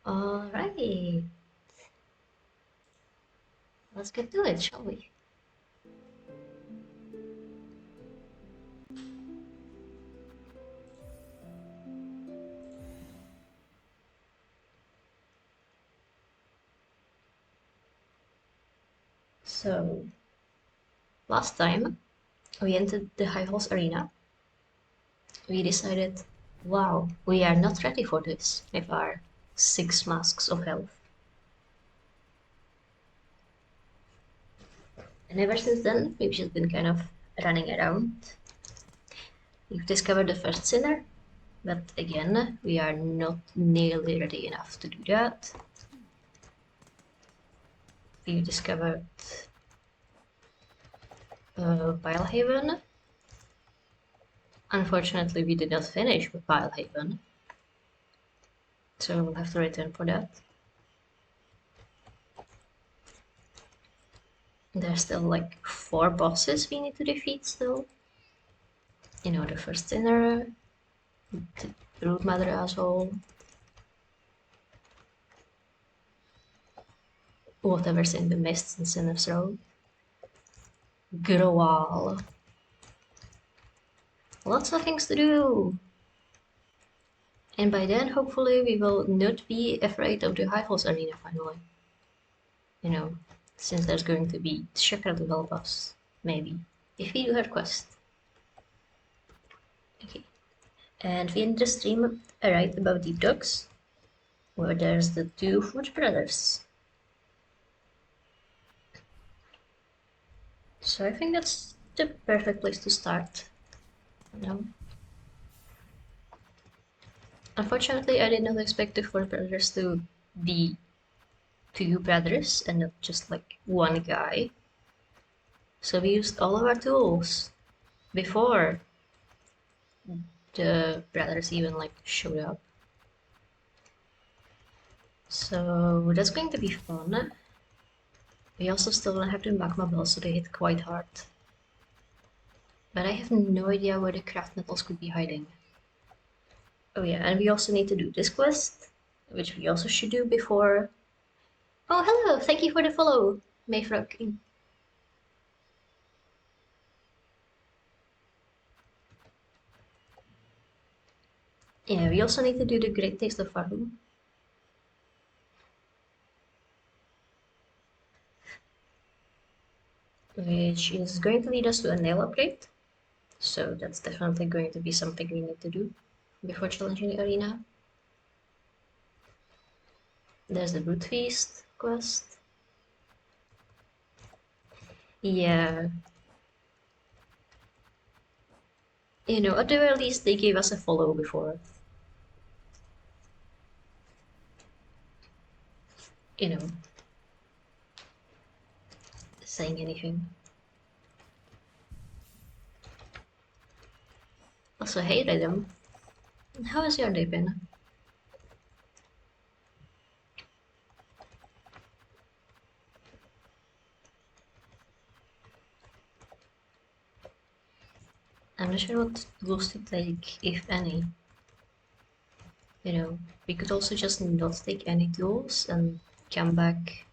Alright, let's get to it, shall we? So, last time we entered the High Halls arena, we decided, wow, we are not ready for this with our 6 masks of health. And ever since then, we've just been kind of running around. We've discovered the first sinner, but again, we are not nearly ready enough to do that. We've discovered Pilehaven. Unfortunately, we did not finish with Pilehaven, so we'll have to return for that. There's still like 4 bosses we need to defeat still. You know, the first sinner, the brood mother asshole, whatever's in the mists and Sinner's Road, Groal. Lots of things to do! And by then, hopefully, we will not be afraid of the High Halls arena finally. You know, since there's going to be Shepard to help us, maybe, if we do her quest. Okay. And we end the stream right about Deep Dogs, where there's the 2 Foot brothers. So I think that's the perfect place to start. No. Unfortunately, I did not expect the 4 brothers to be 2 brothers and not just like 1 guy. So we used all of our tools before the brothers even like showed up. So that's going to be fun. We also still don't have the magma bells, so they hit quite hard. But I have no idea where the craft metals could be hiding. Oh yeah, and we also need to do this quest, which we also should do before... Oh hello, thank you for the follow, Mayfrog. Yeah, we also need to do the Great Taste of Pharloom. Which is going to lead us to a nail upgrade. So that's definitely going to be something we need to do before challenging the arena. There's the Brute Feast quest. Yeah. You know, at the very least they gave us a follow before. You know, saying anything. Also, hey Rhythm, how has your day been? I'm not sure what tools to take, if any. You know, we could also just not take any tools and come back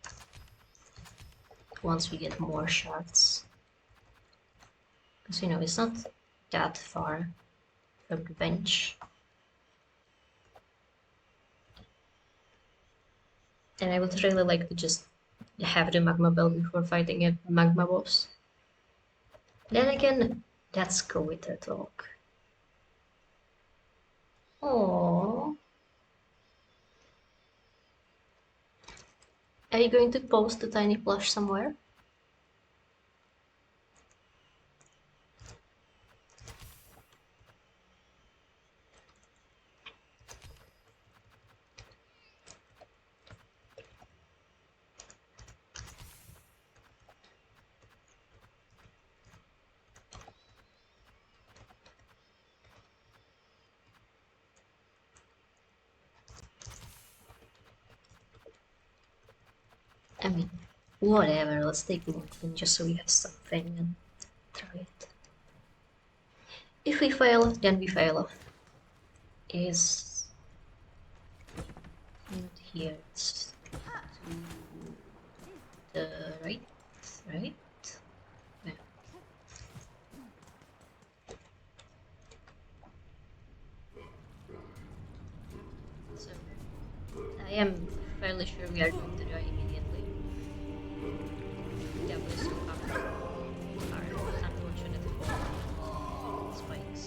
once we get more shards. Because, you know, it's not that far from the bench. And I would really like to just have the magma bell before fighting a magma boss. Then again, let's go with the talk. Aww. Are you going to post the tiny plush somewhere? I mean, whatever, let's take a look then just so we have something and try it. If we fail, then we fail. Is Not here. It's to the right. Right? Yeah. So I am fairly sure we are going to die immediately. That was our unfortunate fall. Spikes.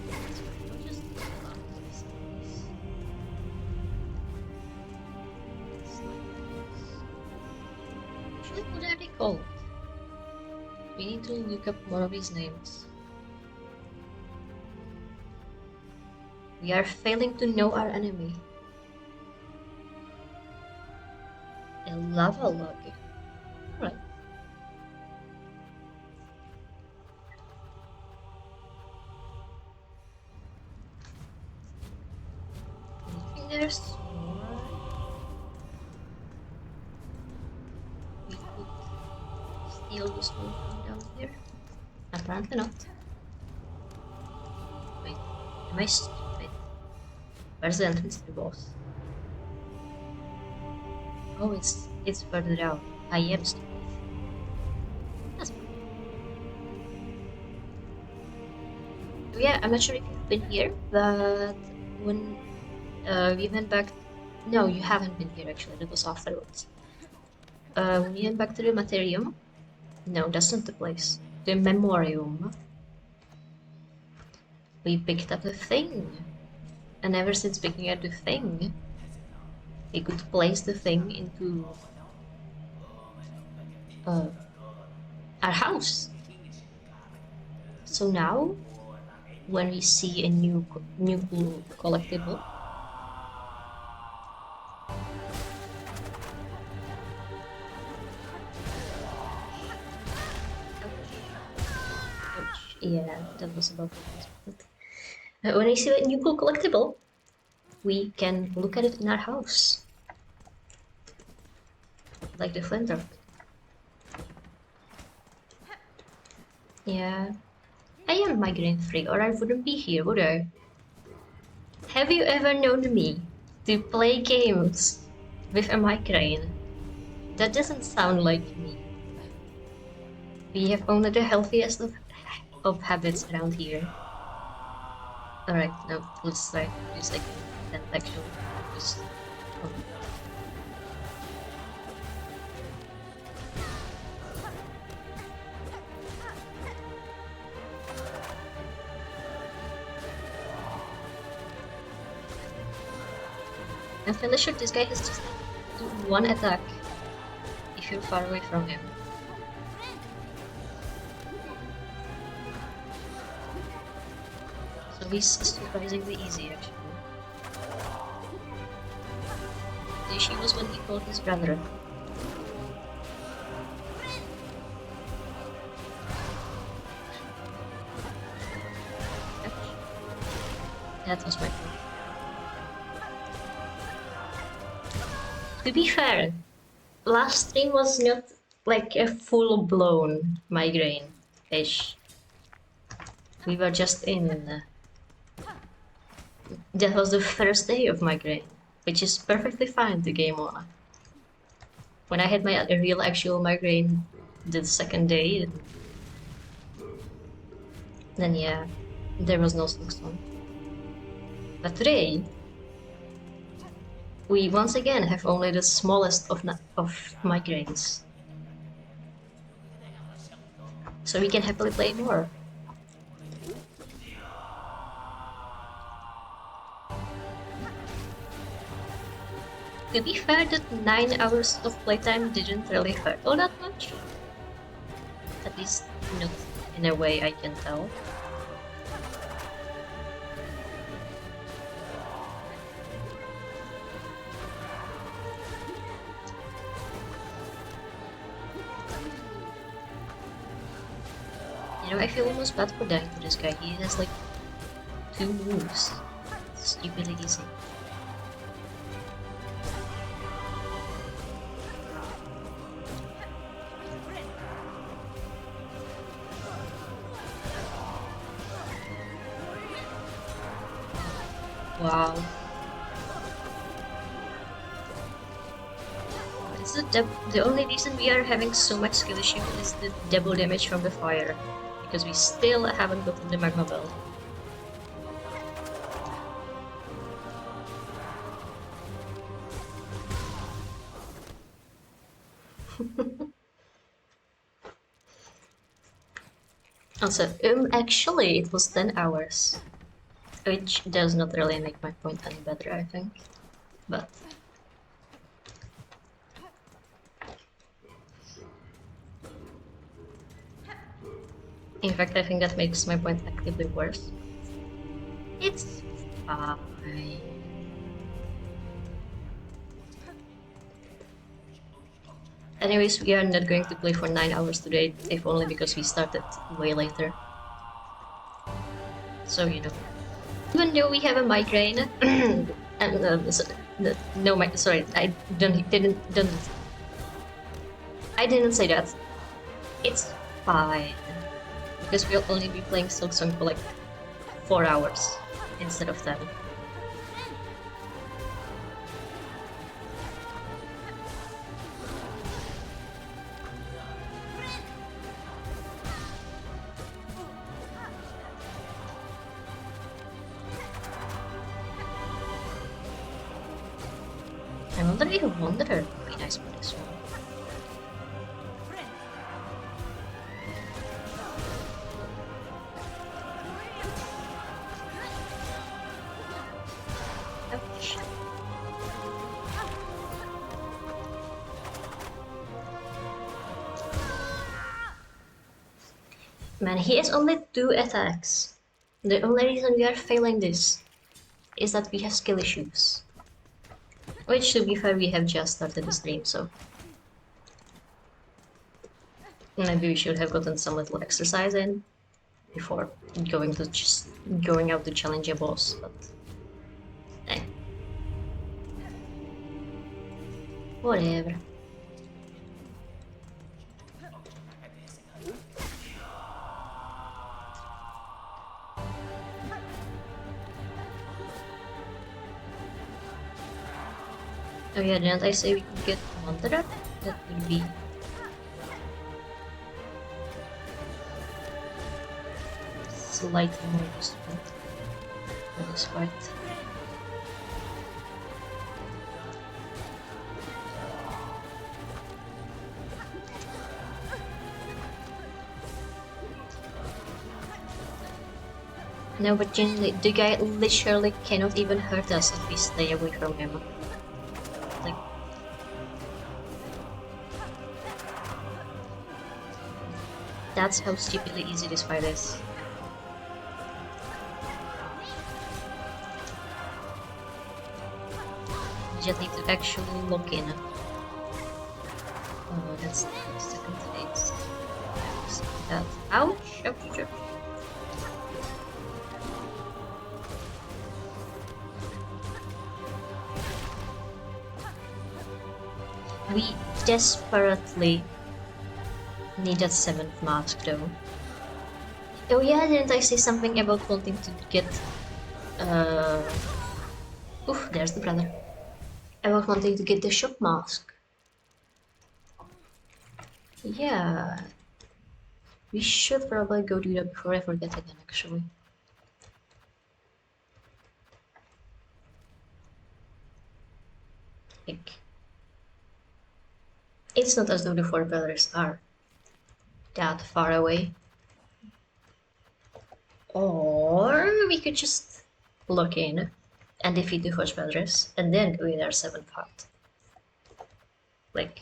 That's fine. I'll just chill out these things. Actually, what are they called? We need to look up more of these names. We are failing to know our enemy. A lava log. Alright. I think there's more. We could steal this one from down here. Apparently not. Wait, am I stupid? Where's the entrance to the boss? Oh, it's further out. I am stupid. That's fine. So yeah, I'm not sure if you've been here, but when we went back... No, you haven't been here actually, that was afterwards. When we went back to the Materium... No, that's not the place. The Memorium. We picked up the thing. And ever since picking up the thing, we could place the thing into our house. So now, when we see a new collectible, ouch, yeah, that was about it. When we see a new cool collectible, we can look at it in our house. Like the flinter. Yeah. I am migraine free or I wouldn't be here, would I? Have you ever known me to play games with a migraine? That doesn't sound like me. We have only the healthiest of habits around here. Alright, now let's try to do second and actually just... Oh. I'm fairly sure this guy has just do one attack if you're far away from him. So he's surprisingly easy actually. The issue was when he called his brother. That was my fault. To be fair, last stream was not like a full-blown migraine-ish. We were just in... that was the first day of migraine, which is perfectly fine to game on. When I had my real actual migraine the second day, then yeah, there was no Silksong. But today, we once again have only the smallest of migraines. So we can happily play more. To be fair, that 9 hours of playtime didn't really hurt all that much. At least not in a way I can tell. You know, I feel almost bad for dying to this guy. He has like 2 moves. It's stupidly easy. Wow. It's the only reason we are having so much skill issue is the double damage from the fire. Because we still haven't gotten the magma belt. Also, actually it was 10 hours. Which does not really make my point any better, I think. But in fact, I think that makes my point actively worse. It's fine. Anyways, we are not going to play for 9 hours today, if only because we started way later. So, you know. Even though we have a migraine, and sorry, I didn't say that. It's fine. Because we'll only be playing Silksong for like 4 hours instead of 10. I wonder if Wanderer would be nice for this one. Ouch. Man, he has only 2 attacks. The only reason we are failing this is that we have skill issues. Which, to be fair, we have just started the stream, so maybe we should have gotten some little exercise in before going out to challenge a boss, but eh. Whatever. Oh yeah, didn't I say we could get Wanderer? That would be slightly more useful for this fight. No, but generally, the guy literally cannot even hurt us if we stay away from him. Like, that's how stupidly easy this fight is. You just need to actually look in. Oh, that's the second phase. That. Ouch! Ouch! Ouch! We desperately need that 7th mask though. Oh yeah, didn't I say something about wanting to get... Oof, there's the brother. About wanting to get the shop mask. Yeah. We should probably go do that before I forget again, actually. Like, it's not as though the 4 brothers are that far away. Or we could just look in and defeat the 4 brothers and then go in our 7th part. Like,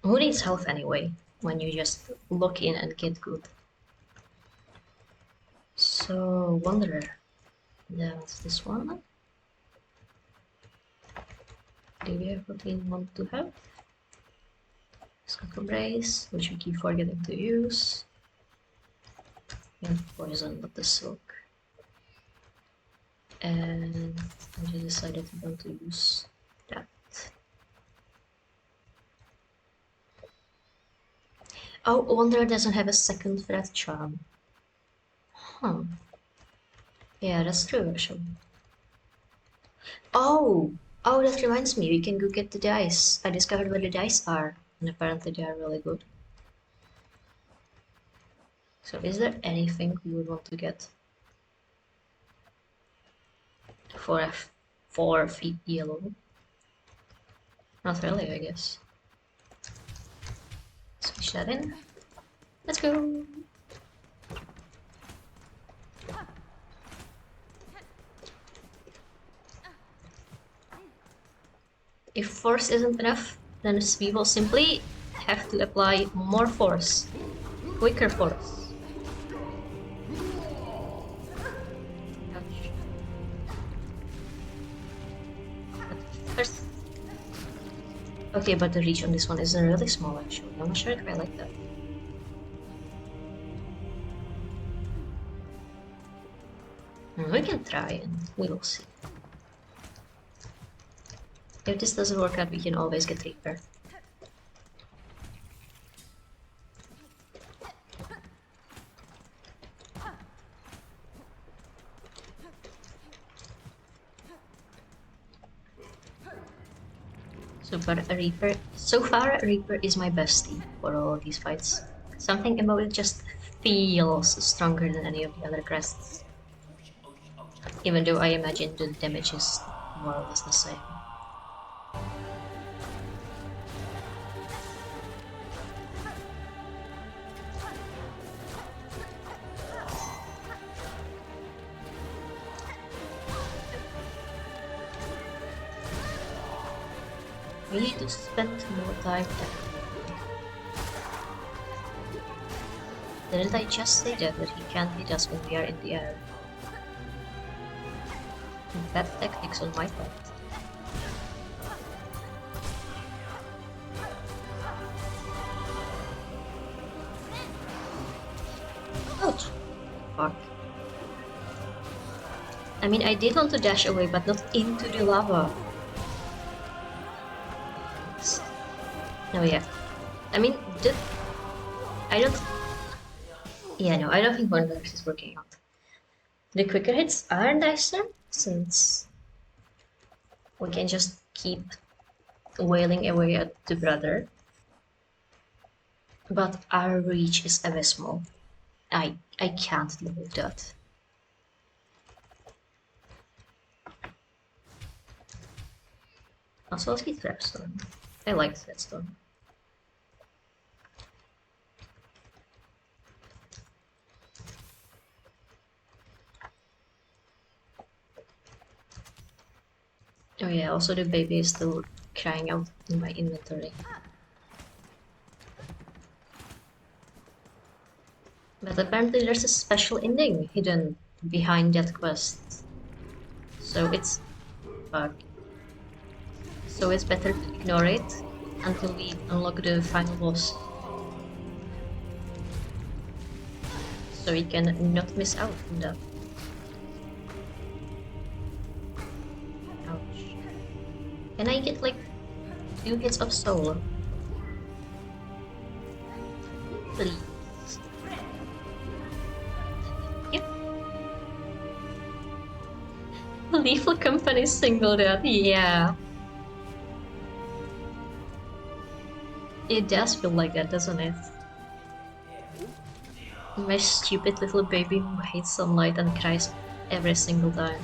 who needs health anyway, when you just look in and get good? So, Wanderer. That's this one. Do we have what we want to have? Scuffle Brace, which we keep forgetting to use. And poison, not the silk. And I just decided to want to use that. Oh, Wonder doesn't have a second threat charm. Huh. Yeah, that's true actually. Oh! Oh, that reminds me, we can go get the dice. I discovered where the dice are, and apparently they are really good. So is there anything we would want to get for a 4 feet yellow? Not really, I guess. Switch that in. Let's go! If force isn't enough, then we will simply have to apply more force. Quicker force. Ouch. First. Okay, but the reach on this one is really small actually. I'm not sure if I like that. We can try and we will see. If this doesn't work out, we can always get Reaper. So far, Reaper is my bestie for all of these fights. Something about it just feels stronger than any of the other crests. Even though I imagine the damage is more or less the same. We need to spend more time there. Didn't I just say that he can't hit us when we are in the air? Bad tactics on my part. Ouch! Fuck. I mean, I did want to dash away, but not into the lava. No, yeah. I mean, I don't... Yeah, no, I don't think one verse is working out. The quicker hits are nicer, since we can just keep wailing away at the brother. But our reach is abysmal. I can't live with that. Also, let's get Threadstone. I like Threadstone. Oh yeah, also the baby is still crying out in my inventory. But apparently there's a special ending hidden behind that quest. So it's... fuck. So it's better to ignore it until we unlock the final boss. So we can not miss out on that. Ouch. Can I get like 2 hits of soul? Please. Yep. Lethal Company singled out, yeah. It does feel like that, doesn't it? My stupid little baby who hates sunlight and cries every single time.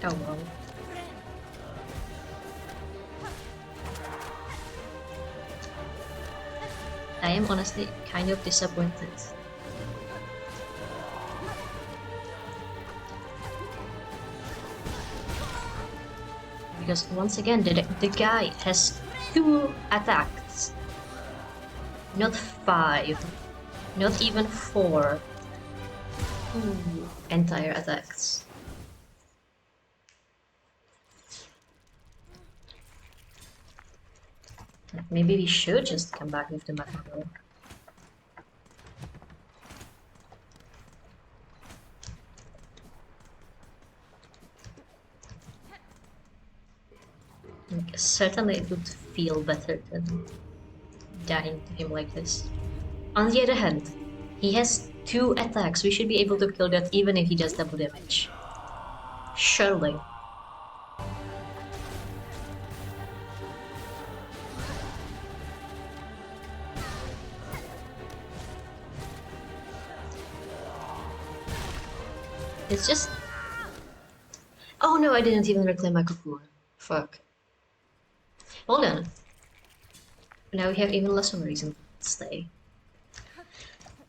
Oh well. I am honestly kind of disappointed. Because once again, the guy has 2 attacks. Not 5. Not even 4. 2 entire attacks. Maybe we should just come back with the magma bell. Like, certainly it would feel better than dying to him like this. On the other hand, he has 2 attacks. We should be able to kill that even if he does double damage. Surely. It's just... Oh no, I didn't even reclaim my cocoon. Fuck. Hold on. Now we have even less of a reason to stay.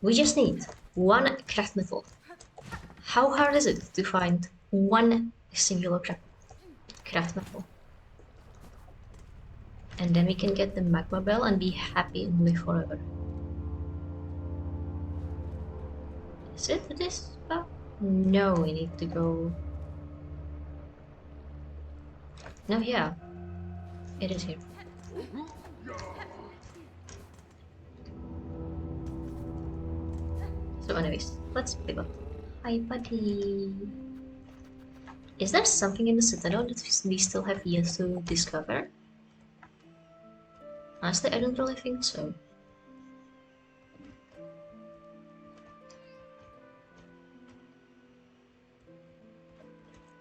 We just need 1 craft metal. How hard is it to find 1 singular craft metal? And then we can get the magma bell and be happy and live forever. Is it this spot? No, we need to go... No, yeah. It is here. So anyways, let's pivot. Hi buddy! Is there something in the Citadel that we still have yet to discover? Honestly, I don't really think so.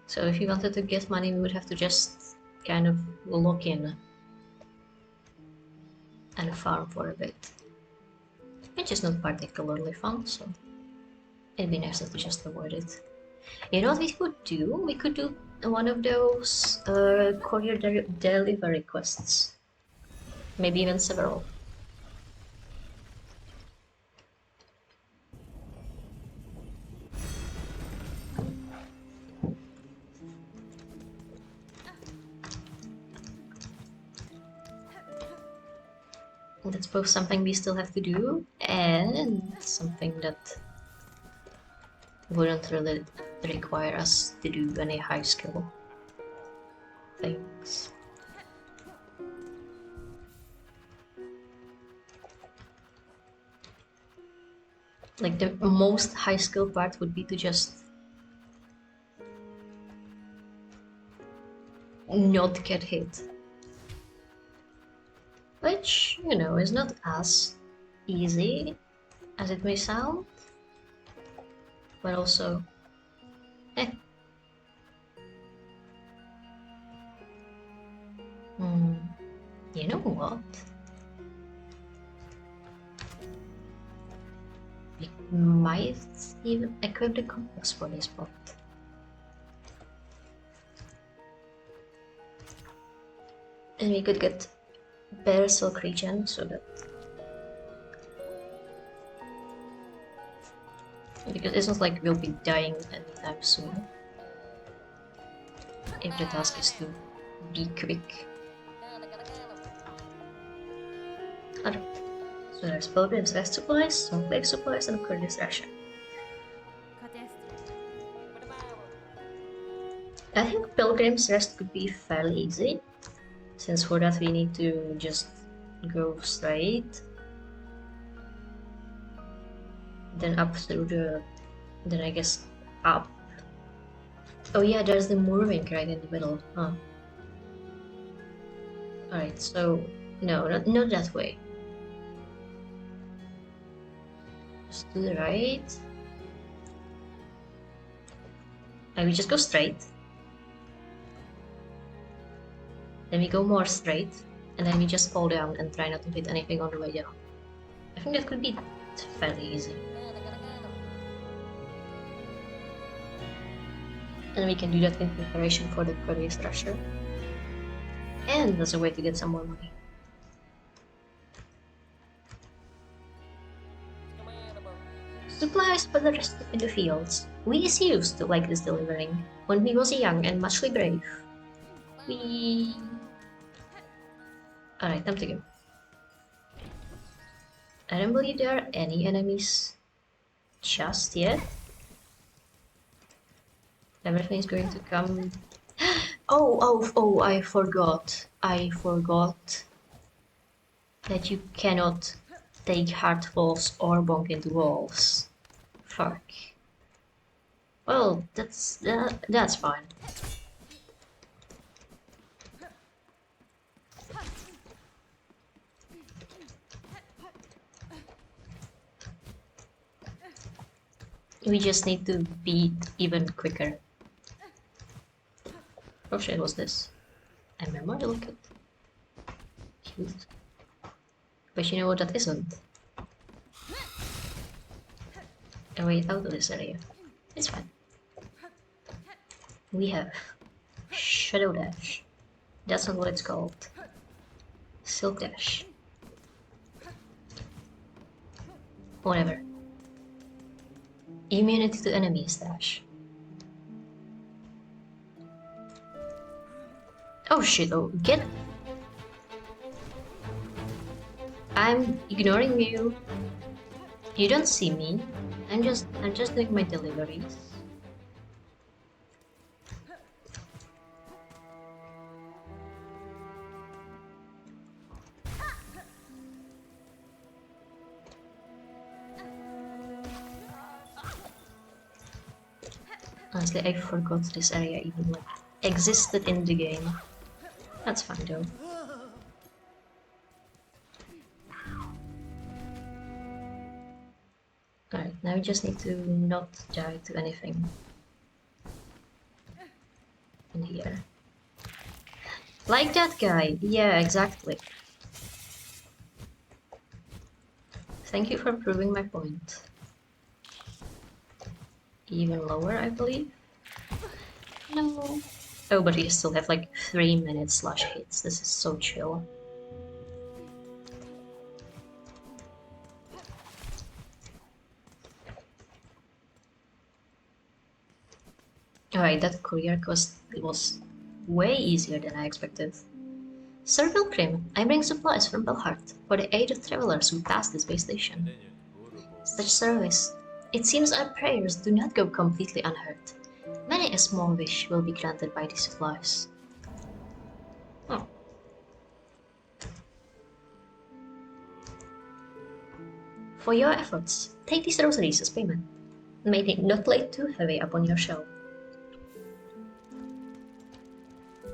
So if you wanted to get money, we would have to just kind of lock in and farm for a bit. Which is not particularly fun, so it'd be nicer to just avoid it. You know what we could do? We could do one of those courier delivery quests. Maybe even several. That's both something we still have to do and something that wouldn't really require us to do any high skill things. Like the most high skill part would be to just not get hit. Which, you know, is not as easy as it may sound. But also, you know what? We might even equip the compass for this part. And we could get better silk regen so that... Because it's not like we'll be dying anytime soon. If the task is to be quick. Alright. So there's Pilgrim's Rest supplies, Snowflake supplies, and Kurdish ration. I think Pilgrim's Rest could be fairly easy, since for that we need to just go straight. Then up through the... then I guess up. Oh yeah, there's the Moorwink right in the middle, huh? Alright, so... no, not that way. Just to the right. And we just go straight. Then we go more straight. And then we just fall down and try not to hit anything on the way down. I think that could be fairly easy. And we can do that in preparation for the Korean Thrasher. And as a way to get some more money. Supplies for the rest in the fields. We used to like this delivering when we was young and muchly brave. We... Alright, time to go. I don't believe there are any enemies just yet. Everything's going to come... Oh, I forgot. that you cannot take hard falls or bonk into walls. Fuck. Well, that's fine. We just need to beat even quicker. Oh shit, what's this? A memorial kit. Cute. But you know what that isn't? A way out of this area. It's fine. We have Shadow Dash. That's not what it's called. Silk Dash. Whatever. Immunity to enemies dash. Oh shit, oh get. I'm ignoring you. You don't see me. I'm just doing my deliveries. Honestly, I forgot this area even like existed in the game. That's fine though. Alright, now we just need to not die to anything in here. Like that guy! Yeah, exactly. Thank you for proving my point. Even lower, I believe? No. Oh, but we still have like 3 minutes slash hits. This is so chill. Alright, that courier quest was way easier than I expected. Sir Pilgrim, I bring supplies from Belhart for the aid of travelers who pass this way station. Such service. It seems our prayers do not go completely unheard. Many a small wish will be granted by these supplies. Oh. For your efforts, take these rosaries as payment. May it not lay too heavy upon your shell.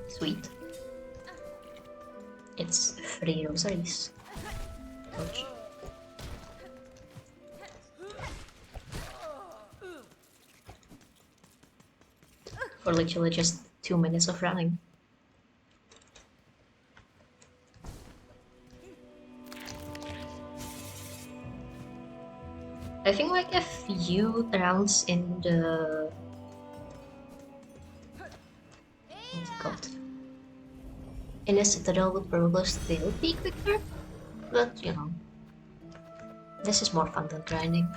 Sweet. It's 3 rosaries. Ouch. For literally just 2 minutes of running. I think like a few rounds in the... what's it called? In a citadel would probably still be quicker, but you know, this is more fun than grinding.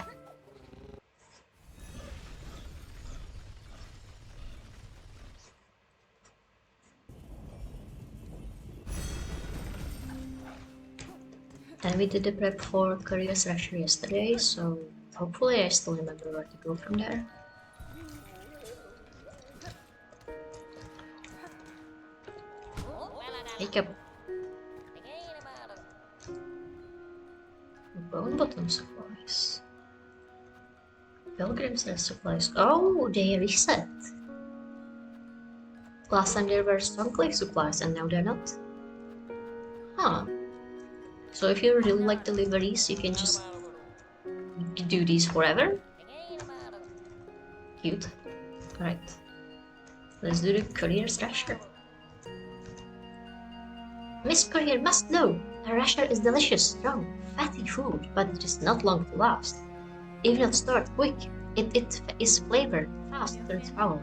And we did the prep for Korea's Russia yesterday, so hopefully I still remember where to go from there. Wake up. Bone bottom supplies. Pilgrims and supplies. Oh, they reset. Last time there were Stormclave supplies and now they're not. Huh. So if you really like deliveries, you can just do these forever? Cute. Alright. Let's do the Courier Rasher. Miss Courier must know! A rasher is delicious, strong, fatty food, but it is not long to last. If not stored quick, it is flavored, fast, turns foul.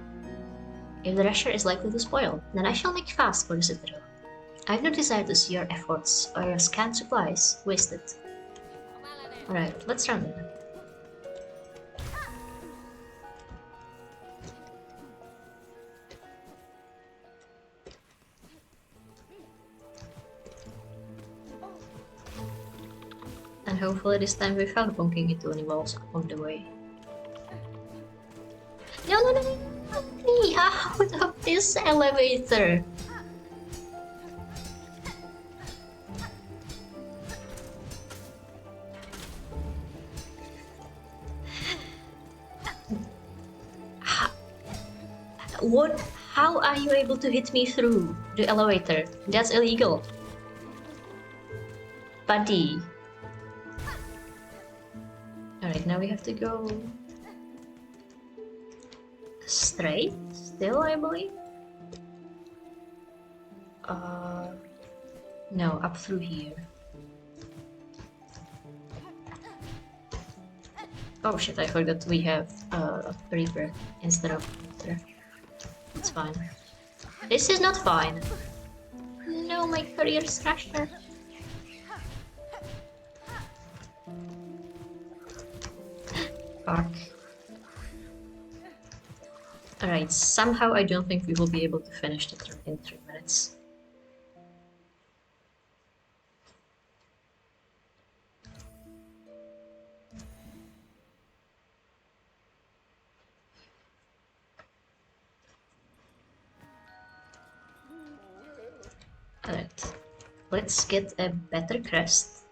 If the rasher is likely to spoil, then I shall make fast for the citadel. I have no desire to see your efforts or your scant supplies wasted. Alright, let's run then. And hopefully this time without bonking into any walls on the way. No, no, no, no, no, me out of this elevator! What? How are you able to hit me through the elevator? That's illegal. Buddy. Alright, now we have to go straight still, I believe. No, up through here. Oh shit, I forgot we have Reaper instead of Hunter. It's fine. This is not fine. No, my career crasher. Fuck. Alright, somehow I don't think we will be able to finish the turn in 3 minutes. Alright, let's get a better crest.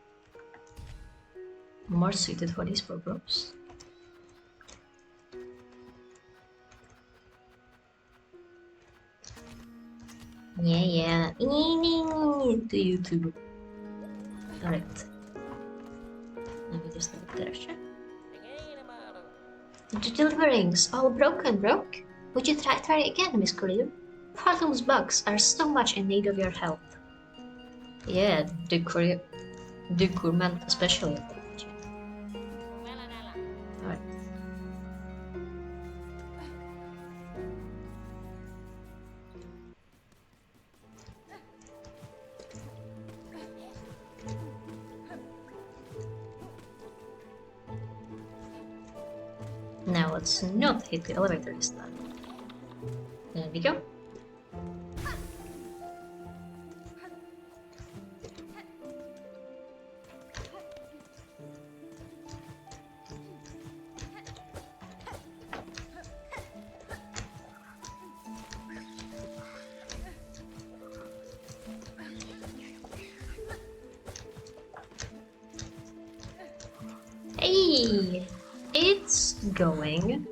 More suited for these programs. Yeah. To YouTube. Alright. Let me just look there. The deliverings all broken, Rook. Would you try again, Miss Courier? Pharloom's bugs are so much in need of your help. Yeah, the courier especially. Alright. Now let's not hit the elevator this time. There we go. Hey! It's going.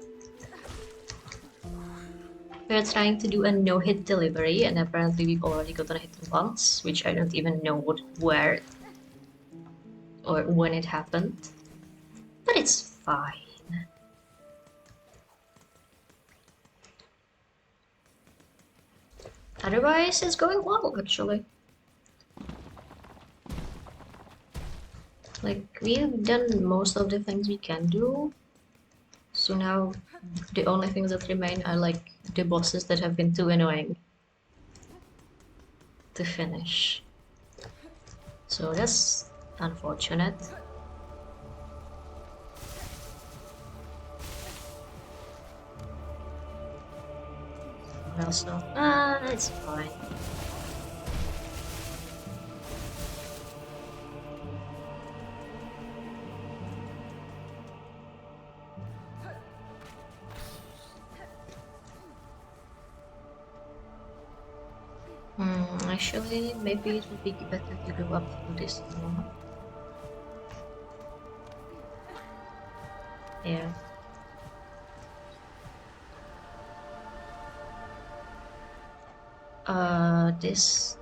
We're trying to do a no-hit delivery, and apparently we've already gotten a hit once, which I don't even know where or when it happened. But it's fine. Otherwise, it's going well, actually. Like, we've done most of the things we can do. So now, the only things that remain are like the bosses that have been too annoying to finish. So that's unfortunate. Also, it's fine. Actually, maybe it would be better to go up to this one. Yeah. This...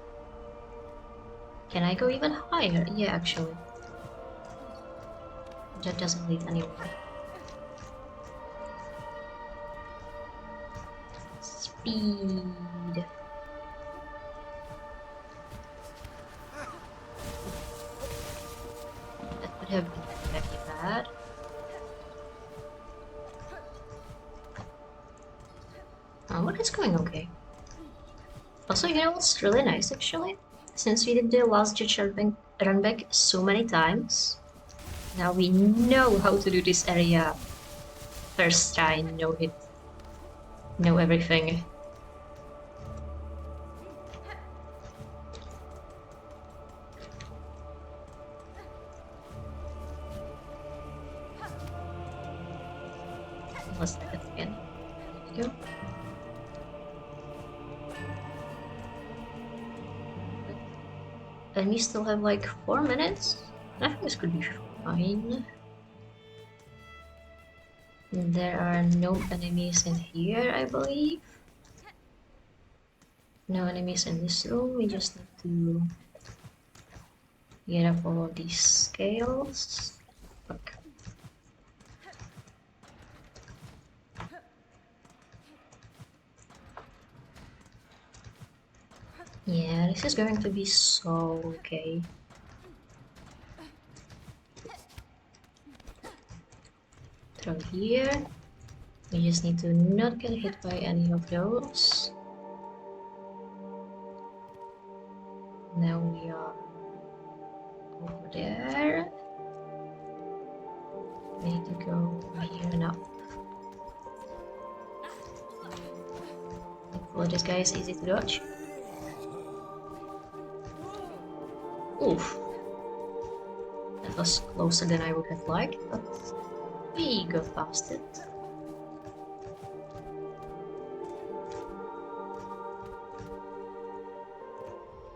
Can I go even higher? Yeah, actually. That doesn't lead anywhere. Speed. That would have been very bad. Oh, but it's going okay. Also, you know what's really nice actually? Since we did the last judge run back so many times, now we know how to do this area first try, know it, know everything. Let's try that again. There we go. And we still have like 4 minutes. I think this could be fine. There are no enemies in here, I believe. No enemies in this room, we just need to get up all of these scales. Fuck. Yeah, this is going to be so okay. Throw here. We just need to not get hit by any of those. Now we are over there. We need to go here and up. Hopefully this guy is easy to dodge. Oof. That was closer than I would have liked, but we got past it.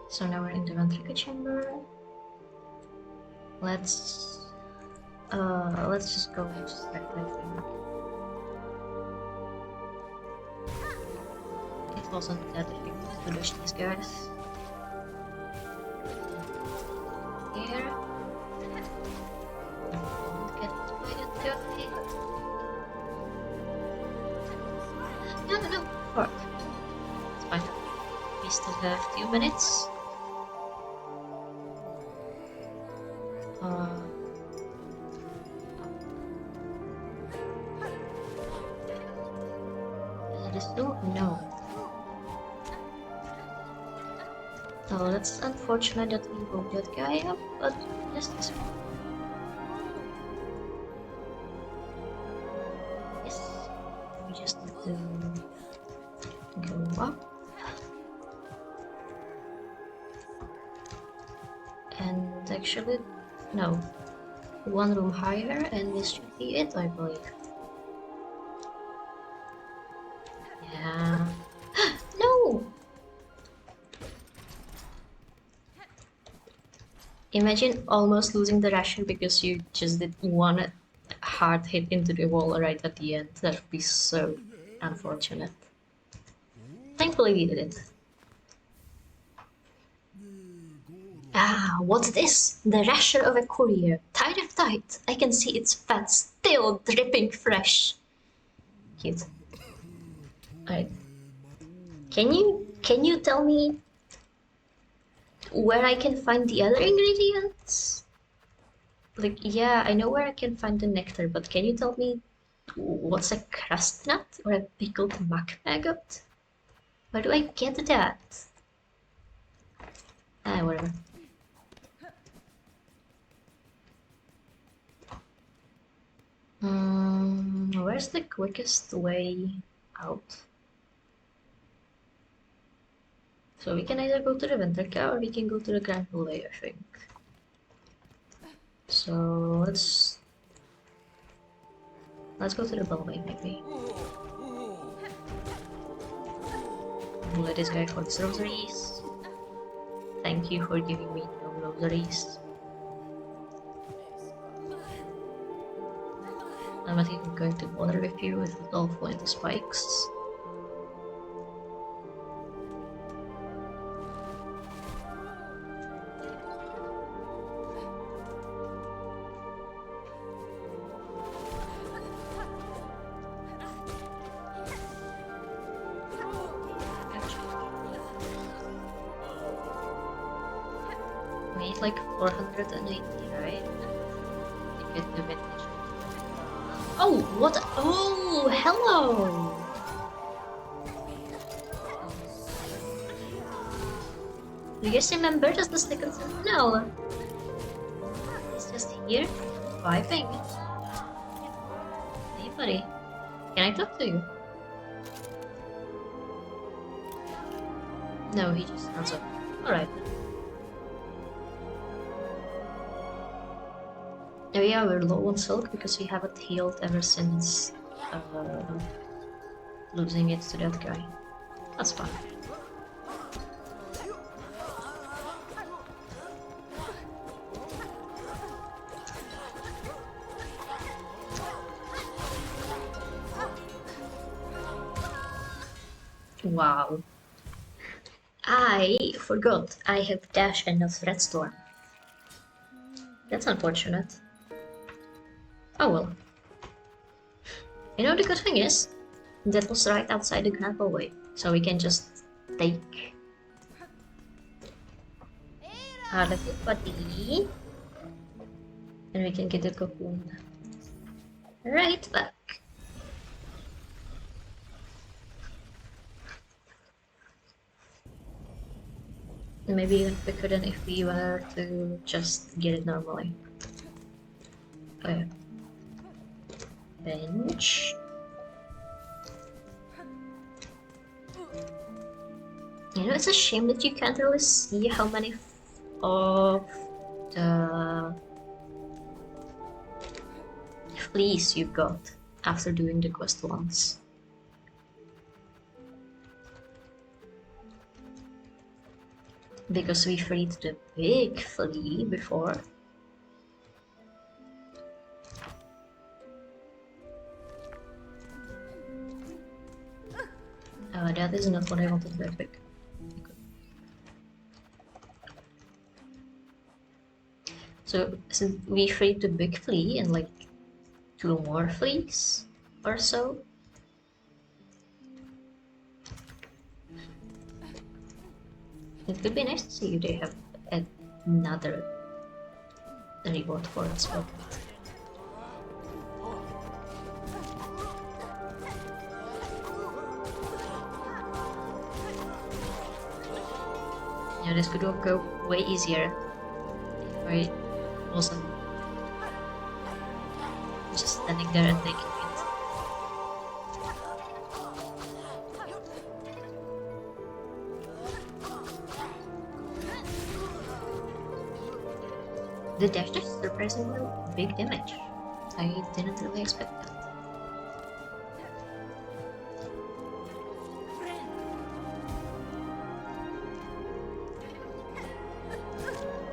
So now we're in the ventricle chamber. Let's just go straight, I think. It wasn't that difficult to dodge these guys. Here. Don't get by that guy. No, fuck. It's fine. We still have 2 minutes. No. Oh, that's unfortunate that we woke that guy up, but yes, this one. Yes. We just need to go up. And actually, no. 1 room higher, and this should be it, I believe. Yeah. No! Imagine almost losing the ration because you just did 1 hard hit into the wall right at the end. That would be so unfortunate. Thankfully we did it. Ah, what's this? The rasher of a courier. Tied up tight. I can see its fat still dripping fresh. Cute. Alright. Can you tell me where I can find the other ingredients? Like, yeah, I know where I can find the nectar, but can you tell me what's a crust nut or a pickled muck maggot? Where do I get that? Ah, whatever. Where's the quickest way out? So we can either go to the Venterka or we can go to the Grand Palais, I think. So let's go to the Ballet maybe. Let this guy for his rosaries. Thank you for giving me no rosaries. I'm not even going to bother with you if it all fall into spikes. We need like 480, right? To get the vintage. Oh, what? Oh, hello! Do you guys remember just the second sentinel? He's just here, vibing. Hey, buddy. Can I talk to you? No, he just stands up. Alright. Oh yeah, we're low on silk because we haven't healed ever since losing it to that guy. That's fine. Wow. I forgot I have dash and not threat storm. That's unfortunate. Oh well. You know the good thing is, that was right outside the grand hallway, so we can just take our little buddy, and we can get the cocoon right back. Maybe even quicker than if we were to just get it normally. Oh yeah. Bench. You know, it's a shame that you can't really see how many of the fleas you got after doing the quest once. Because we freed the big flea before. That is not what I wanted to pick. So we freed the big flea and like 2 more fleas or so. It could be nice to see if they have another reward for us. But yeah, this could go way easier if I wasn't just standing there and taking it. The dash is surprisingly big damage. I didn't really expect that.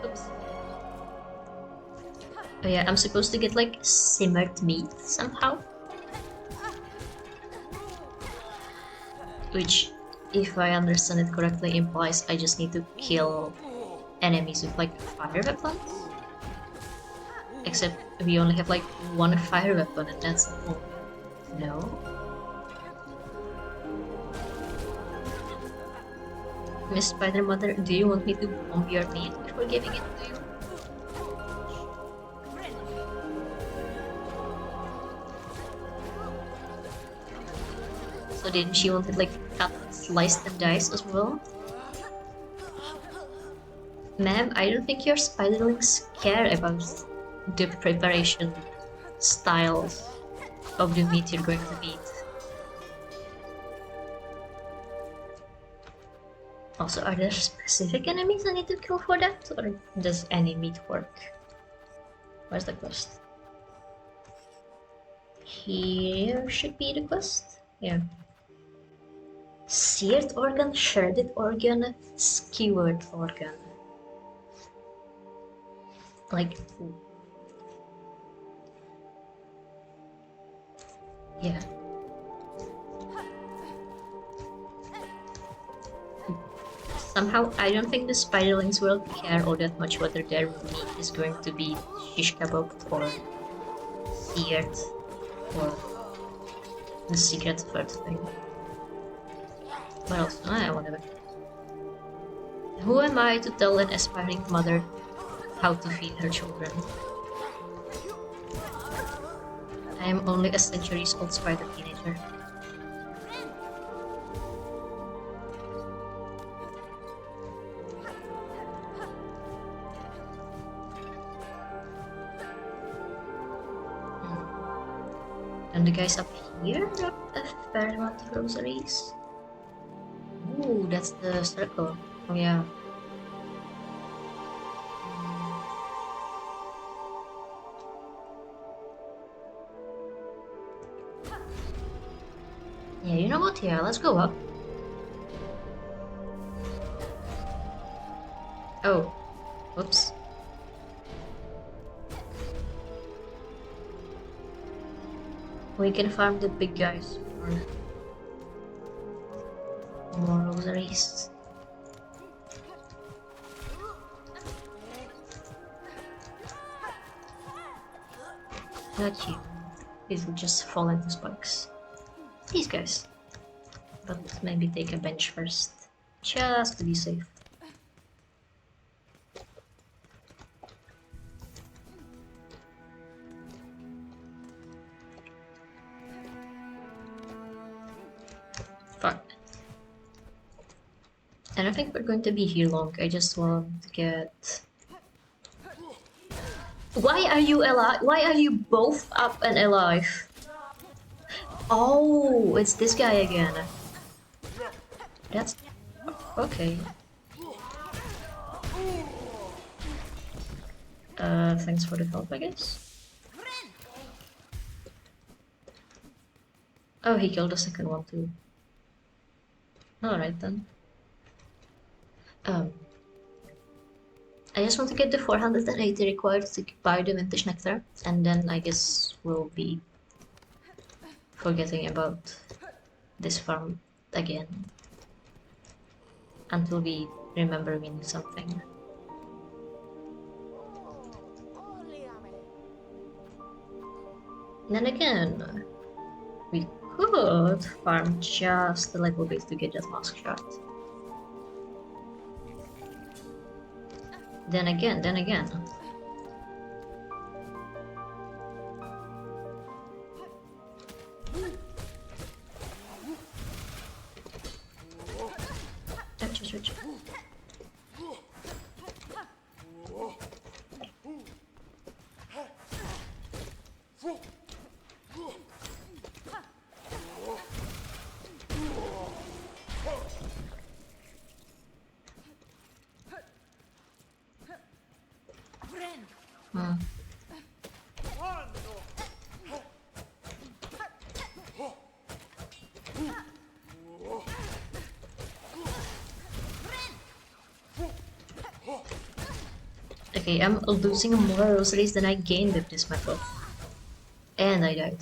Oops. Oh yeah, I'm supposed to get like simmered meat somehow. Which, if I understand it correctly, implies I just need to kill enemies with like fire weapons. Except we only have like 1 fire weapon and that's all. No? Miss Spider Mother, do you want me to bomb your meat before giving it to you? So didn't she want it like cut, sliced and diced as well? Ma'am, I don't think your spiderlings care about the preparation styles of the meat you're going to eat. Also, are there specific enemies I need to kill for that, or does any meat work? Where's the quest? Here should be the quest. Yeah. Seared organ, shredded organ, skewered organ. Like, yeah. Somehow, I don't think the spiderlings will care all that much whether their meat is going to be shish kebabbed or seared or the secret third thing. What else? Whatever. Who am I to tell an aspiring mother how to feed her children? I am only a centuries-old spider teenager. And the guys up here drop a fair amount of groceries. Ooh, that's the circle. Oh yeah. Yeah, you know what? Yeah, let's go up. Oh. Whoops. We can farm the big guys for more rosaries. Not you. These will just fall into spikes. These guys. But maybe take a bench first. Just to be safe. Fuck. I don't think we're going to be here long. I just want to get... Why are you alive? Why are you both up and alive? Oh, it's this guy again. That's... okay. Thanks for the help, I guess. Oh, he killed the second one too. Alright then. I just want to get the 480 required to buy the vintage nectar, and then I guess we'll be forgetting about this farm again until we remember we need something. And then again, we could farm just a little bit to get that mask shot. Then again. Ouch. Okay, I'm losing more rosaries than I gained with this method. And I died.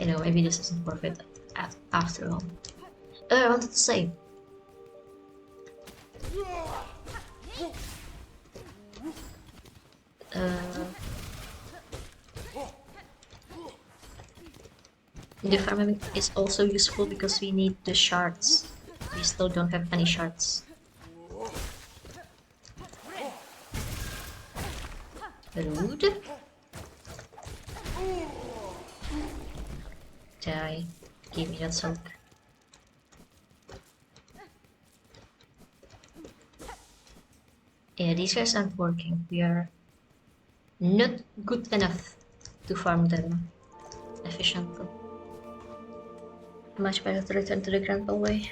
You know, maybe this isn't worth it after all. I wanted to say. The farming is also useful because we need the shards. We still don't have any shards. Rude. Die. Give me that silk. Yeah, these guys aren't working. We are not good enough to farm them efficiently. Much better to return to the Grandpa way.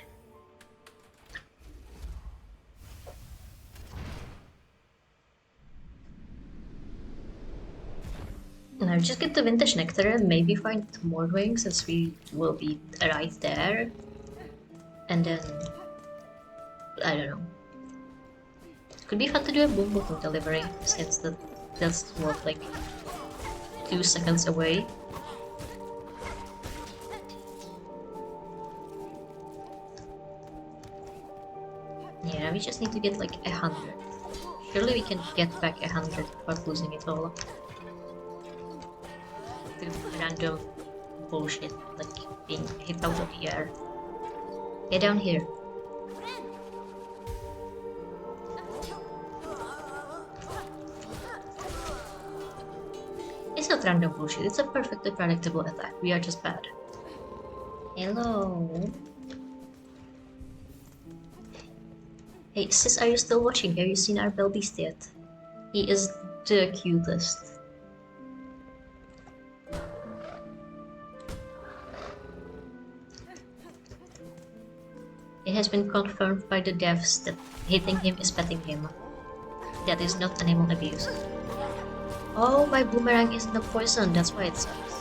Now just get the vintage nectar and maybe find more wings since we will be right there. And then... I don't know. Could be fun to do a boom bottom delivery since that's what, like 2 seconds away. Yeah, we just need to get like 100. Surely we can get back 100 without losing it all. Random bullshit, like being hit out of the air. Get down here. It's not random bullshit, it's a perfectly predictable attack. We are just bad. Hello. Hey sis, are you still watching? Have you seen our Bell Beast yet? He is the cutest. It has been confirmed by the devs that hitting him is petting him. That is not animal abuse. Oh, my boomerang is not poison, that's why it sucks.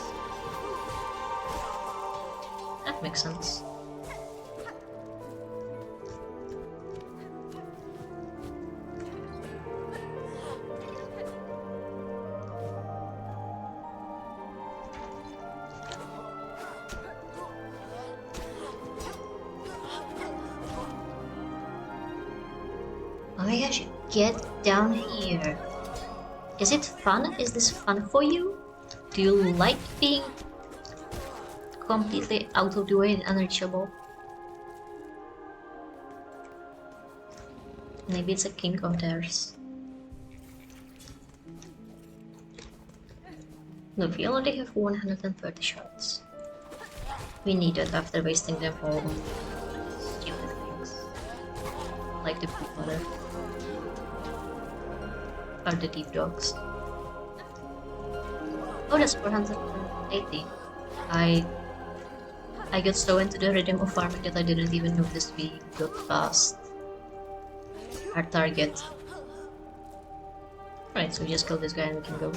That makes sense. Oh my gosh, Get down here. Is it fun? Is this fun for you? Do you like being completely out of the way and unreachable? Maybe it's a kink of theirs. Look, we already have 130 shots. We need it after wasting them all on stupid things. Like the poop mother. Or the deep dogs. Oh, that's 480. I got so into the rhythm of farming that I didn't even notice we got past our target. Alright, so we just kill this guy and we can go.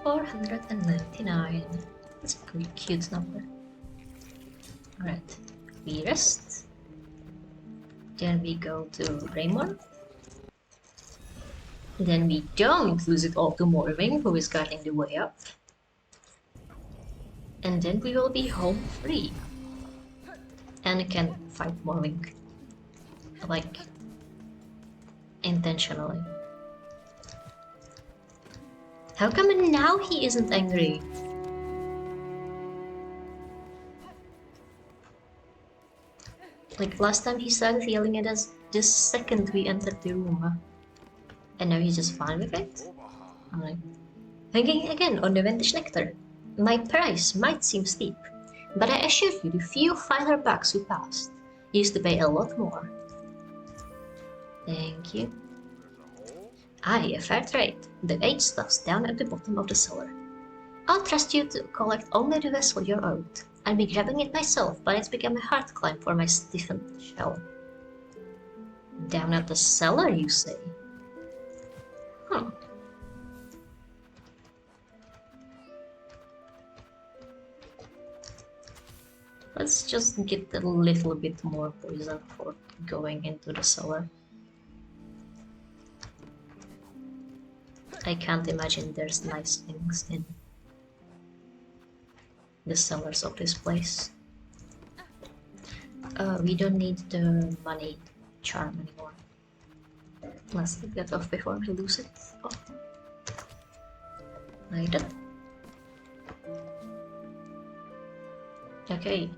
$499. That's a pretty cute number. Alright, we rest. Then we go to Raymond. Then we don't lose it all to Morwing, who is guarding the way up. And then we will be home free. And can fight Morwing. Like, intentionally. How come now he isn't angry? Like last time he started yelling at us the second we entered the room. And now he's just fine with it? I'm like, thinking again on the vintage nectar. My price might seem steep, but I assure you the few finer bucks we passed used to pay a lot more. Thank you. Aye, a fair trade. The 8 stuff's down at the bottom of the cellar. I'll trust you to collect only the vessel you're owed. I'd be grabbing it myself, but it's become a hard climb for my stiffened shell. Down at the cellar, you say? Huh. Let's just get a little bit more poison for going into the cellar. I can't imagine there's nice things in the cellars of this place. We don't need the money charm anymore. Let's take that off before we lose it. Oh. Like that. Okay.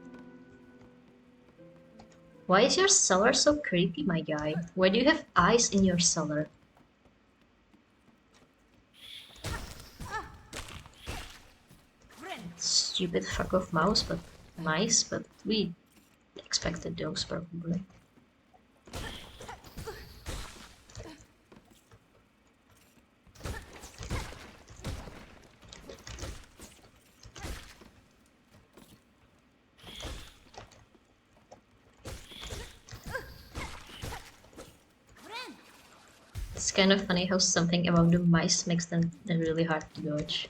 Why is your cellar so creepy, my guy? Why do you have eyes in your cellar? Stupid fuck off mouse, but mice, but we expected those probably. It's kind of funny how something about the mice makes them really hard to dodge.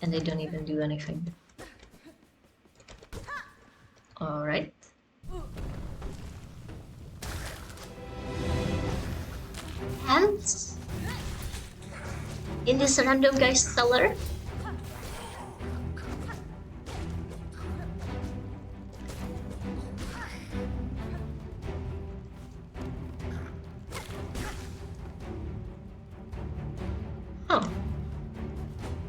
And they don't even do anything. Alright. Ants? In this random guy's cellar? Huh.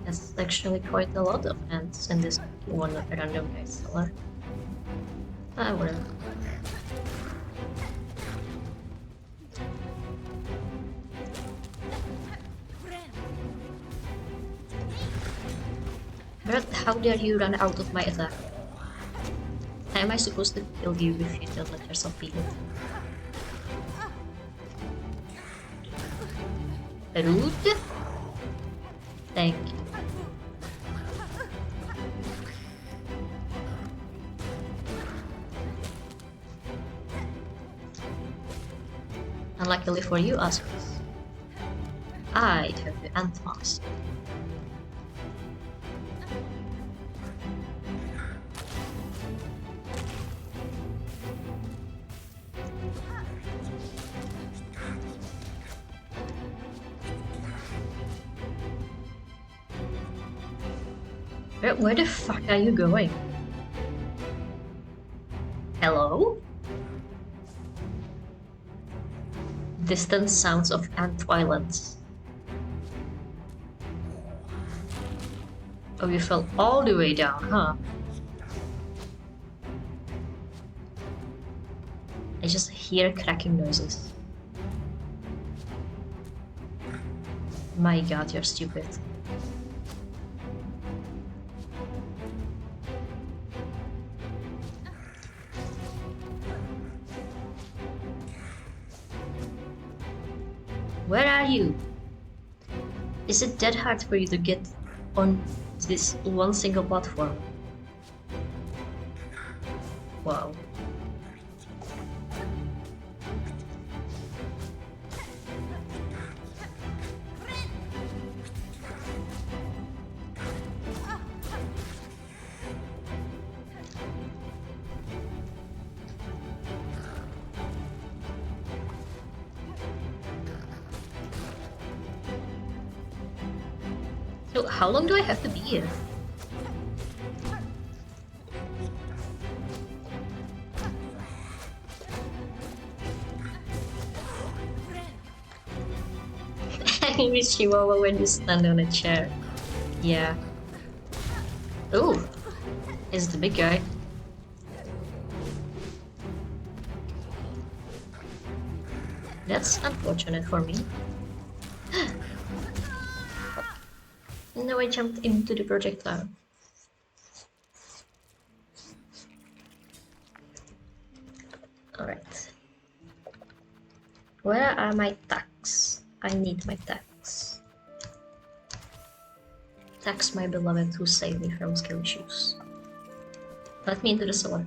That's actually quite a lot of ants in this one random guy's cellar. Ah, whatever. But how dare you run out of my attack? How am I supposed to kill you if you don't let yourself be hit? Rude? Thank you. Unluckily for you, Aspas, I'd have the ant mask. Where the fuck are you going? Hello? Distant sounds of ant violence. Oh, you fell all the way down, huh? I just hear cracking noises. My god, you're stupid. Where are you? Is it that hard for you to get on this one single platform? Wow. So how long do I have to be here? Angry Chihuahua when you stand on a chair. Yeah. Ooh, it's the big guy. That's unfortunate for me. No, I jumped into the projectile. Alright. Where are my tacks? I need my tacks. Tacks, my beloved, who saved me from skill issues. Let me into the cellar.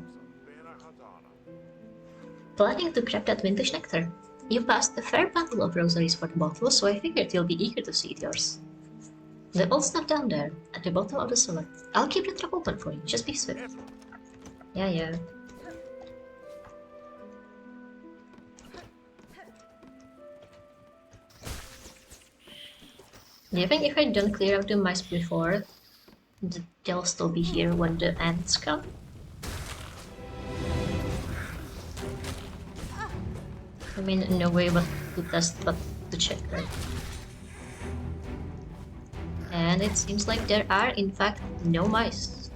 Planning to grab that vintage nectar. You passed a fair bundle of rosaries for the bottle, so I figured you'll be eager to see yours. The old stuff down there, at the bottom of the cellar. I'll keep the trap open for you, just be swift. Yeah. Do you think if I don't clear out the mice before, they'll still be here when the ants come? I mean, no way but to test, but to check, right? And it seems like there are, in fact, no mice.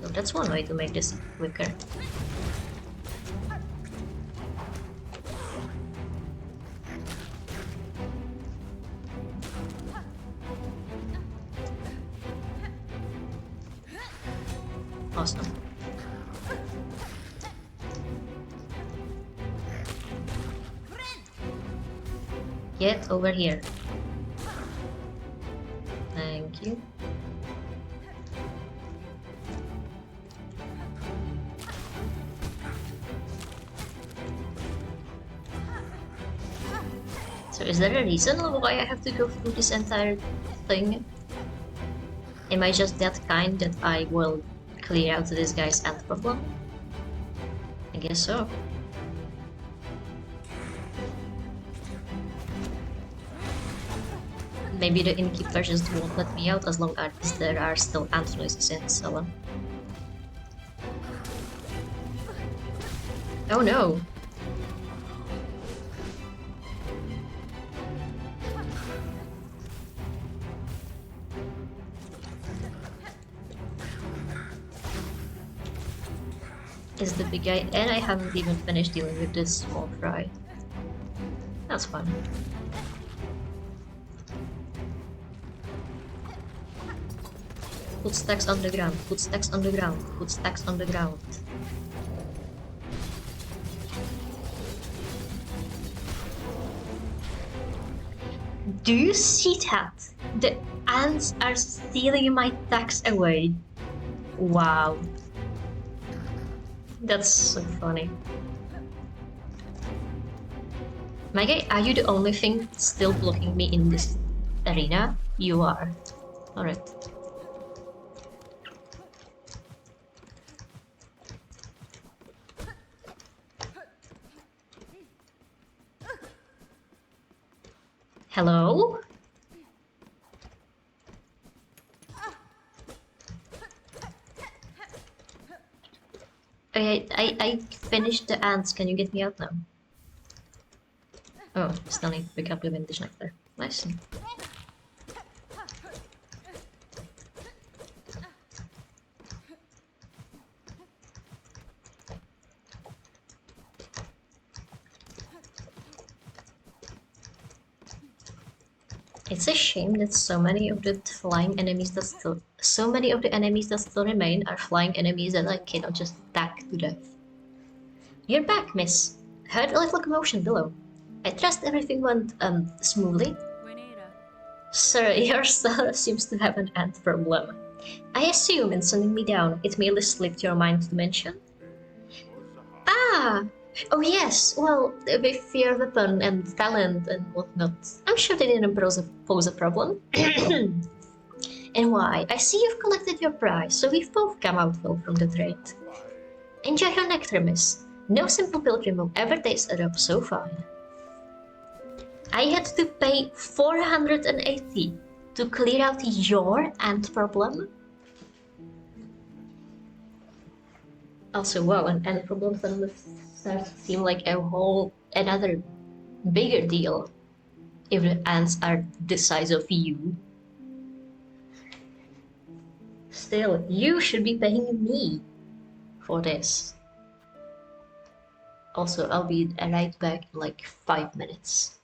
So that's one way to make this quicker. Awesome. Get over here. Thank you. So is there a reason why I have to go through this entire thing? Am I just that kind that I will clear out this guy's ant problem? I guess so. Maybe the innkeeper just won't let me out as long as there are still ant noises in the cellar. Oh no! Is the big guy, and I haven't even finished dealing with this small fry. That's fun. Put stacks on the ground, put stacks on the ground, put stacks on the ground. Do you see that? The ants are stealing my stacks away. Wow. That's so funny. My guy, are you the only thing still blocking me in this arena? You are. Alright. Hello? I finished the ants. Can you get me out now? Oh, still need to pick up the vintage nectar. Nice. It's a shame that so many of the enemies that still remain are flying enemies that I cannot just attack to death. You're back, miss. Heard a little commotion below. I trust everything went, smoothly. Sir, your cellar seems to have an ant problem. I assume in sending me down, it merely slipped your mind to mention. Ah! Oh yes, well, with your weapon and talent and whatnot, I'm sure they didn't pose a problem. And why? I see you've collected your prize, so we've both come out well from the trade. Enjoy your nectar, miss. No simple pilgrim will ever taste a drop so fine. I had to pay 480 to clear out your ant problem. Also, wow, an ant problem suddenly starts to seem like another bigger deal if the ants are the size of you. Still, you should be paying me for this. Also, I'll be right back in like 5 minutes.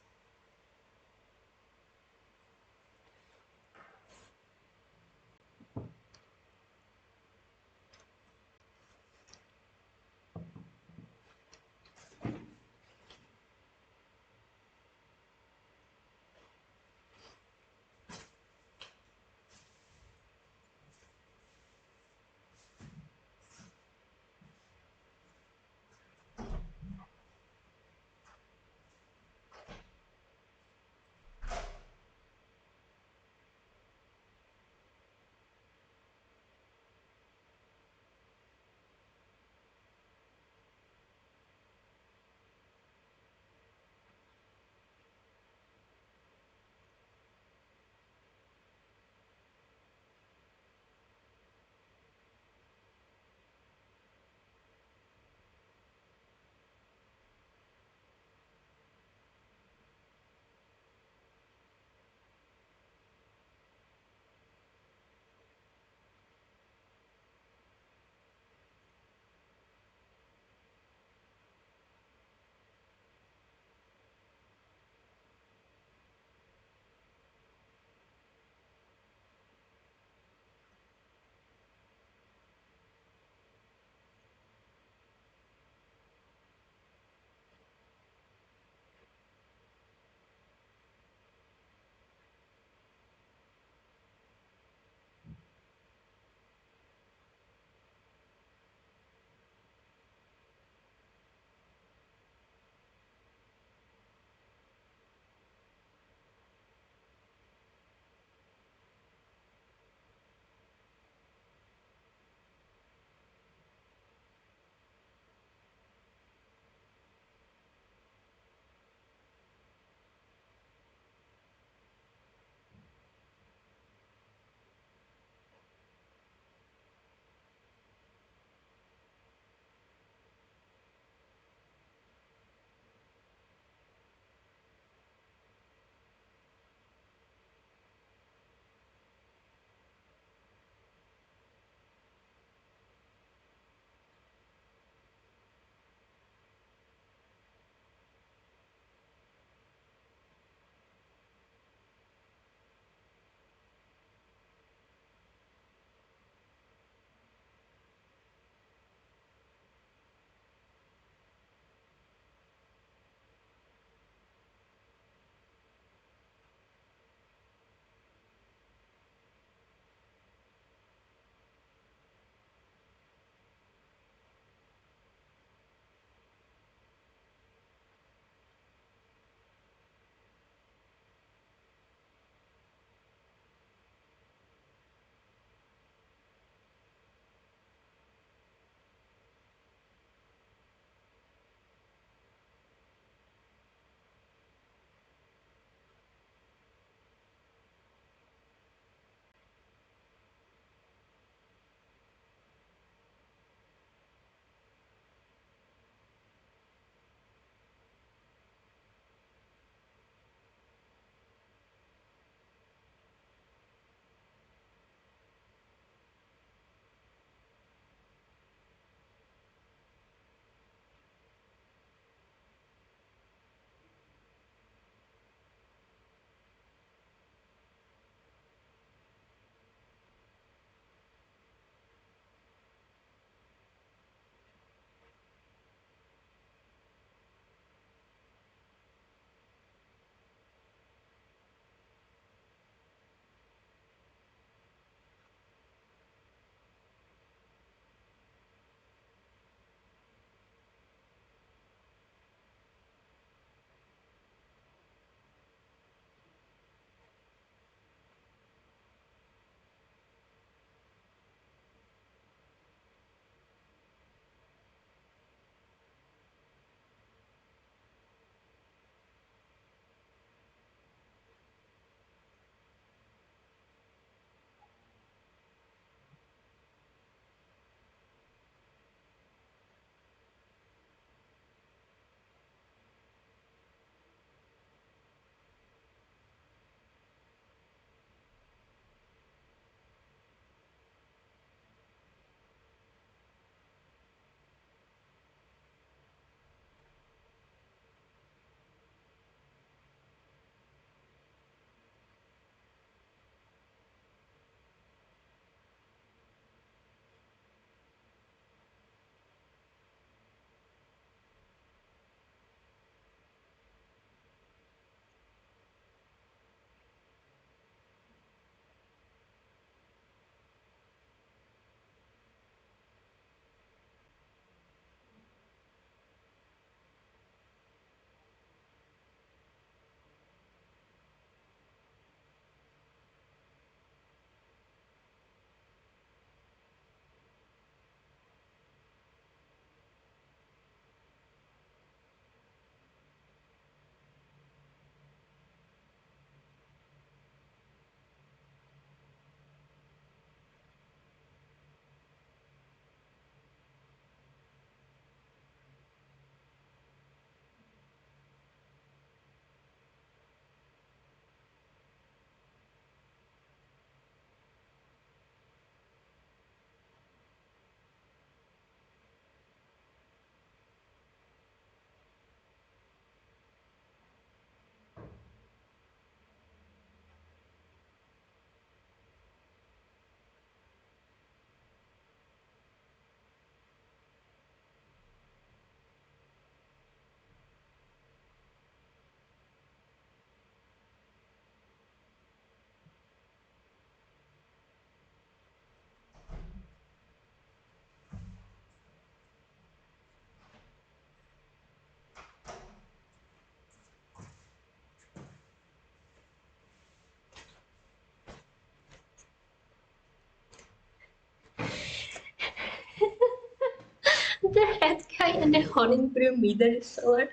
The red guy and the hunting broom meter seller.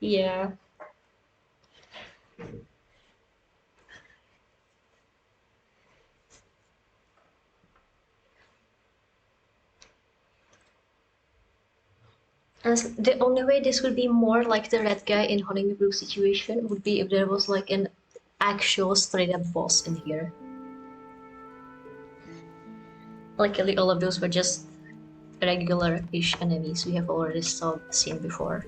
Yeah. As the only way this would be more like the red guy in hunting broom situation would be if there was like an actual straight up boss in here. Luckily all of those were just regular-ish enemies we have already seen before.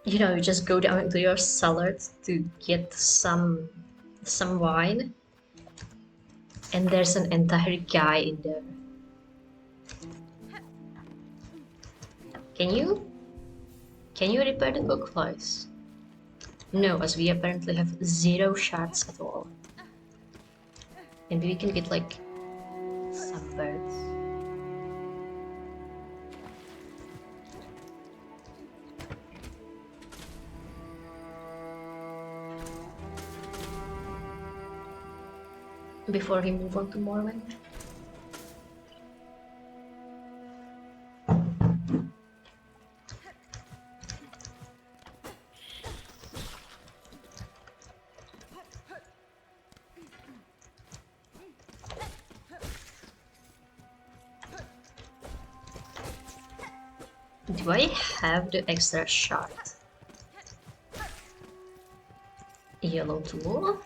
You know, you just go down into your cellar to get some wine, and there's an entire guy in there. Can you repair the cook flies? No, as we apparently have 0 shards at all. Maybe we can get like some birds. Before we move on to Morwen. Do I have the extra shard? Yellow tool?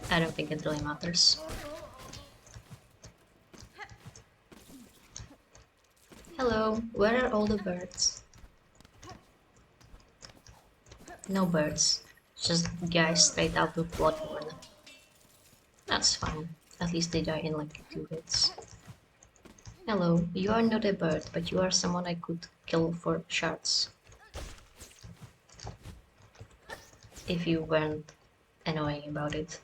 I don't think it really matters. Hello, where are all the birds? No birds, just guys straight out of Bloodborne. That's fine, at least they die in like 2 hits. Hello, you are not a bird, but you are someone I could kill for shards. If you weren't annoying about it.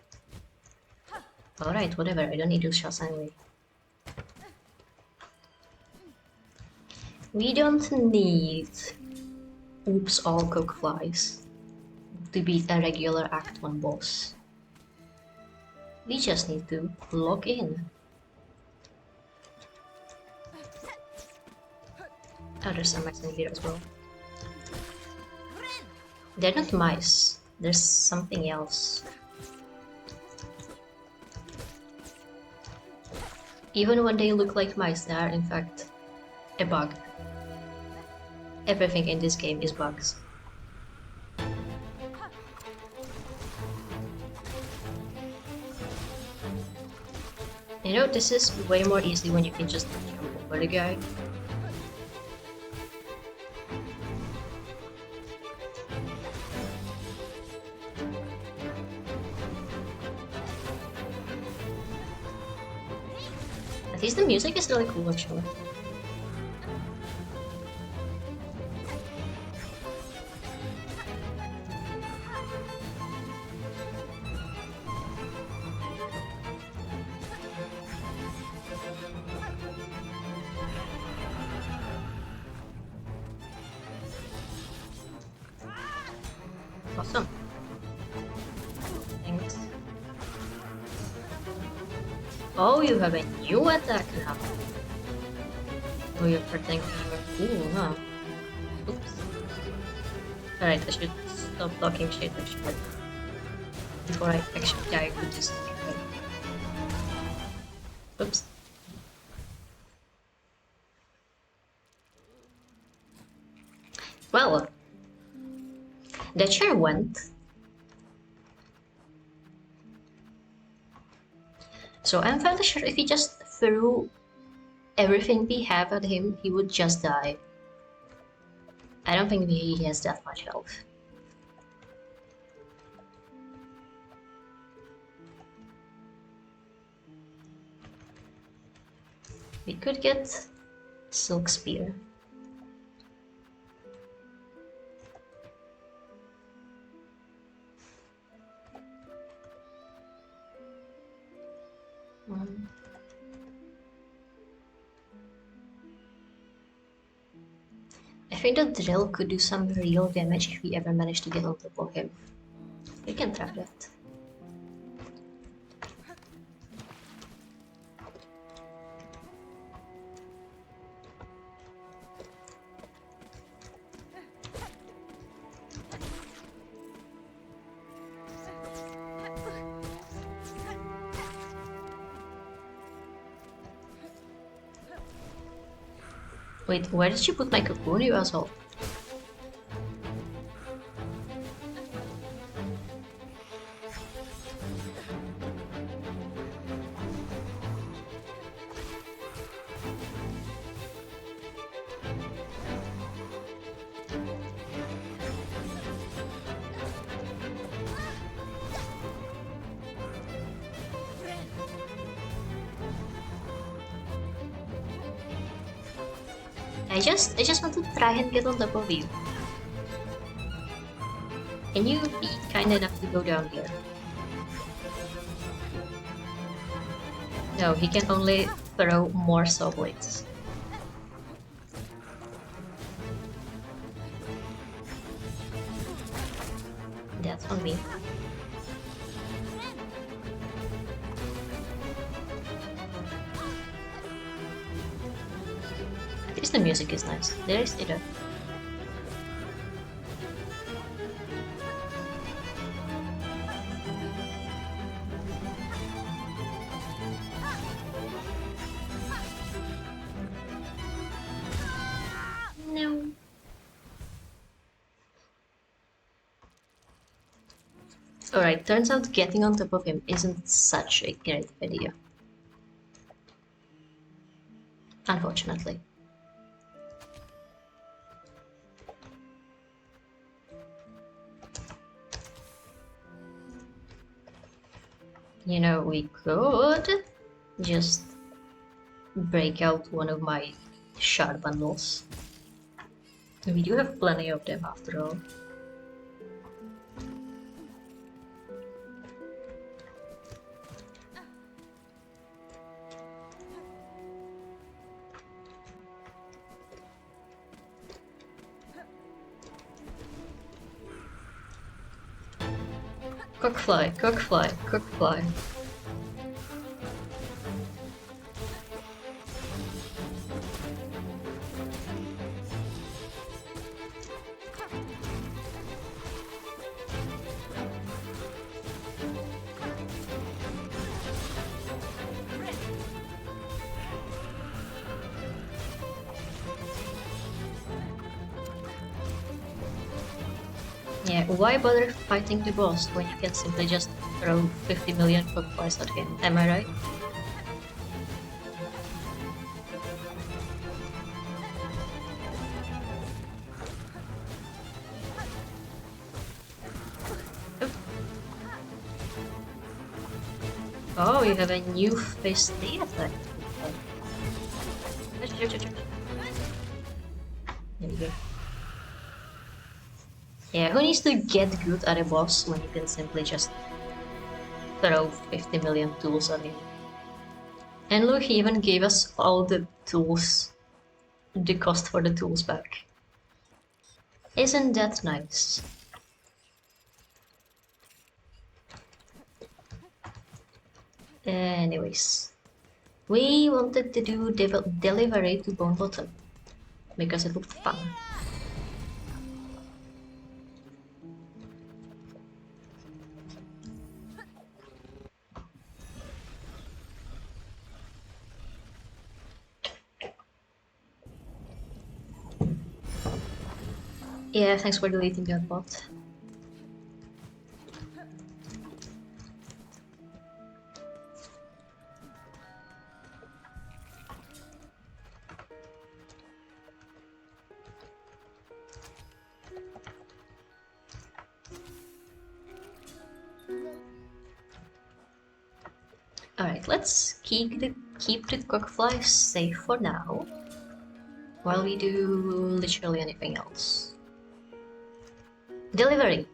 Alright, whatever, I don't need those shots anyway. We don't need oops all cook flies to beat a regular Act 1 boss. We just need to log in. Oh, there's some mice in here as well. They're not mice, there's something else. Even when they look like mice, they are in fact a bug. Everything in this game is bugs. You know, this is way more easy when you can just jump over the guy. At least the music is really cool actually. Awesome. Thanks. Oh, you have a new attack now. Oh, you're pretending you're cool, huh? Oops. Alright, I should stop blocking shit actually. Before I actually die with this. Oops. Well, that sure went. So I'm fairly sure if he just threw everything we have at him, he would just die. I don't think he has that much health. We could get Silk Spear. I think the drill could do some real damage if we ever manage to get on top of him. We can try that. Wait, where did you put my cocoon, you asshole? I just want to try and get on top of you. Can you be kind enough to go down here? No, he can only throw more saw blades. That's on me. At least the music is nice. There is it. No. Alright, turns out getting on top of him isn't such a great idea. Unfortunately. You know, we could just break out one of my shard bundles. We do have plenty of them after all. Cockfly, cockfly, cockfly. Yeah, why bother fighting the boss when you can simply just throw 50 million cockflies at him, am I right? Oh, you have a new phase 3 attack. There you go. Yeah, who needs to get good at a boss when you can simply just throw 50 million tools at him? And look, he even gave us all the tools, the cost for the tools back. Isn't that nice? Anyways, we wanted to do delivery to Bone Bottom because it looked fun. Yeah, thanks for deleting that bot. Alright, let's keep the cockfly safe for now, while we do literally anything else. Delivery!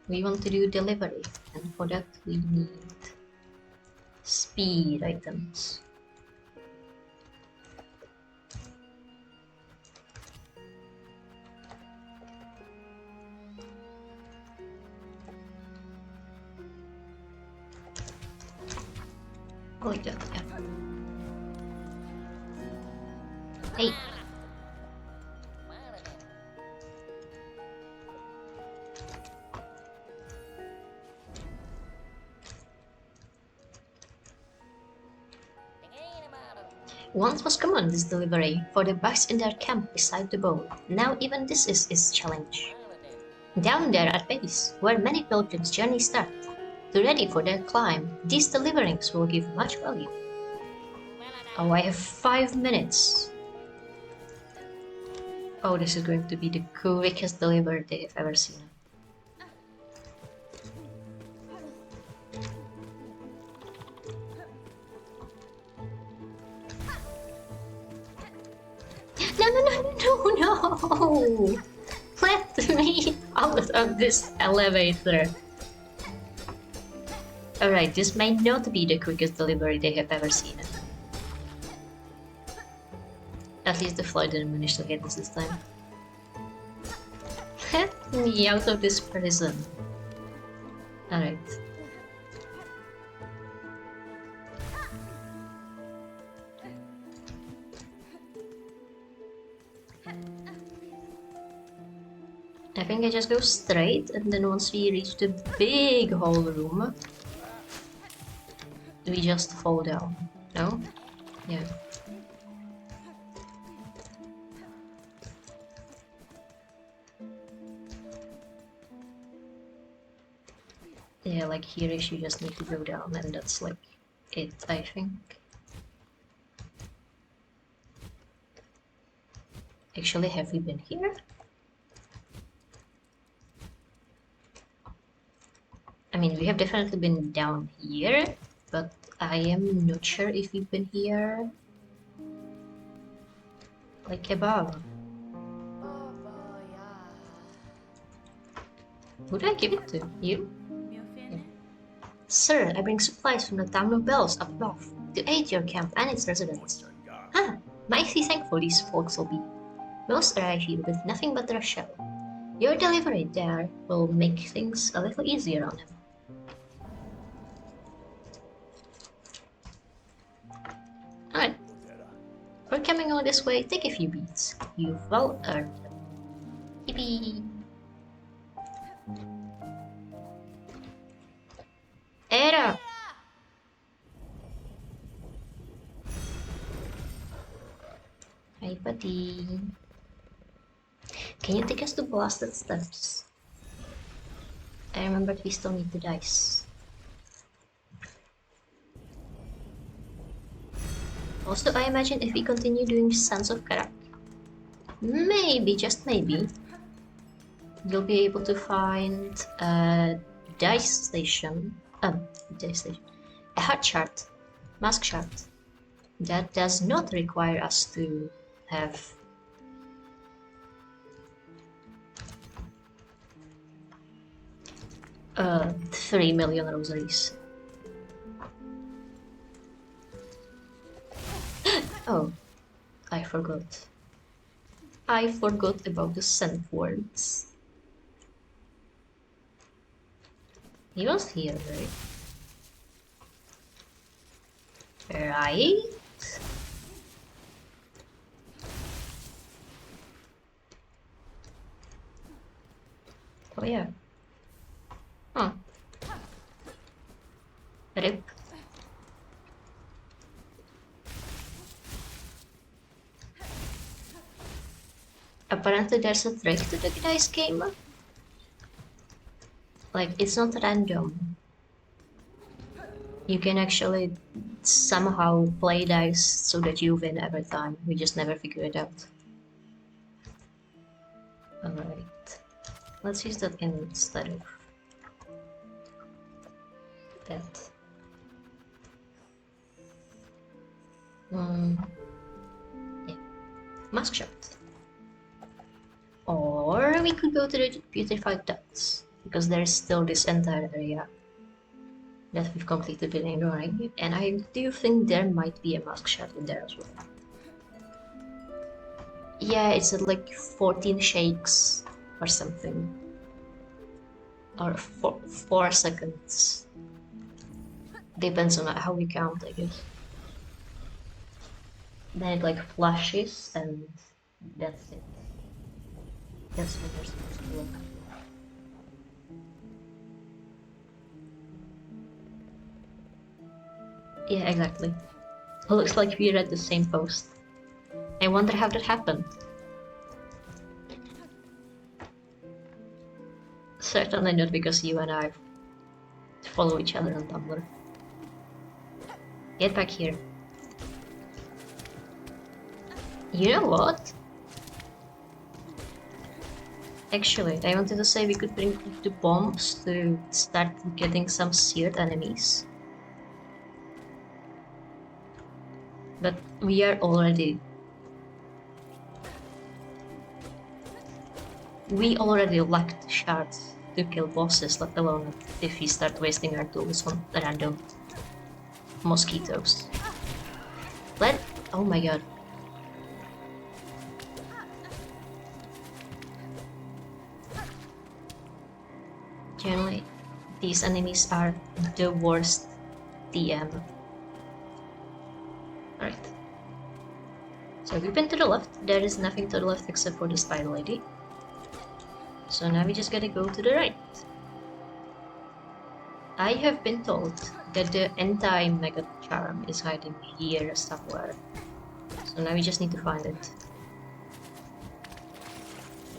We want to do delivery, and for that we need speed items. Like that, yeah. Hey! Once was common this delivery for the bugs in their camp beside the bowl. Now even this is its challenge. Down there at base, where many pilgrims' journeys start, to ready for their climb, these deliverings will give much value. Oh, I have 5 minutes. Oh, this is going to be the quickest delivery day I've ever seen. No! Let me out of this elevator. Alright, this may not be the quickest delivery they have ever seen. At least the flight didn't manage to hit us this time. Let me out of this prison. Alright. I think I just go straight, and then once we reach the big hall room, we just fall down. No? Yeah. Yeah, like here you just need to go down, and that's like it, I think. Actually, have we been here? I mean, we have definitely been down here, but I am not sure if we've been here, like above. Who do I give it to? You? Yeah. Sir, I bring supplies from the town of Bells up above to aid your camp and its residents. Ah, mighty thankful these folks will be. Most arrive here with nothing but their shell. Your delivery there will make things a little easier on them. Alright. For coming all this way, take a few beats. You've well earned them. Yippee! Era! Hi, buddy. Can you take us to blasted steps? I remembered we still need the dice. Also, I imagine if we continue doing Sands of Karak, maybe, just maybe, you'll be able to find a dice station, a heart chart, mask chart, that does not require us to have 3 million rosaries. Oh, I forgot. I forgot about the scent words. He was here, right? Right? Oh yeah. Huh. Rip. Apparently there's a trick to the dice game. Like, it's not random. You can actually somehow play dice so that you win every time. We just never figure it out. Alright. Let's use that instead of that. Yeah. Mask shot. Or we could go to the beautified ducks, because there's still this entire area that we've completely been ignoring, and I do think there might be a mask shot in there as well. Yeah, it's at like 14 shakes or something. Or 4 seconds. Depends on how we count, I guess. Then it like flashes and that's it. That's what we're supposed to look. Yeah, exactly. Looks like we read the same post. I wonder how that happened. Certainly not because you and I follow each other on Tumblr. Get back here. You know what? Actually, I wanted to say we could bring the bombs to start getting some seared enemies. But we are already... We already lacked shards to kill bosses, let alone if we start wasting our tools on random mosquitoes. Oh my god. Generally, these enemies are the worst DM. Alright. So we've been to the left. There is nothing to the left except for the spider lady. So now we just gotta go to the right. I have been told that the anti-mega charm is hiding here somewhere. So now we just need to find it.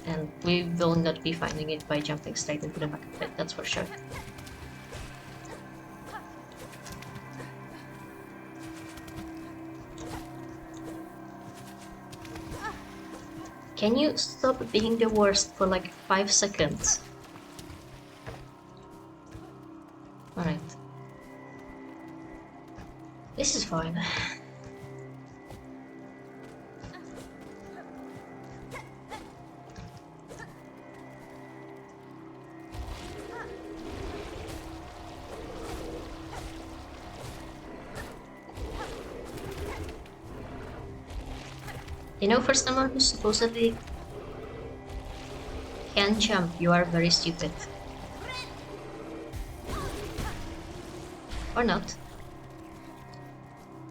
And we will not be finding it by jumping straight into the mega pit, that's for sure. Can you stop being the worst for like 5 seconds? Alright. This is fine. You know, for someone who supposedly can jump, you are very stupid. Or not.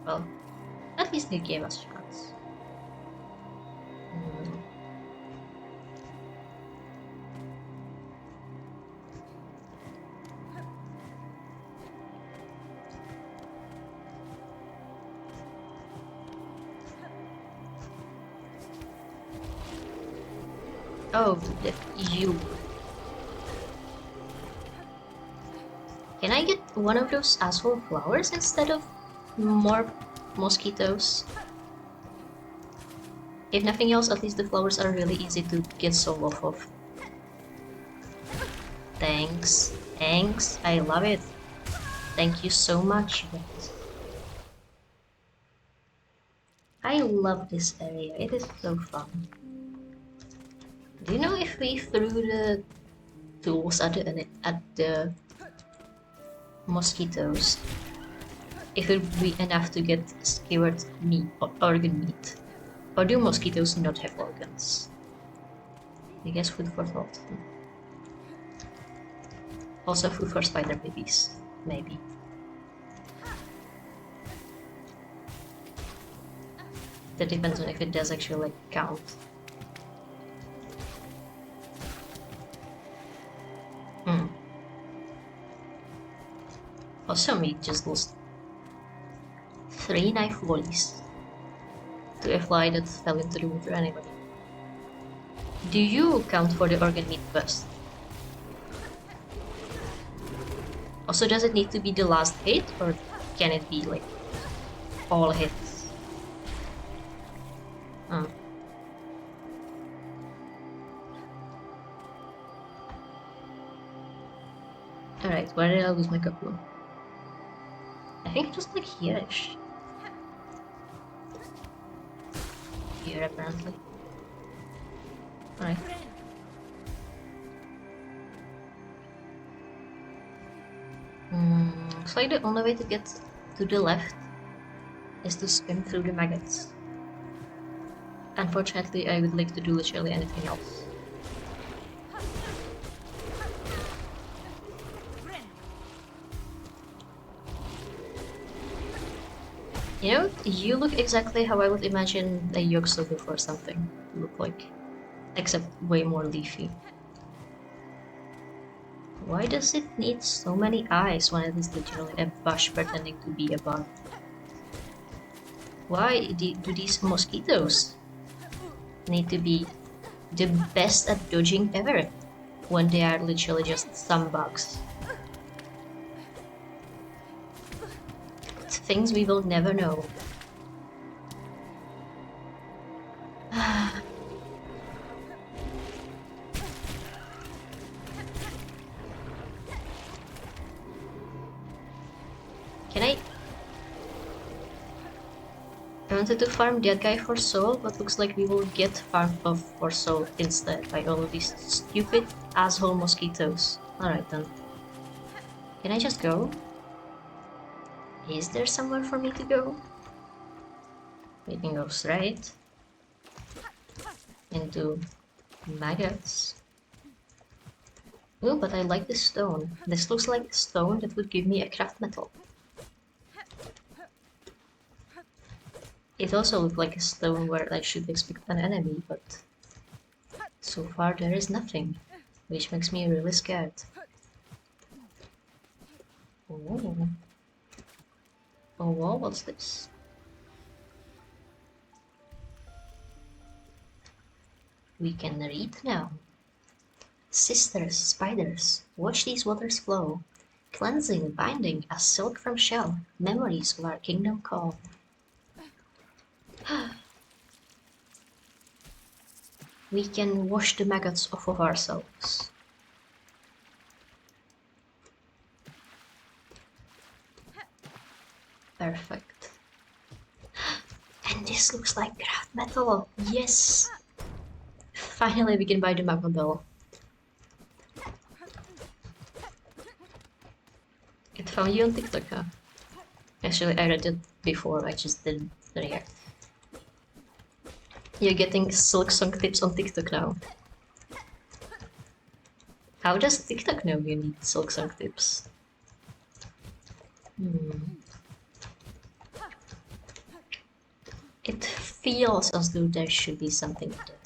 Well, at least they gave us shots. Oh, you. Can I get one of those asshole flowers instead of more mosquitoes? If nothing else, at least the flowers are really easy to get soul off of. Thanks. Thanks. I love it. Thank you so much. I love this area. It is so fun. Do you know if we threw the tools at the mosquitoes, if it would be enough to get skewered meat or organ meat? Or do mosquitoes not have organs? I guess food for thought. Also food for spider babies, maybe. That depends on if it does actually like count. Also, we just lost 3 knife volleys to a fly that fell into the water anyway. Do you count for the organ meat bust? Also, does it need to be the last hit, or can it be like all hits? Alright, where did I lose my coupon? I think it was like here-ish. Here, apparently. Alright. Looks like the only way to get to the left is to spin through the maggots. Unfortunately, I would like to do literally anything else. You know, you look exactly how I would imagine a Yogg-Sogoth or something look like, except way more leafy. Why does it need so many eyes when it is literally a bush pretending to be a bug? Why do these mosquitoes need to be the best at dodging ever when they are literally just some bugs? It's things we will never know. Can I wanted to farm that guy for soul, but looks like we will get farmed off for soul instead by all of these stupid asshole mosquitoes. Alright then. Can I just go? Is there somewhere for me to go? We can go straight into maggots. Oh, but I like this stone. This looks like stone that would give me a craft metal. It also looked like a stone where I should expect an enemy, but so far there is nothing, which makes me really scared. Oh, oh wow, what's this? We can read now. Sisters, spiders, watch these waters flow, cleansing, binding, as silk from shell, memories of our kingdom call. We can wash the maggots off of ourselves. Perfect. And this looks like craft metal. Yes! Finally we can buy the magma bell. It found you on TikTok, huh? Actually, I read it before, I just didn't react. You're getting Silksong tips on TikTok now. How does TikTok know you need Silksong tips? It feels as though there should be something there.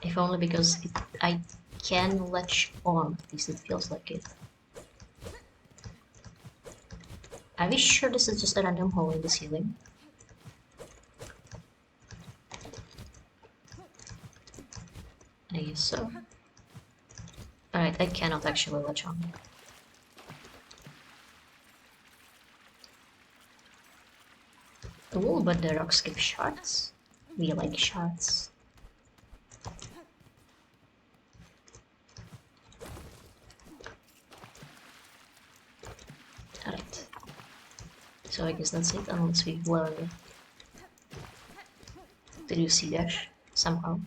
If only because I can latch on, at least it feels like it. Are we sure this is just a random hole in the ceiling? I guess so. Alright, I cannot actually latch on. Oh, but the rocks give shards. We like shards. Alright. So I guess that's it, unless we were to do sea dash somehow.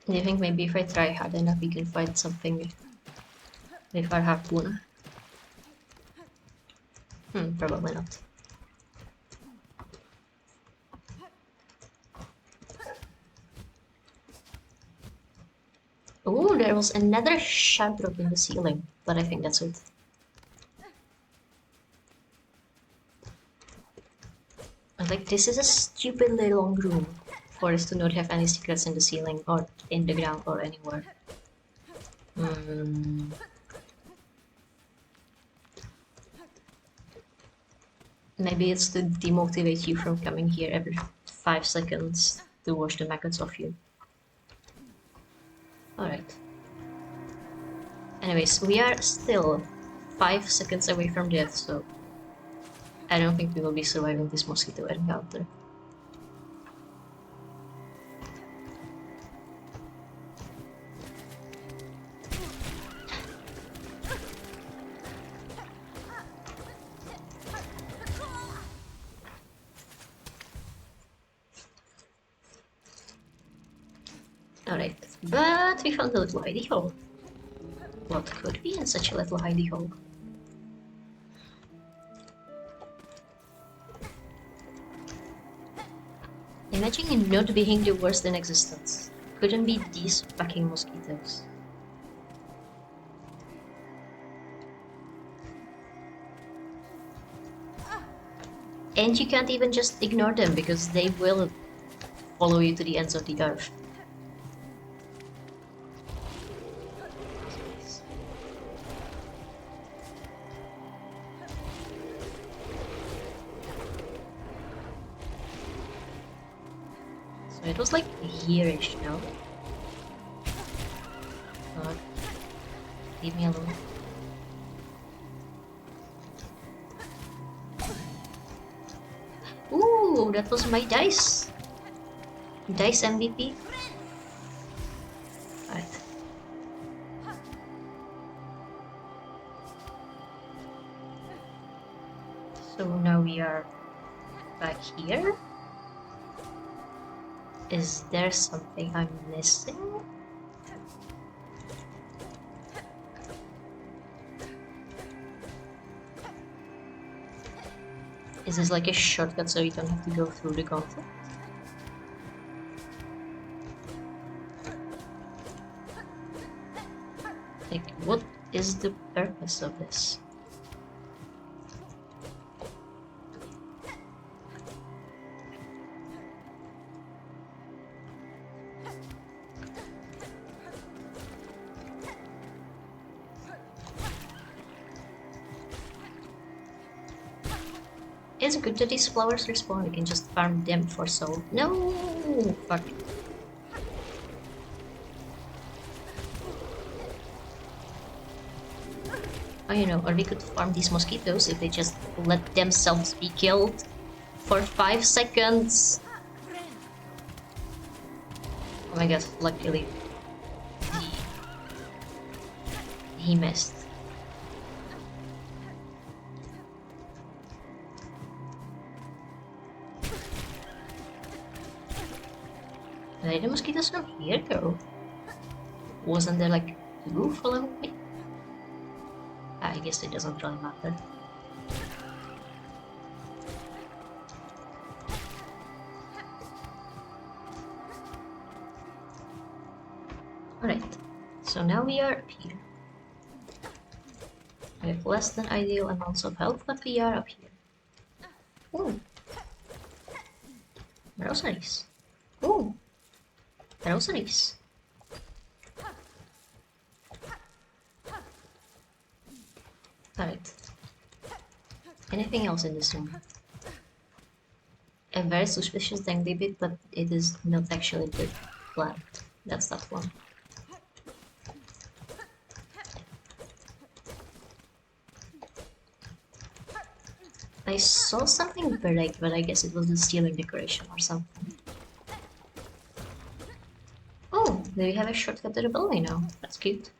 Do you think maybe if I try hard enough we can find something with our harpoon? Probably not. Oh, there was another shard drop in the ceiling, but I think that's it. Like, this is a stupidly long room for us to not have any secrets in the ceiling or in the ground or anywhere. Maybe it's to demotivate you from coming here every 5 seconds to wash the maggots off you. Alright. Anyways, we are still 5 seconds away from death, so I don't think we will be surviving this mosquito encounter. Alright, but we found a little hidey hole. What could be in such a little hidey hole? Imagine a node being the worst in existence. Couldn't be these fucking mosquitoes. And you can't even just ignore them because they will follow you to the ends of the earth. So it was like here-ish, no? God. Leave me alone. Ooh, that was my dice! Dice MVP? Right. So now we are back here. Is there something I'm missing? Is this like a shortcut so you don't have to go through the gauntlet? Like, what is the purpose of this? It's good that these flowers respawn. You can just farm them for soul. No! Fuck. Oh, you know, or we could farm these mosquitoes if they just let themselves be killed for 5 seconds. Oh my god, luckily he missed. Where the mosquitoes from here go? Wasn't there like 2 following me? I guess it doesn't really matter. Alright, so now we are up here. We have less than ideal amounts of health, but we are up here. Ooh. Rosaries. Ooh. Rosaries. Alright. Anything else in this room? A very suspicious dangly bit, but it is not actually the plant. That's that one. I saw something break, but I guess it was the ceiling decoration or something. Oh, they have a shortcut to the building now. That's cute.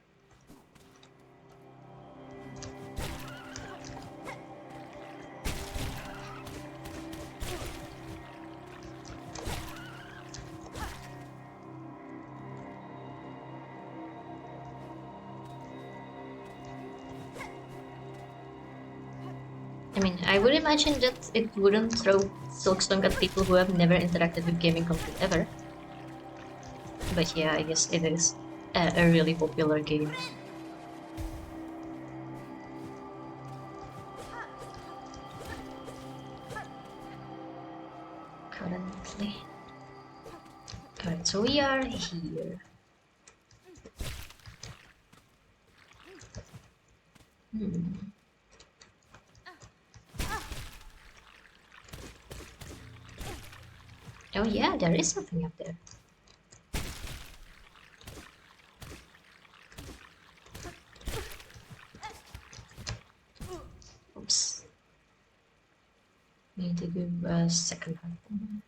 I mean, I would imagine that it wouldn't throw Silksong at people who have never interacted with gaming content ever. But yeah, I guess it is a really popular game. Currently. Alright, so we are here. Oh yeah, there is something up there. Oops. Need to give a second hand.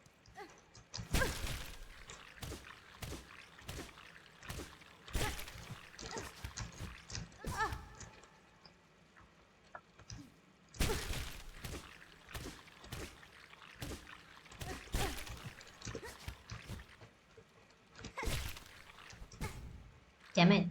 Damn it.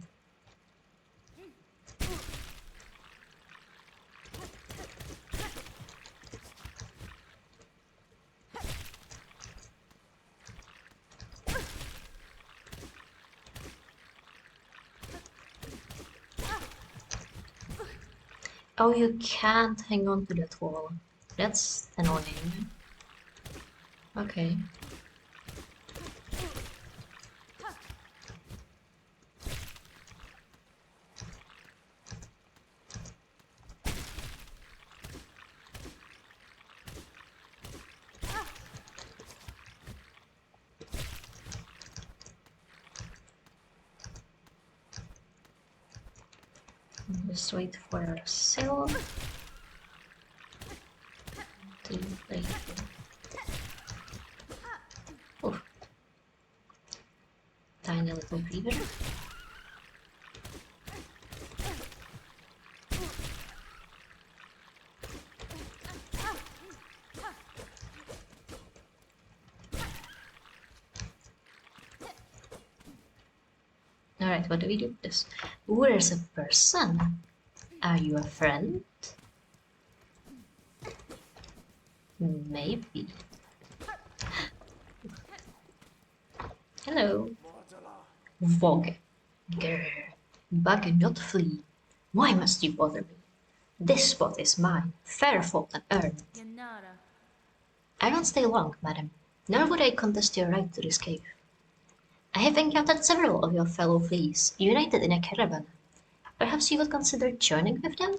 Oh, you can't hang on to that wall. That's annoying. Okay. Just wait for a sail to play. Oh, tiny little beaver. Alright, what do we do with this? Ooh, there's a person. Are you a friend? Maybe. Hello. Vog. Grr. Bug, not flee. Why must you bother me? This spot is mine, fair fought and earned. I don't stay long, madam, nor would I contest your right to this cave. I have encountered several of your fellow fleas, united in a caravan. Perhaps you would consider joining with them?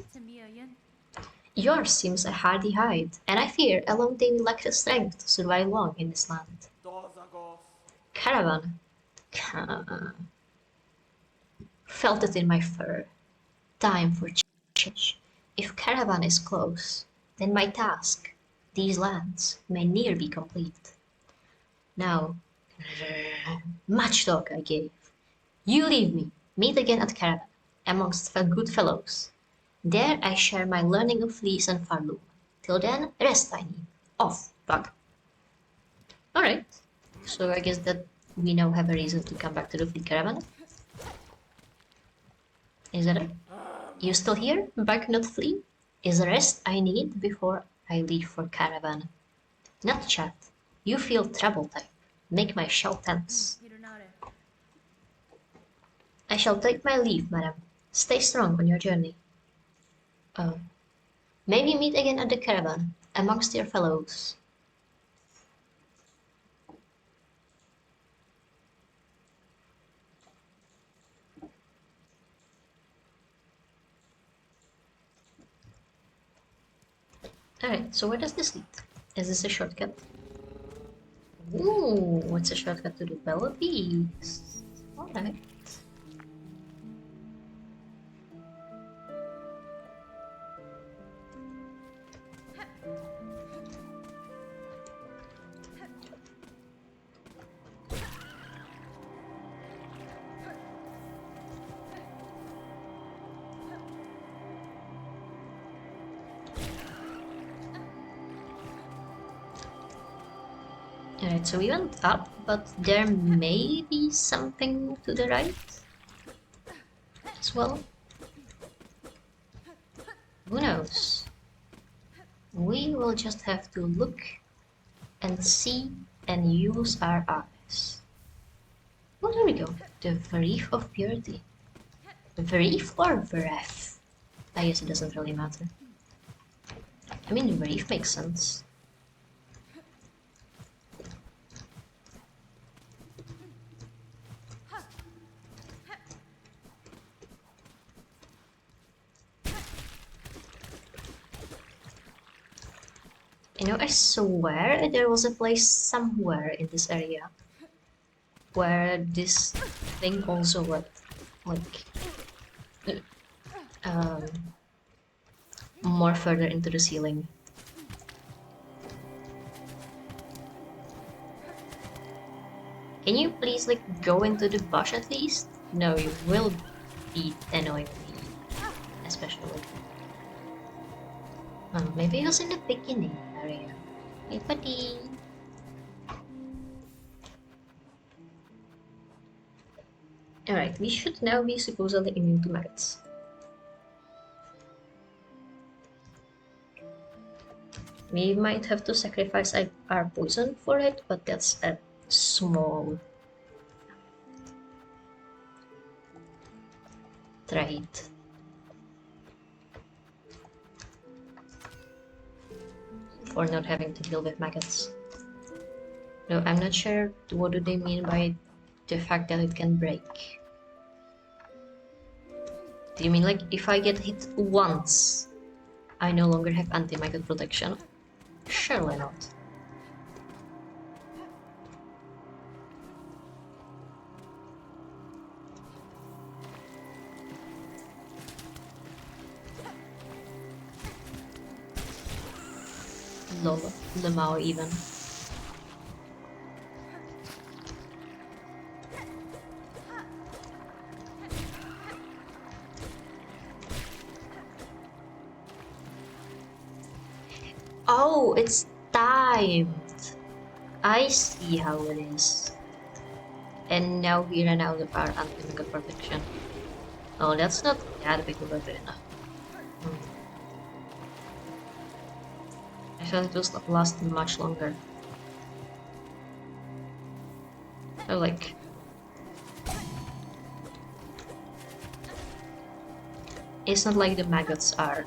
Yours seems a hardy hide, and I fear alone they will lack the strength to survive long in this land. Caravan. Felt it in my fur. Time for change. If caravan is close, then my task, these lands, may near be complete. Now, much talk I gave. You leave me, meet again at caravan, amongst good fellows. There I share my learning of fleas and Pharloom. Till then, rest I need. Off, bug. Alright, so I guess that we now have a reason to come back to the flea caravan. Is that it? You still here, bug not flea? Is the rest I need before I leave for caravan. Not chat. You feel trouble type. Make my shell tense. I shall take my leave, madam. Stay strong on your journey. Oh. Maybe meet again at the caravan, amongst your fellows. Alright, so where does this lead? Is this a shortcut? Ooh, what's a shortcut to the Bella Beast? Alright. Alright, so we went up, but there may be something to the right as well. Who knows? We will just have to look and see and use our eyes. Oh, there we go. The Varif of Purity. Varif or Varef? I guess it doesn't really matter. I mean, Varif makes sense. You know, I swear there was a place somewhere in this area where this thing also went, like, more further into the ceiling. Can you please, like, go into the bush at least? No, you will be annoying me, especially. Maybe it was in the beginning area. Hey, buddy. Alright, we should now be supposedly immune to maggots. We might have to sacrifice our poison for it, but that's a small trade. for not having to deal with maggots. No, I'm not sure what do they mean by the fact that it can break. Do you mean like if I get hit once, I no longer have anti-maggot protection? Surely not. Lol, Lemao even. Oh, it's timed. I see how it is. And now we ran out of our anti-maggot protection. Oh, that's not that big of a deal. I thought it was last much longer. So like... It's not like the maggots are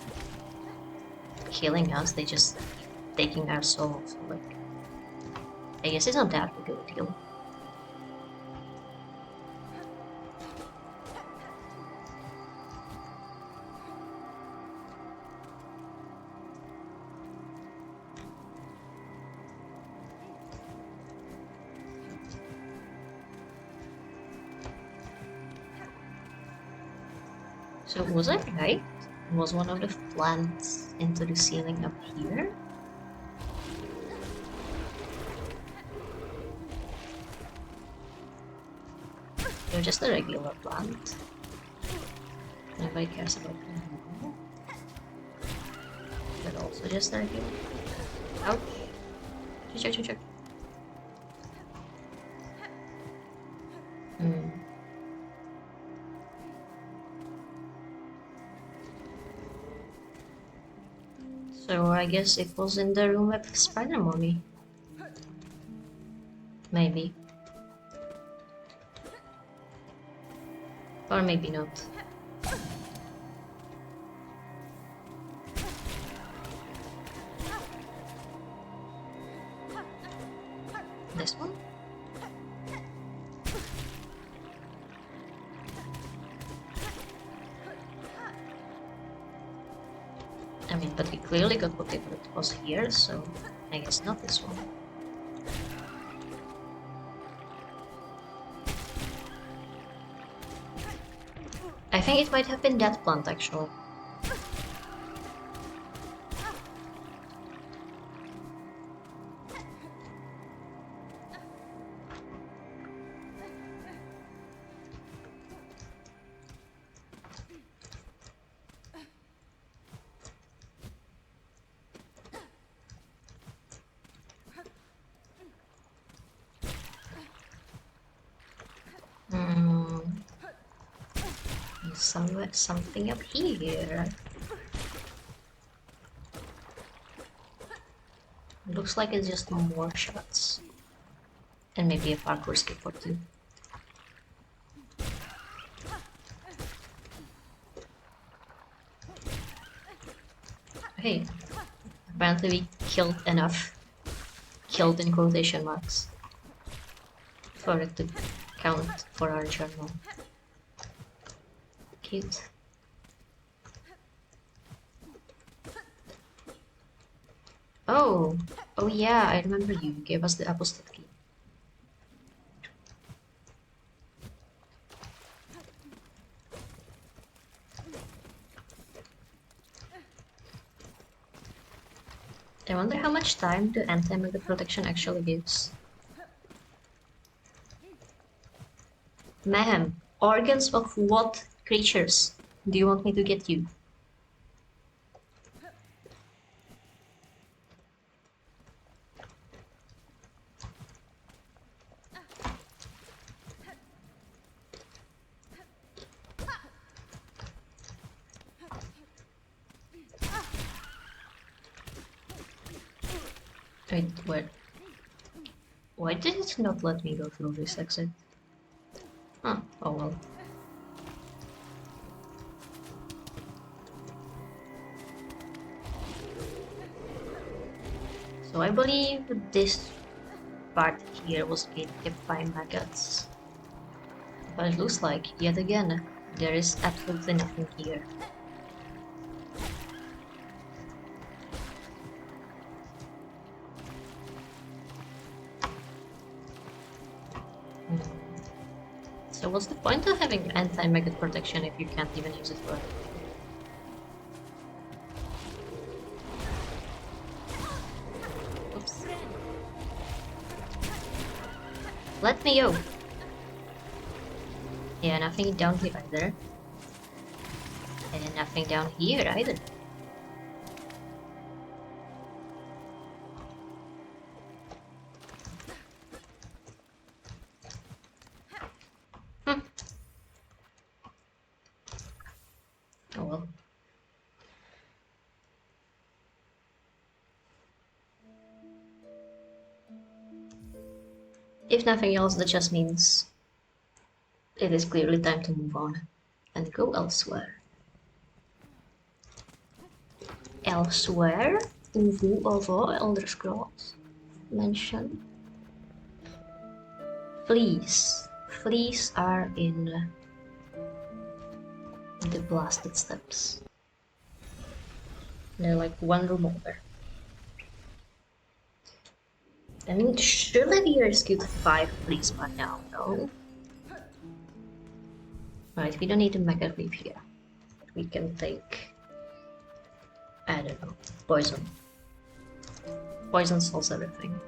killing us, they just taking our souls. So like... I guess it's not that big of a deal. So was I right? Was one of the plants into the ceiling up here? They're just a regular plant. Nobody cares about them. But also just a regular plant. Ouch. Check. So I guess it was in the room with Spider Mommy. Maybe. Or maybe not. This one? I mean, but we clearly got whatever it was here, so I guess not this one. I think it might have been that plant, actually. Something up here. Looks like it's just more shots. And maybe a parkour skip or two. Hey, apparently we killed enough. Killed in quotation marks. For it to count for our journal. Cute. Oh yeah, I remember you gave us the apostate key. I wonder how much time the anti-maggot protection actually gives. Ma'am, organs of what creatures do you want me to get you? Wait, what? Why did it not let me go through this exit? Huh, oh well. So I believe this part here was kept by maggots. But it looks like, yet again, there is absolutely nothing here. So what's the point of having anti-maggot protection if you can't even use it for it? Oops. Let me go! Yeah, nothing down here either. And nothing down here either. Oh well. If nothing else, that just means it is clearly time to move on and go elsewhere. Elsewhere? Uvu over Elder Scrolls. Mention. Fleas. Fleas are in the blasted steps. They're like one room over. I mean, surely we rescued 5 fleas by now, no? Right, we don't need a mega leaf here. We can take, I don't know, poison. Poison solves everything.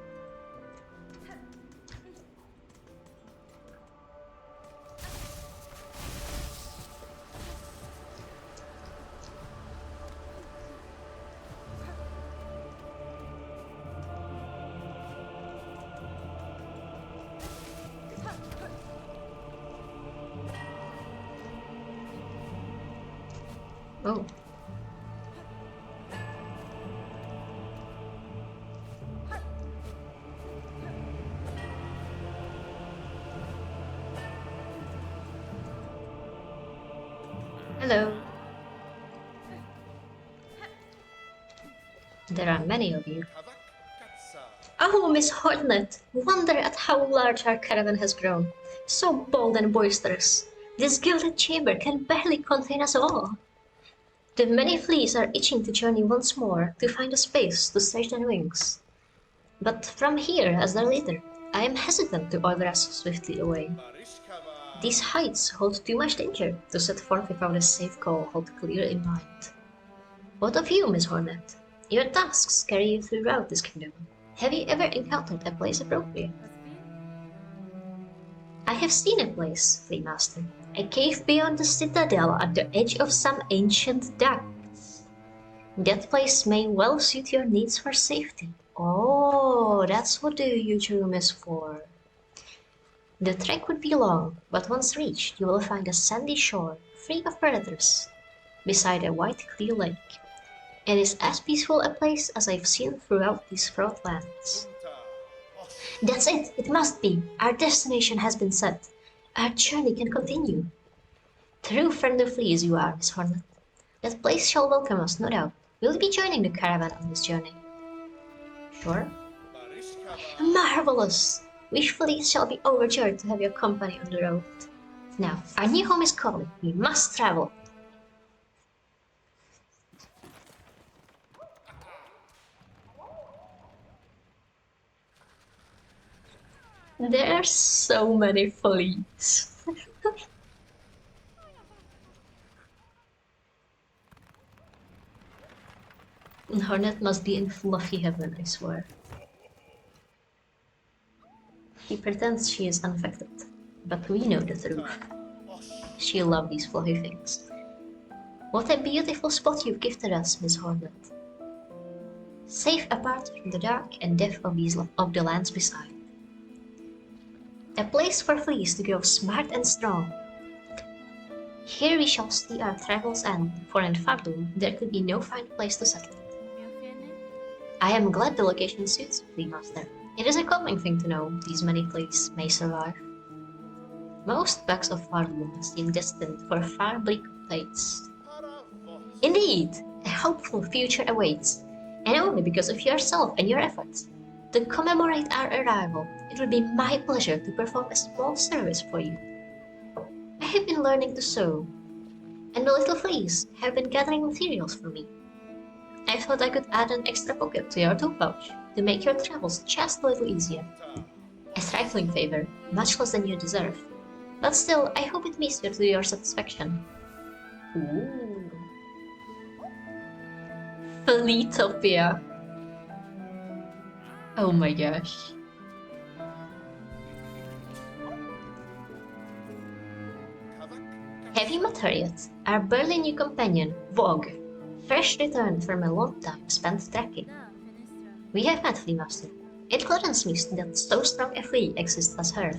Oh. Hello. There are many of you. Oh, Miss Hornet! Wonder at how large our caravan has grown. So bold and boisterous. This gilded chamber can barely contain us all. The many fleas are itching to journey once more, to find a space to stretch their wings. But from here, as their leader, I am hesitant to order us swiftly away. These heights hold too much danger to set forth without a safe goal held clear in mind. What of you, Miss Hornet? Your tasks carry you throughout this kingdom. Have you ever encountered a place appropriate? I have seen a place, Flea Master. A cave beyond the citadel at the edge of some ancient depths. That place may well suit your needs for safety. Oh, that's what the huge room is for. The trek would be long, but once reached, you will find a sandy shore, free of predators, beside a white clear lake. It is as peaceful a place as I've seen throughout these fraught lands. That's it! It must be! Our destination has been set. Our journey can continue. True friend of fleas you are, Miss Hornet. That place shall welcome us, no doubt. Will you be joining the caravan on this journey? Sure. Marvelous! We fleas shall be overjoyed to have your company on the road. Now, our new home is calling. We must travel. There are so many fleas. Hornet must be in fluffy heaven, I swear. She pretends she is unaffected, but we know the truth. She loves these fluffy things. What a beautiful spot you've gifted us, Miss Hornet. Safe apart from the dark and death of the lands beside. A place for fleas to grow smart and strong. Here we shall see our travels end, for in Pharloom there could be no fine place to settle. I am glad the location suits you, Flea Master. It is a calming thing to know these many fleas may survive. Most packs of Pharloom seem destined for far bleaker fates. Indeed, a hopeful future awaits. and only because of yourself and your efforts. To commemorate our arrival, it will be my pleasure to perform a small service for you. I have been learning to sew, and the little fleas have been gathering materials for me. I thought I could add an extra pocket to your tool pouch to make your travels just a little easier. A trifling favor, much less than you deserve. But still, I hope it meets to your satisfaction. Ooh. Fleetopia. Oh my gosh. Have you met her yet? Our burly new companion, Vogue, fresh returned from a long time spent trekking. We have met, Flea Master. It gladdens me that so strong a flea exists as her.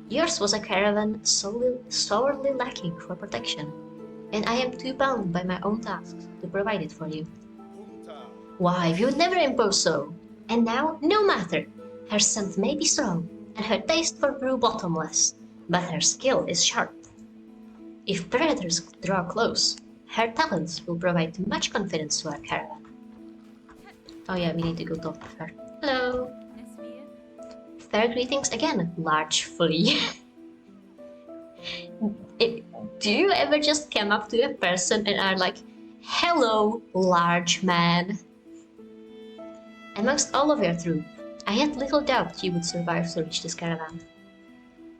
Yours was a caravan sorely lacking for protection, and I am too bound by my own tasks to provide it for you. Why, you would never impose so! And now, no matter! Her scent may be strong, and her taste for brew bottomless, but her skill is sharp. If predators draw close, her talents will provide much confidence to our caravan. Oh yeah, we need to go talk to her. Hello! Fair greetings again, large flea. Do you ever just come up to a person and are like, hello, large man? Amongst all of your troop, I had little doubt you would survive to reach this caravan.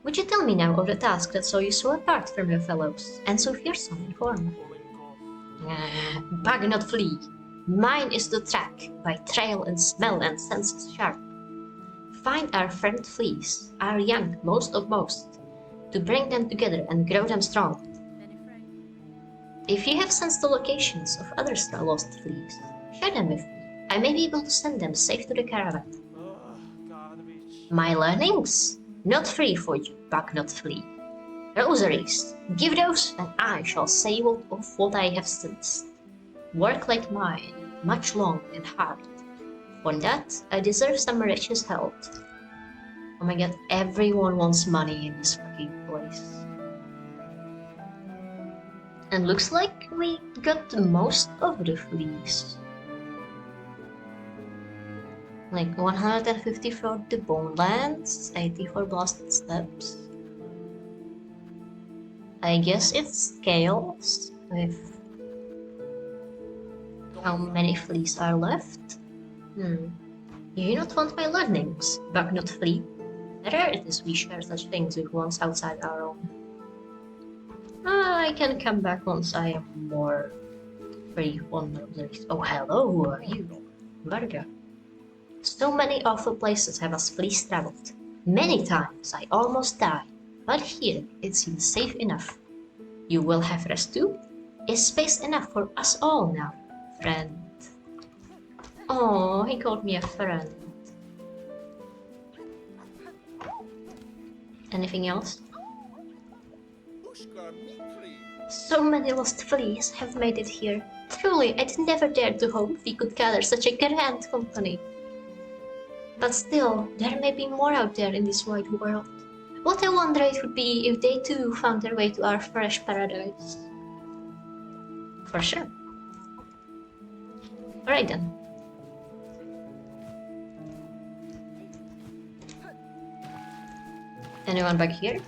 Would you tell me now of the task that saw you so apart from your fellows, and so fearsome in form? Bug not flee. Mine is to track, by trail and smell and senses sharp. Find our friend fleas, our young most of most, to bring them together and grow them strong. If you have sensed the locations of other lost fleas, share them with me. I may be able to send them safe to the caravan. My learnings? Not free for you, bug not flee. Rosaries, give those, and I shall say of what I have sensed. Work like mine, much long and hard. For that, I deserve some riches held. Oh my god, everyone wants money in this fucking place. And looks like we got most of the fleas. Like 150 for the bone lands, 80 for blasted steps. I guess it scales with how many fleas are left. You do not want my learnings, bug not flea. Rare it is we share such things with ones outside our own. I can come back once I am more free on rosaries. Oh, hello, who are you? Varga. So many awful places have us fleas traveled. Many times I almost died, but here it seems safe enough. You will have rest too? Is space enough for us all now, friend? Oh, he called me a friend. Anything else? So many lost fleas have made it here. Truly, I'd never dared to hope we could gather such a grand company. But still, there may be more out there in this wide world. What a wonder it would be if they too found their way to our fresh paradise. For sure. Alright then. Anyone back here?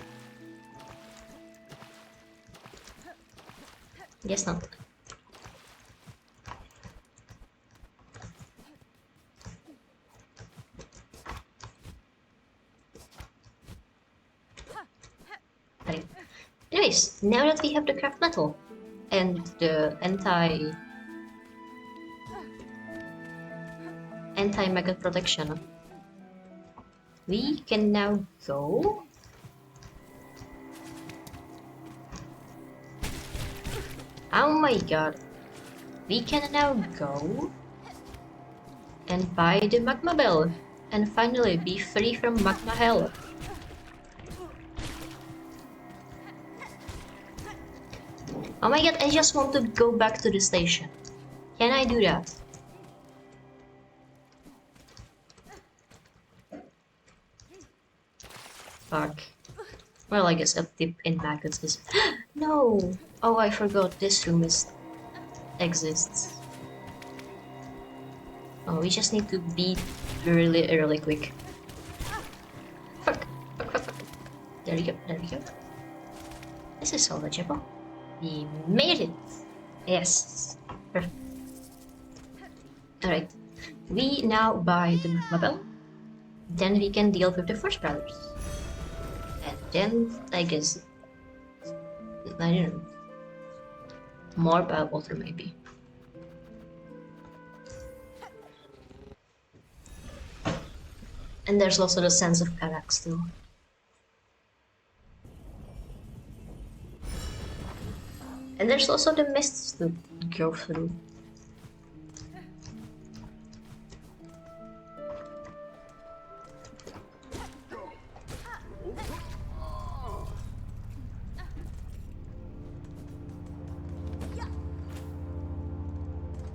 Guess not. Right. Anyways, now that we have the craft metal and the anti-maggot protection, we can now go. Oh my god. We can now go and buy the magma bell and finally be free from magma hell. Oh my god, I just want to go back to the station. Can I do that? Fuck. Well, I guess a tip in maggots is... No! Oh, I forgot this room exists. Oh, we just need to be really quick. Fuck. There we go. This is salvageable. We made it! Yes. Perfect. Alright. We now buy the magma. Then we can deal with the Forge Brothers. And then, I guess... I don't know. More bad water, maybe. And there's also the sense of Karak still. And there's also the mists to go through.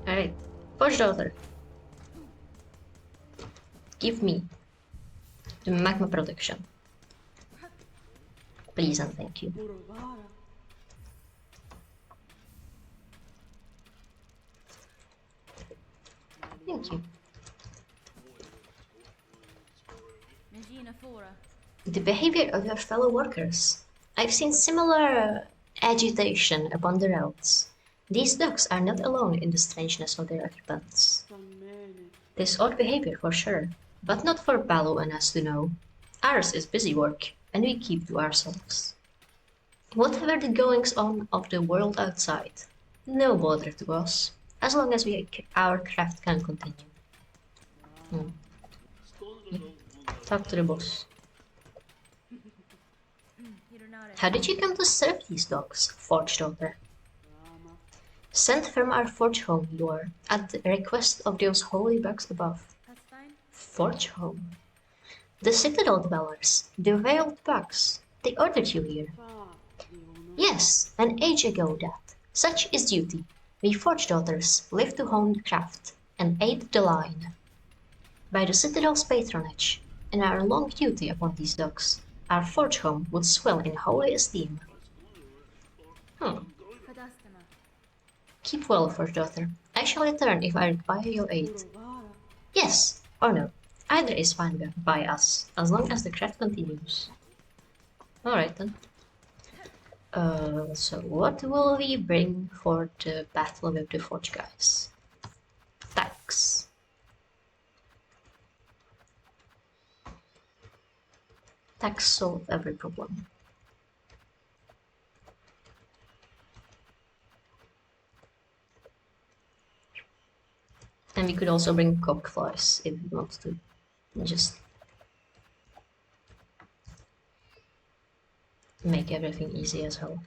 Alright, Forge Daughter. Give me the magma protection. Please and thank you. Thank you. The behavior of your fellow workers. I've seen similar agitation upon the roads. These dogs are not alone in the strangeness of their occupants. This odd behavior for sure, but not for Baloo and us to know. Ours is busy work, and we keep to ourselves. Whatever the goings on of the world outside, no bother to us, as long as our craft can continue. Talk to the boss. How did you come to serve these dogs, Forge Daughter? Sent from our Forge home, you are, at the request of those holy bugs above. Forge home? The Citadel dwellers, the veiled bugs, they ordered you here. Yes, an age ago that. Such is duty. We Forge Daughters live to hone the craft and aid the line. By the Citadel's patronage and our long duty upon these dogs, our Forge home would swell in holy esteem. Keep well, Forge Daughter. I shall return if I require your aid. Yes, or no. Either is fine by us, as long as the craft continues. Alright then. So what will we bring for the battle with the Forge guys? Tax. Tax solved every problem. And we could also bring cockflies if we want to. Just make everything easy as hell.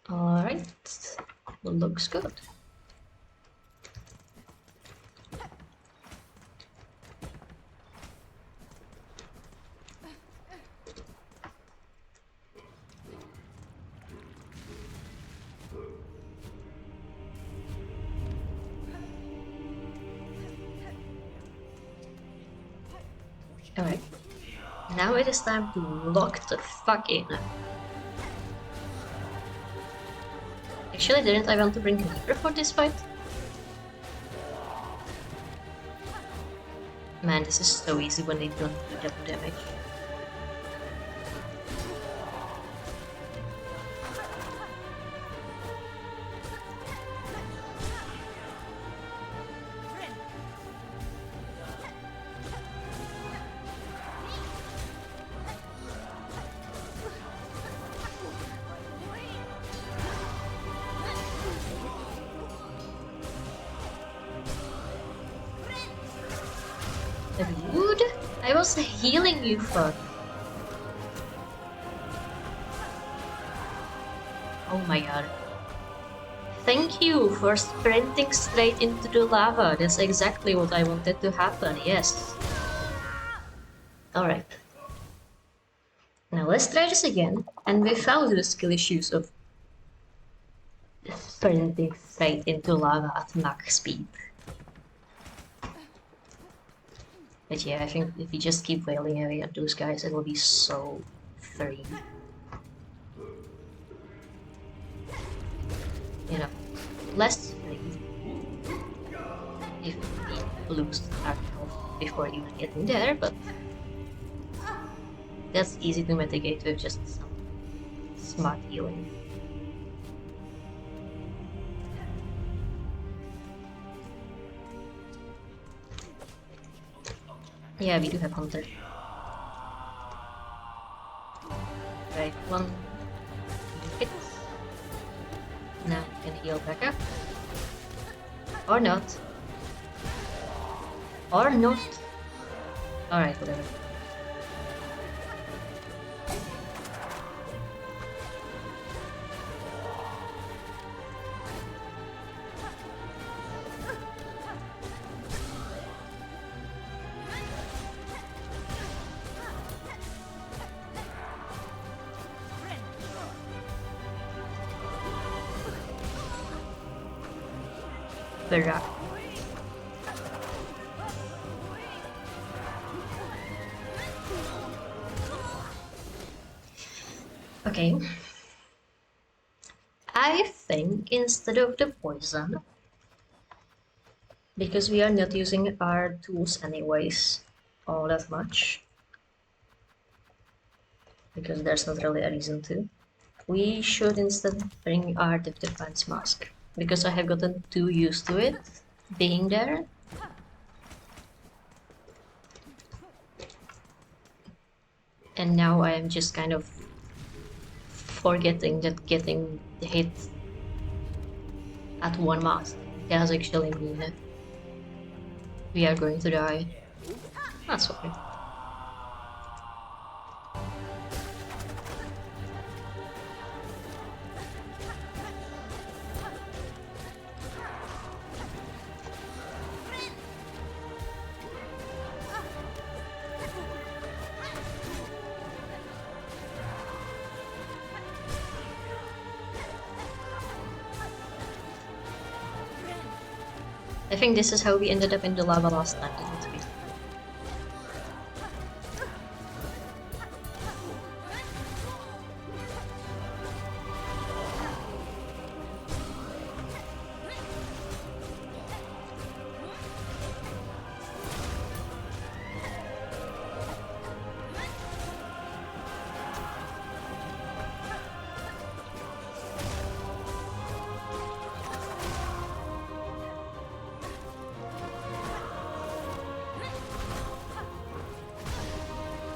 Alright, looks good. Alright, now it is time to lock the fuck in. Actually, didn't I want to bring Reaper for this fight? Man, this is so easy when they don't do double damage. Dude, I was healing you, fuck. Oh my god. Thank you for sprinting straight into the lava. That's exactly what I wanted to happen, yes. Alright. Now let's try this again, and without the skill issues of sprinting straight into lava at max speed. But yeah, I think if we just keep wailing away at those guys, it will be so free. You know, less free. if we lose our health before even getting there, but that's easy to mitigate with just some smart healing. Yeah, we do have Hunter. Right, one hit. Now you can heal back up. Or not. Or not. Alright, whatever. Berra. Okay. I think instead of the poison, because we are not using our tools anyways all that much, because there's not really a reason to, we should instead bring our defense mask, because I have gotten too used to it being there. And now I am just kind of forgetting that getting the hit at one mask does actually mean that we are going to die. That's okay. I think this is how we ended up in the lava last time, didn't we?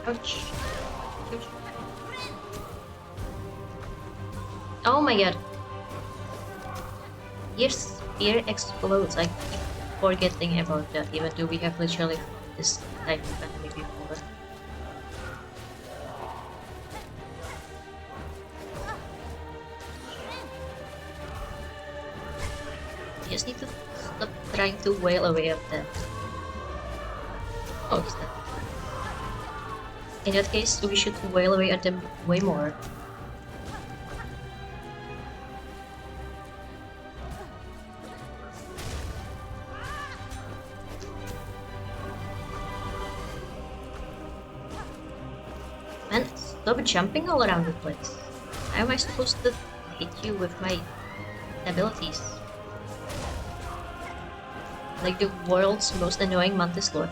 Ouch. Ouch. Oh my god. Your spear explodes. I keep forgetting about that, even though we have literally fought this type of enemy before. You just need to stop trying to wail away at that. Oh, it's that. In that case, we should wail away at them way more. Man, stop jumping all around the place. How am I supposed to hit you with my abilities? Like the world's most annoying Mantis Lord.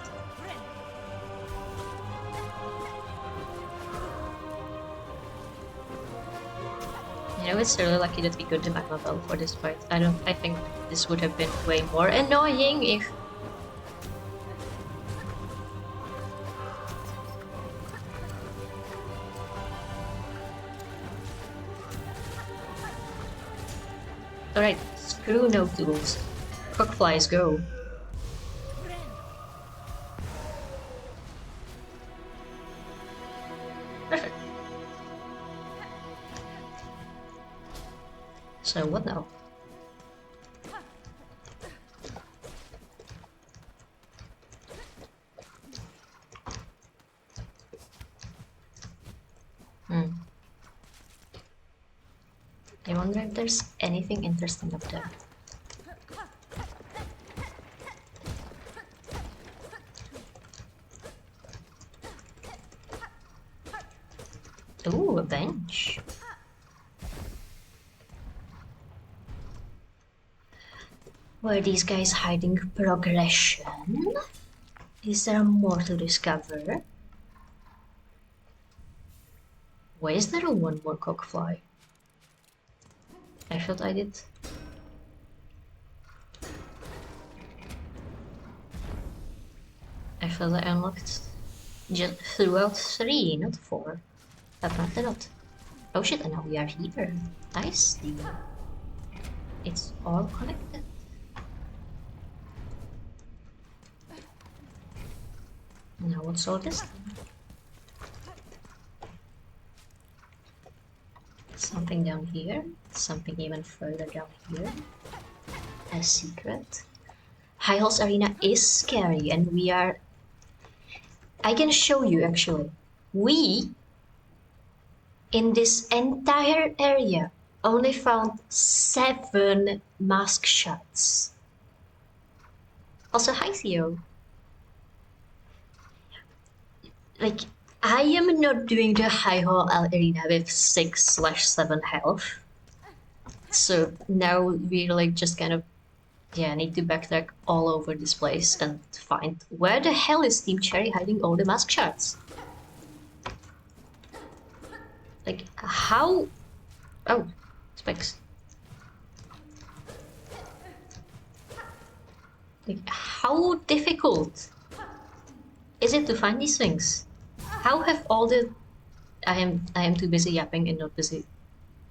You know, it's really lucky that we got the magma bell for this fight. I think this would have been way more annoying if... Alright, screw no tools. Cockflies go. Perfect. So what now? I wonder if there's anything interesting up there. Ooh, a bench. Were these guys hiding progression? Is there more to discover? Why is there one more cockfly? I thought I did. I thought I unlocked just throughout 3, not 4. Apparently not. Oh shit, and now we are here. I see. It's all connected. Now what's all this then? Something down here, something even further down here. A secret. High Halls Arena is scary and we are... I can show you actually. We, in this entire area, only found 7 mask shots. Also, hi Theo. Like, I am not doing the High Hall Arena with 6/7 health. So now we're like just kind of, yeah, need to backtrack all over this place and find where the hell is Team Cherry hiding all the mask shards? Like, how... Oh, specs. Like, how difficult is it to find these things? How have all the... I am too busy yapping and not busy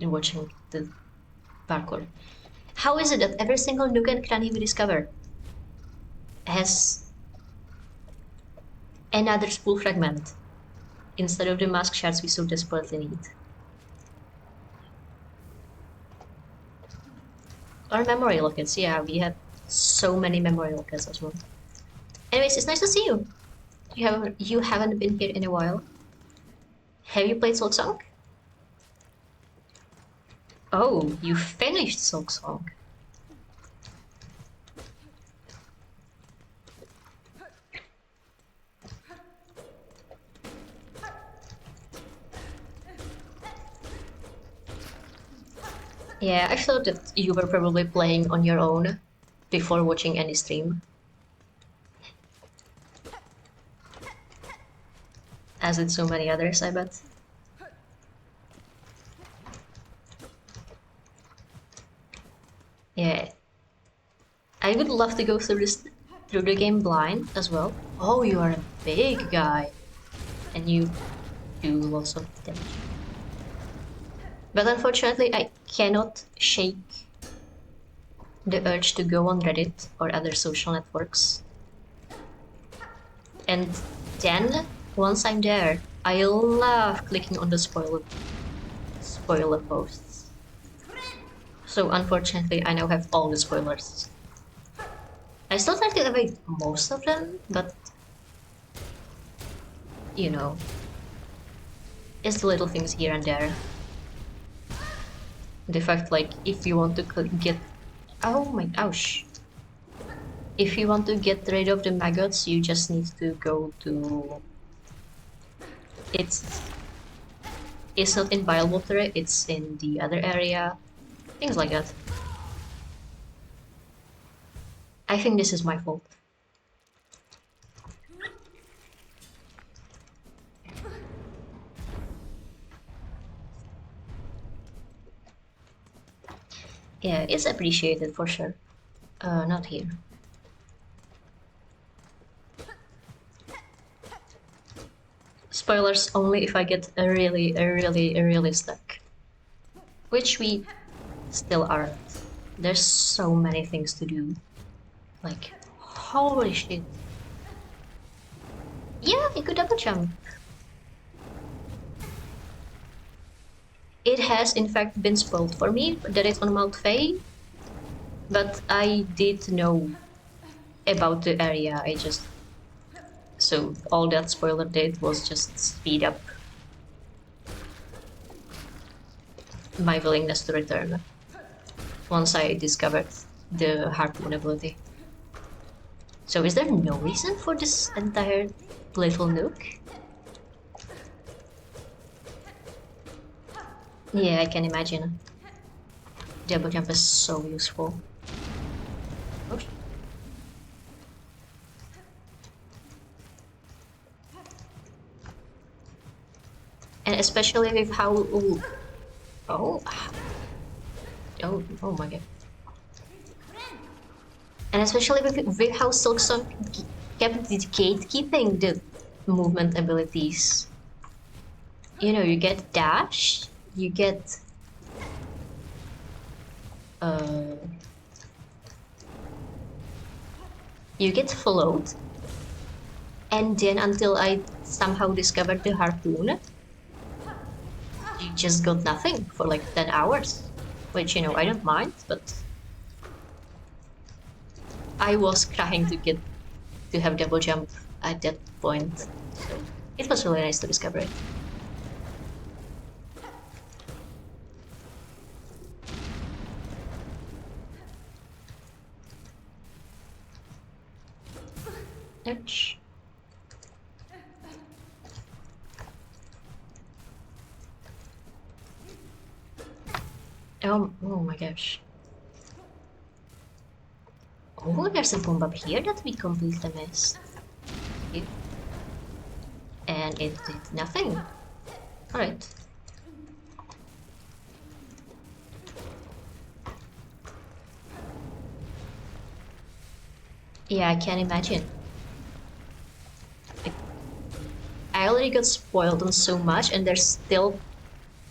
watching the parkour. How is it that every single nook and cranny we discover has another spool fragment instead of the mask shards we so desperately need? Or memory lockets, yeah, we had so many memory lockets as well. Anyways, it's nice to see you. You haven't been here in a while. Have you played Silksong? Oh, you finished Silksong. Yeah, I thought that you were probably playing on your own before watching any stream. As did so many others, I bet. Yeah. I would love to go through the game blind as well. Oh, you are a big guy. And you do lots of damage. But unfortunately, I cannot shake the urge to go on Reddit or other social networks. And then, once I'm there, I love clicking on the spoiler posts. So unfortunately, I now have all the spoilers. I still try to avoid most of them, but you know, it's the little things here and there. The fact, like, if you want to get... Oh my... Ouch. If you want to get rid of the maggots, you just need to go to... It's not in Bilewater, it's in the other area. Things like that. I think this is my fault. Yeah, it's appreciated for sure. Not here. Spoilers only if I get really stuck. Which we still aren't. There's so many things to do. Like, holy shit. Yeah, you could double jump. It has in fact been spoiled for me that it's on Mount Faye, but I did know about the area. So all that spoiler did was just speed up my willingness to return once I discovered the harpoon ability. So is there no reason for this entire little nook? Yeah, I can imagine. Double jump is so useful. And especially with how... Oh, oh my god. And especially with how Silksong kept gatekeeping the movement abilities. You know, you get dash, you get float, and then until I somehow discovered the harpoon, you just got nothing for like 10 hours. Which, you know, I don't mind, but I was trying to have double jump at that point. So it was really nice to discover it. Ouch. Oh my gosh. Oh, there's a bomb up here that we completely missed. And it did nothing. Alright. Yeah, I can imagine. I already got spoiled on so much, and there's still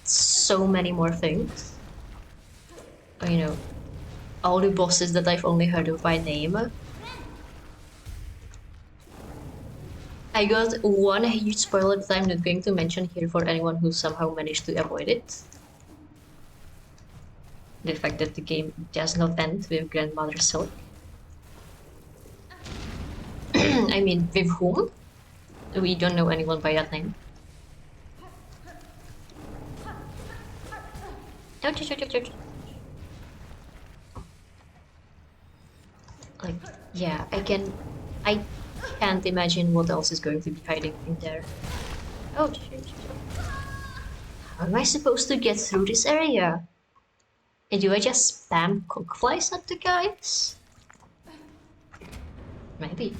so many more things. You know, all the bosses that I've only heard of by name. I got one huge spoiler that I'm not going to mention here for anyone who somehow managed to avoid it. The fact that the game does not end with Grandmother Silk. I mean, with whom? We don't know anyone by that name. Ouch, ouch, ouch, ouch. Like, yeah, I can't imagine what else is going to be hiding in there. Oh, shit. How am I supposed to get through this area? And do I just spam cockflies at the guys? Maybe.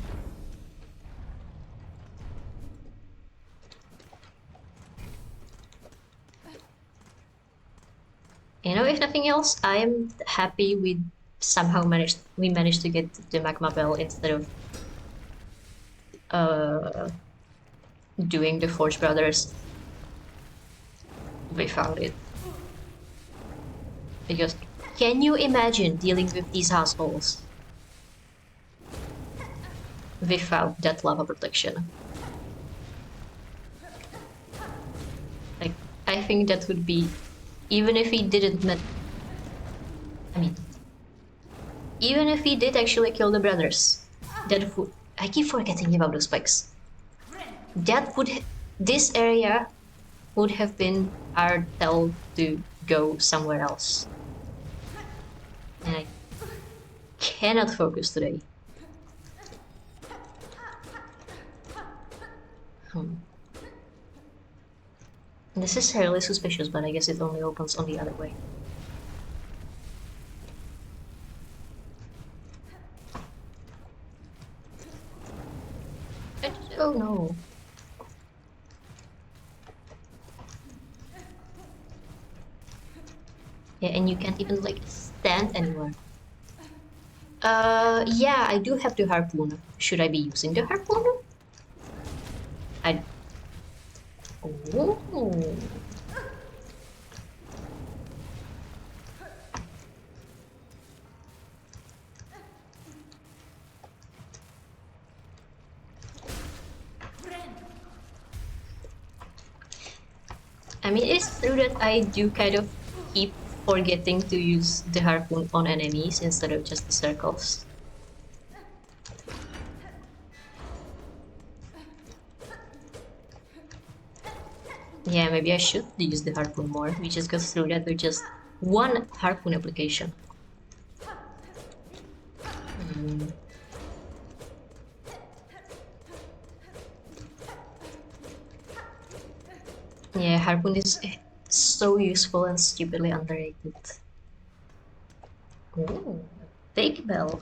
You know, if nothing else, I am happy we managed to get the magma bell instead of doing the Forge Brothers. We found it. Because can you imagine dealing with these assholes without that lava protection? Like, I think that would be, even if he didn't even if he did actually kill the brothers, that would... I keep forgetting about those spikes. This area would have been our tell to go somewhere else. And I cannot focus today. This is fairly suspicious, but I guess it only opens on the other way. Oh no. Yeah, and you can't even like stand anywhere. Yeah, I do have the harpoon. Should I be using the harpoon? Oh. I mean, it's true that I do kind of keep forgetting to use the harpoon on enemies instead of just the circles. Yeah, maybe I should use the harpoon more. We just got through that with just one harpoon application. Yeah, harpoon is so useful and stupidly underrated. Ooh, big bell.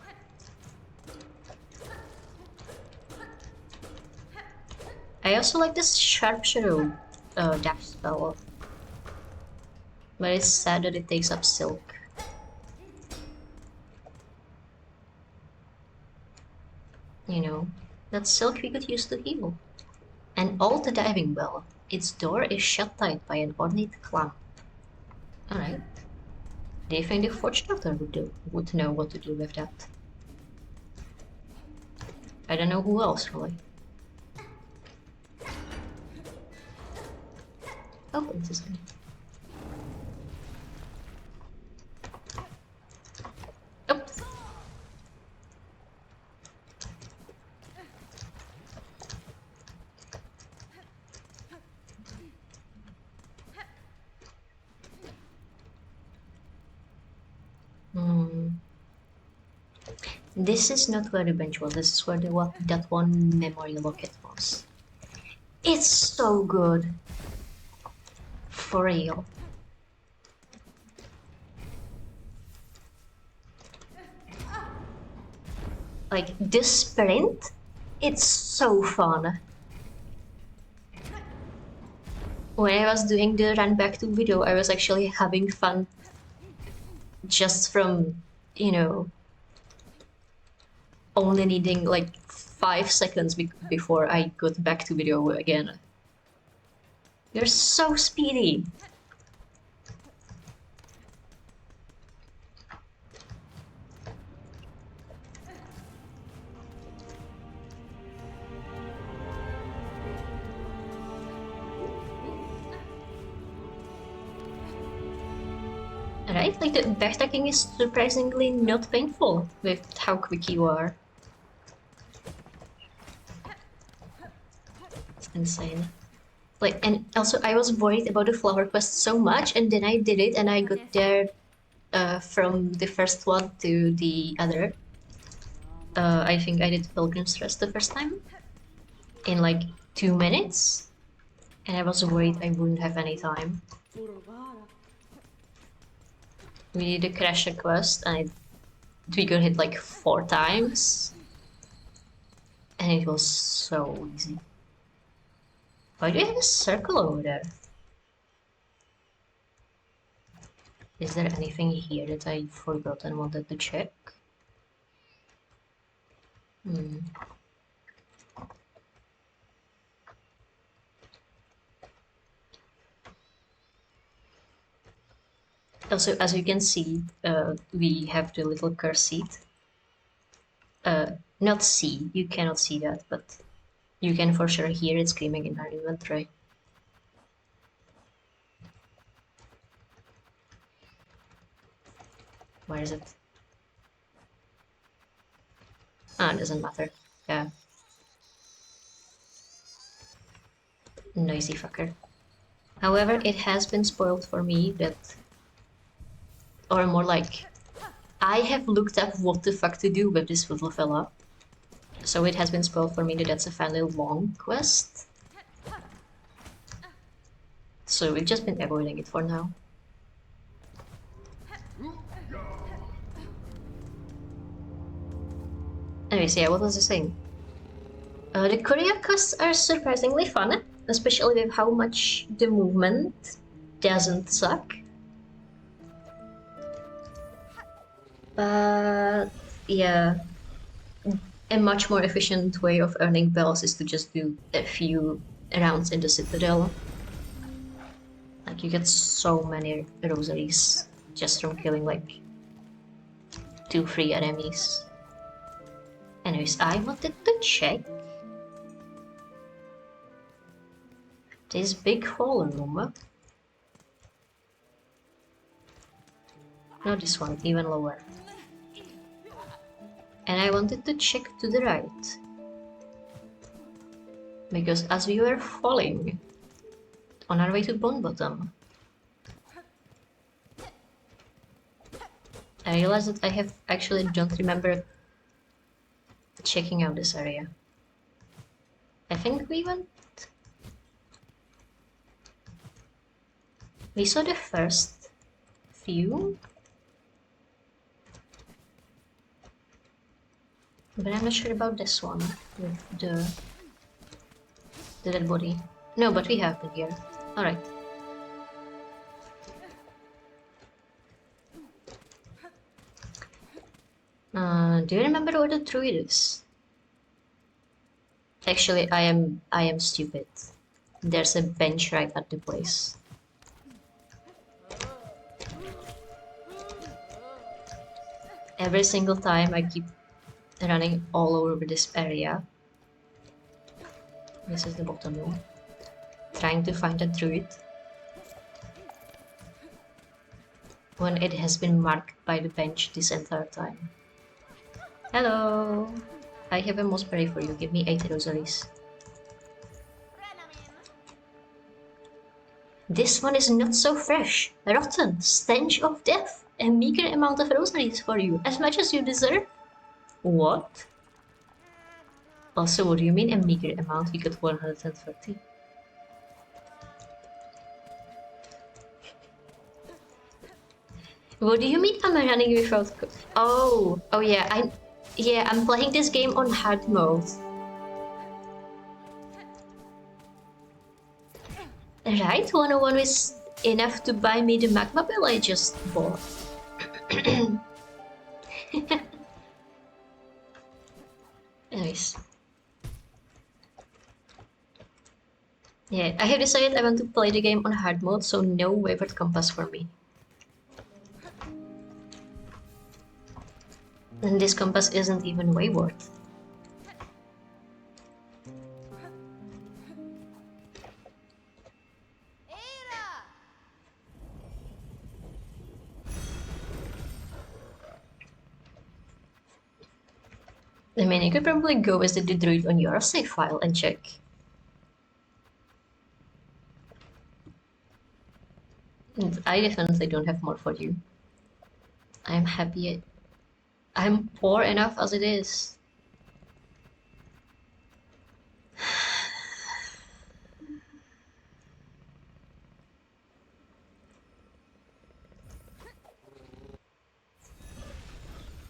I also like this sharp shadow dash spell. But it's sad that it takes up silk. You know, that silk we could use to heal. And all the diving bell. Its door is shut tight by an ornate clamp. Alright. Do you think the Forge Doctor would know what to do with that? I don't know who else, really. Oh, it's this guy. Oh! This is not where the bench was, this is where that one memory locket was. It's so good! For real. Like, this sprint, it's so fun. When I was doing the run back to video, I was actually having fun just from, you know, only needing like 5 seconds before I got back to video again. You're so speedy! Right? Like, the backstacking is surprisingly not painful with how quick you are. It's insane. Like, and also I was worried about the flower quest so much, and then I did it, and I got there from the first one to the other. I think I did Pilgrim's Rest the first time in like 2 minutes, and I was worried I wouldn't have any time. We did a Crasher quest, and we got hit like 4 times, and it was so easy. Why do you have a circle over there? Is there anything here that I forgot and wanted to check? Also, as you can see, we have the little curse seed. Not see, you cannot see that, but you can for sure hear it screaming in our inventory. Where is it? Ah, it doesn't matter. Yeah. Noisy fucker. However, it has been spoiled for me that... Or more like... I have looked up what the fuck to do with this little fella. So it has been spoiled for me that that's a fairly long quest. So we've just been avoiding it for now. Anyways, yeah, what was I saying? The courier quests are surprisingly fun, especially with how much the movement doesn't suck. But yeah, a much more efficient way of earning bells is to just do a few rounds in the Citadel. Like, you get so many rosaries just from killing like 2 free enemies. Anyways, I wanted to check this big Pharloom. No, this one, even lower. And I wanted to check to the right. Because as we were falling on our way to Bone Bottom, I realized that I actually don't remember checking out this area. I think we saw the first few, but I'm not sure about this one with the dead body. No, but we have been here. Alright. Do you remember where the druid is? Actually, I am stupid. There's a bench right at the place. Every single time I keep running all over this area. This is the bottom room. Trying to find a druid. When it has been marked by the bench this entire time. Hello! I have a mossberry for you. Give me 8 rosaries. This one is not so fresh. Rotten. Stench of death. A meager amount of rosaries for you. As much as you deserve. What? Also, what do you mean a meager amount? We got 130. What do you mean I'm running without Oh yeah, I'm playing this game on hard mode. Right, 101 is enough to buy me the magma bill I just bought. Anyways. Yeah, I have decided I want to play the game on hard mode, so no wavered compass for me. And this compass isn't even wayward. I mean, you could probably go visit the druid on your save file and check. And I definitely don't have more for you. I'm happy. I'm poor enough as it is.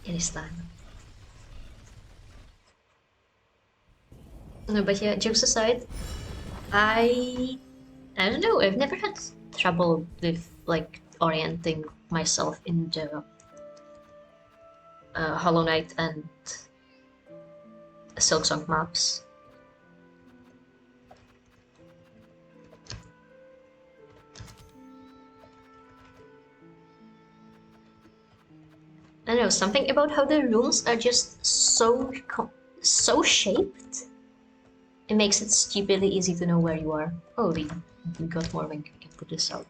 It is time. No, but yeah, jokes aside, I don't know, I've never had trouble with like orienting myself in the Hollow Knight and Silksong maps. I don't know, something about how the rooms are just so shaped. It makes it stupidly easy to know where you are. Oh, we got more when we can put this out.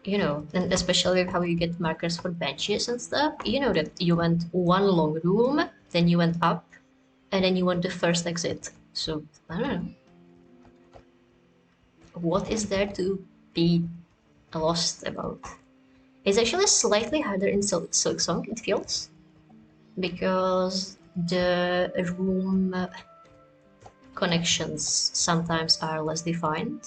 You know, and especially how you get markers for benches and stuff. You know that you went one long room, then you went up, and then you went the first exit. So, I don't know. What is there to be lost about? It's actually slightly harder in Silksong, it feels. Because the room connections sometimes are less defined.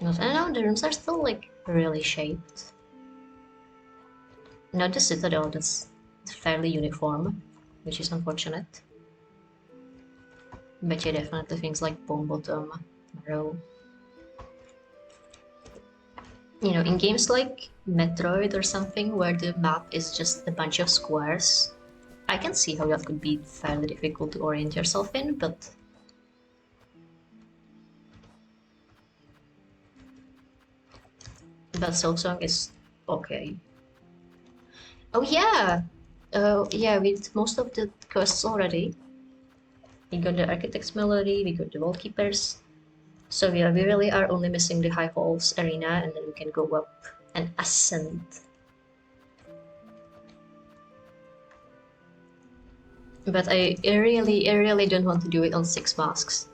But I don't know, the rooms are still like really shaped. Not the citadel, that's fairly uniform, which is unfortunate. But yeah, definitely things like bone bottom, marrow. You know, in games like Metroid or something, where the map is just a bunch of squares, I can see how that could be fairly difficult to orient yourself in, but... But Silksong is okay. Oh yeah! Yeah, we did most of the quests already. We got the Architect's Melody, we got the Vault Keepers. So yeah, we really are only missing the High Halls arena, and then we can go up and ascend. But I really don't want to do it on 6 masks.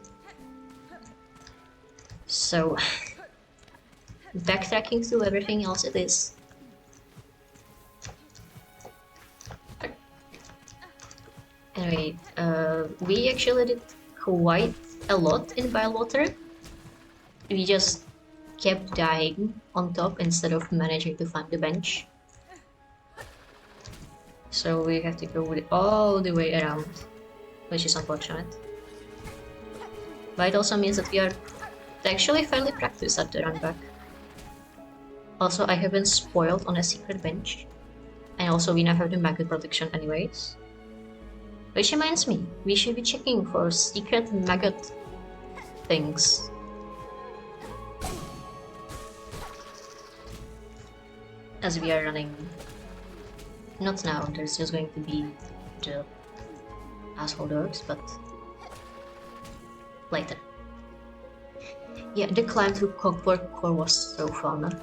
So, backtracking through everything else it is. Anyway, we actually did quite a lot in Bilewater. We just kept dying on top instead of managing to find the bench. So we have to go all the way around, which is unfortunate. But it also means that we are actually fairly practiced at the run back. Also, I have been spoiled on a secret bench. And also we now have the maggot protection anyways. Which reminds me, we should be checking for secret maggot things. As we are running. Not now, there's just going to be the asshole dogs, but later. Yeah, the climb through Cogwork Core was so fun.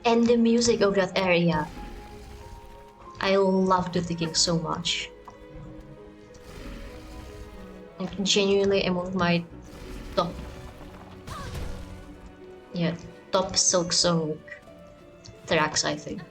And the music of that area. I love the ticking so much. Like, genuinely among my top... Yeah, top Silksong tracks, I think.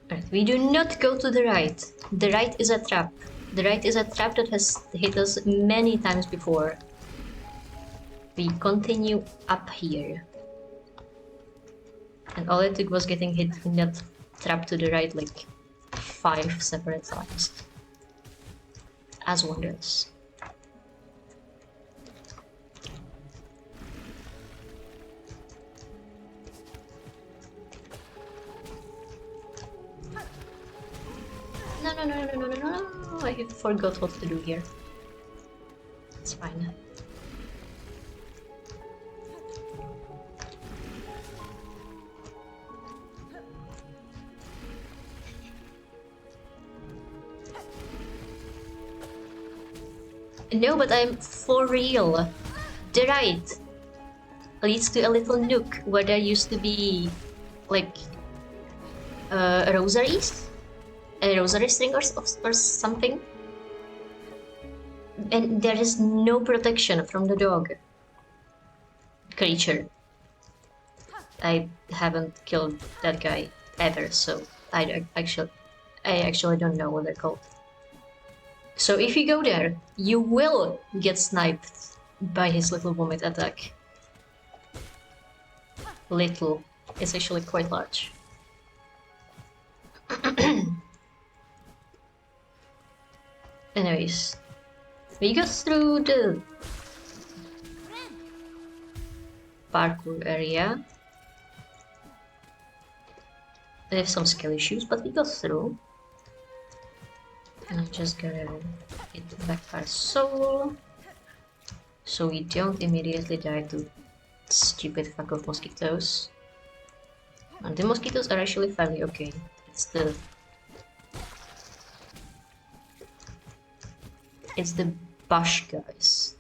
Right, we do not go to the right. The right is a trap. The right is a trap that has hit us many times before. We continue up here. And all it took was getting hit in that trap to the right like 5 separate times. As one does. No, I forgot what to do here. It's fine. No, but I'm for real. The right leads to a little nook where there used to be like rosaries? A rosary string or something? And there is no protection from the dog creature. I haven't killed that guy ever, so I actually don't know what they're called. So if you go there, you will get sniped by his little vomit attack. Little. It's actually quite large. Anyways, we got through the parkour area. We have some skill issues, but we got through. And I'm just gonna hit the back our soul, so we don't immediately die to stupid fuck off mosquitoes. And the mosquitoes are actually fairly okay. It's the bush guys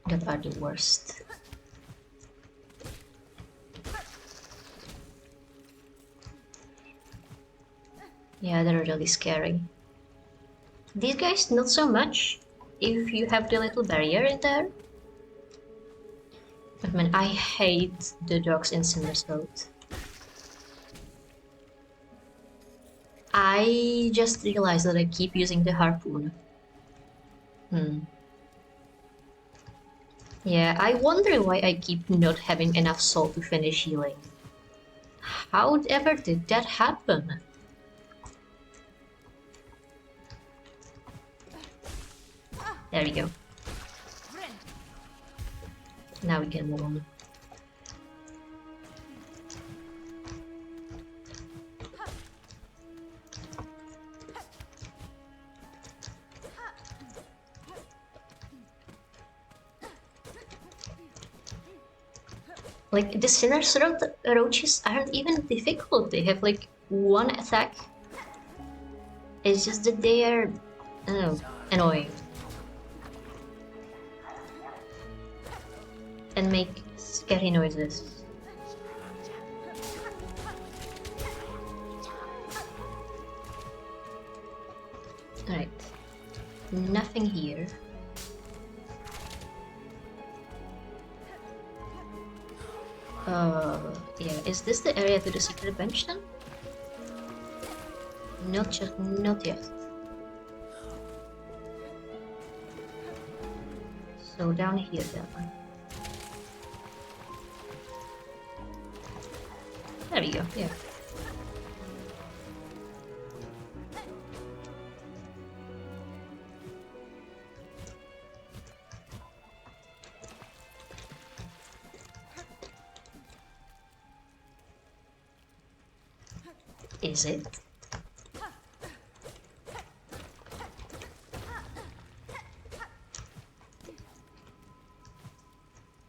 that are the worst. Yeah, they're really scary. These guys, not so much, if you have the little barrier in there. But man, I hate the dogs in Cinder's Road. I just realized that I keep using the harpoon. Yeah, I wonder why I keep not having enough salt to finish healing. However did that happen? There we go. Now we can move on. Like, the Sinner's roaches aren't even difficult. They have like one attack. It's just that they are, I don't know, annoying. And make scary noises. Alright. Nothing here. Yeah, is this the area to the secret bench then? Not yet. So down here then. There we go, yeah. Is it?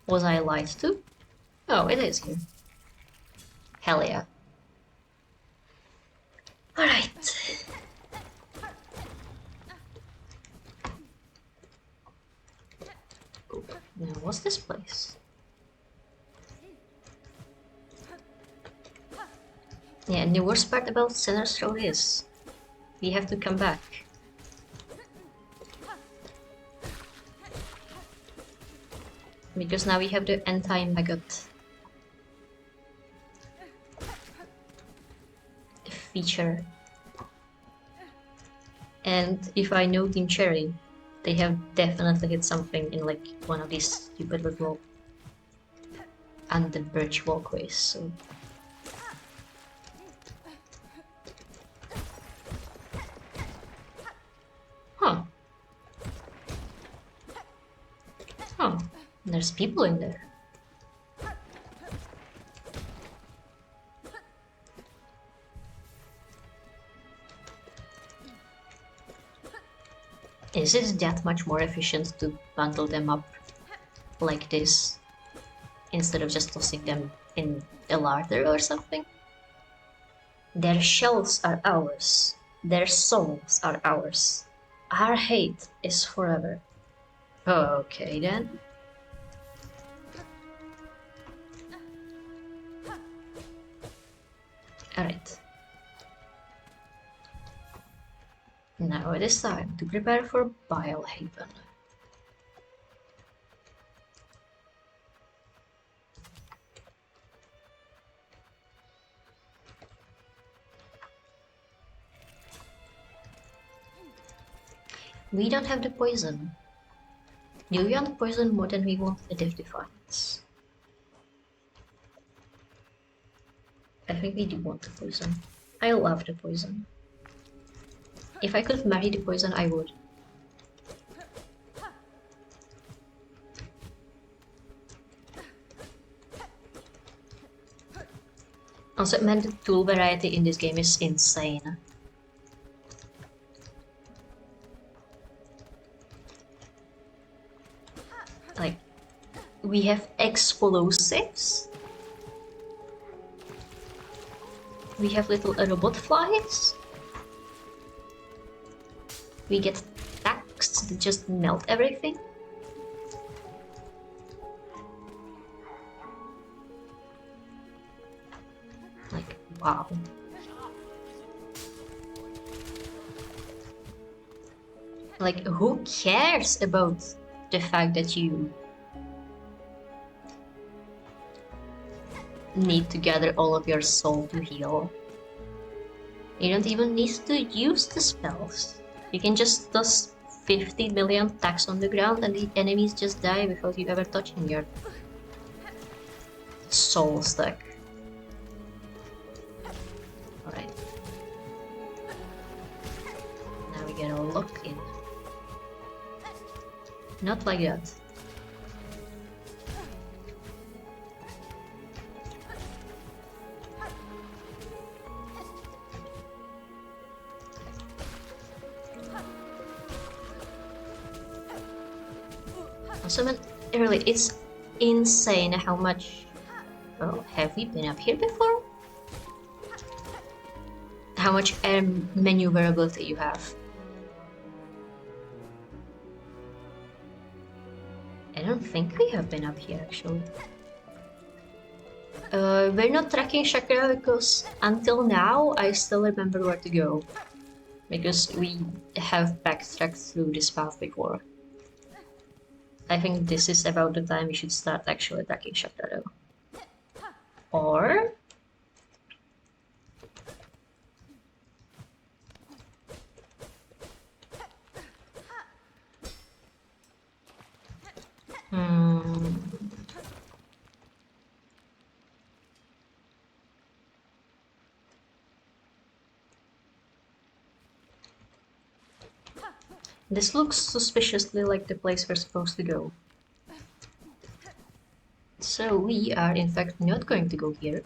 Was I lied to? Oh, it is here. Hell yeah. Alright. Now, what's this place? Yeah, and the worst part about Sinner's Road is we have to come back. Because now we have the anti-maggot feature. And if I know Team Cherry, they have definitely hit something in like one of these stupid little and the birch walkways, so. Huh. Huh. There's people in there. Is it that much more efficient to bundle them up like this instead of just tossing them in a larder or something? Their shells are ours. Their souls are ours. Our hate is forever. Okay then. Alright. Now it is time to prepare for Bile Haven. We don't have the poison. Do we want poison more than we want a Death Defiance? I think we do want the poison. I love the poison. If I could marry the poison, I would. Also, man, the tool variety in this game is insane. Like, we have explosives. We have little robot flies. We get attacks that just melt everything. Like, wow. Like, who cares about the fact that you need to gather all of your soul to heal? You don't even need to use the spells. You can just toss 50 million attacks on the ground and the enemies just die without you ever touching your soul stack. Alright. Now we get a lock in. Not like that. Also, man, really, it's insane how much... Oh, have we been up here before? How much air maneuverability you have. I don't think we have been up here, actually. We're not tracking Chakra because until now I still remember where to go. Because we have backtracked through this path before. I think this is about the time we should start actually tracking Chakra though. Or... This looks suspiciously like the place we're supposed to go. So we are in fact not going to go here.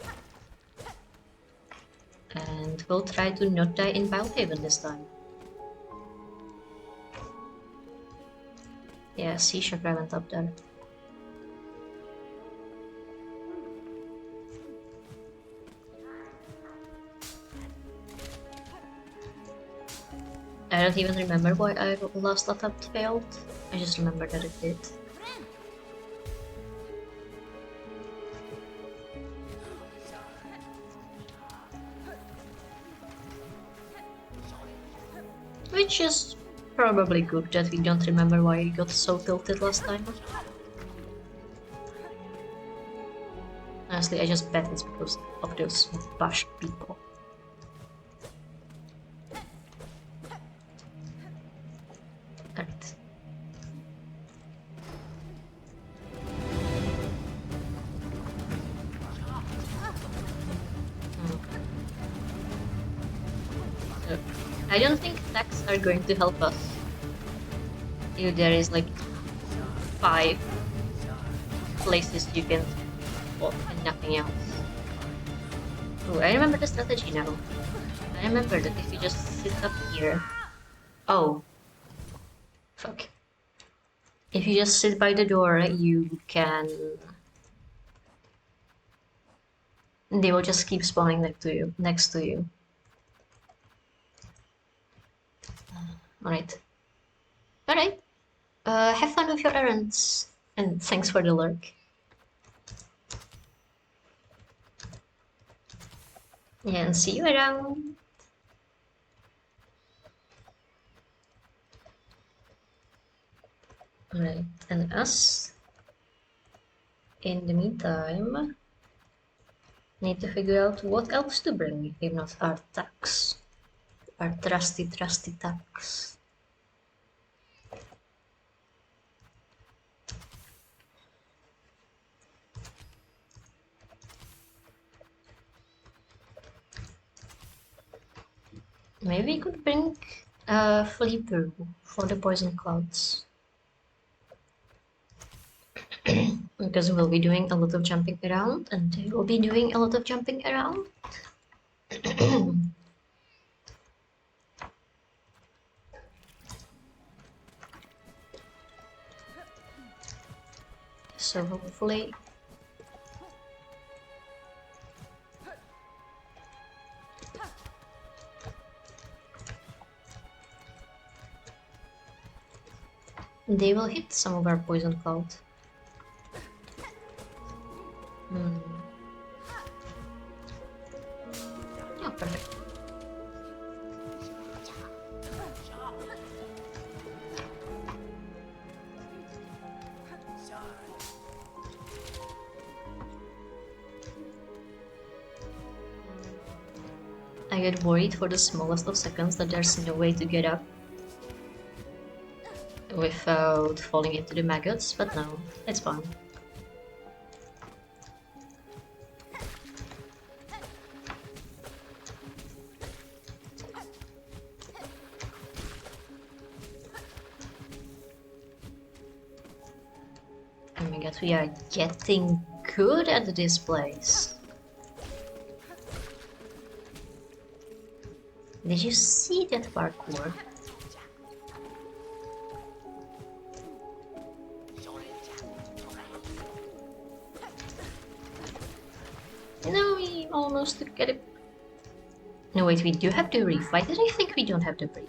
And we'll try to not die in Baldhaven this time. Yeah, sea chakra went up there. I don't even remember why I last attempt failed. I just remember that it did. Which is probably good that we don't remember why we got so tilted last time. Honestly, I just bet it's because of those Bash people. Alright. I don't think attacks are going to help us. If there is like 5 places you can walk and nothing else. Oh, I remember the strategy now. I remember that if you just sit up here... Oh. Fuck. If you just sit by the door, you can... They will just keep spawning next to you. Alright. Alright. Have fun with your errands. And thanks for the lurk. Yeah, and see you around. Alright, and us, in the meantime, need to figure out what else to bring, if not our tax. Our trusty tax. Maybe we could bring Flipper for the poison clouds. Because we'll be doing a lot of jumping around, and they will be doing a lot of jumping around. So hopefully... they will hit some of our poison cloud. Oh, perfect. I get worried for the smallest of seconds that there's no way to get up without falling into the maggots, but no, it's fine. Oh my god, we are getting good at this place. Did you see that parkour? No, we almost get it. No, wait, we do have to breathe. Why did I think we don't have to breathe?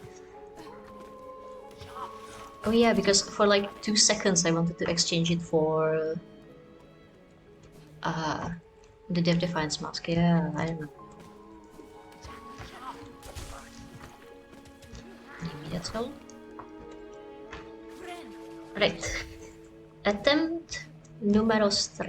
Oh yeah, because for like 2 seconds I wanted to exchange it for the Death Defiance mask. Yeah, I don't know. Maybe that's all. Right. Attempt numero 3.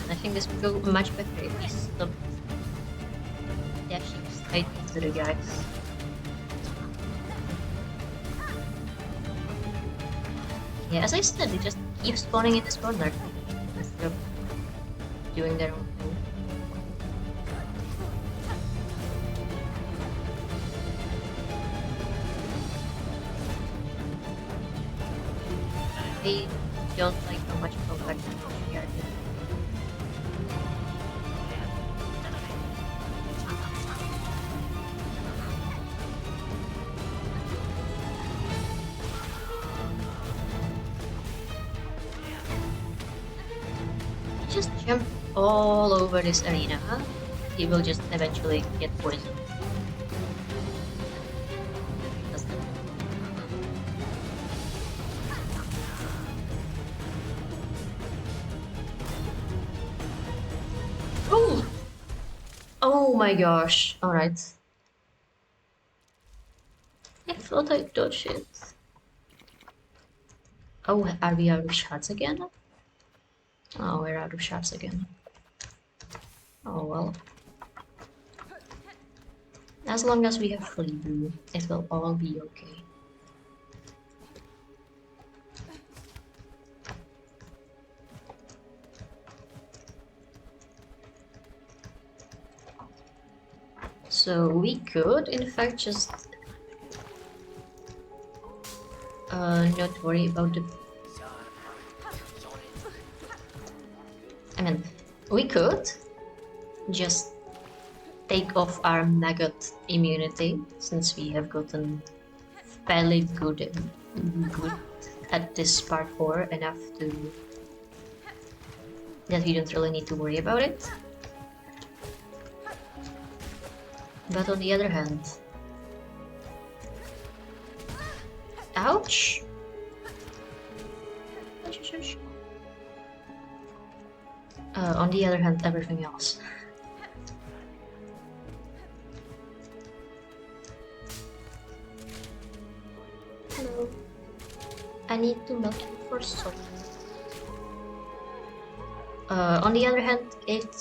I think this would go much better if we stopped dashing straight into the guys. Yeah, as I said, they just keep spawning in this corner instead of doing their own thing. I don't like how much contact we are doing. Just jump all over this arena. He will just eventually get poisoned. That's the- Oh! Oh my gosh. Alright. I thought I dodged it. Oh, are we out of shots again? Oh, we're out of shots again. Oh well. As long as we have Pharloom, it will all be okay. So we could, in fact, just not worry about the... I mean, we could just take off our maggot immunity, since we have gotten fairly good at this part 4 enough to that we don't really need to worry about it. But on the other hand, ouch! On the other hand, everything else. Hello. I need to milk you for salt. On the other hand, it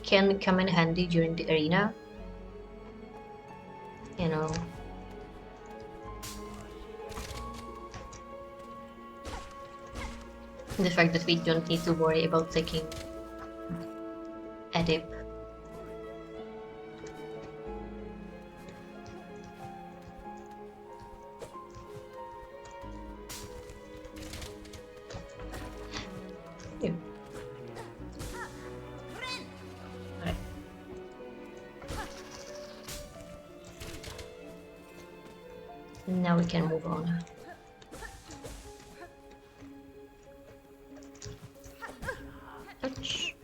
can come in handy during the arena. You know. The fact that we don't need to worry about taking a dip. Yeah. Right. Now we can move on. Ouch.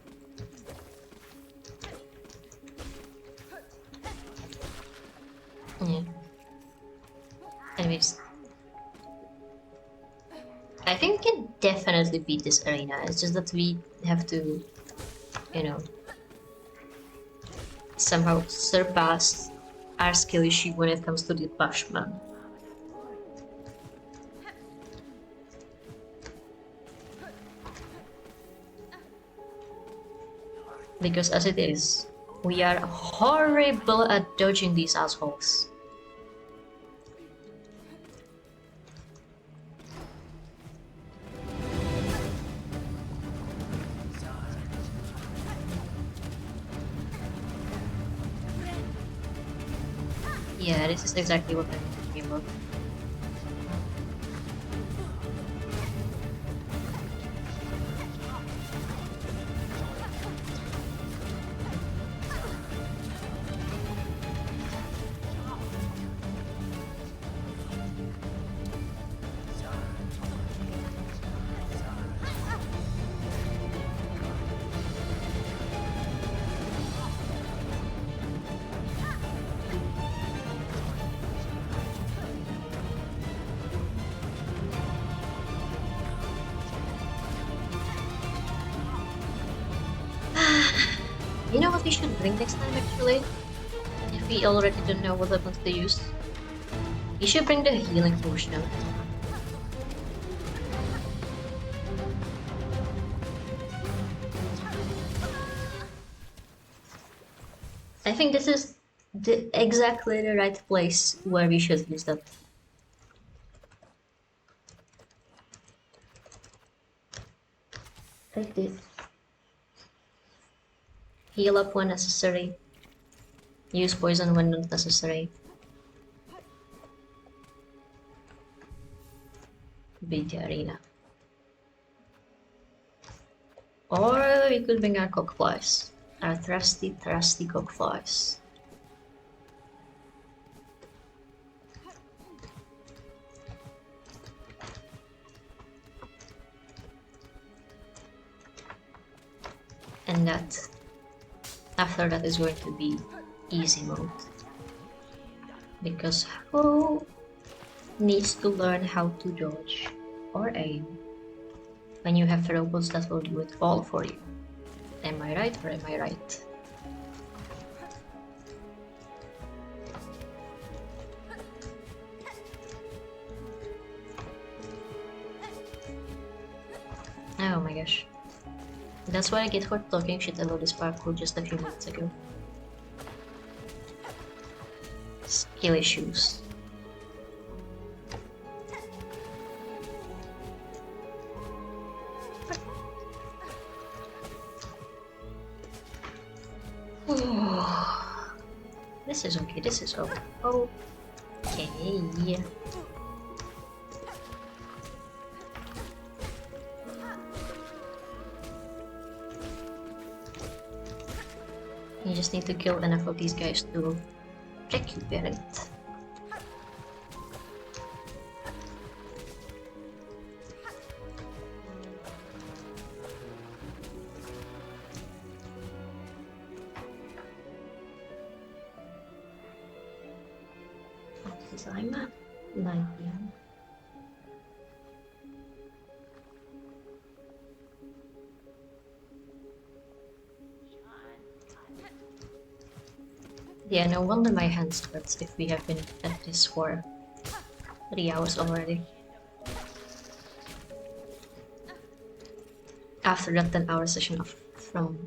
Yeah. Anyways. I think we can definitely beat this arena. It's just that we have to, you know, somehow surpass our skill issue when it comes to the Bushman. Because as it is, we are horrible at dodging these assholes. Yeah, this is exactly what I'm talking about. You know what we should bring next time actually? If we already don't know what weapons to use. We should bring the healing potion. I think this is exactly the right place where we should use that. Take this. Heal up when necessary. Use poison when not necessary. Beat the arena. Or we could bring our cockflies. Our thirsty cockflies. And that, after that, is going to be easy mode. Because who needs to learn how to dodge or aim when you have robots that will do it all for you? Am I right or am I right? Oh my gosh. That's what I get for talking shit about this parkour just a few minutes ago. Skill issues. This is okay, this is okay. You just need to kill enough of these guys to recuperate. I'm at 9 PM. Yeah, no wonder my hands hurt if we have been at this for 3 hours already. After that 10-hour session from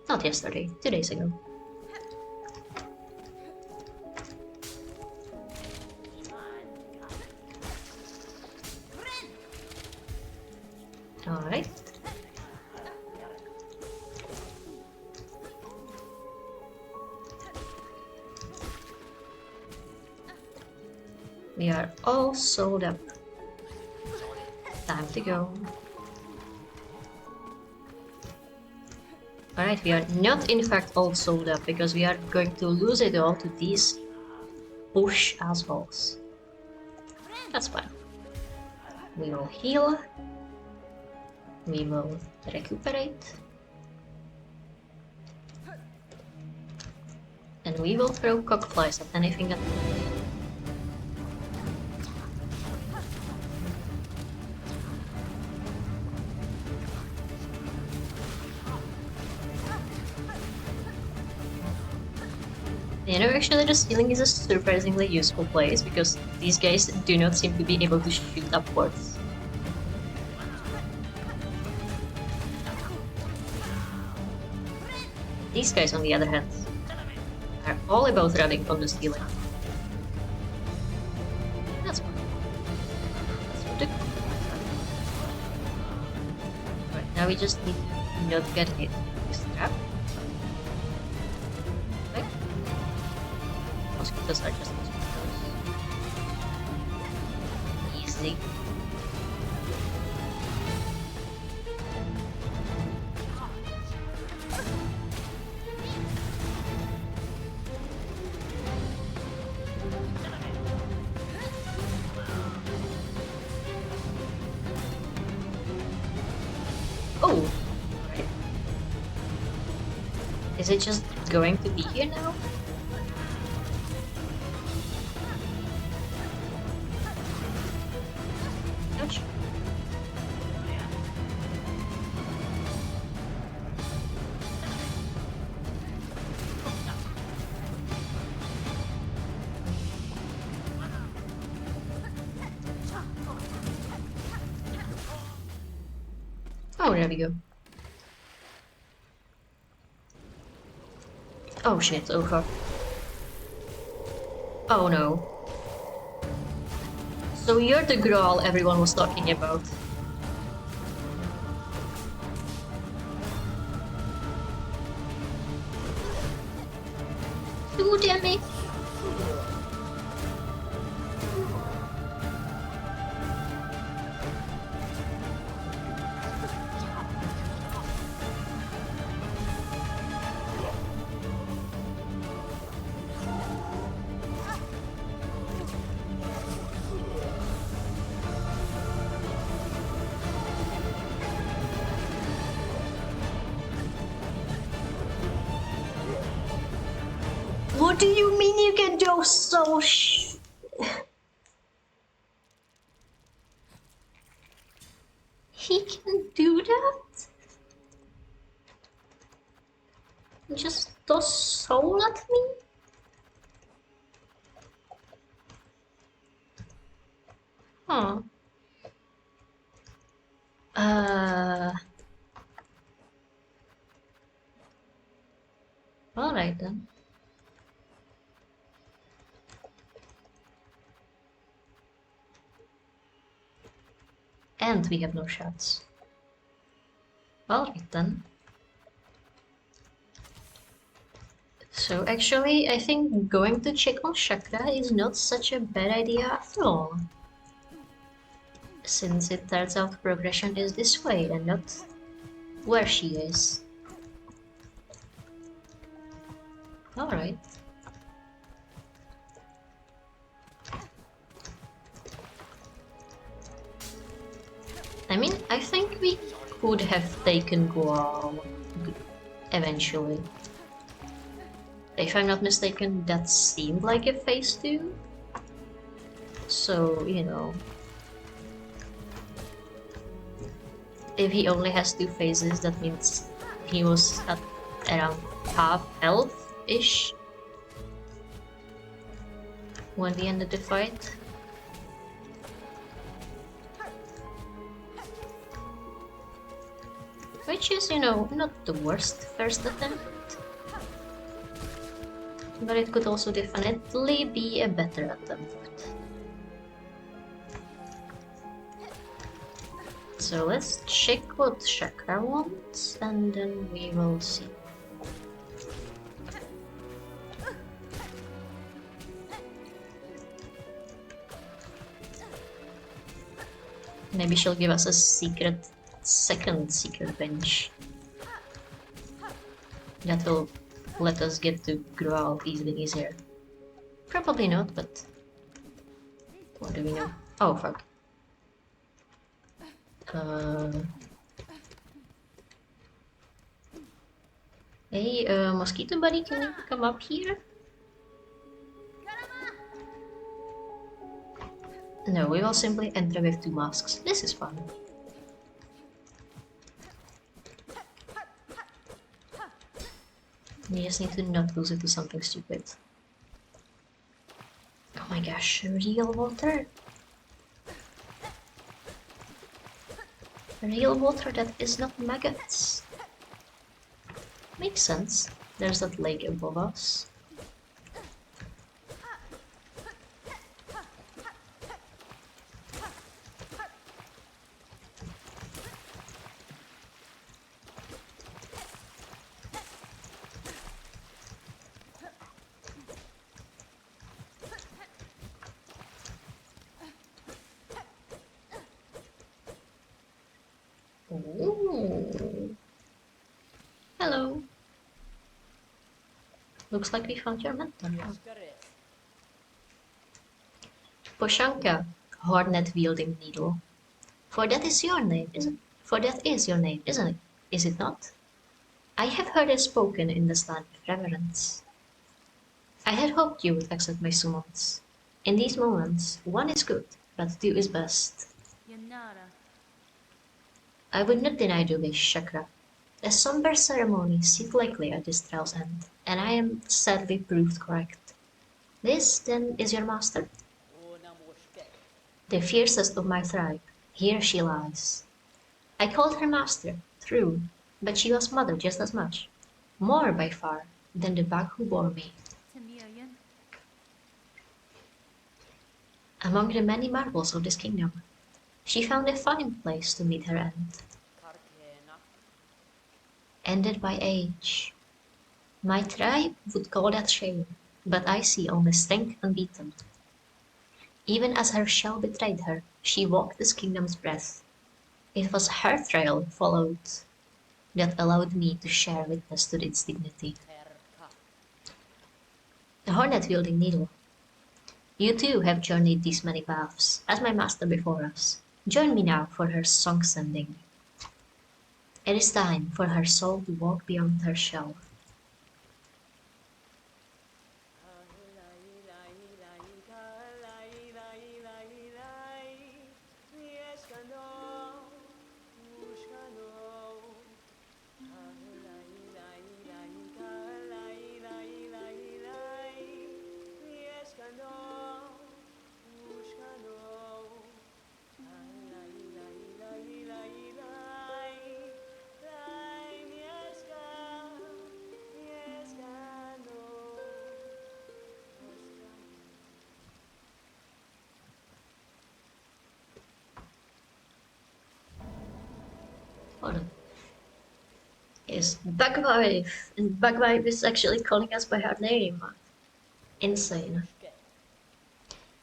not yesterday, 2 days ago. Alright. We are all sold up. Time to go. Alright, we are not in fact all sold up because we are going to lose it all to these bush assholes. That's fine. We will heal. We will recuperate. And we will throw cockflies at anything that... You know, actually the ceiling is a surprisingly useful place because these guys do not seem to be able to shoot upwards. These guys, on the other hand, are all about running on the ceiling. That's fine. That's what Right, now we just need to not get hit with this trap. Okay. Mosquitoes are just mosquitoes. Easy. Oh! Right. Is it just going to be here now? Ouch. Oh, there we go. Oh shit, over. Oh no. So you're the girl everyone was talking about. What do you mean you can do so He can do that? Just toss soul at me? Huh. Alright then. And we have no shots. Alright then. So actually, I think going to check on Chakra is not such a bad idea after all. Since it turns out progression is this way and not where she is. Alright. I mean, I think we could have taken Guao eventually. If I'm not mistaken, that seemed like a phase 2. So, you know. If he only has 2 phases, that means he was at around half health-ish when we ended the fight. Which is, you know, not the worst first attempt. But it could also definitely be a better attempt. So let's check what Chakra wants and then we will see. Maybe she'll give us a second secret bench. That will let us get to grow out easier. Probably not, but what do we know? Oh fuck. Hey, mosquito buddy, can you come up here? No, we will simply enter with 2 masks. This is fun. We just need to not lose it to something stupid. Oh my gosh, real water? Real water that is not maggots. Makes sense. There's that lake above us. Ooh. Hello. Looks like we found your mentor now. Poshanka, hornet-wielding needle. For that is your name, isn't? For that is your name, isn't it? Is it not? I have heard it spoken in this land with reverence. I had hoped you would accept my summons. In these moments, 1 is good, but 2 is best. I would not deny the wish, Chakra. A somber ceremony seemed likely at this trial's end, and I am sadly proved correct. This, then, is your master? The fiercest of my tribe. Here she lies. I called her master, true, but she was mother just as much. More, by far, than the bag who bore me. Among the many marvels of this kingdom, she found a fine place to meet her end. Ended by age. My tribe would call that shame, but I see only strength unbeaten. Even as her shell betrayed her, she walked this kingdom's breath. It was her trail followed that allowed me to share witness to its dignity. The hornet-wielding needle. You too have journeyed these many paths, as my master before us. Join me now for her song-sending. It is time for her soul to walk beyond her shell. Hold on. Is Bagvibe, and Bagvibe is actually calling us by our name. Insane.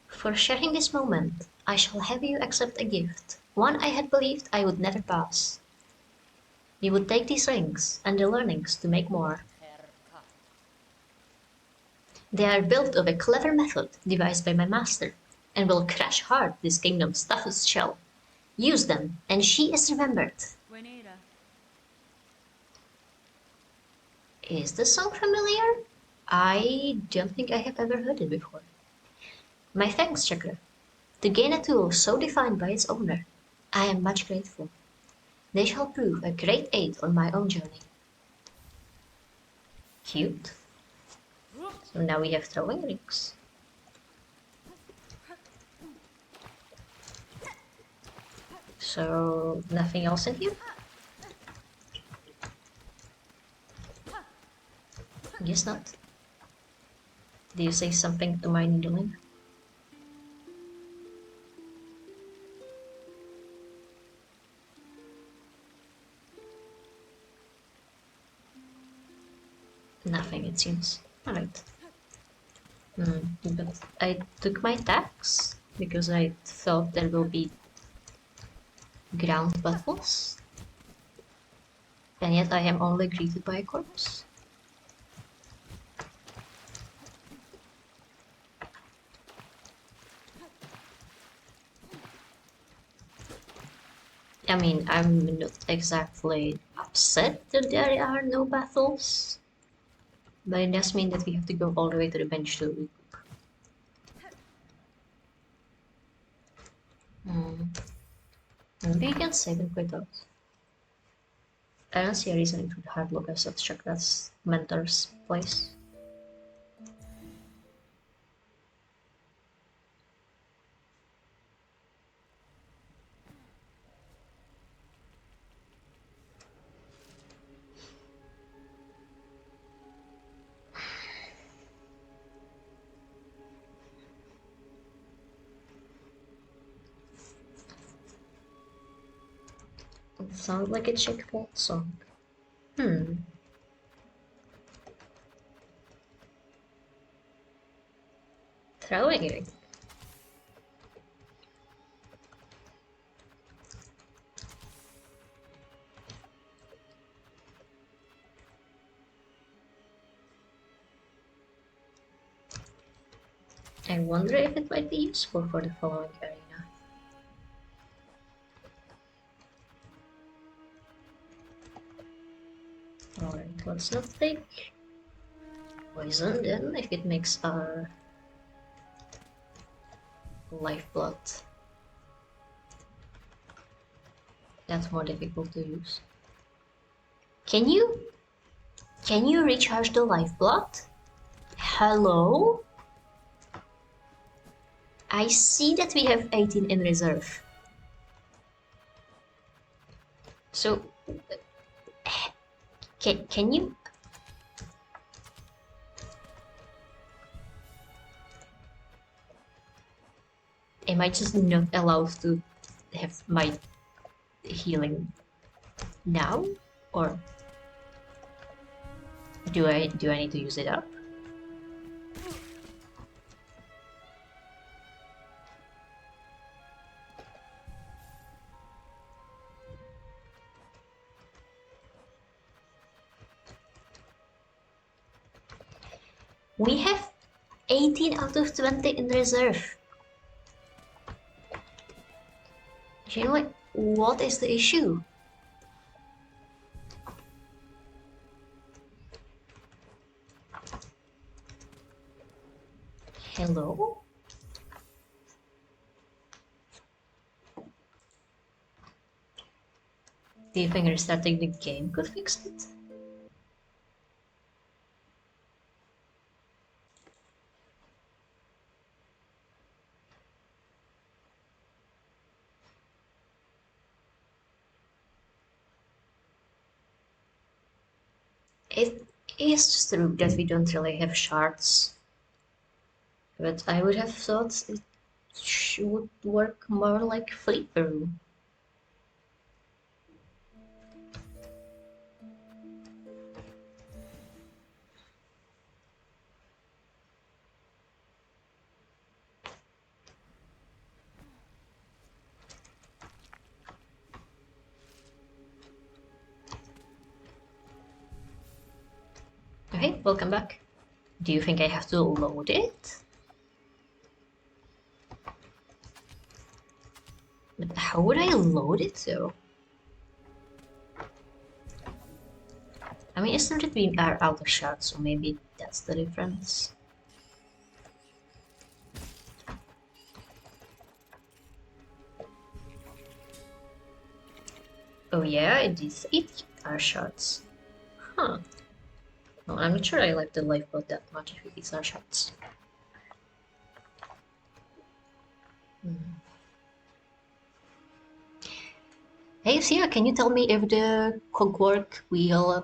For sharing this moment, I shall have you accept a gift, one I had believed I would never pass. You would take these rings and the learnings to make more. They are built of a clever method devised by my master, and will crush hard this kingdom's toughest shell. Use them, and she is remembered. Is the song familiar? I don't think I have ever heard it before. My thanks, Chakra. To gain a tool so defined by its owner, I am much grateful. They shall prove a great aid on my own journey. Cute. So now we have throwing rings. So nothing else in here? Guess not. Do you say something to my needling? Nothing, it seems. Alright. But I took my tax because I thought there will be ground battles, and yet I am only greeted by a corpse. I mean, I'm not exactly upset that there are no battles, but it does mean that we have to go all the way to the bench to regroup. Maybe you can save and quit out. I don't see a reason it would hard look us at Chakra's mentor's place. It sounds like a Chick-fil song. Throwing it. I wonder if it might be useful for the following arena. Alright, let's not take poison then, if it makes our lifeblood that's more difficult to use. Can you recharge the lifeblood? Hello? I see that we have 18 in reserve. So can you? Am I just not allowed to have my healing now, or do I need to use it up? We have 18 out of 20 in reserve. You know what is the issue? Hello? Do you think restarting the game could fix it? It is true that we don't really have shards, but I would have thought it should work more like Flipper. Okay, welcome back. Do you think I have to load it? But how would I load it though? I mean, isn't it we are out of shots, so maybe that's the difference. Oh yeah, it is 8 are shots. Huh. Well, I'm not sure I like the lifeboat that much if it's our shots. Hey Sia, can you tell me if the clockwork wheel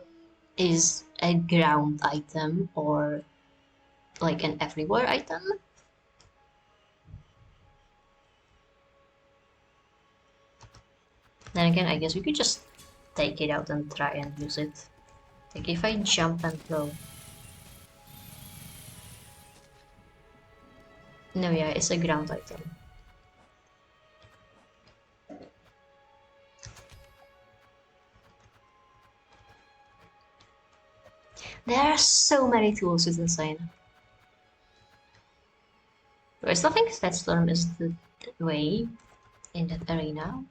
is a ground item or like an everywhere item? Then again, I guess we could just take it out and try and use it. Like if I jump and throw. No, yeah, it's a ground item. There are so many tools, it's insane. But I still think that storm is the way in that arena.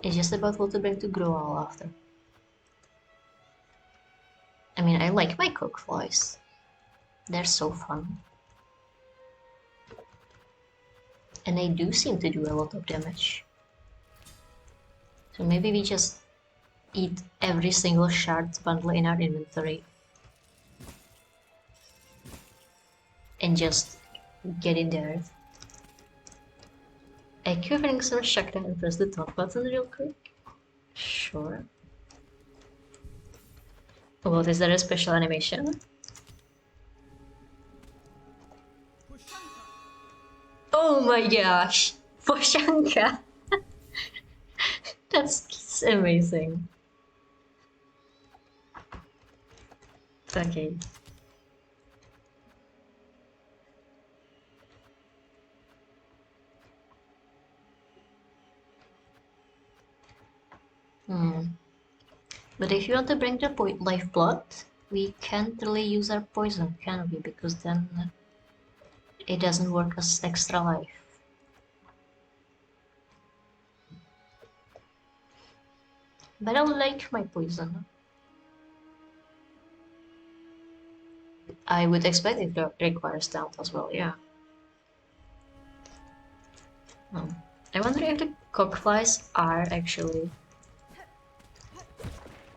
It's just about what to bring to grow all after. I mean, I like my cook flies. They're so fun. And they do seem to do a lot of damage. So maybe we just eat every single shard bundle in our inventory. And just get in there. Equipping some chakra and press the top button real quick. Sure. What, is there a special animation? Oh my gosh! Poshanka! That's amazing. Okay. But if you want to bring the lifeblood, we can't really use our poison, can we? Because then it doesn't work as extra life. But I like my poison. I would expect it requires stealth as well, yeah. I wonder if the cockflies are actually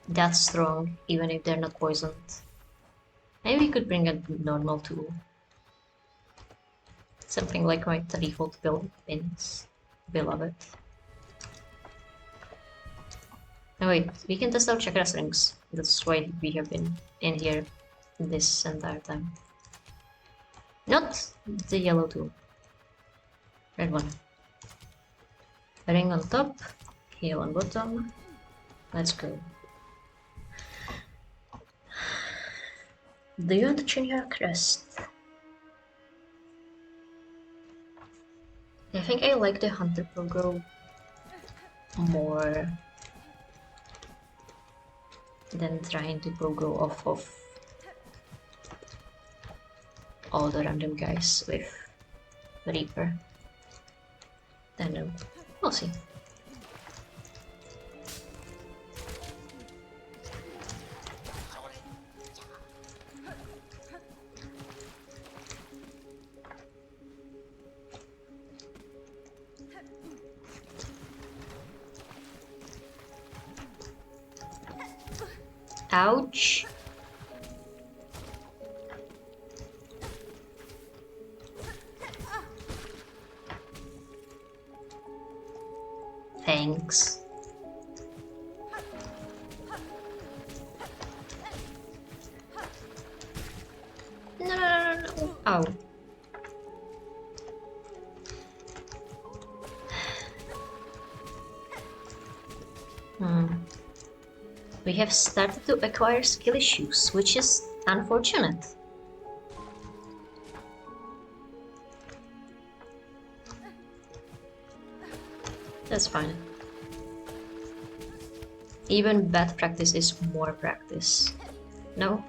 that strong, even if they're not poisoned. Maybe we could bring a normal tool. Something like my 3-volt pins. Beloved. Oh wait, we can test out chakra strings. That's why we have been in here this entire time. Not the yellow tool. Red one. Ring on top, heal on bottom. Let's go. Do you want to change your crest? I think I like the Hunter Pogo more than trying to Pogo off of all the random guys with Reaper. Then no, we'll see. Ouch. Thanks. No. Ow. We have started to acquire skill issues, which is unfortunate. That's fine. Even bad practice is more practice. No?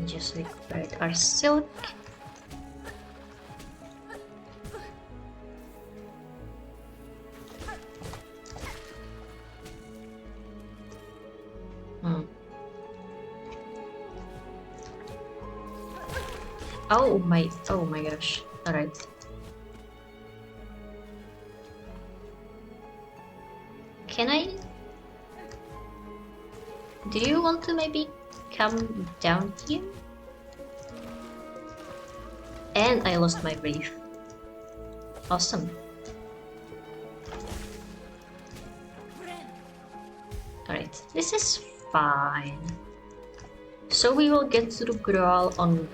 Just required our silk. Oh my gosh. Alright. Can I? Do you want to maybe come down here? And I lost my brief. Awesome. Alright, this is fine. So we will get to the Graal on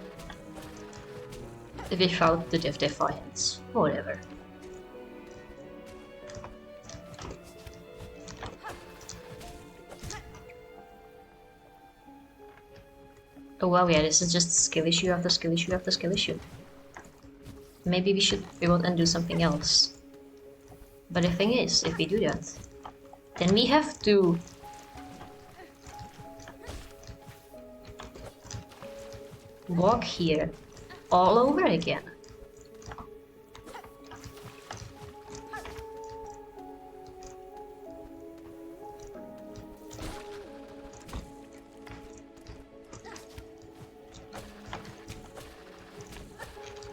without the Defiance. Whatever. Oh wow, yeah, this is just skill issue after skill issue after skill issue. Maybe we should pivot and do something else. But the thing is, if we do that, then we have to walk here all over again.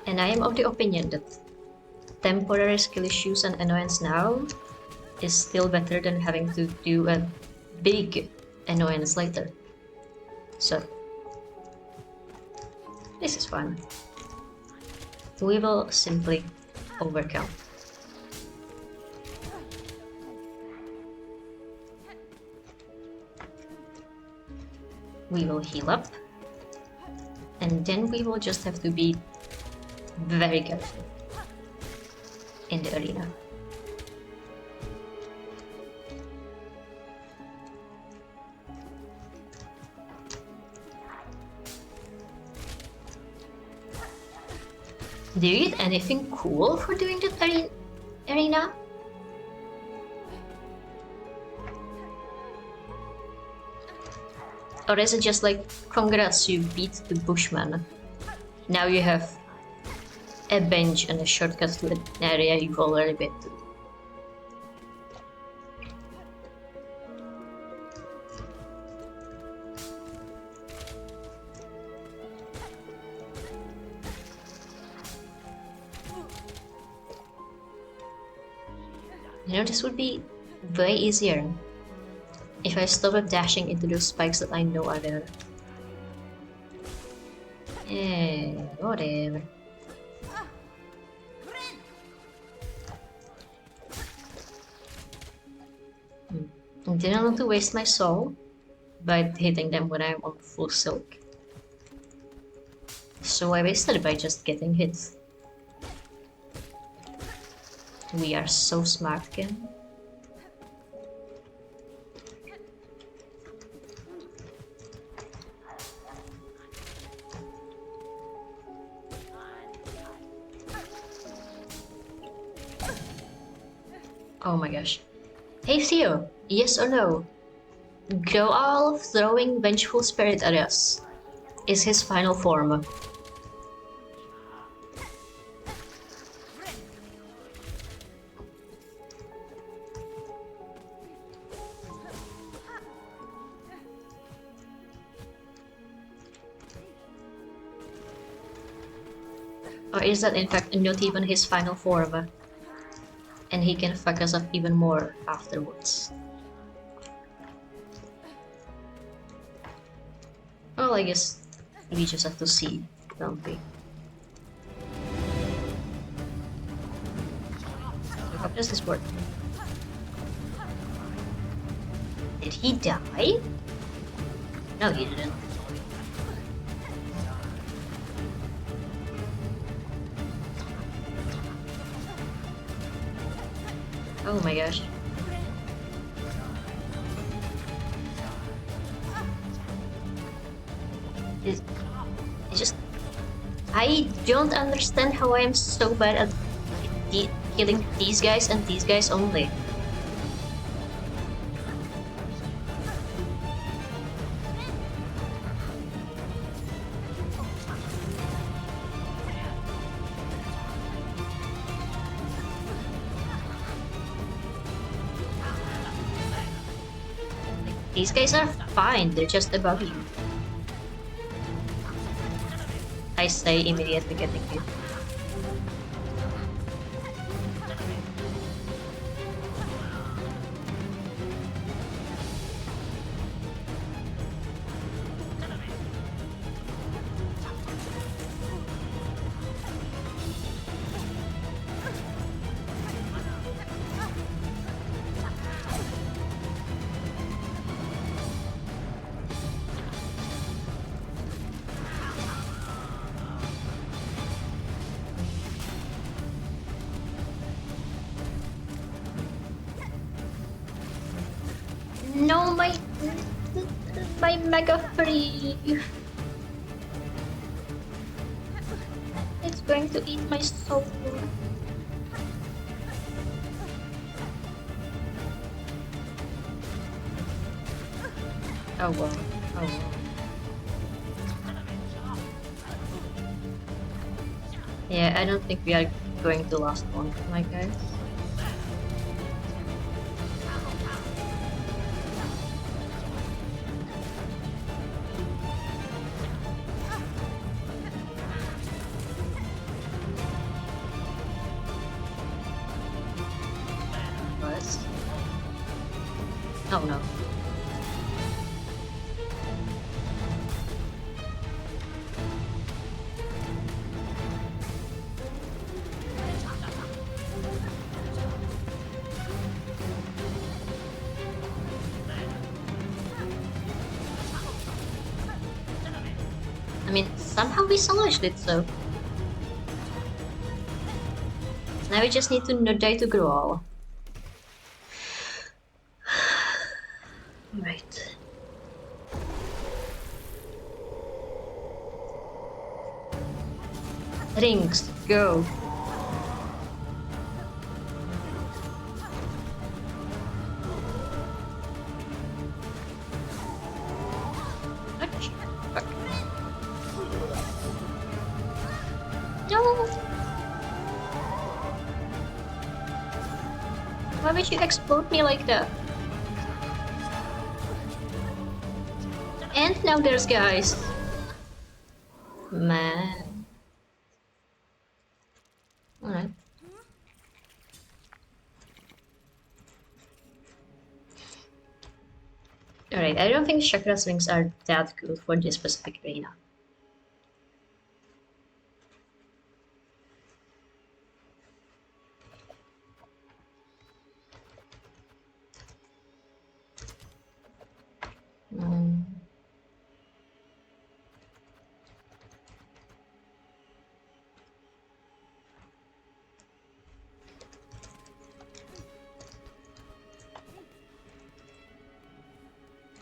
And I am of the opinion that temporary skill issues and annoyance now is still better than having to do a big annoyance later. So, this is fun. We will simply overcome. We will heal up, and then we will just have to be very careful in the arena. Do you get anything cool for doing that arena? Or is it just like, congrats, you beat the Bushman. Now you have a bench and a shortcut to an area you've already been to. You know, this would be way easier if I stopped dashing into those spikes that I know are there. Whatever. I didn't want to waste my soul by hitting them when I'm on full silk. So I wasted it by just getting hit. We are so smart again. Oh my gosh. Hey Theo, yes or no? Groal throwing vengeful spirit at us is his final form. Or is that in fact not even his final form? And he can fuck us up even more afterwards. Well, I guess we just have to see, don't we? How does this work? Did he die? No, he didn't. Oh my gosh. It's just... I don't understand how I am so bad at killing these guys and these guys only. These guys are fine, they're just above you. I say immediately getting hit. No, my mega free. It's going to eat my soul. Oh well. Oh well. Yeah, I don't think we are going to last one, my guys. Oh no. I mean, somehow we salvaged it, so... Now we just need to not die to Gruul. Right. Rings, go. Ouch. Fuck. No! Why would you explode me like that? And now there's guys. Man. Alright. Alright, I don't think chakra swings are that good for this specific arena.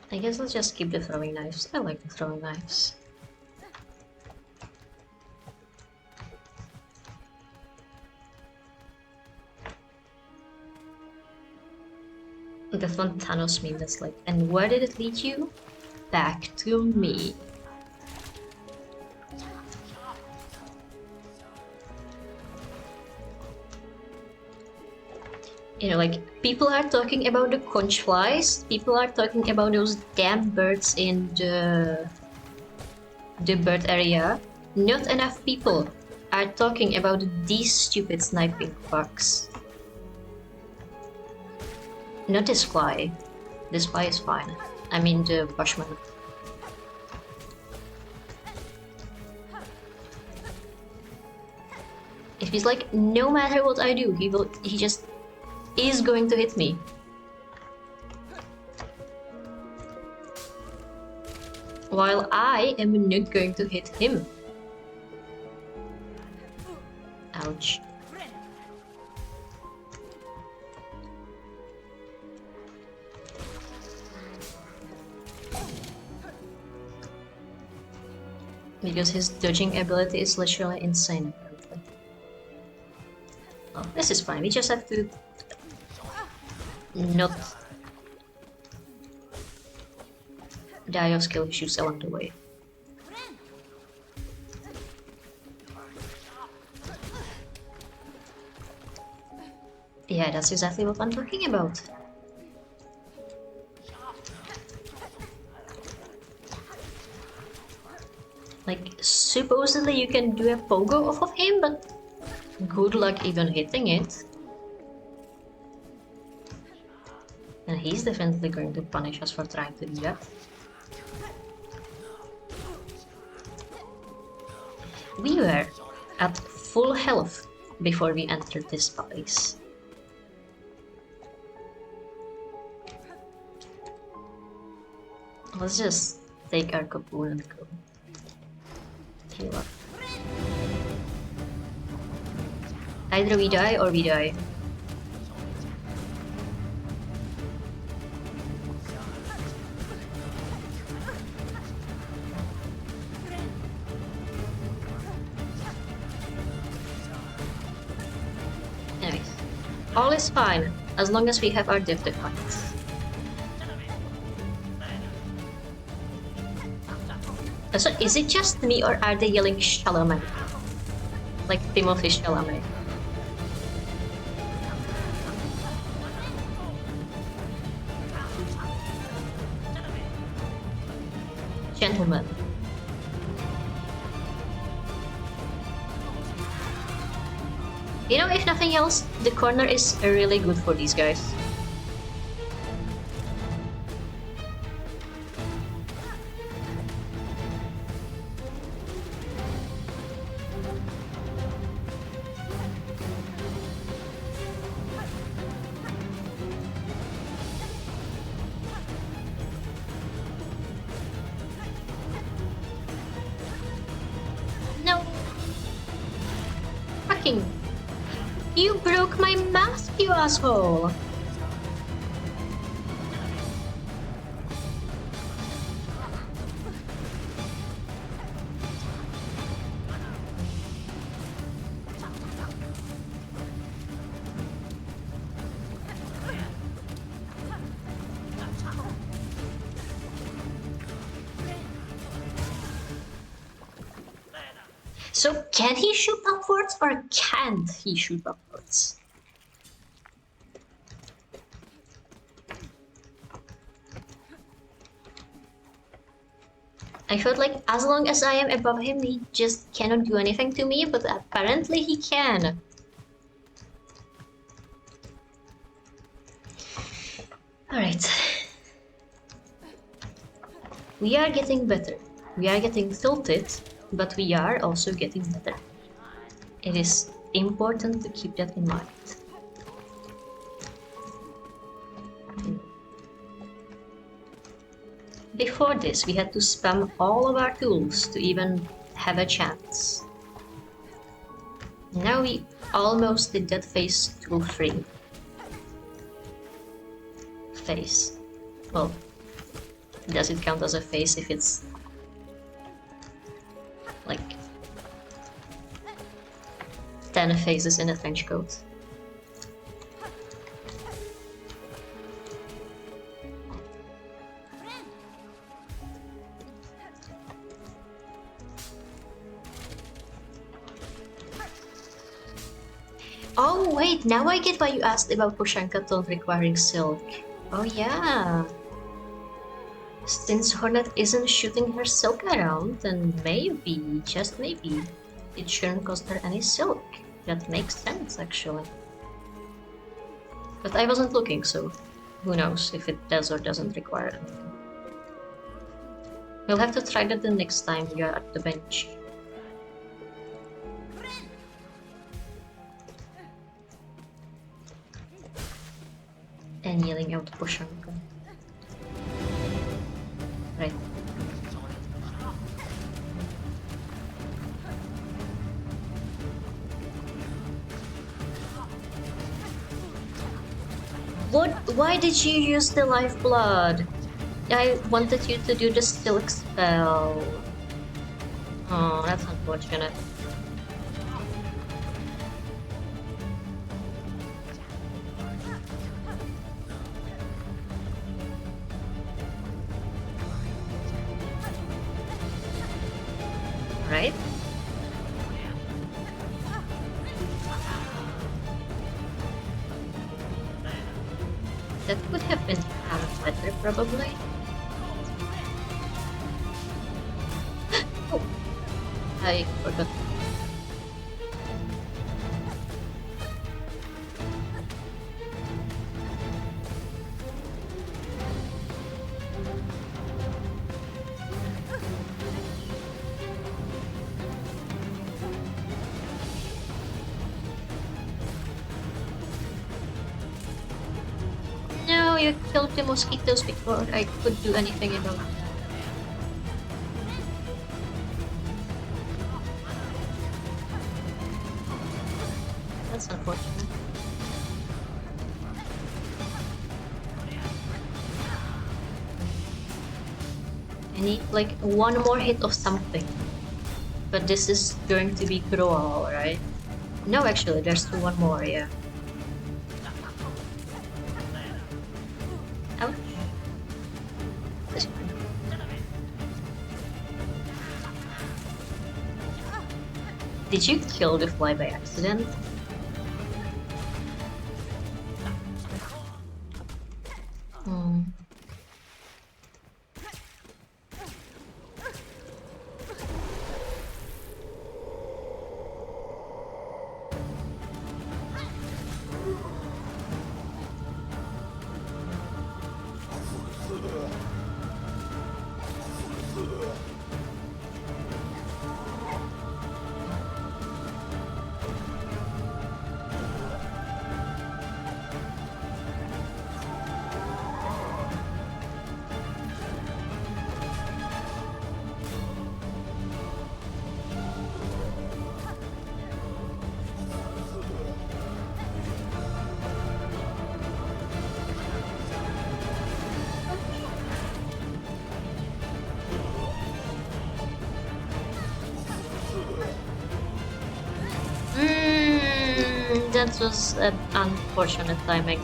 I guess let's just keep the throwing knives. I like the throwing knives. The fun Thanos meme that's like, and where did it lead you? Back to me. You know, like, people are talking about the conch flies, people are talking about those damn birds in the bird area. Not enough people are talking about these stupid sniping fucks. Not this fly. This fly is fine. I mean the bushman. If he's like, no matter what I do, he just is going to hit me. While I am not going to hit him. Ouch. Because his dodging ability is literally insane, apparently. Oh, this is fine, we just have to not die of skill issues along the way. Yeah, that's exactly what I'm talking about. Like, supposedly you can do a pogo off of him, but good luck even hitting it. And he's definitely going to punish us for trying to do that. We were at full health before we entered this place. Let's just take our cocoon and go. Heal up. Either we die or we die. Anyways, all is fine as long as we have our div points. So is it just me or are they yelling Chalamet? Like Timothy Chalamet? Gentlemen. You know, if nothing else, the corner is really good for these guys. No. Fucking. You broke my mask, you asshole! So can he shoot upwards or can't he shoot upwards? I felt like as long as I am above him, he just cannot do anything to me, but apparently he can. Alright. We are getting better. We are getting tilted, but we are also getting better. It is important to keep that in mind. Before this, we had to spam all of our tools to even have a chance. Now we almost did that phase tool-free. Phase. Well, does it count as a phase if it's like 10 phases in a trench coat? Oh wait, now I get why you asked about Pushankaton requiring silk. Oh yeah. Since Hornet isn't shooting her silk around, then maybe, just maybe, it shouldn't cost her any silk. That makes sense, actually. But I wasn't looking, so who knows if it does or doesn't require anything. We'll have to try that the next time we are at the bench. And yelling out Pushanka. Right. What? Why did you use the lifeblood? I wanted you to do the silk spell. Oh, that's unfortunate. Right? That would have been better, probably. Oh, I forgot. No, you killed the mosquitoes before I could do anything about that. That's unfortunate. I need like one more hit of something. But this is going to be cruel, right? No, actually, there's one more, yeah. Ouch. This one. Did you kill the fly by accident? Hmm. That was an unfortunate timing.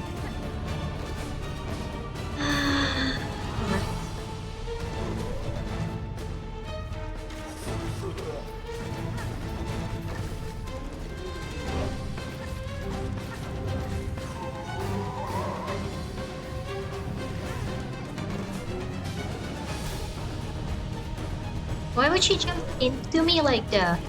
Why would she jump into me like that?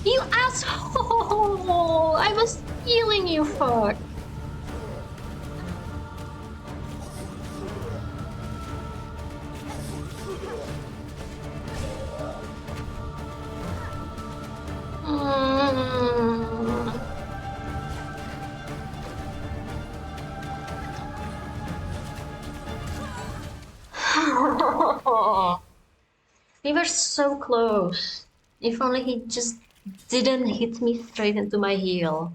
You asshole! I was healing you, fuck! We were so close. If only he just didn't hit me straight into my heel.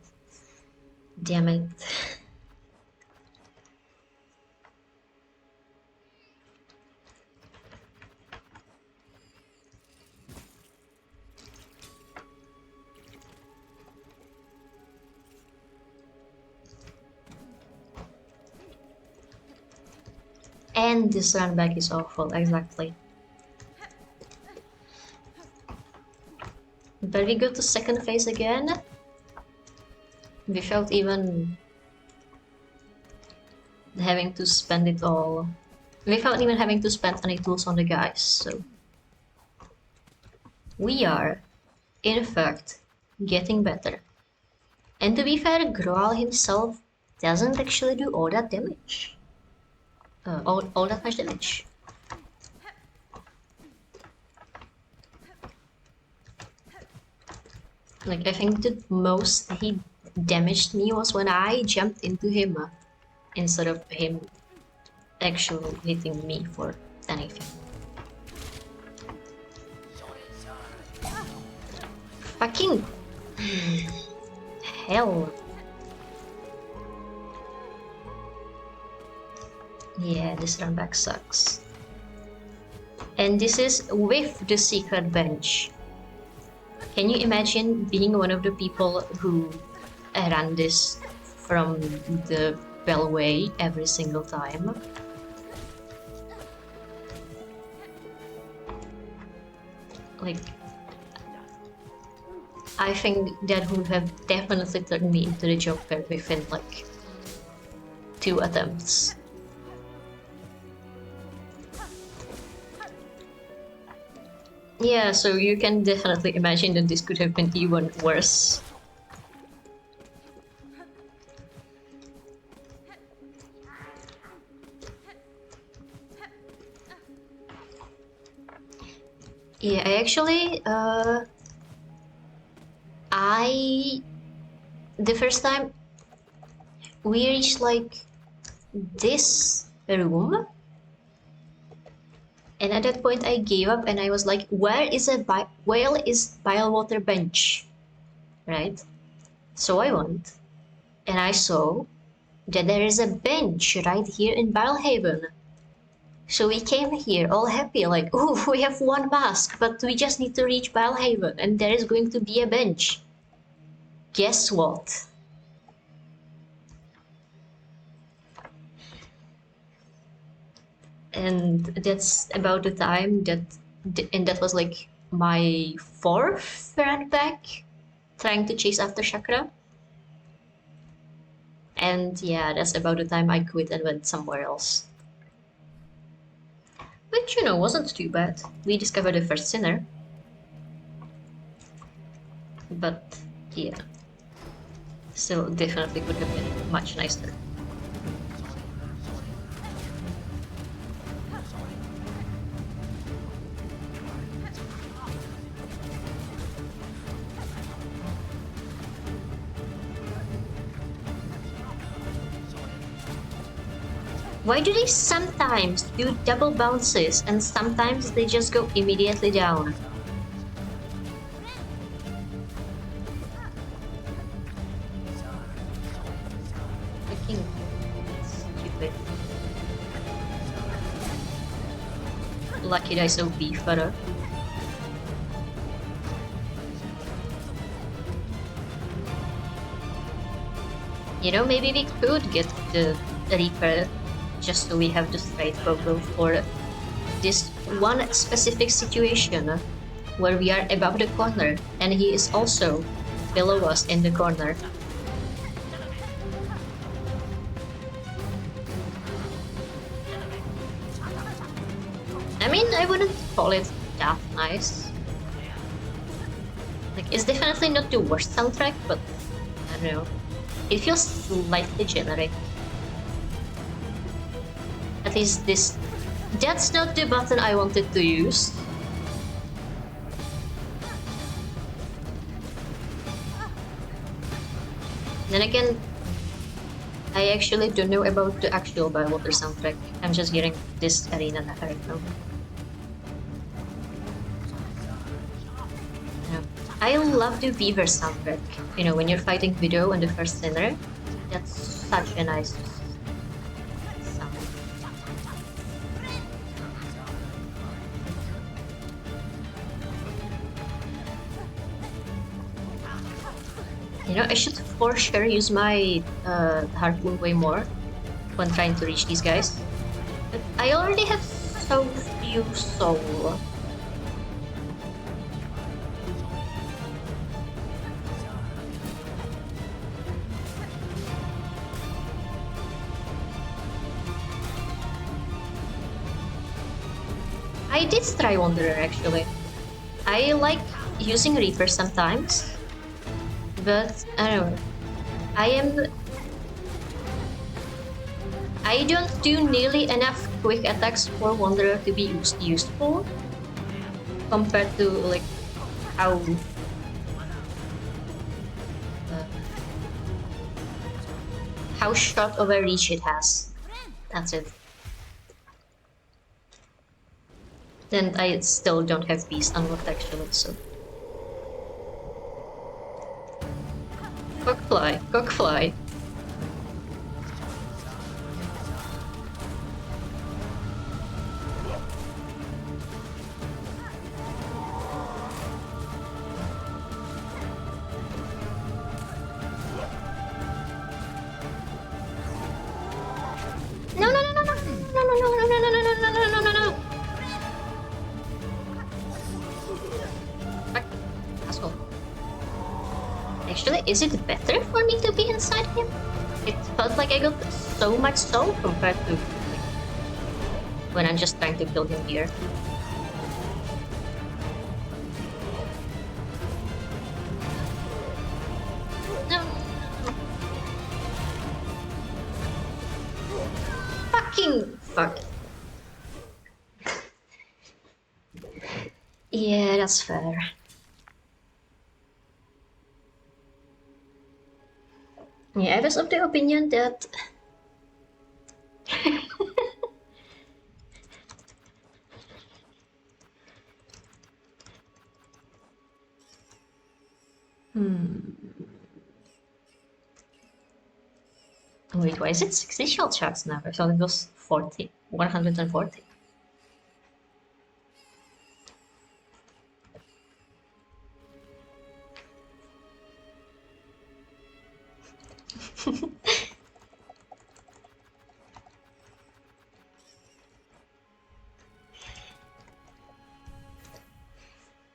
Damn it. And this run back is awful, exactly. But we go to second phase again. Without even having to spend it all. Without even having to spend any tools on the guys, so. We are, in fact, getting better. And to be fair, Groal himself doesn't actually do all that damage. All that much damage. Like, I think the most he damaged me was when I jumped into him instead of him actually hitting me for anything. Fucking hell. Yeah, this run back sucks. And this is with the secret bench. Can you imagine being one of the people who ran this from the bellway every single time? Like, I think that would have definitely turned me into the Joker within like 2 attempts. Yeah, so you can definitely imagine that this could have been even worse. Yeah, I actually, the first time we reached like this room, and at that point I gave up and I was like, where is bile water bench, right? So I went and I saw that there is a bench right here in Bilehaven. So we came here all happy, like, oh, we have 1 mask, but we just need to reach Bilehaven and there is going to be a bench. Guess what? And that's about the time and that was like my 4th run back trying to chase after Chakra. And yeah, that's about the time I quit and went somewhere else. Which, you know, wasn't too bad. We discovered the first sinner. But yeah, still definitely could have been much nicer. Why do they sometimes do double bounces and sometimes they just go immediately down? Fucking stupid. Lucky that I saw beef butter. You know, maybe we could get the Reaper just so we have the straight Pogo for this one specific situation where we are above the corner and he is also below us in the corner. I mean, I wouldn't call it that nice. Like, it's definitely not the worst soundtrack, but I don't know. It feels slightly generic. At least this... That's not the button I wanted to use. Then again, I actually don't know about the actual Bywater soundtrack. I'm just getting this arena right now. Yeah. I love the Beaver soundtrack. You know, when you're fighting Widow on the first sinner, that's such a nice sound. You know, I should for sure use my harpoon way more when trying to reach these guys. But I already have so few soul. I did try Wanderer actually. I like using Reaper sometimes. But I don't know. I don't do nearly enough quick attacks for Wanderer to be useful compared to like how short of a reach it has. That's it. And I still don't have Beast unlocked actually, so Cockfly, cockfly. No, no, no, no, no, no, no, no, no, no, no, no, no, no, no, no. Fuck, asshole. Actually, is it better for me to be inside him? It felt like I got so much soul compared to when I'm just trying to kill him here. No. Fucking fuck. Yeah, that's fair. Yeah, I was of the opinion that Wait, why is it 60 shot shots now? I thought it was 40. 140.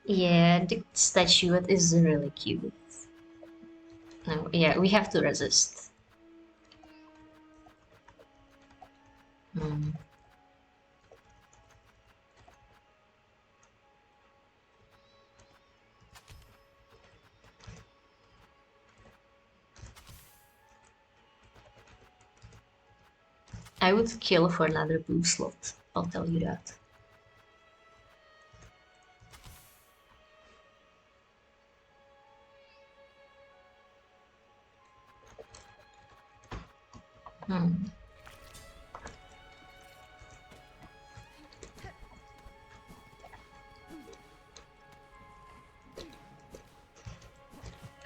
Yeah, the statuette is really cute. No, yeah, we have to resist. I would kill for another blue slot, I'll tell you that.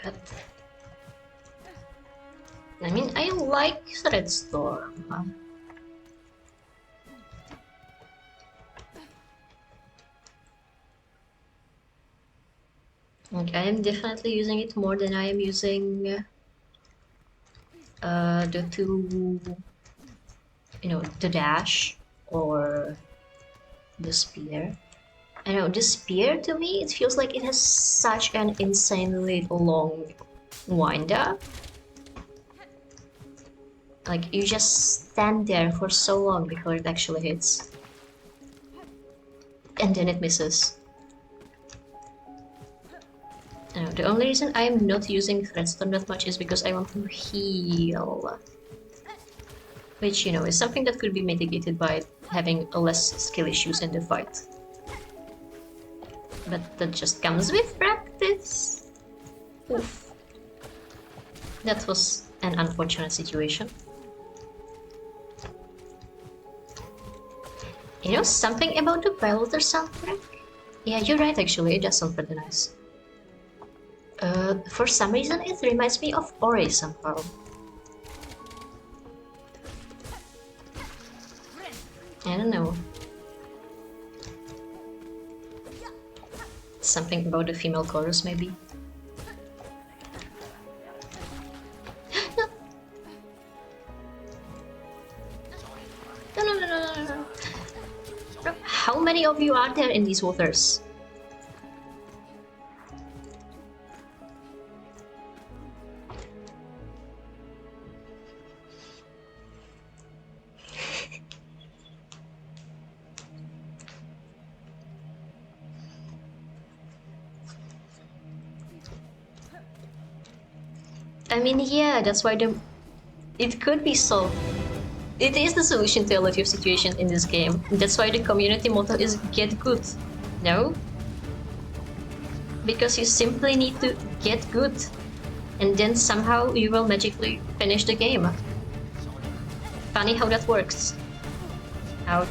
But I mean, I like Threadstorm. Like, I am definitely using it more than I am using the two, the dash or the spear. I know, the spear to me, it feels like it has such an insanely long wind up. Like, you just stand there for so long before it actually hits. And then it misses. The only reason I'm not using Threadstone that much is because I want to heal. Which, is something that could be mitigated by having less skill issues in the fight. But that just comes with practice. Oof. That was an unfortunate situation. Something about the Piloter soundtrack? Yeah, you're right actually, it does sound pretty nice. For some reason it reminds me of Ori somehow. I don't know. Something about the female chorus maybe. No. How many of you are there in these waters? I mean, yeah, that's why it could be solved. It is the solution to a lot of situations in this game. That's why the community motto is get good. No? Because you simply need to get good. And then somehow you will magically finish the game. Funny how that works. Ouch.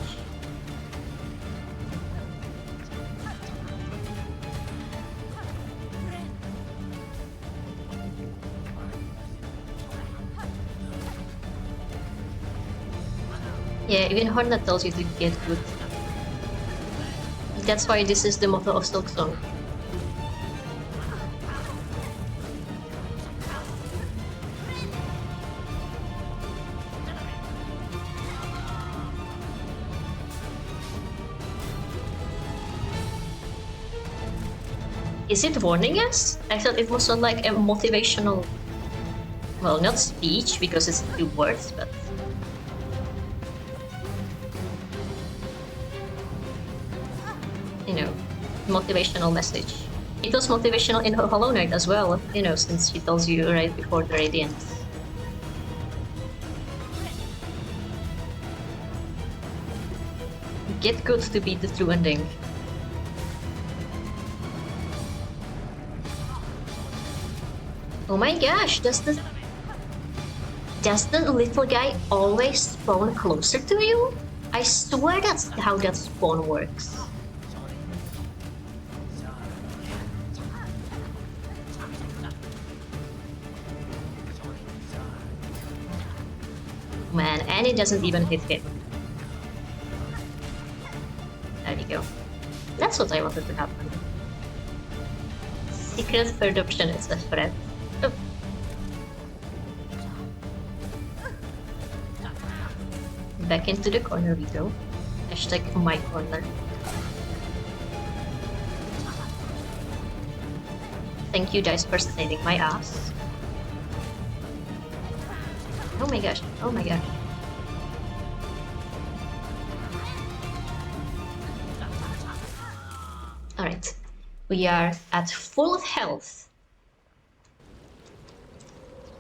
Yeah, even Hornet tells you to get good. That's why this is the motto of Silksong. Is it warning us? I thought it was like a motivational... Well, not speech, because it's 2 words, but... You know, motivational message. It was motivational in Hollow Knight as well, you know, since she tells you right before the Radiance. Get good to beat the true ending. Oh my gosh, does the little guy always spawn closer to you? I swear that's how that spawn works. Man, and it doesn't even hit him. There we go. That's what I wanted to happen. Secret third option is a threat. Oh. Back into the corner we go. Hashtag my corner. Thank you guys for saving my ass. Oh my gosh, oh my gosh. Alright, we are at full health.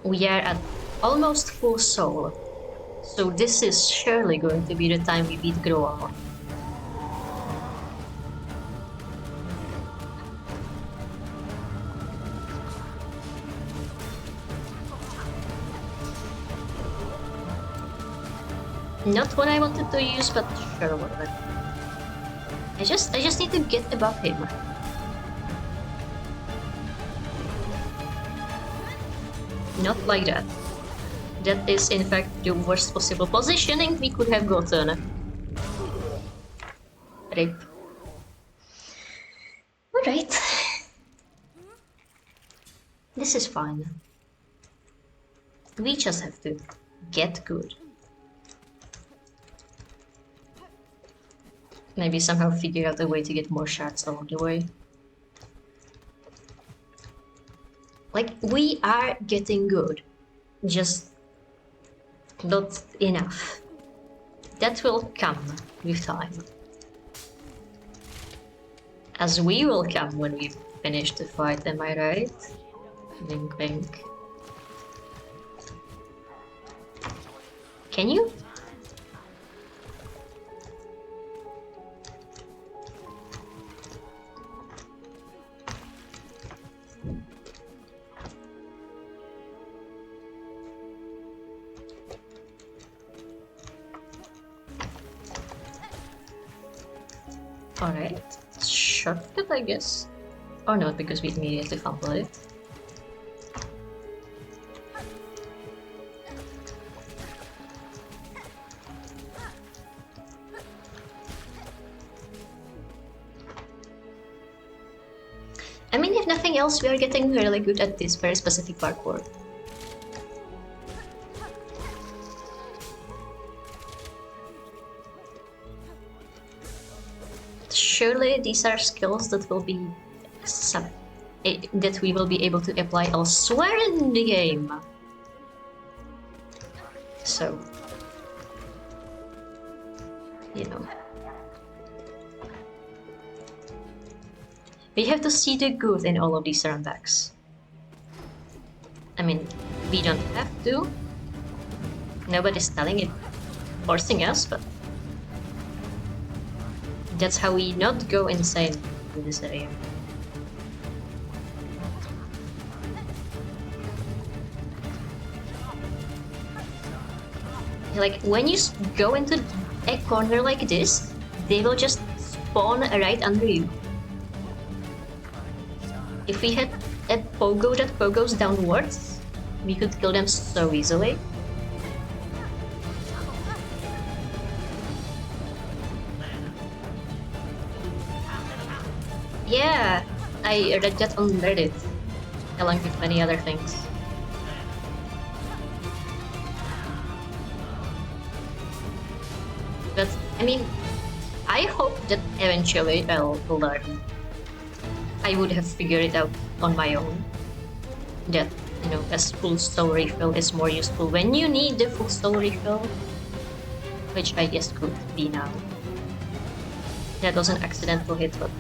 We are at almost full soul. So this is surely going to be the time we beat Groal. Not what I wanted to use, but sure, whatever. I just need to get above him. Not like that. That is in fact the worst possible positioning we could have gotten. Rip. Alright. This is fine. We just have to get good. Maybe somehow figure out a way to get more shards along the way. Like, we are getting good. Just not enough. That will come with time. As we will come when we finish the fight, am I right? Wink wink. Can you? Alright, shortcut I guess. Or not, because we immediately fumbled it. I mean, if nothing else, we are getting really good at this very specific parkour. Surely these are skills that will be that we will be able to apply elsewhere in the game. So, you know, we have to see the good in all of these runbacks. I mean, we don't have to. Nobody's telling it, forcing us, but that's how we not go insane in this area. Like, when you go into a corner like this, they will just spawn right under you. If we had a pogo that pogos downwards, we could kill them so easily. Yeah, I read that on Reddit, along with many other things. But, I mean, I hope that eventually I'll learn. I would have figured it out on my own. That, you know, a full soul refill is more useful when you need the full soul refill. Which I guess could be now. That was an accidental hit, but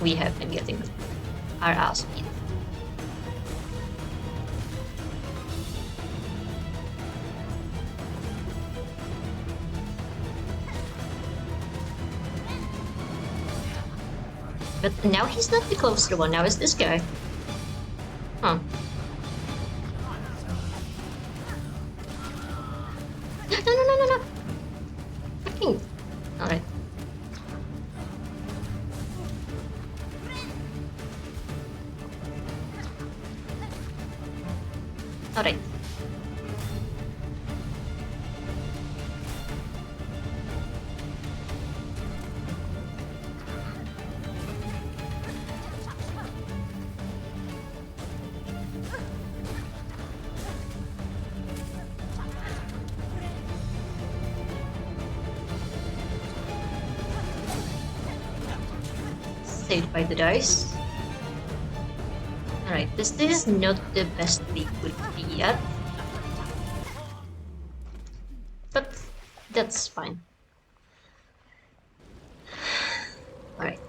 we have been getting our ass beat. But now he's not the closer one, now it's this guy. Huh. No. Fucking. Alright. Alright. Saved by the dice. Alright, this is not the best we could be yet. But that's fine. Alright.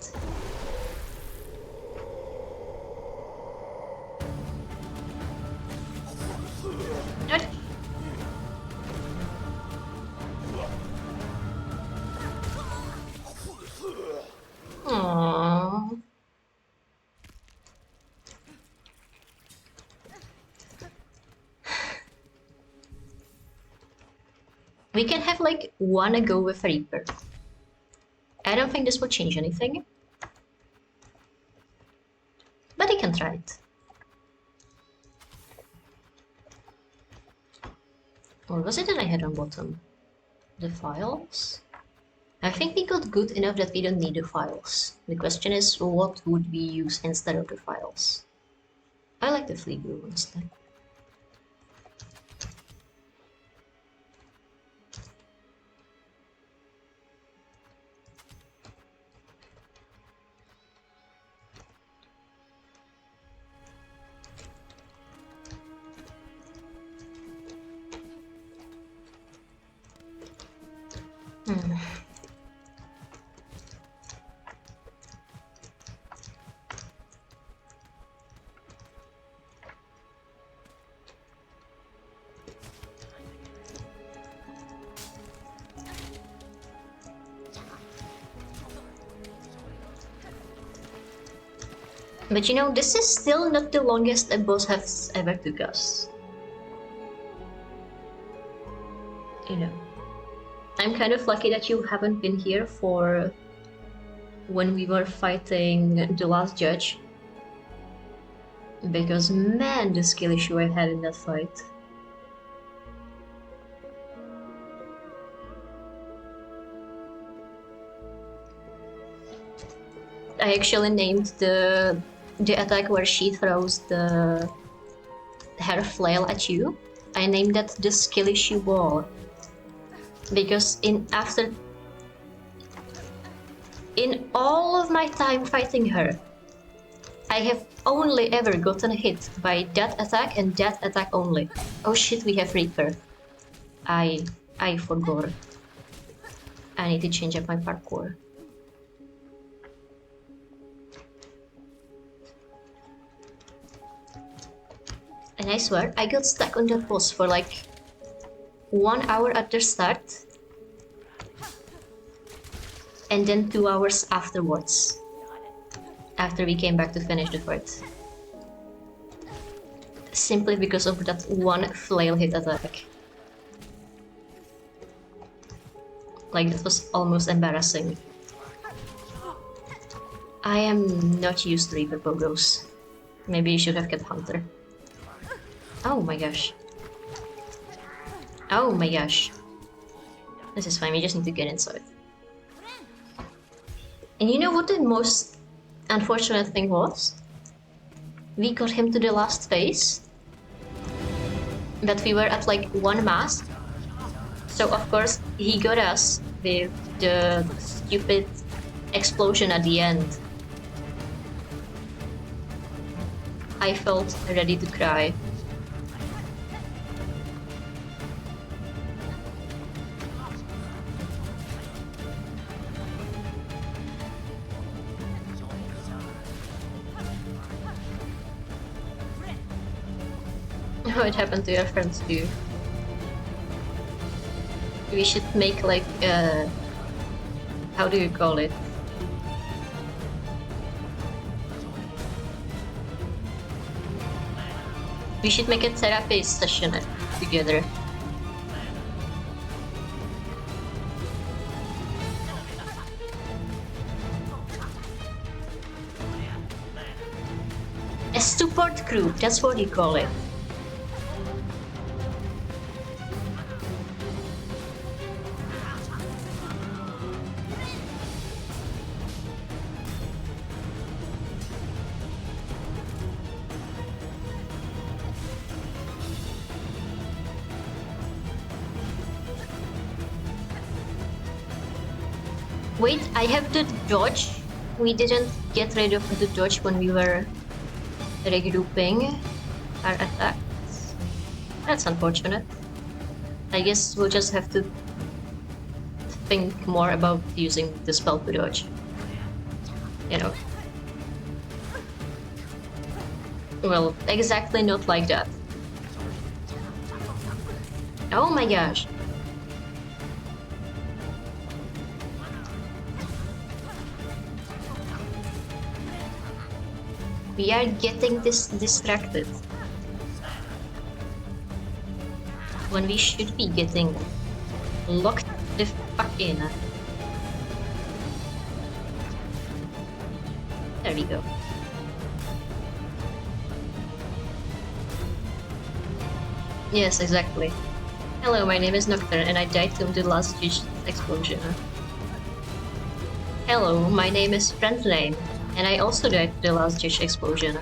What? Aww. We can have like one go with Reaper. I don't think this will change anything. But I can try it. Or was it that I had on bottom? The files? I think we got good enough that we don't need the files. The question is, what would we use instead of the files? I like the flea glue instead. But you know, this is still not the longest a boss has ever took us. You know, I'm kind of lucky that you haven't been here for when we were fighting the last judge. Because man, the skill issue I had in that fight. I actually named the attack where she throws her flail at you. I named that the skill issue wall. Because in all of my time fighting her, I have only ever gotten hit by that attack and that attack only. Oh shit, we have Reaper. I forgot. I need to change up my parkour. And I swear, I got stuck on that boss for like 1 hour at the start. And then 2 hours afterwards. After we came back to finish the fight. Simply because of that one flail hit attack. Like, that was almost embarrassing. I am not used to Reaper pogos. Maybe you should have kept Hunter. Oh my gosh. Oh my gosh. This is fine, we just need to get inside. And you know what the most unfortunate thing was, we got him to the last phase, but we were at like 1 mass. So of course he got us with the stupid explosion at the end. I felt ready to cry. Oh, it happened to your friends too. We should make like how do you call it? We should make a therapy session together. A support group, that's what you call it. Wait, I have the dodge. We didn't get rid of the dodge when we were regrouping our attacks. That's unfortunate. I guess we'll just have to think more about using the spell to dodge. You know. Well, exactly not like that. Oh my gosh. We are getting distracted when we should be getting locked the fuck in. There we go. Yes, exactly. Hello, my name is Nocturne and I died from the last huge explosion. Hello, my name is Friendlane and I also died from the last huge explosion.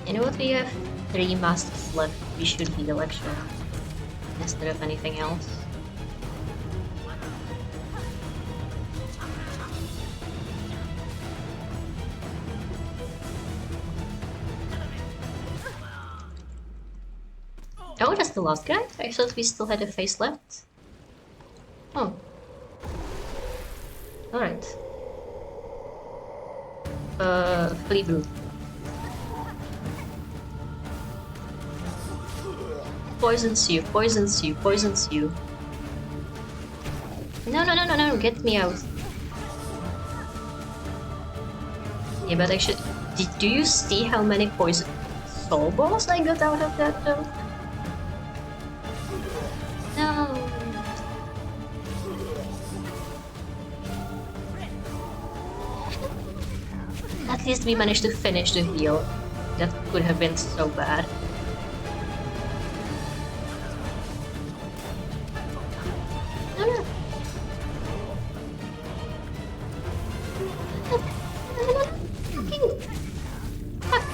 You know what, we have 3 masks left. We should heal actually, instead of anything else. Oh, that's the last guy? I thought we still had a face left. Oh. Alright. Fleaboo. Poisons you, poisons you, poisons you. No, get me out. Yeah, but actually, do you see how many poison soul balls I got out of that though? No. At least we managed to finish the heal. That could have been so bad. No. Fuck.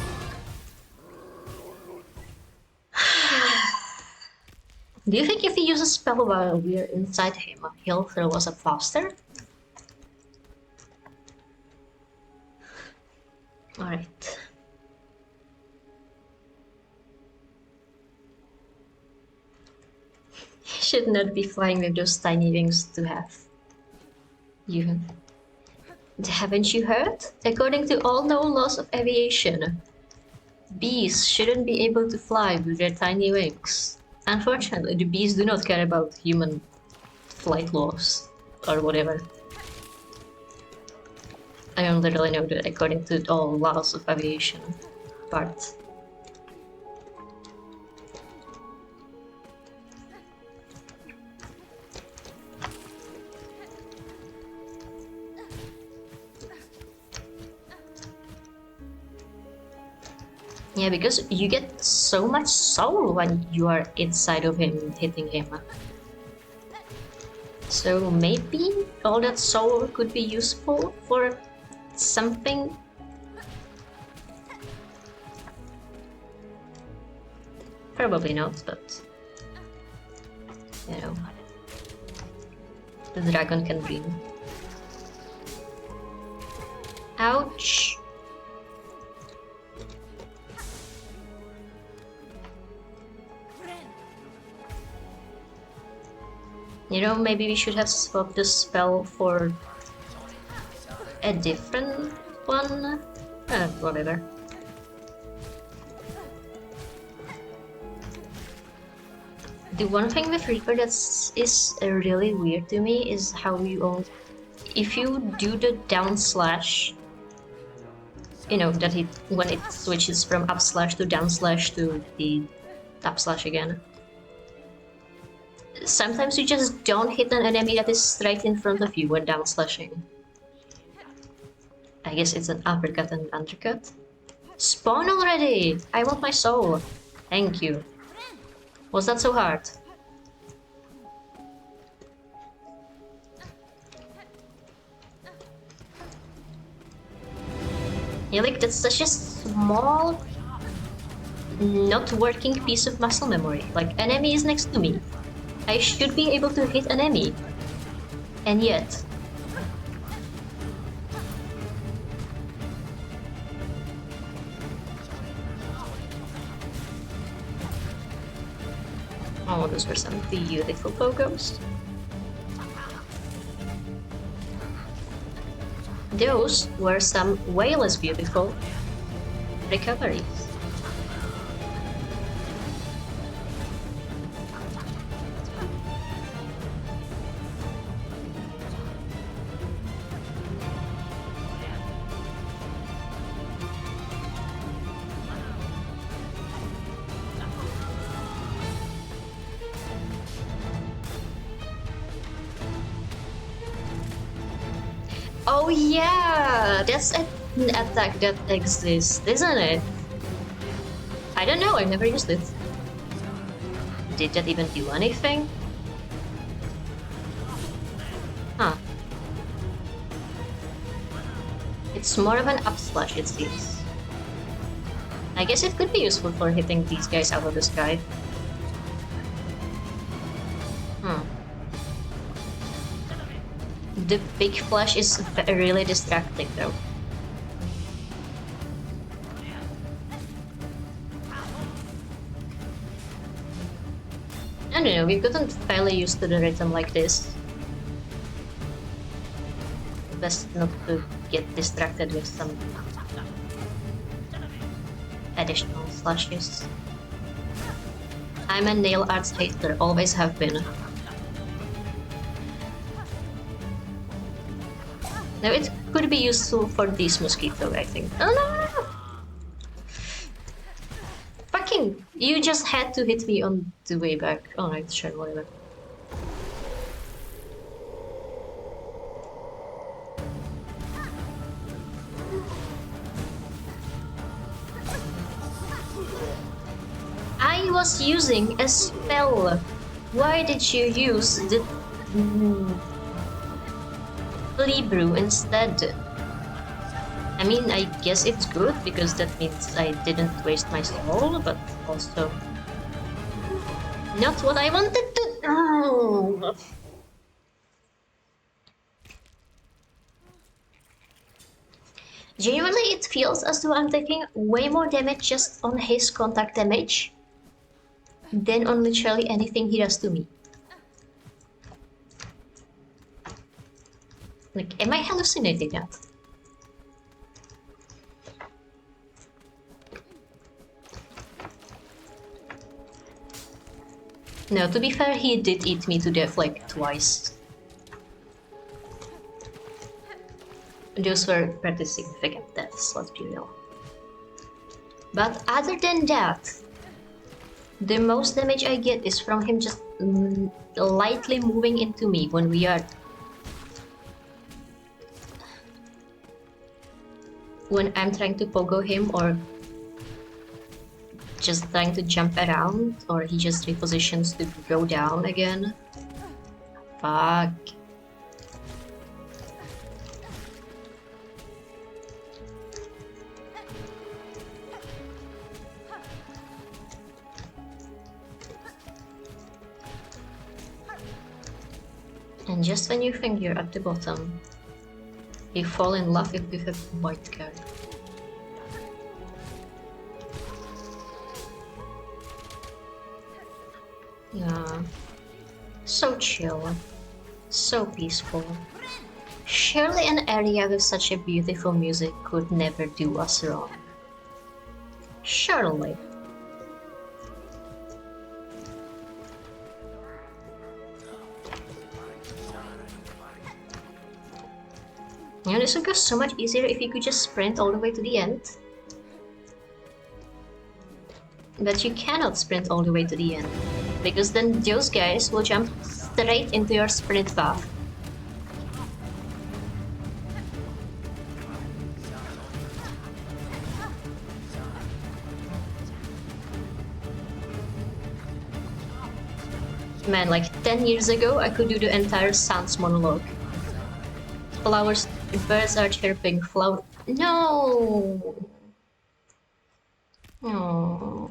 Do you think if we use a spell while we're inside him, he'll throw us up faster? Alright. Should not be flying with those tiny wings to have. You. Haven't you heard? According to all known laws of aviation, bees shouldn't be able to fly with their tiny wings. Unfortunately, the bees do not care about human flight laws or whatever. I don't literally know that according to all laws of aviation part. Yeah, because you get so much soul when you are inside of him, hitting him. So maybe all that soul could be useful for something. Probably not, but you know, the dragon can dream. Ouch! You know, maybe we should have swapped the spell for a different one. Whatever. The one thing with Reaper that is really weird to me is how if you do the down slash, you know, that when it switches from up slash to down slash to the up slash again. Sometimes you just don't hit an enemy that is straight in front of you when down slashing. I guess it's an uppercut and undercut. Spawn already! I want my soul. Thank you. Was that so hard? Yeah, like that's such a small, not working piece of muscle memory. Like, enemy is next to me. I should be able to hit an enemy. And yet... Oh, those were some beautiful pogos. Those were some way less beautiful recoveries. Oh yeah, that's an attack that exists, isn't it? I don't know, I've never used it. Did that even do anything? Huh. It's more of an up slash, it seems. I guess it could be useful for hitting these guys out of the sky. The big flash is really distracting though. I don't know, we've gotten fairly used to the rhythm like this. Best not to get distracted with some additional slashes. I'm a nail arts hater, always have been. Now it could be useful for this mosquito, I think. Oh no! Fucking! You just had to hit me on the way back. Alright, sure, whatever. I was using a spell. Why did you use the Brew instead? I mean, I guess it's good because that means I didn't waste my soul, but also not what I wanted to do. Genuinely, it feels as though I'm taking way more damage just on his contact damage than on literally anything he does to me. Like, am I hallucinating that? No, to be fair, he did eat me to death like twice. Those were pretty significant deaths, let's be real. But other than that, the most damage I get is from him just lightly moving into me when we are... when I'm trying to pogo him or just trying to jump around, or he just repositions to go down again. Fuck. And just when you think you're at the bottom, you fall in love with a white guy. Yeah. So chill. So peaceful. Surely an area with such a beautiful music could never do us wrong. Surely. You know, this would go so much easier if you could just sprint all the way to the end. But you cannot sprint all the way to the end, because then those guys will jump straight into your sprint path. Man, like 10 years ago, I could do the entire Sans monologue. Flowers, birds are chirping, No! Oh.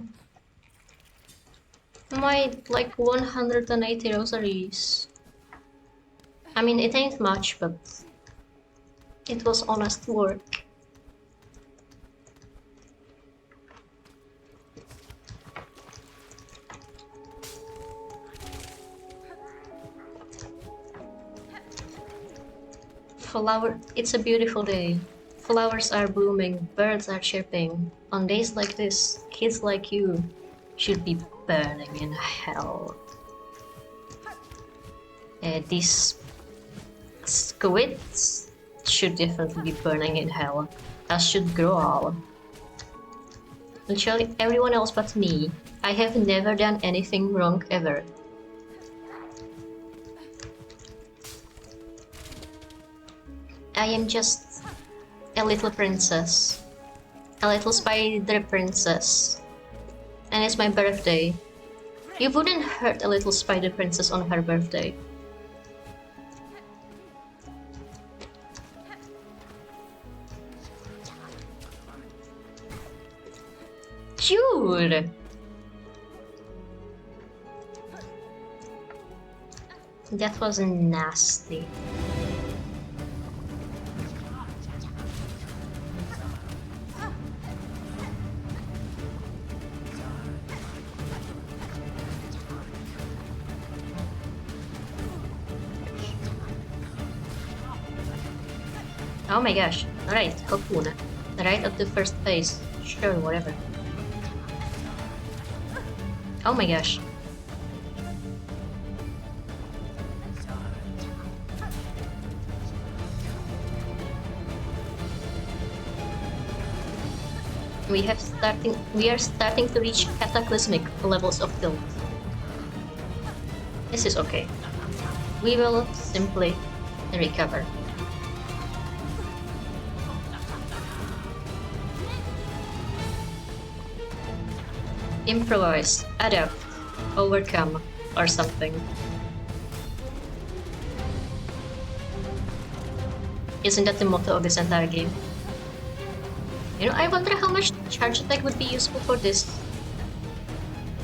My, like, 180 rosaries. I mean, it ain't much, but it was honest work. It's a beautiful day. Flowers are blooming, birds are chirping. On days like this, kids like you should be burning in hell. These squids should definitely be burning in hell, as should Growl. Literally everyone else but me. I have never done anything wrong ever. I am just a little princess. A little spider princess. And it's my birthday. You wouldn't hurt a little spider princess on her birthday. Dude! That was nasty. Oh my gosh. Alright, Cocoon. Right at the first phase. Sure, whatever. Oh my gosh. We are starting to reach cataclysmic levels of tilt. This is okay. We will simply recover. Improvise, adapt, overcome, or something. Isn't that the motto of this entire game? You know, I wonder how much charge attack would be useful for this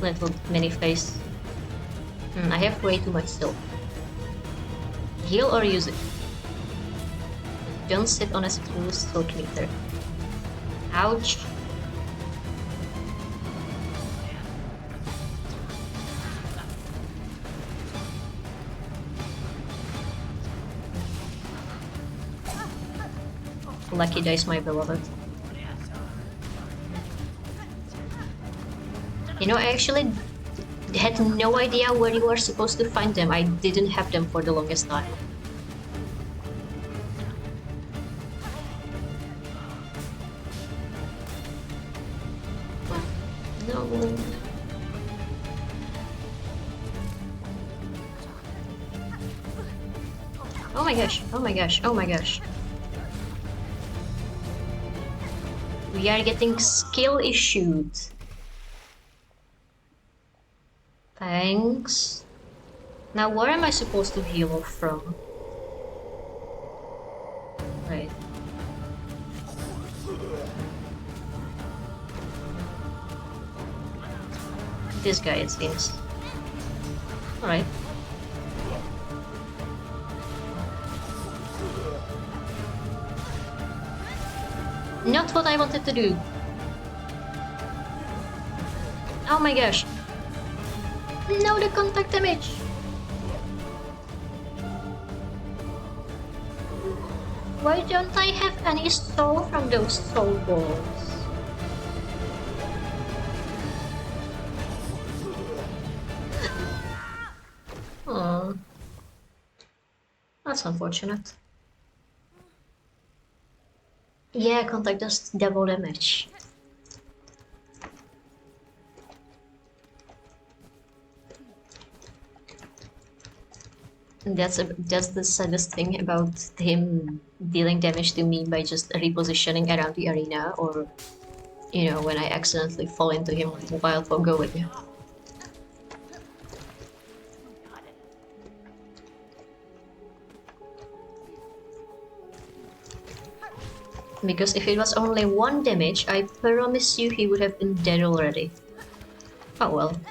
little mini phase. I have way too much still. Heal or use it? Don't sit on a full silk meter. Ouch. Lucky dice, my beloved. You know, I actually had no idea where you were supposed to find them. I didn't have them for the longest time. No. Oh my gosh, oh my gosh, oh my gosh. We are getting skill issued. Thanks. Now where am I supposed to heal off from? Right. This guy, it seems. Alright. Not what I wanted to do. Oh my gosh. No, the contact damage! Why don't I have any soul from those soul balls? Oh, that's unfortunate. Yeah, contact does double damage. And that's the saddest thing about him dealing damage to me by just repositioning around the arena, or you know, when I accidentally fall into him while going. Because if it was only 1 damage, I promise you he would have been dead already. Oh well.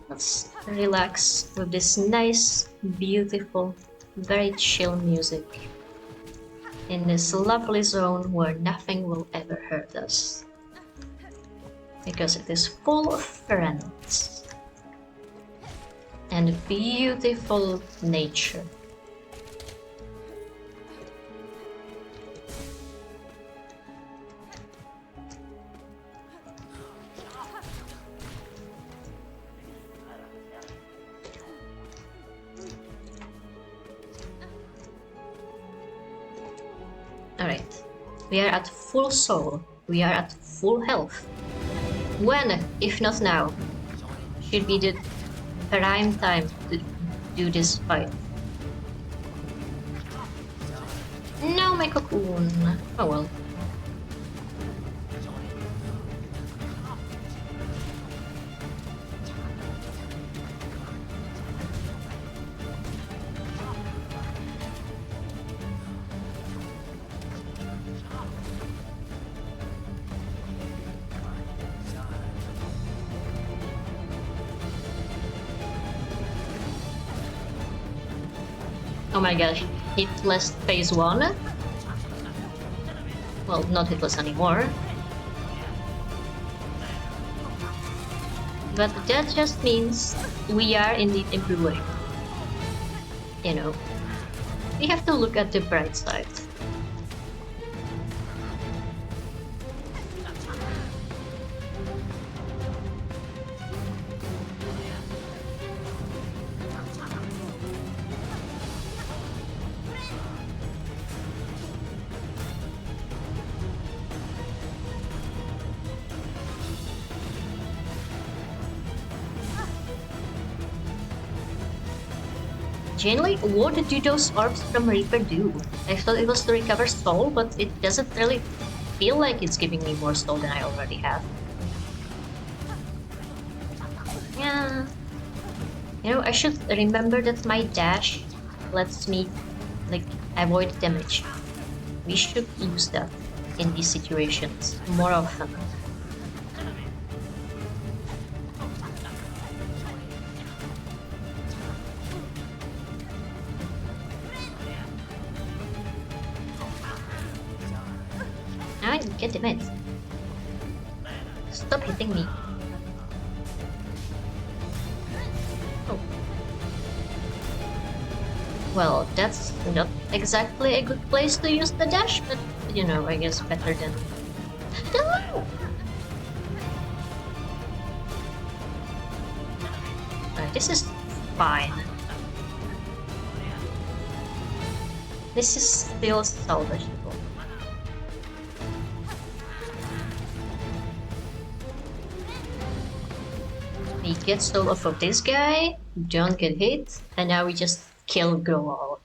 Let's relax with this nice, beautiful, very chill music. In this lovely zone where nothing will ever hurt us. Because it is full of friends. And beautiful nature. Alright, we are at full soul, we are at full health. When, if not now, should be the prime time to do this fight? No, my cocoon! Oh well. Oh my gosh, hitless phase 1? Well, not hitless anymore. But that just means we are indeed improving. You know, we have to look at the bright side. Generally, what do those orbs from Reaper do? I thought it was to recover soul, but it doesn't really feel like it's giving me more soul than I already have. Yeah. You know, I should remember that my dash lets me, like, avoid damage. We should use that in these situations more often. Get him it. Stop hitting me. Oh. Well, that's not exactly a good place to use the dash, but you know, I guess better than... No! This is fine. This is still salvageable. We get soul off of this guy, don't get hit, and now we just kill Growl.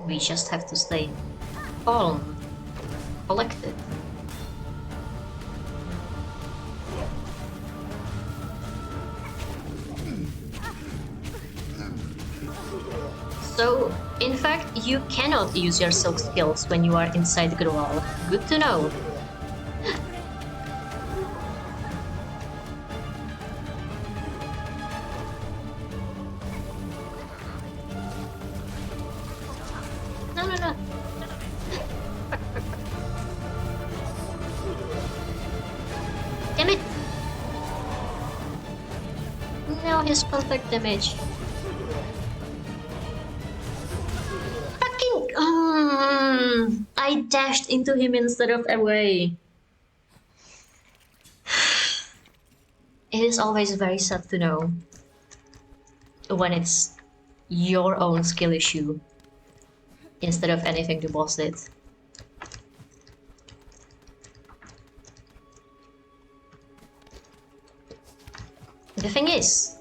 We just have to stay Palm. Collect it. So, in fact, you cannot use your silk skills when you are inside Grual. Good to know. No, no, no. Damn it! No, his contact damage. I dashed into him instead of away. It is always very sad to know when it's your own skill issue instead of anything the boss did. The thing is,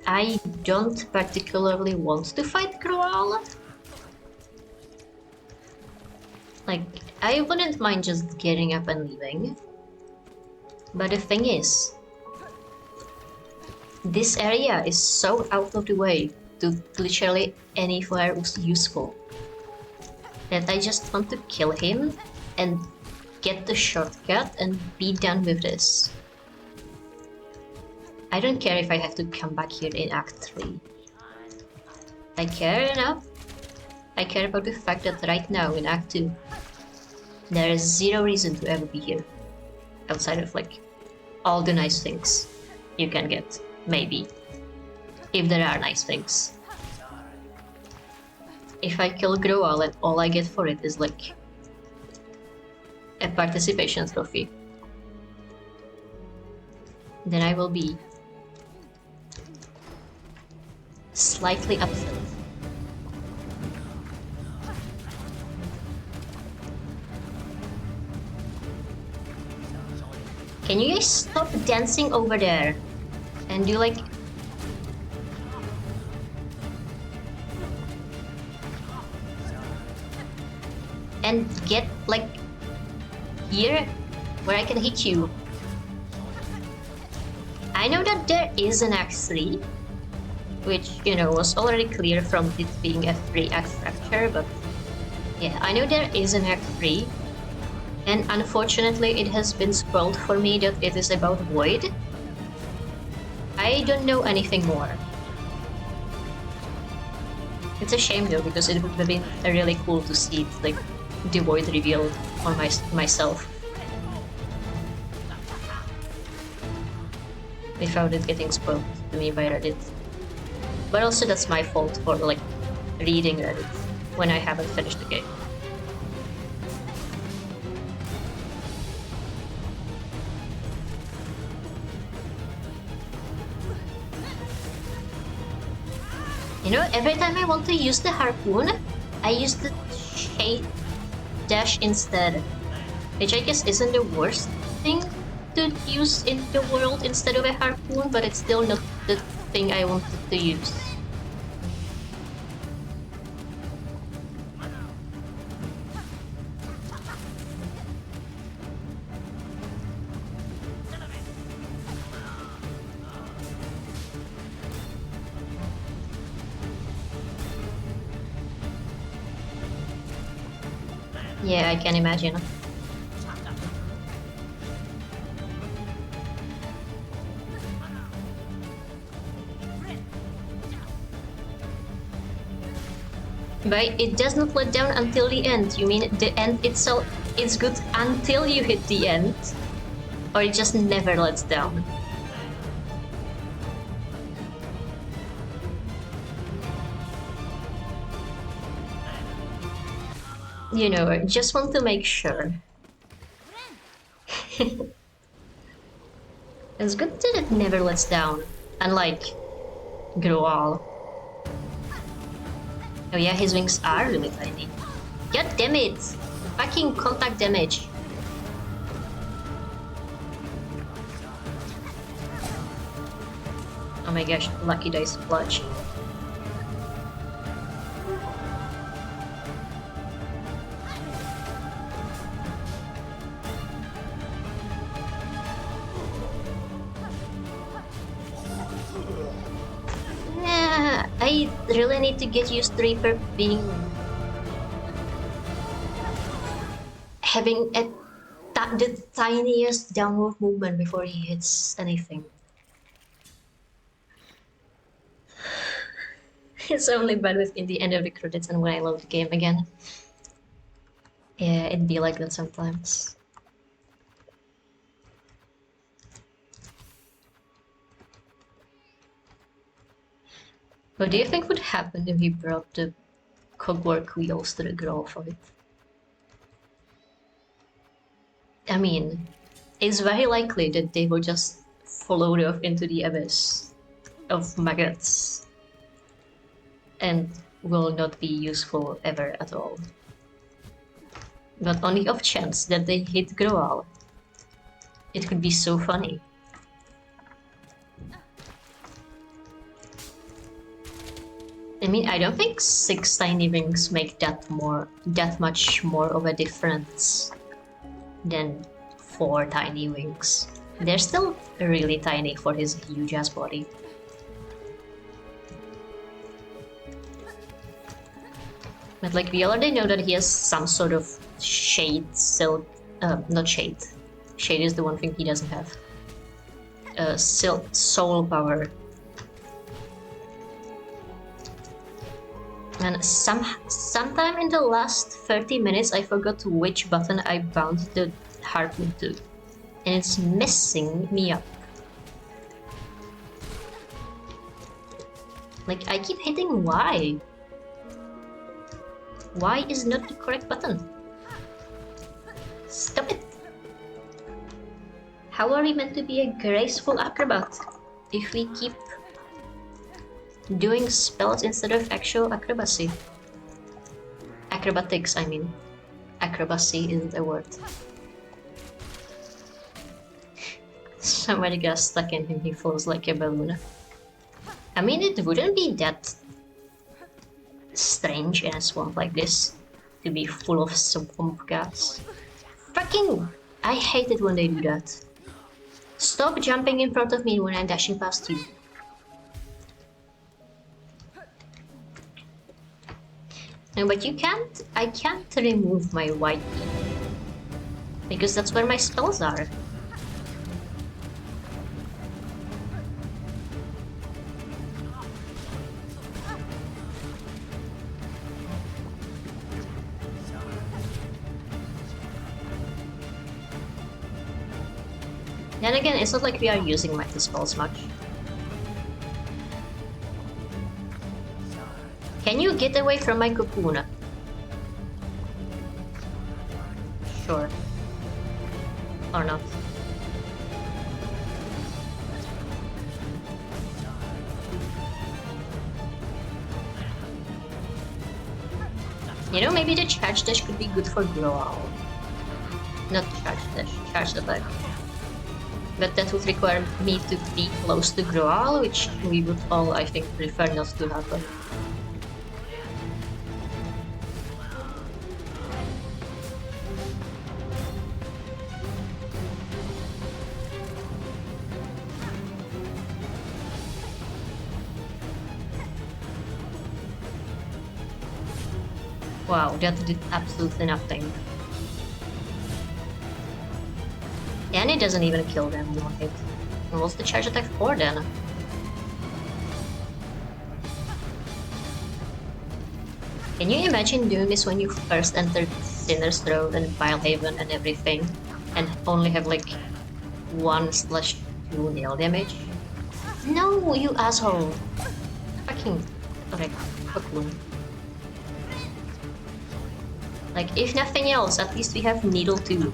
I don't particularly want to fight Groal. Like, I wouldn't mind just getting up and leaving. But the thing is, this area is so out of the way to literally anywhere useful that I just want to kill him and get the shortcut and be done with this. I don't care if I have to come back here in Act 3. I care enough. I care about the fact that right now in Act 2, there is zero reason to ever be here. Outside of like all the nice things you can get, maybe. If there are nice things. If I kill Groal and all I get for it is like a participation trophy, then I will be slightly upset. Can you guys stop dancing over there and do like and get like here where I can hit you? I know that there is an Act 3, which, you know, was already clear from it being a 3-act structure, but yeah, I know there is an Act 3, and unfortunately it has been spoiled for me that it is about Void. I don't know anything more. It's a shame though, because it would have been really cool to see it, like, the Void revealed for myself. Without it getting spoiled to me by Reddit. But also that's my fault for like reading Reddit when I haven't finished the game. You know, every time I want to use the harpoon, I use the dash instead. Which I guess isn't the worst thing to use in the world instead of a harpoon, but it's still not the thing I wanted to use. Yeah, I can imagine. But it does not let down until the end. You mean the end itself is good until you hit the end? Or it just never lets down? You know, just want to make sure. It's good that it never lets down, unlike Grual. Oh yeah, his wings are really tiny. God damn it! Fucking contact damage. Oh my gosh, lucky dice clutch. I really need to get used to Reaper being... having the tiniest downward movement before he hits anything. It's only bad within the end of the credits and when I load the game again. Yeah, it'd be like that sometimes. What do you think would happen if we brought the cogwork wheels to the grow of it? I mean, it's very likely that they will just float off into the abyss of maggots and will not be useful ever at all. But on the off chance that they hit Groal, it could be so funny. I mean, I don't think 6 tiny wings make that much more of a difference than 4 tiny wings. They're still really tiny for his huge ass body. But like, we already know that he has some sort of shade, not shade. Shade is the one thing he doesn't have. Soul power. And sometime in the last 30 minutes I forgot which button I bound the harpoon to. And it's messing me up. Like, I keep hitting Y. Y is not the correct button. Stop it! How are we meant to be a graceful acrobat if we keep doing spells instead of actual acrobacy? Acrobatics, I mean. Acrobacy isn't a word. Somebody got stuck in him, he falls like a balloon. I mean, it wouldn't be that strange in a swamp like this to be full of swamp gas. Fucking! I hate it when they do that. Stop jumping in front of me when I'm dashing past you. No, but I can't remove my white beam. Because that's where my spells are. Then again, it's not like we are using mighty spells much. Can you get away from my cocoon? Sure. Or not. You know, maybe the charge dash could be good for Growl. Not charge dash, charge attack. But that would require me to be close to Growl, which we would all, I think, prefer not to happen. Wow, that did absolutely nothing. And it doesn't even kill them in one hit. And what's the charge attack for then? Can you imagine doing this when you first entered Sinner's Throat and Vilehaven and everything, and only have like 1/2 nail damage? No, you asshole! Fucking... Okay, cocoon. Like, if nothing else, at least we have Needle 2.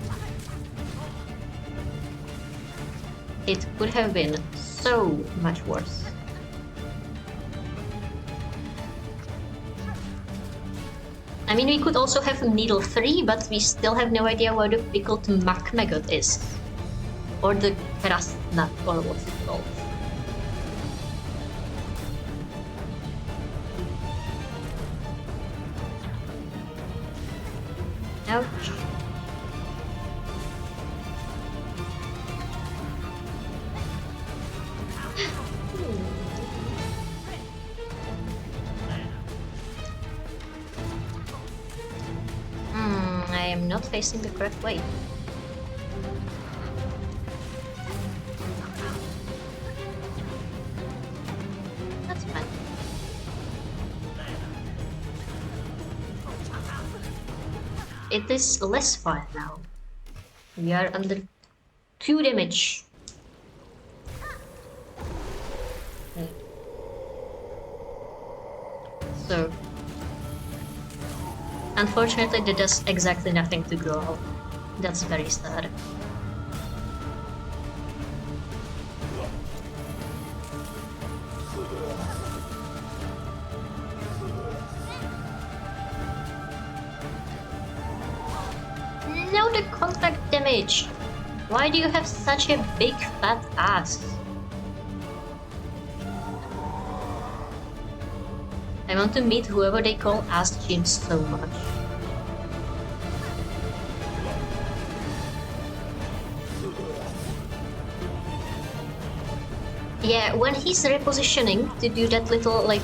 It could have been so much worse. I mean, we could also have Needle 3, but we still have no idea where the pickled Mac Maggot is. Or the Krasnat, or what's it called. Ouch. I'm not facing the correct way. That's fine. It is less fine now. We are under 2 damage. Okay. So, unfortunately, that does exactly nothing to grow. That's very sad. Now the contact damage! Why do you have such a big fat ass? I want to meet whoever they call Ass Jim so much. Yeah, when he's repositioning to do that little, like,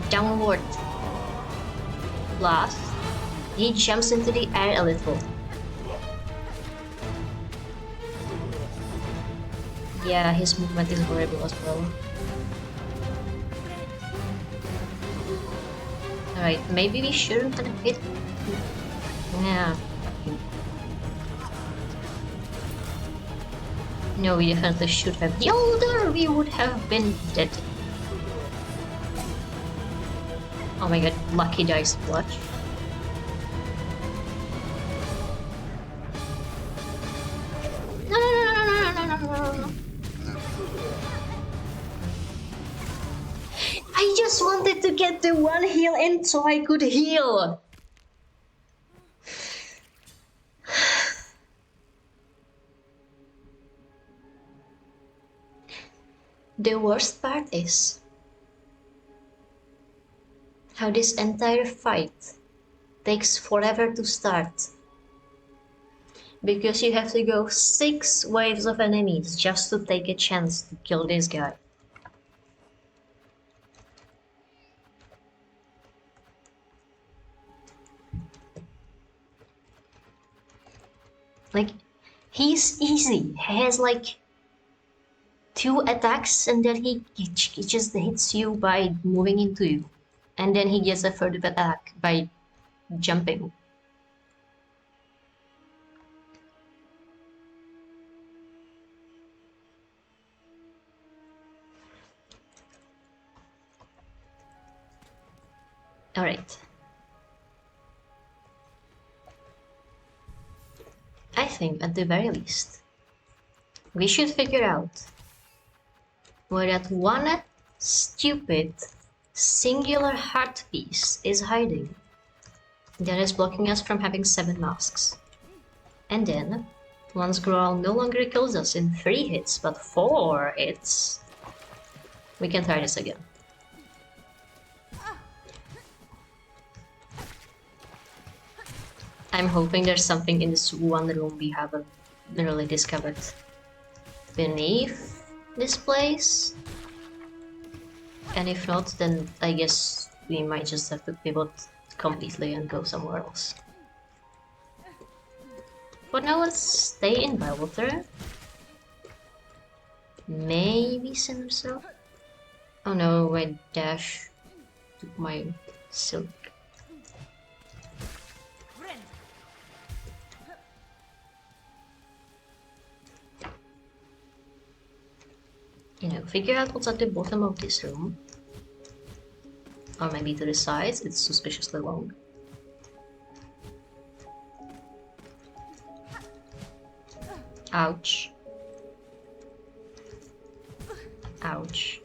downward blast, he jumps into the air a little. Yeah, his movement is horrible as well. Alright, maybe we shouldn't have hit. Yeah. No, we definitely should have. The older we would have been dead. Oh my god, lucky dice clutch. No, no, no, no, no, no, no, no, no. I just wanted to get the one heal in so I could heal. The worst part is how this entire fight takes forever to start. Because you have to go 6 waves of enemies just to take a chance to kill this guy. Like, he's easy. He has like 2 attacks and then he just hits you by moving into you. And then he gets a third attack by jumping. Alright. I think at the very least, we should figure out where that one stupid singular heart piece is hiding that is blocking us from having 7 masks. And then, once Growl no longer kills us in 3 hits but 4 hits, we can try this again. I'm hoping there's something in this one room we haven't really discovered beneath this place. And if not, then I guess we might just have to pivot completely and go somewhere else. But now let's stay in Bywater. Maybe Somersault? Oh no, my dash took my silk. You know, figure out what's at the bottom of this room. Or maybe to the sides, it's suspiciously long. Ouch. Ouch.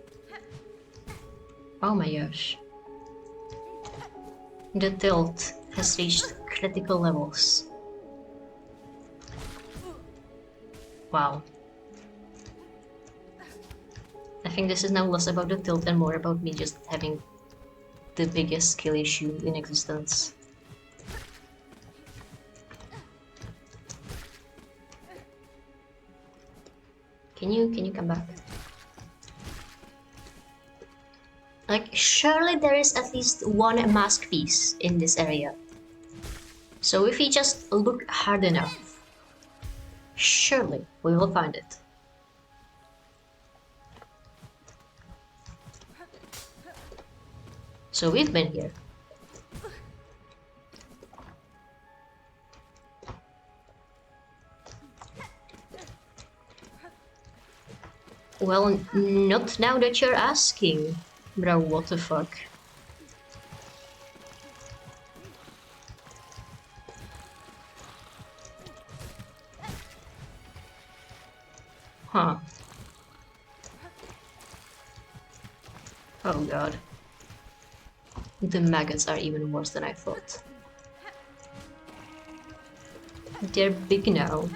Oh my gosh. The tilt has reached critical levels. Wow. I think this is now less about the tilt and more about me just having the biggest skill issue in existence. Can you come back? Like, surely there is at least one mask piece in this area. So if we just look hard enough, surely we will find it. So we've been here. Well, not now that you're asking. Bro, what the fuck? Huh. Oh god. The maggots are even worse than I thought. They're big now.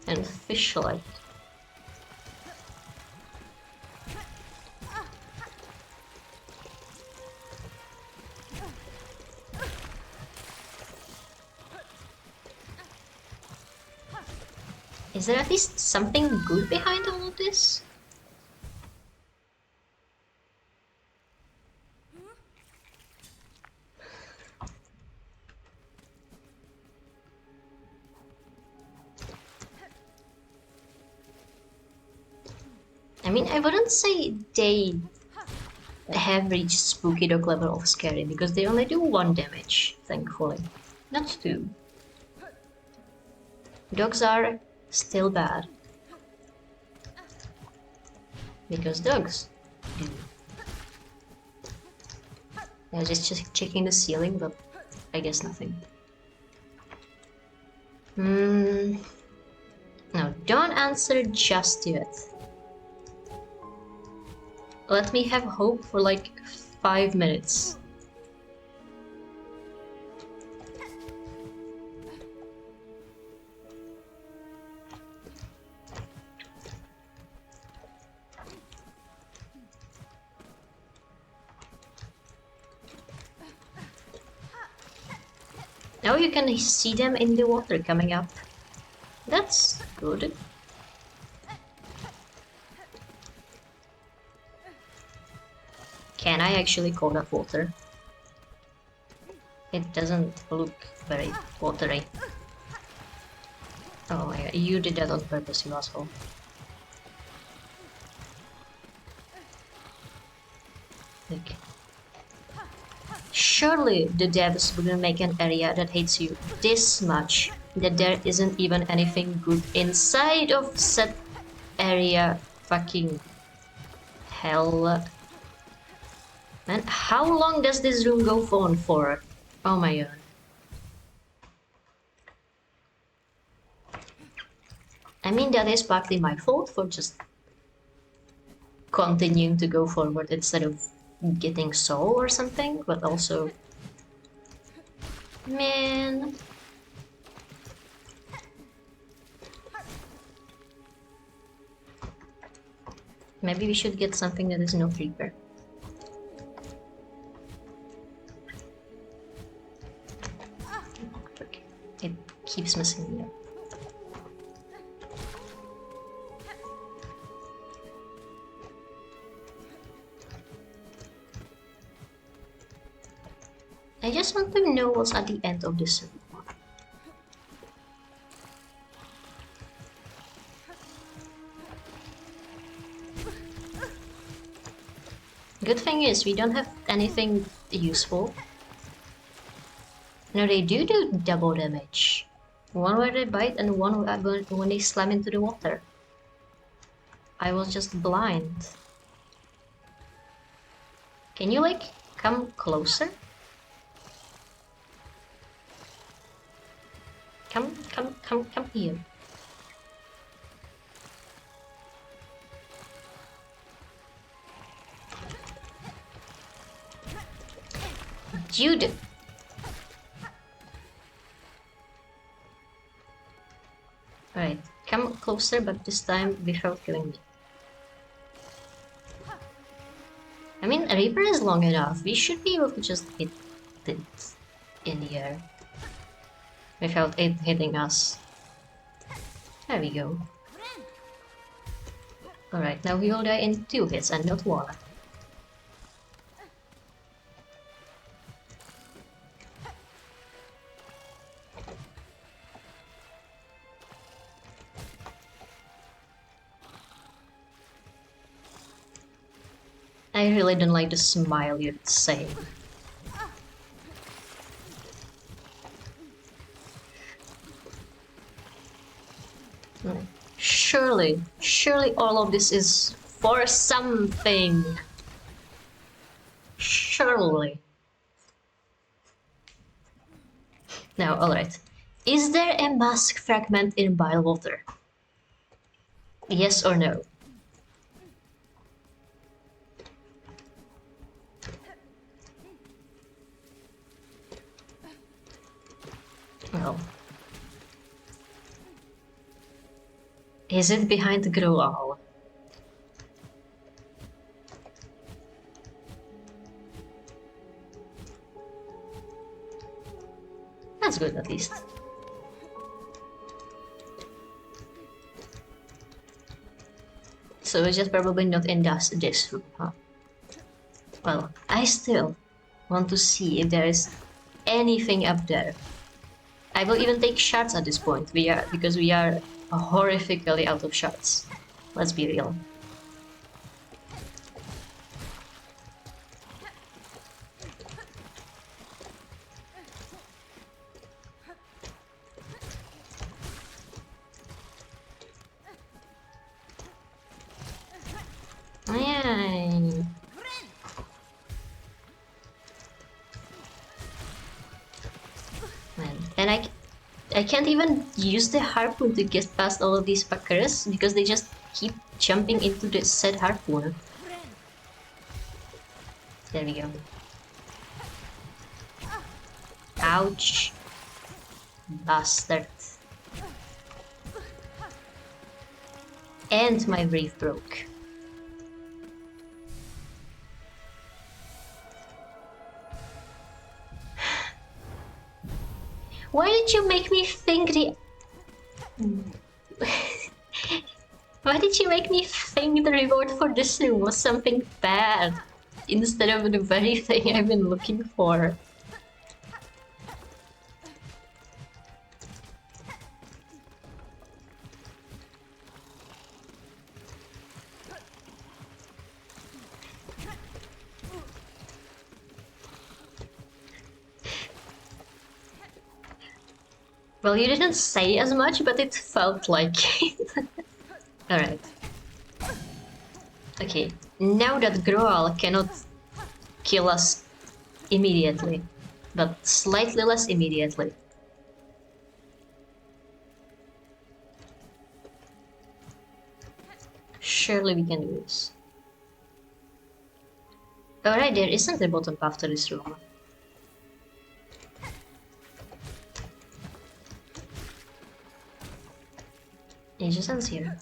And fish-like. Is there at least something good behind all of this? I mean, I wouldn't say they have reached spooky dog level of scary, because they only do 1 damage, thankfully. Not 2. Dogs are still bad. Because dogs do. I was just checking the ceiling, but I guess nothing. No, don't answer just yet. Let me have hope for like 5 minutes. Now you can see them in the water coming up. That's good. Can I actually call that water? It doesn't look very watery. Oh my god, you did that on purpose, you asshole. Okay. Surely the devs wouldn't make an area that hates you this much that there isn't even anything good inside of said area. Fucking hell. Man, how long does this room go on for? Oh my god. I mean, that is partly my fault for just continuing to go forward instead of getting soul or something, but also... Man... Maybe we should get something that is no creeper. It keeps missing me. I just want to know what's at the end of this room. Good thing is, we don't have anything useful. No, they do double damage. One where they bite and one when they slam into the water. I was just blind. Can you, like, come closer? Come here. Dude! Alright, come closer, but this time without killing me. I mean, a Reaper is long enough. We should be able to just hit it in the air without it hitting us. There we go. Alright, now we will die in 2 hits and not 1. I really don't like the smile you're saying. Surely all of this is for something. Surely. Now, alright. Is there a mask fragment in bile water? Yes or no? Well. Is it behind the Groal? That's good at least. So it's just probably not in this room, huh? Well, I still want to see if there is anything up there. I will even take shots at this point, because we are horrifically out of shots. Let's be real. Yay. Man. And I can't even use the harpoon to get past all of these fuckers because they just keep jumping into the said harpoon. There we go. Ouch. Bastard. And my wraith broke. Why did you make me think the... Why did you make me think the reward for this room was something bad instead of the very thing I've been looking for? Well, you didn't say as much, but it felt like it. Alright. Okay, now that Groal cannot kill us immediately, but slightly less immediately. Surely we can do this. Alright, there isn't a bottom path to this room. It just ends here.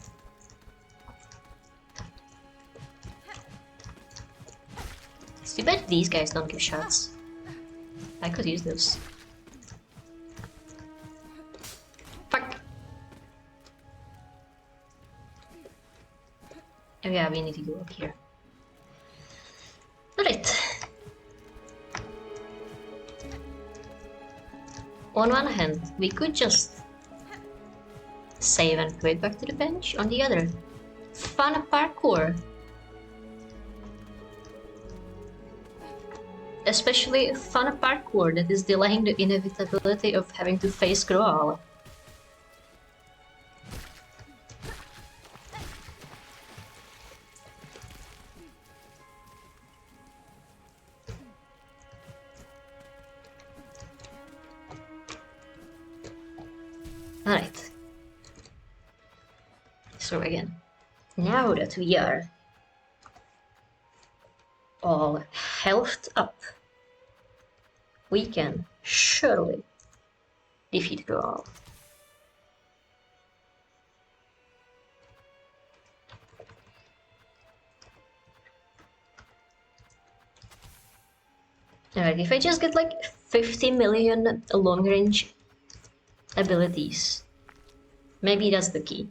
It's too bad these guys don't give shots. I could use those. Fuck! Oh yeah, we need to go up here. Alright. On one hand, we could just save and quit back to the bench. On the other, fun parkour. Especially fun parkour that is delaying the inevitability of having to face Groal. Alright. So again, now that we are all healthed up, we can surely defeat Groal. Alright, if I just get like 50 million long range abilities, maybe that's the key.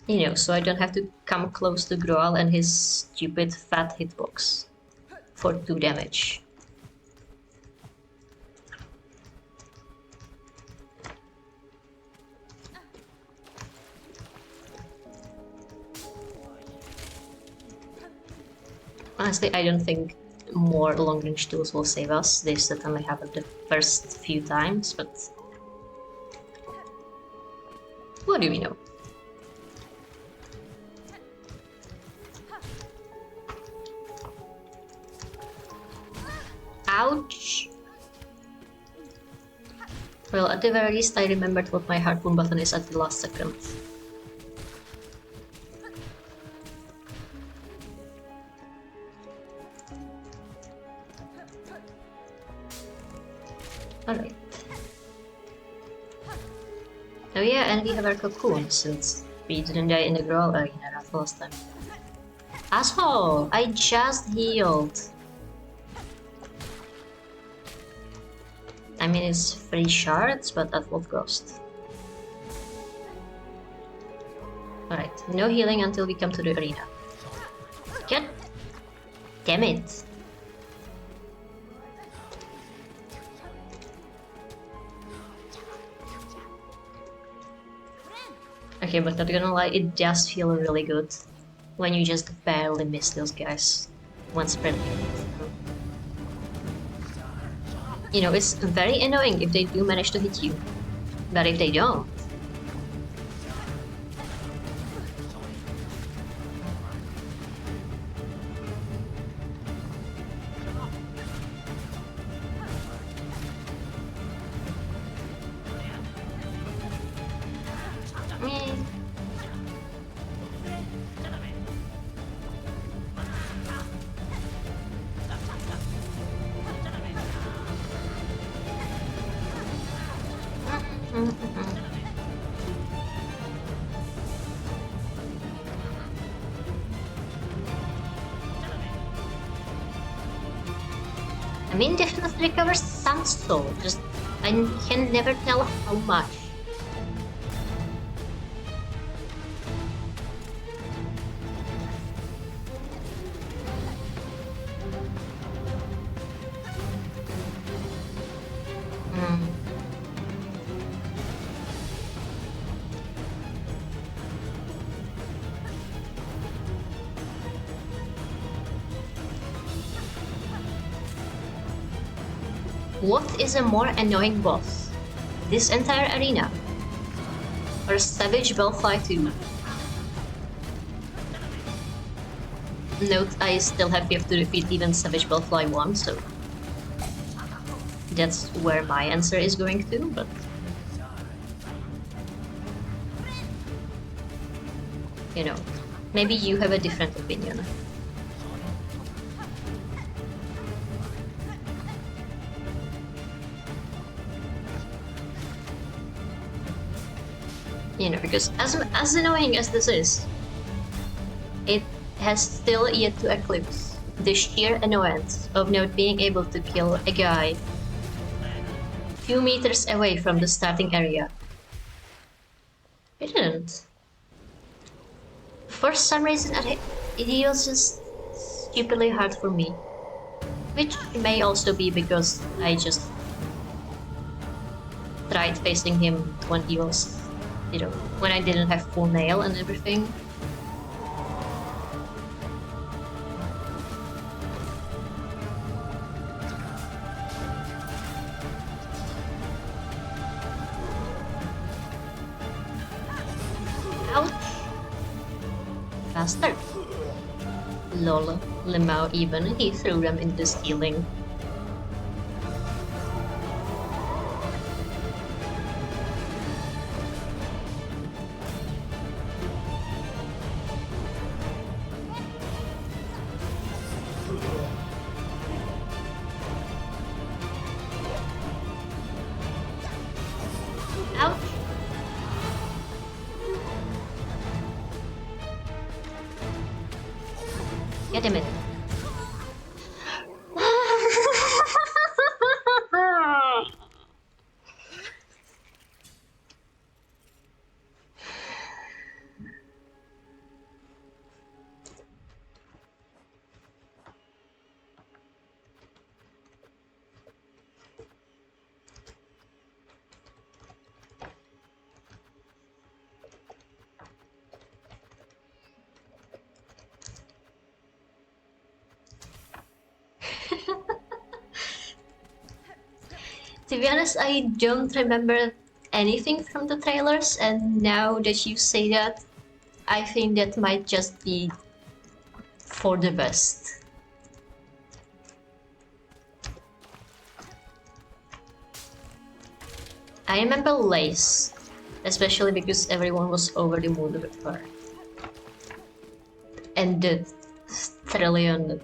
You know, so I don't have to come close to Groal and his stupid fat hitbox for 2 damage. Honestly, I don't think more long-range tools will save us. They certainly haven't the first few times, but what do we know? Ouch! Well, at the very least, I remembered what my harpoon button is at the last second. Alright. Oh yeah, and we have our cocoon, since we didn't die in the Grawl arena that last time. Asshole! I just healed! I mean, it's 3 shards, but at what cost? Alright, no healing until we come to the arena. God damn it! Okay, but not gonna lie, it does feel really good when you just barely miss those guys when sprinting. You know, it's very annoying if they do manage to hit you, but if they don't, eh. I mean, definitely recovers some soul, just I can never tell how much. Hmm. What is a more annoying boss? This entire arena? Or Savage Bellfly 2? Note, I still have yet to defeat even Savage Bellfly 1, so that's where my answer is going to, but you know, maybe you have a different opinion. You know, because as annoying as this is, it has still yet to eclipse the sheer annoyance of not being able to kill a guy 2 meters away from the starting area. It didn't. For some reason, it was just stupidly hard for me. Which may also be because I just tried facing him when he was, you know, when I didn't have full nail and everything. Ouch! Bastard. Lol, Limao even, he threw them into stealing. Ouch! Get him in. To be honest, I don't remember anything from the trailers, and now that you say that, I think that might just be for the best. I remember Lace, especially because everyone was over the moon with her. And the trillion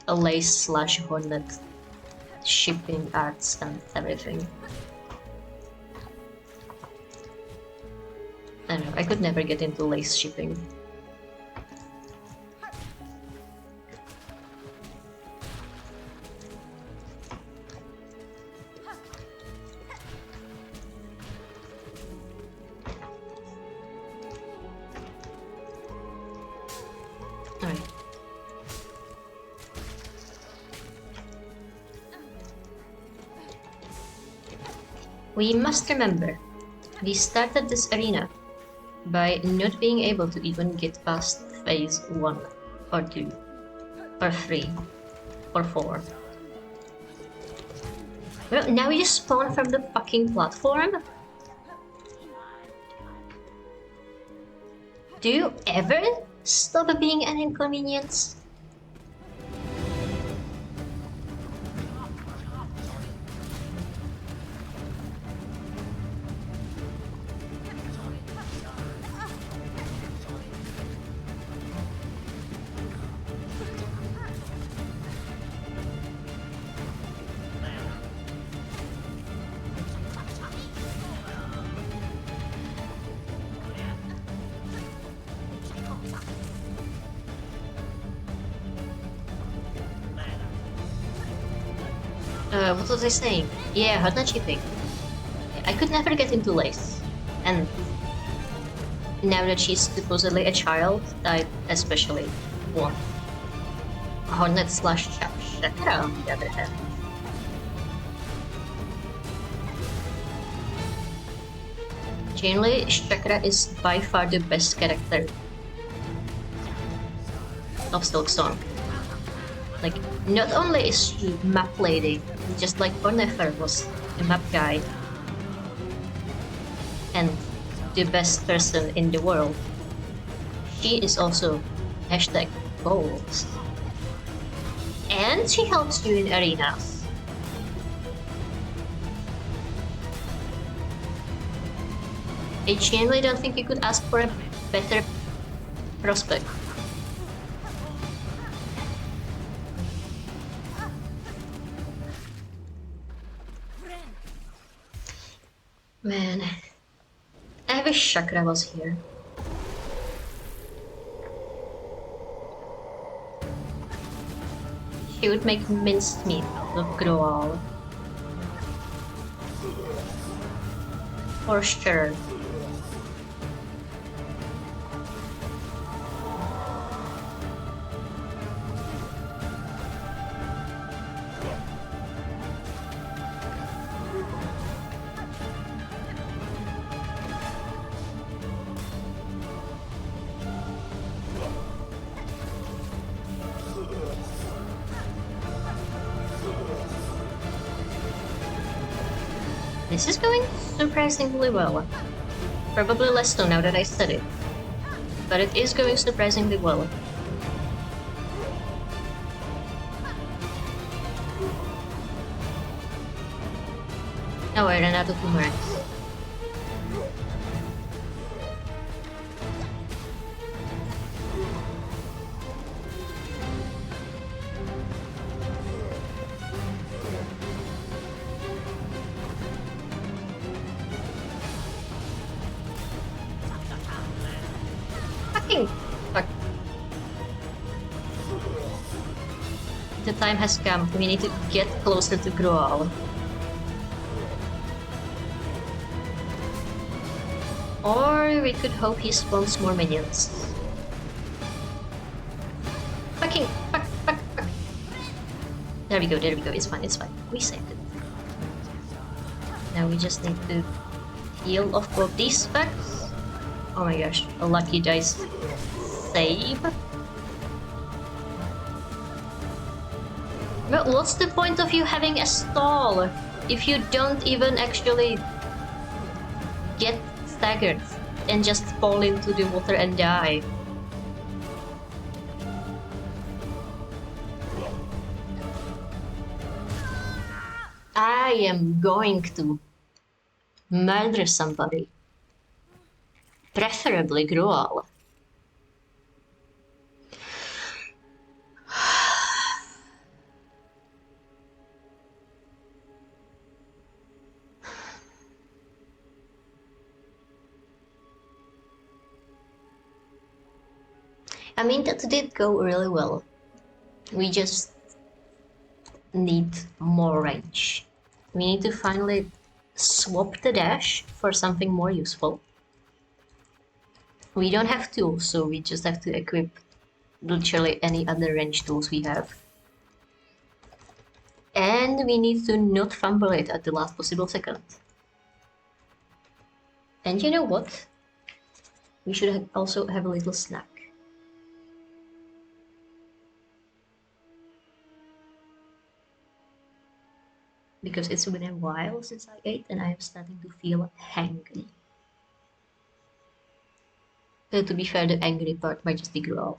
Lace slash Hornet shipping arts and everything. I don't know, I could never get into Lace shipping. Alright. We must remember, we started this arena by not being able to even get past phase 1 or 2 or 3 or 4. Well, now you spawn from the fucking platform? Do you ever stop being an inconvenience? What was I saying? Yeah, Hotna shipping. I could never get into Lace. And now that she's supposedly a child, I especially want Hornet slash Chakra on the other hand. Generally, Chakra is by far the best character of Silksong. Like, not only is she map lady, just like Bonifer was a map guy and the best person in the world, she is also hashtag goals. And she helps you in arenas. I genuinely don't think you could ask for a better prospect. Man, I wish Chakra was here. She would make minced meat out of Groal. For sure. This is going surprisingly well. Probably less so now that I said it. But it is going surprisingly well. Oh, I ran out of boomerangs. Fuck. The time has come. We need to get closer to Groal. Or we could hope he spawns more minions. Fucking fuck. There we go, it's fine. We saved it. Now we just need to heal off both these specs. Oh my gosh, a lucky dice save. But what's the point of you having a stall if you don't even actually get staggered and just fall into the water and die. I am going to murder somebody. Preferably Grual. I mean, that did go really well. We just need more range. We need to finally swap the dash for something more useful. We don't have tools, so we just have to equip literally any other range tools we have. And we need to not fumble it at the last possible second. And you know what? We should also have a little snack. Because it's been a while since I ate and I am starting to feel hangry. To be fair, the angry part might just be growl.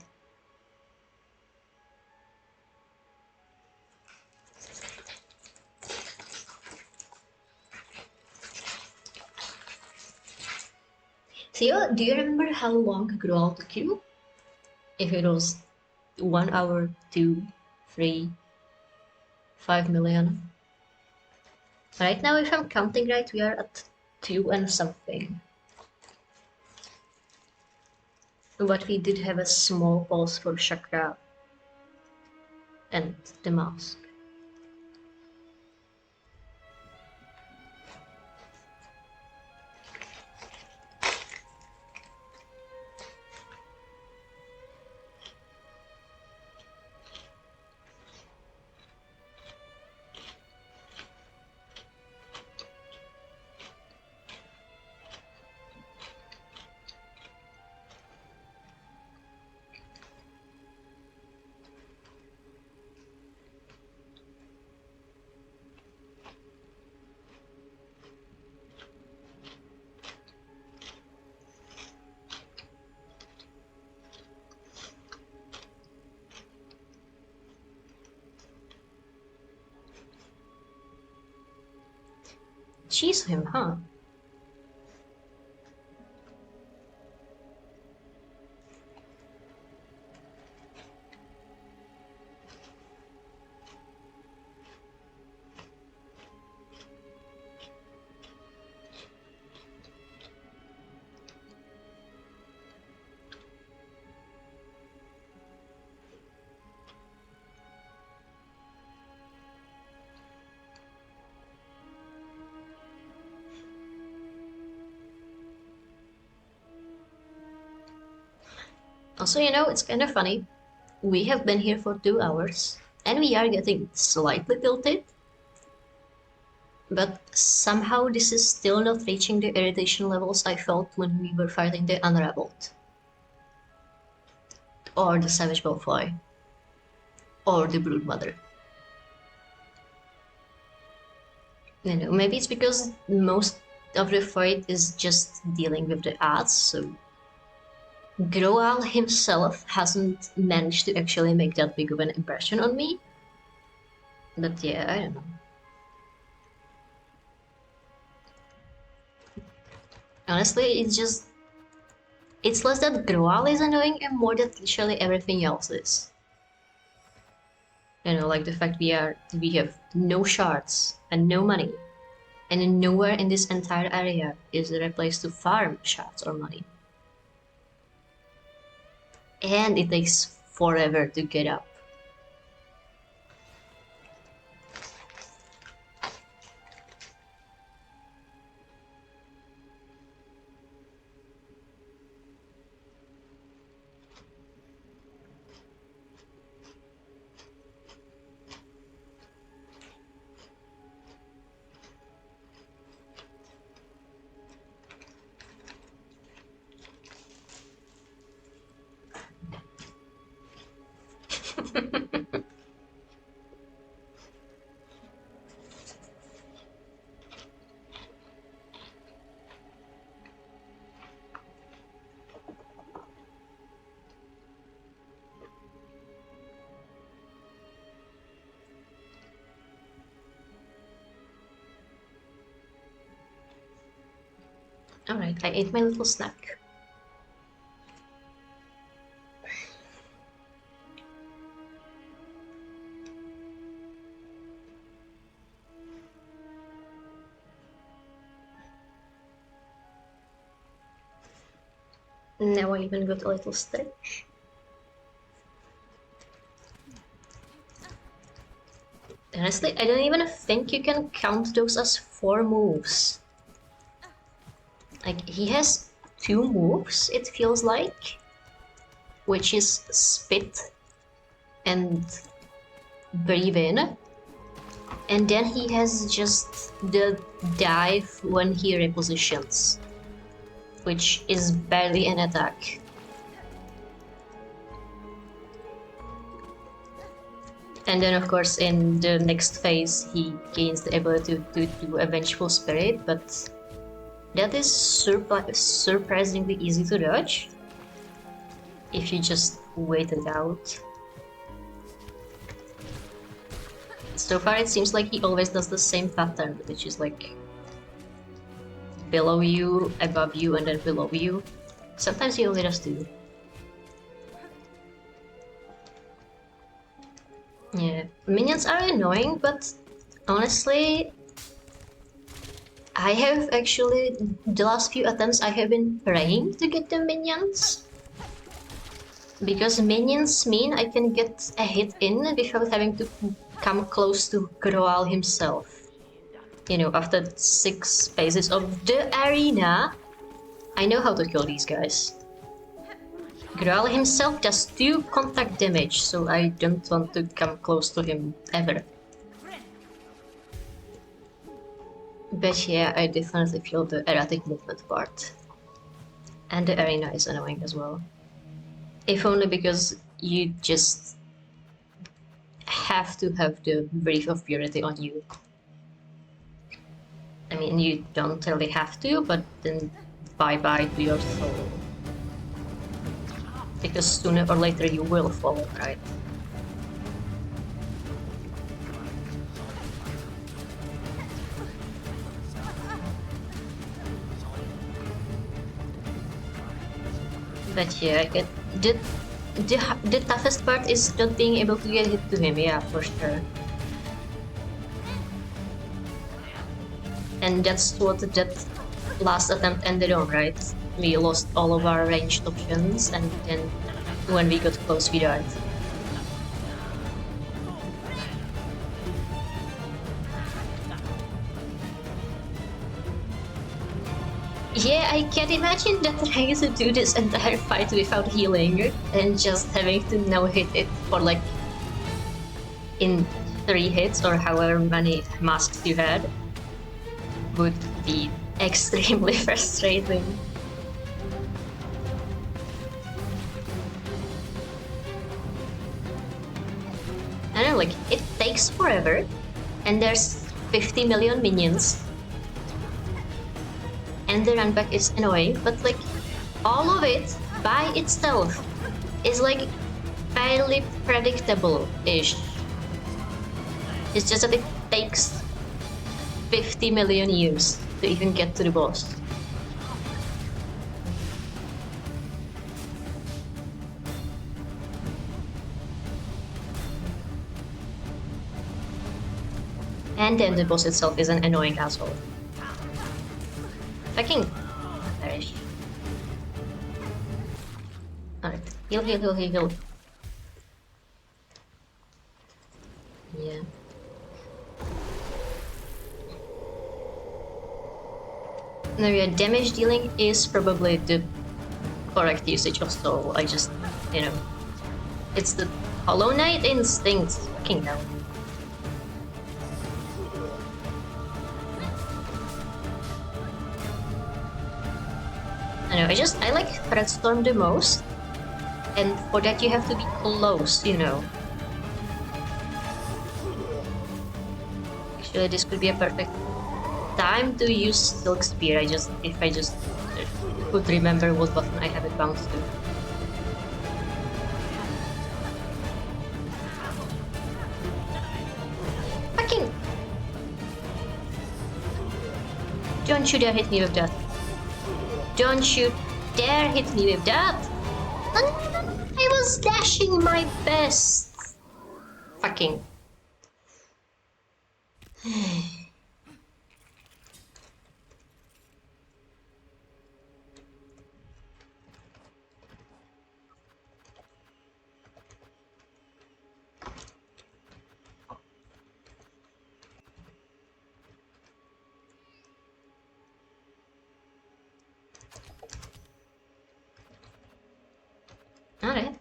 So, do you remember how long growl took you? If it was 1 hour, 2, 3, 5 million? Right now, if I'm counting right, we are at 2 and something. But we did have a small pause for chakra and the mask. She's him, huh? Also, you know, it's kind of funny. We have been here for 2 hours, and we are getting slightly tilted. But somehow this is still not reaching the irritation levels I felt when we were fighting the Unraveled. Or the Savage Bowfly. Or the Broodmother. You know, maybe it's because most of the fight is just dealing with the ads, so Groal himself hasn't managed to actually make that big of an impression on me. But yeah, I don't know. Honestly, it's less that Groal is annoying and more that literally everything else is. You know, like the fact we have no shards and no money. And nowhere in this entire area is there a place to farm shards or money. And it takes forever to get up. Alright, I ate my little snack. Now I even got a little stretch. Honestly, I don't even think you can count those as 4 moves. Like, he has 2 moves, it feels like, which is spit and breathe in. And then he has just the dive when he repositions, which is barely an attack. And then of course in the next phase he gains the ability to do a Vengeful Spirit, but that is surprisingly easy to dodge if you just wait it out. So far it seems like he always does the same pattern, which is like below you, above you, and then below you. Sometimes he only does 2. Yeah, minions are annoying, but honestly, I have actually, the last few attempts I have been praying to get the minions. Because minions mean I can get a hit in without having to come close to Groal himself. You know, after 6 phases of the arena, I know how to kill these guys. Groal himself does 2 contact damage, so I don't want to come close to him ever. But yeah, I definitely feel the erratic movement part. And the arena is annoying as well. If only because you just have to have the Breath of Purity on you. I mean, you don't really have to, but then bye-bye to your soul. Because sooner or later you will fall, right? But yeah, the toughest part is not being able to get hit to him, yeah, for sure. And that's what that last attempt ended on, right? We lost all of our ranged options, and then when we got close, we died. Yeah, I can't imagine that trying to do this entire fight without healing and just having to no-hit it for like in 3 hits or however many masks you had would be extremely frustrating. I don't know, like, it takes forever, and there's 50 million minions, and the runback is annoying, but like, all of it by itself is like fairly predictable-ish. It's just that it takes 50 million years to even get to the boss. And then the boss itself is an annoying asshole. Fucking perish. Alright, heal, heal, heal, heal, heal. Yeah. No, yeah, damage dealing is probably the correct usage of soul. I just, you know, it's the Hollow Knight instinct. Fucking hell. I know, I like Threadstorm the most, and for that you have to be close, you know. Actually, this could be a perfect time to use Silk Spear. If I just could remember what button I have it bound to. Fucking! Don't you dare hit me with that. Don't you dare hit me with that! I was dashing my best! Fucking. Alright.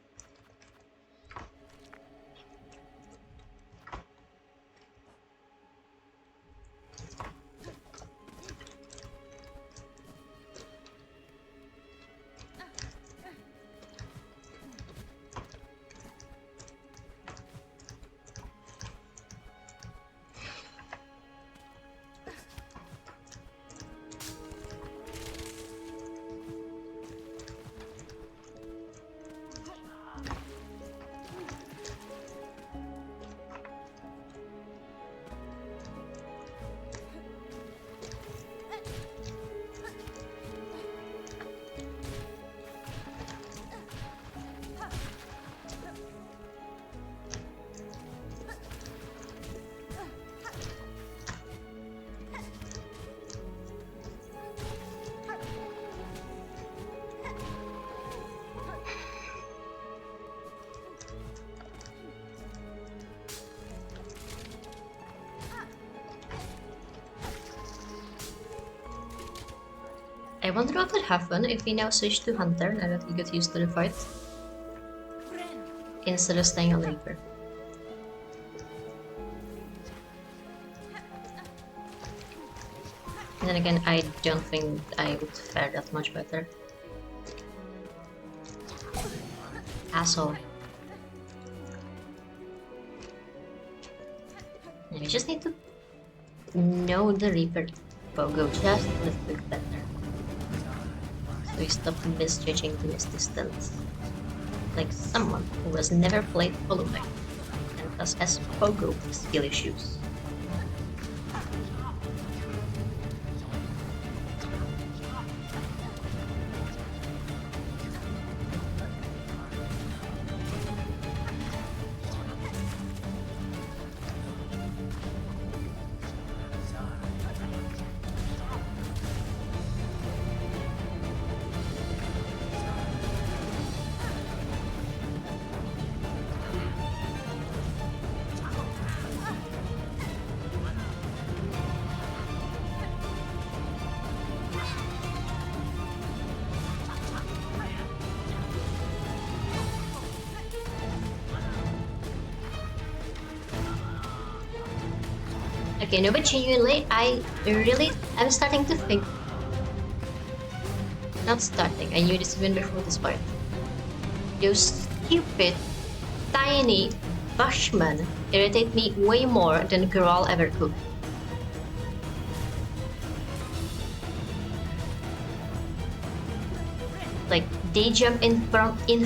I wonder what would happen if we now switch to Hunter now that we got used to the fight. Instead of staying on Reaper. And then again, I don't think I would fare that much better. Asshole. And we just need to know the Reaper Pogo just a little bit better. So we stop misjudging to his distance. Like someone who has never played Pharloom and thus has Pogo skill issues. Okay, no, but genuinely, I'm starting to think. Not starting, I knew this even before this part. Those stupid, tiny Bushmen irritate me way more than Girl ever could. Like, they jump in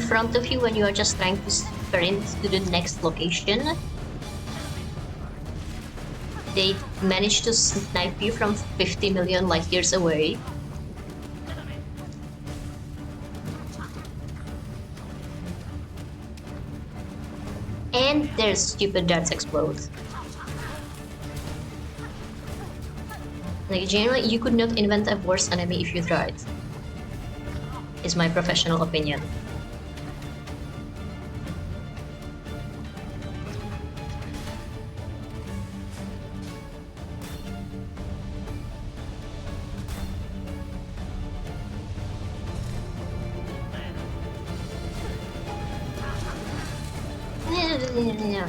front of you when you are just trying to sprint to the next location. They manage to snipe you from 50 million light years away. And their stupid darts explode. Like, generally, you could not invent a worse enemy if you tried. Is my professional opinion. Yeah.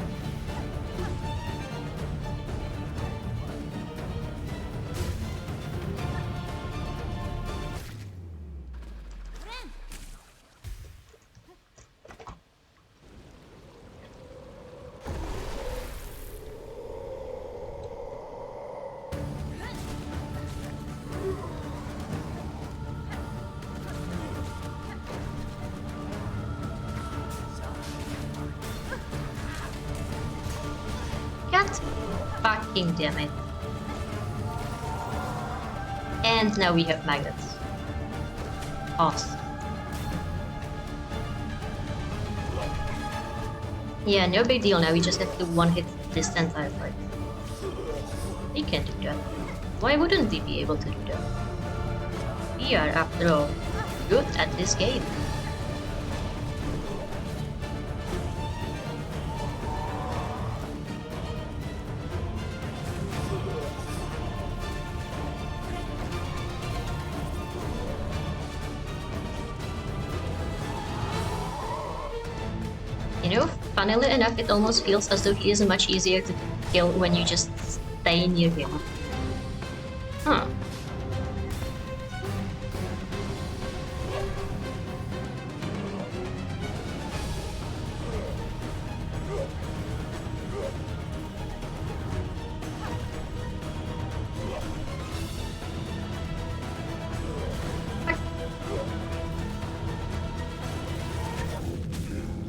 Fucking damn it. And now we have magnets. cost. Yeah, no big deal now, we just have to one-hit this entire fight. He can do that. Why wouldn't he be able to do that? We are, after all, good at this game. You know, funnily enough, it almost feels as though he is much easier to kill when you just stay near him. Huh.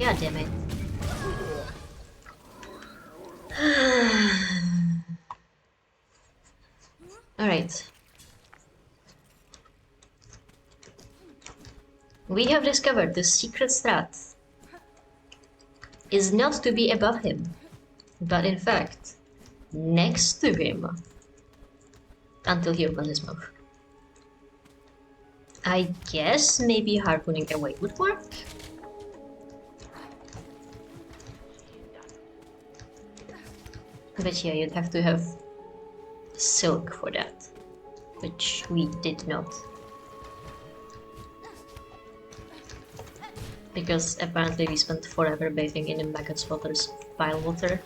God damn it. Alright. We have discovered the secret strat is not to be above him, but in fact, next to him. Until he opens his mouth. I guess maybe harpooning away would work? But yeah, you'd have to have silk for that, which we did not. Because apparently we spent forever bathing in the maggots water's vile water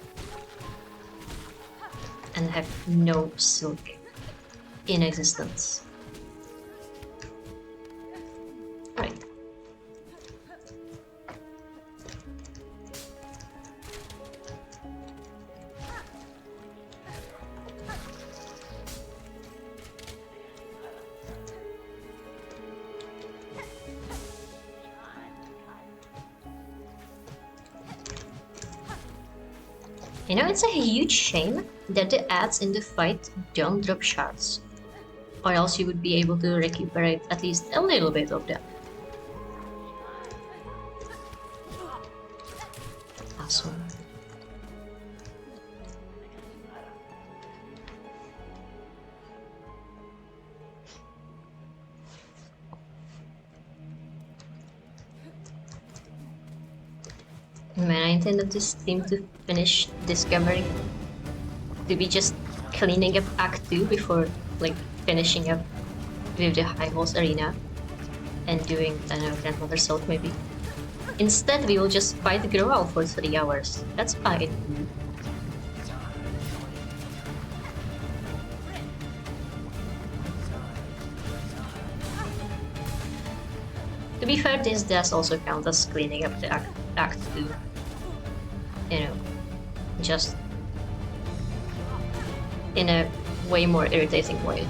and have no silk in existence. Right. You know, it's a huge shame that the ads in the fight don't drop shards, or else you would be able to recuperate at least a little bit of them. Awesome. Man, I intended this team to finish discovery, to be just cleaning up Act 2 before, like, finishing up with the High Halls Arena and doing, I don't know, Grandmother Salt maybe. Instead, we will just fight Growl for 3 hours. That's fine. To be fair, this does also count as cleaning up the Act 2. You know, just in a way more irritating way.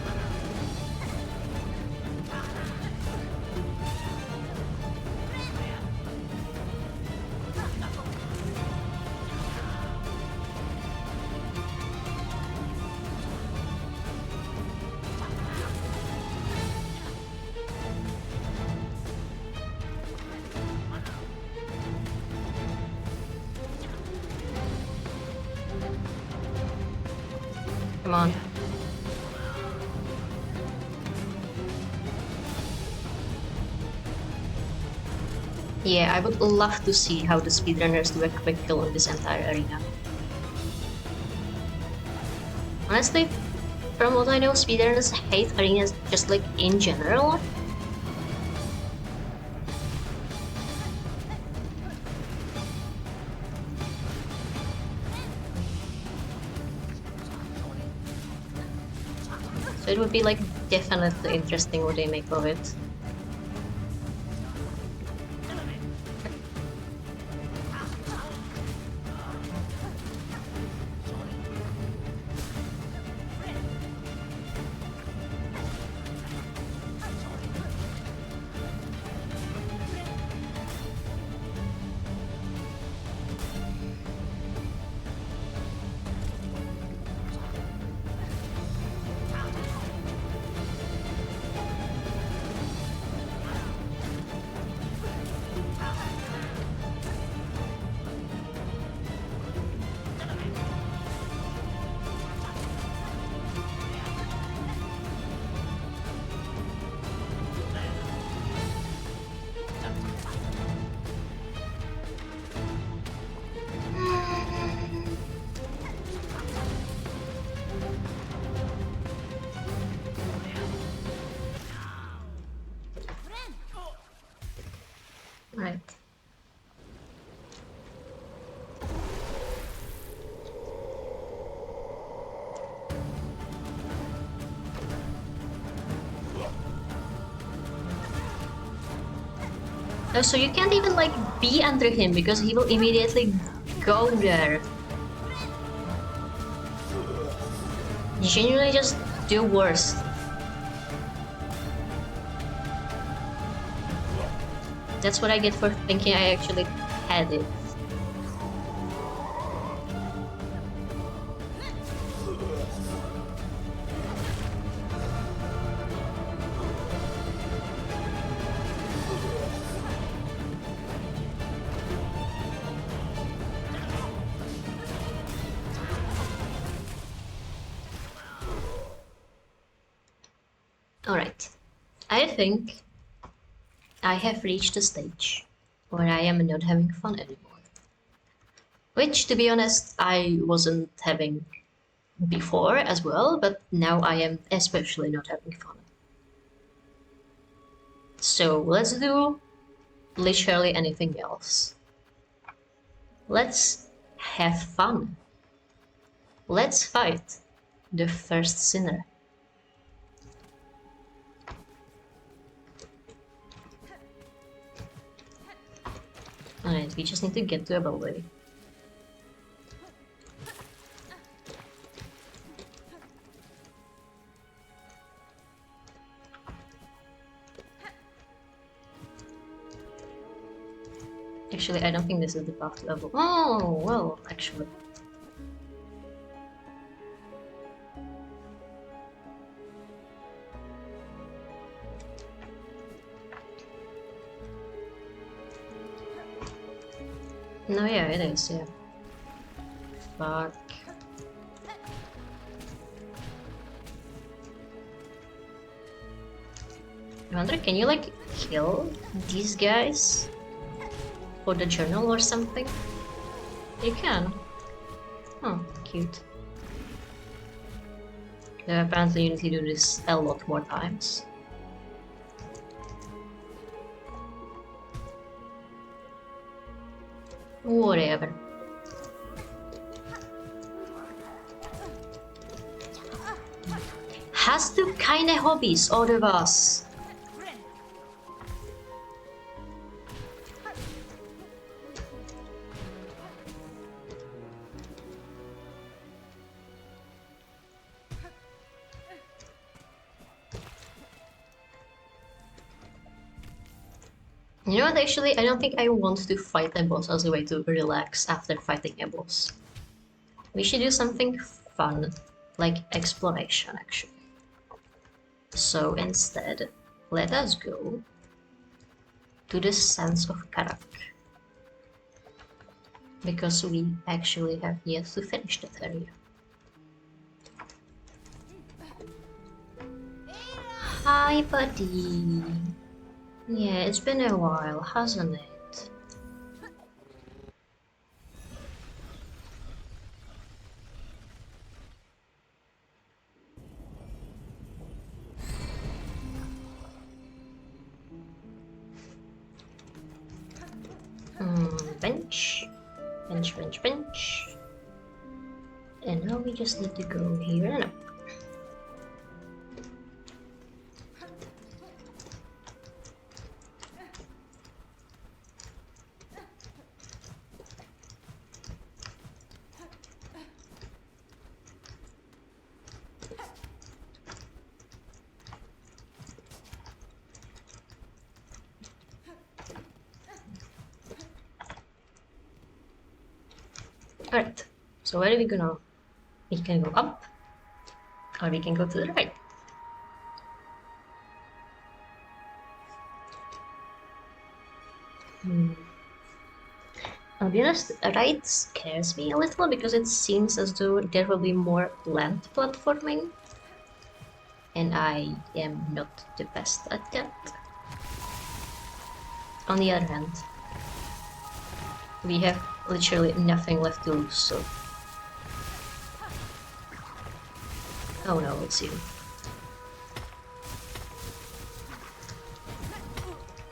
Come on. Yeah, I would love to see how the speedrunners do a quick kill in this entire arena. Honestly, from what I know, speedrunners hate arenas just like in general. So it would be like definitely interesting what they make of it. Oh, so you can't even like be under him because he will immediately go there. You genuinely just do worse. That's what I get for thinking I actually had it. Alright, I think I have reached a stage where I am not having fun anymore. Which, to be honest, I wasn't having before as well, but now I am especially not having fun. So let's do literally anything else. Let's have fun. Let's fight the first sinner. Alright, we just need to get to a building. Actually, I don't think this is the path to level. Oh, well, actually. No, yeah, it is, yeah. Fuck. I wonder, can you like kill these guys? For the journal or something? You can. Oh, cute. Yeah, apparently you need to do this a lot more times. Whatever. Hast du keine Hobbys oder was? You know what, actually, I don't think I want to fight a boss as a way to relax after fighting a boss. We should do something fun, like exploration, actually. So instead, let us go to the Sands of Karak. Because we actually have yet to finish that area. Hi, buddy. Yeah, it's been a while, hasn't it? Bench. Bench, bench, bench. And now we just need to go here and up. Alright, so where are we gonna? We can go up, or we can go to the right. I'll be honest, right scares me a little because it seems as though there will be more land platforming, and I am not the best at that. On the other hand, we have literally nothing left to lose, so... Oh no, it's you.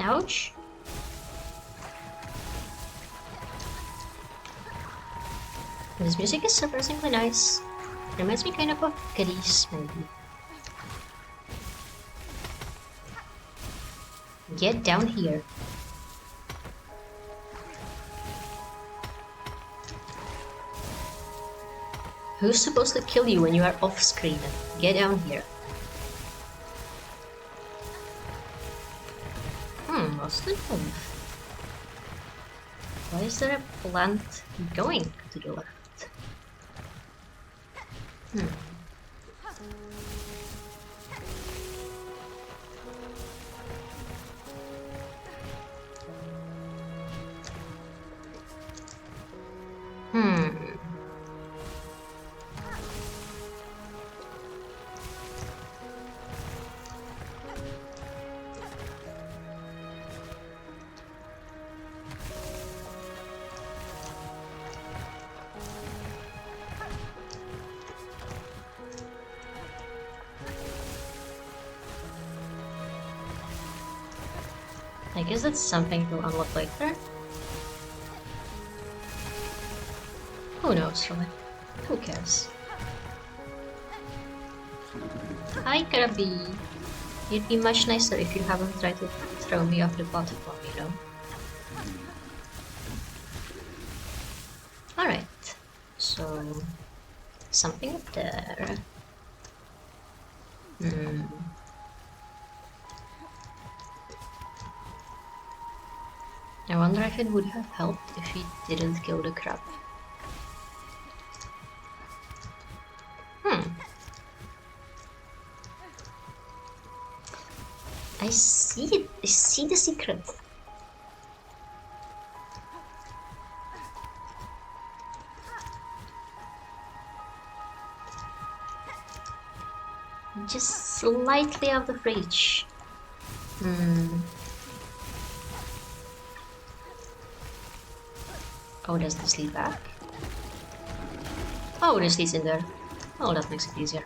Ouch! This music is surprisingly nice. Reminds me kind of Grease, maybe. Get down here. Who's supposed to kill you when you are off screen? Get down here. What's the move? Why is there a plant going to the left? I guess that's something to unlock later. Who knows, really? Who cares? Hi, Krabi. It'd be much nicer if you haven't tried to throw me off the platform, you know? Alright. So... something up there. I wonder if it would have helped if he didn't kill the crab. I see it. I see the secret. Just slightly out of reach. Oh, does this lead back? Oh, this leads in there. Oh, that makes it easier.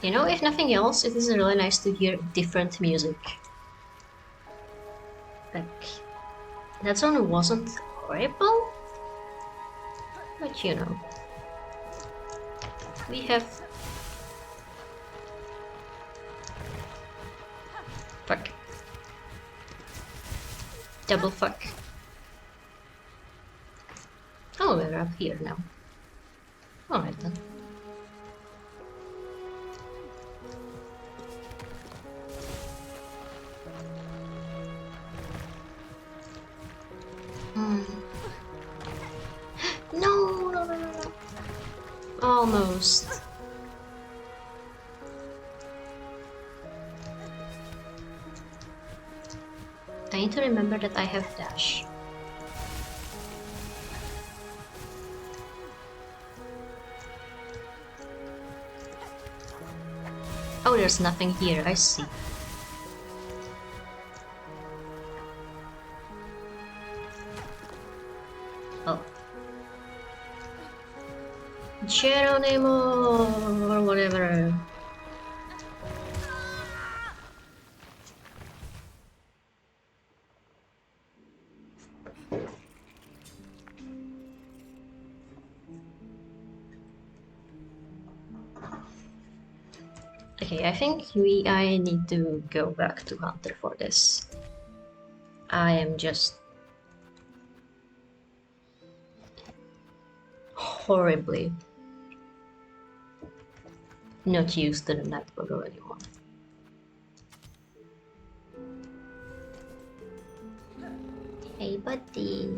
You know, if nothing else, it is really nice to hear different music. Like, that song wasn't horrible, but you know, we have... Fuck. Double fuck. Oh, we're up here now. Alright then. No. Almost. I need to remember that I have dash. Oh, there's nothing here, I see. Oh. Geronimo or whatever. Okay, I think I need to go back to Hunter for this. I am just horribly not used to the night photo anymore. Hey buddy.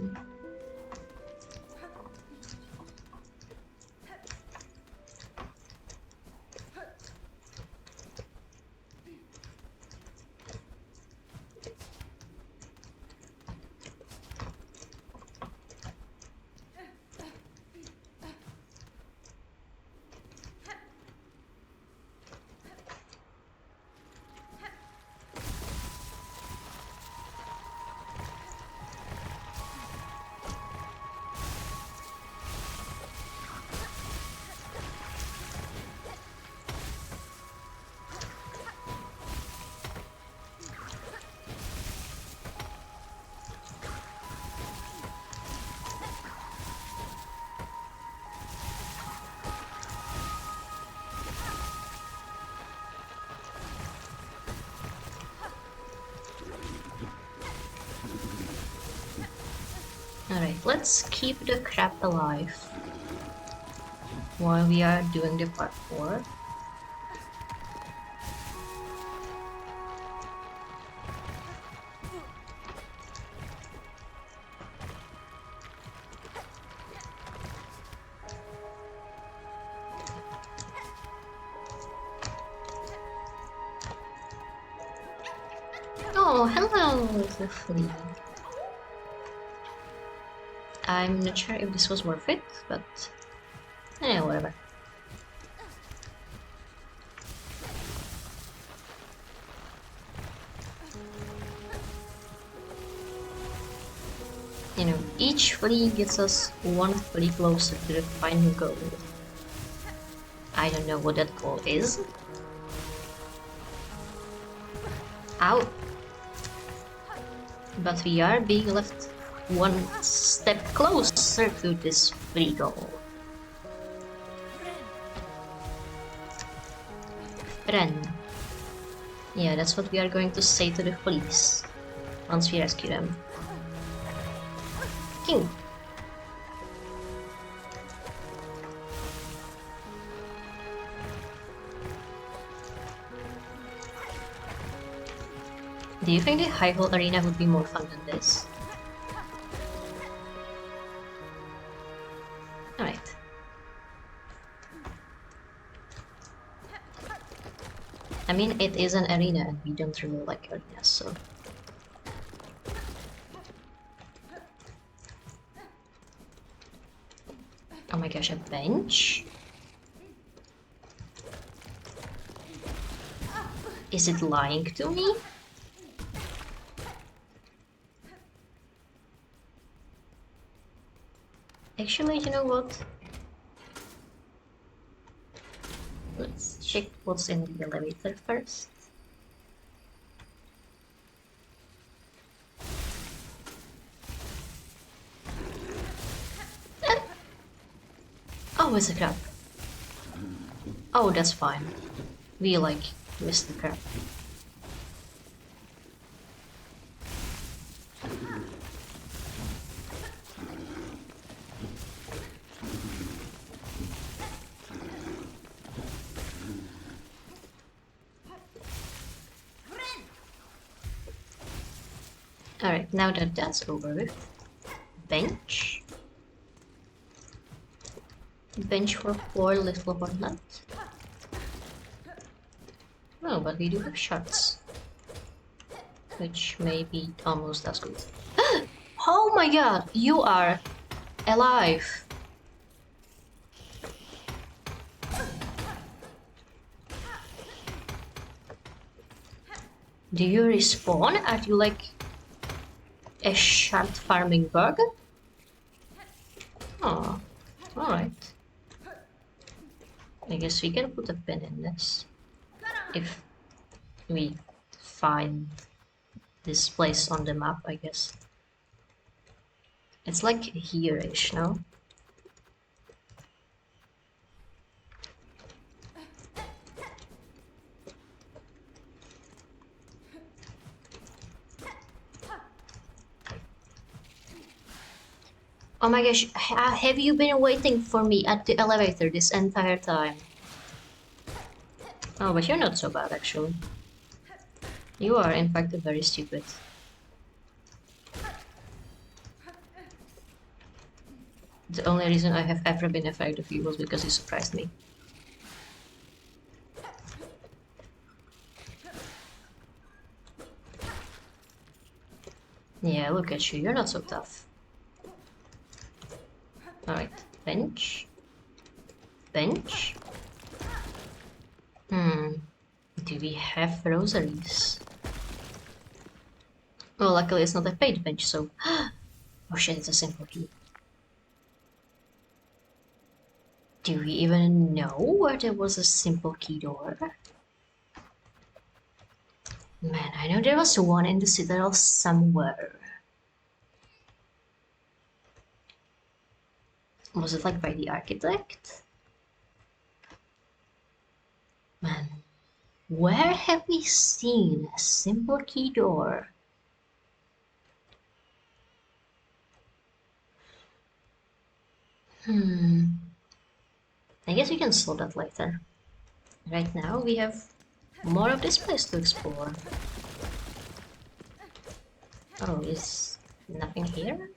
Alright, let's keep the crab alive while we are doing the parkour. Oh, hello, little flea. I'm not sure if this was worth it, but whatever. You know, each flea gets us one flea closer to the final goal. I don't know what that goal is. Ow! But we are being left one step closer to this flea goal. Ren. Yeah, that's what we are going to say to the fleas once we rescue them. King. Do you think the high hole arena would be more fun than this? Alright. I mean, it is an arena and we don't really like arenas, so... Oh my gosh, a bench? Is it lying to me? Actually, you know what? Let's check what's in the elevator first. Oh, it's a crab. Oh, that's fine. We like missed the crab. Alright, now that that's over with. Bench. Bench for poor little hornet. Oh, but we do have shots. Which may be almost as good. Oh my god, you are alive! Do you respawn? Are you like a shard farming bug? Oh, alright. I guess we can put a pin in this. If we find this place on the map, I guess. It's like here-ish, no? Oh my gosh, have you been waiting for me at the elevator this entire time? Oh, but you're not so bad, actually. You are, in fact, very stupid. The only reason I have ever been afraid of you was because you surprised me. Yeah, look at you, you're not so tough. Alright, bench. Bench. Do we have rosaries? Well, luckily it's not a paid bench, so... Oh shit, it's a simple key. Do we even know where there was a simple key door? Man, I know there was one in the Citadel somewhere. Was it like by the architect? Man, where have we seen a simple key door? I guess we can solve that later. Right now we have more of this place to explore. Oh, is nothing here?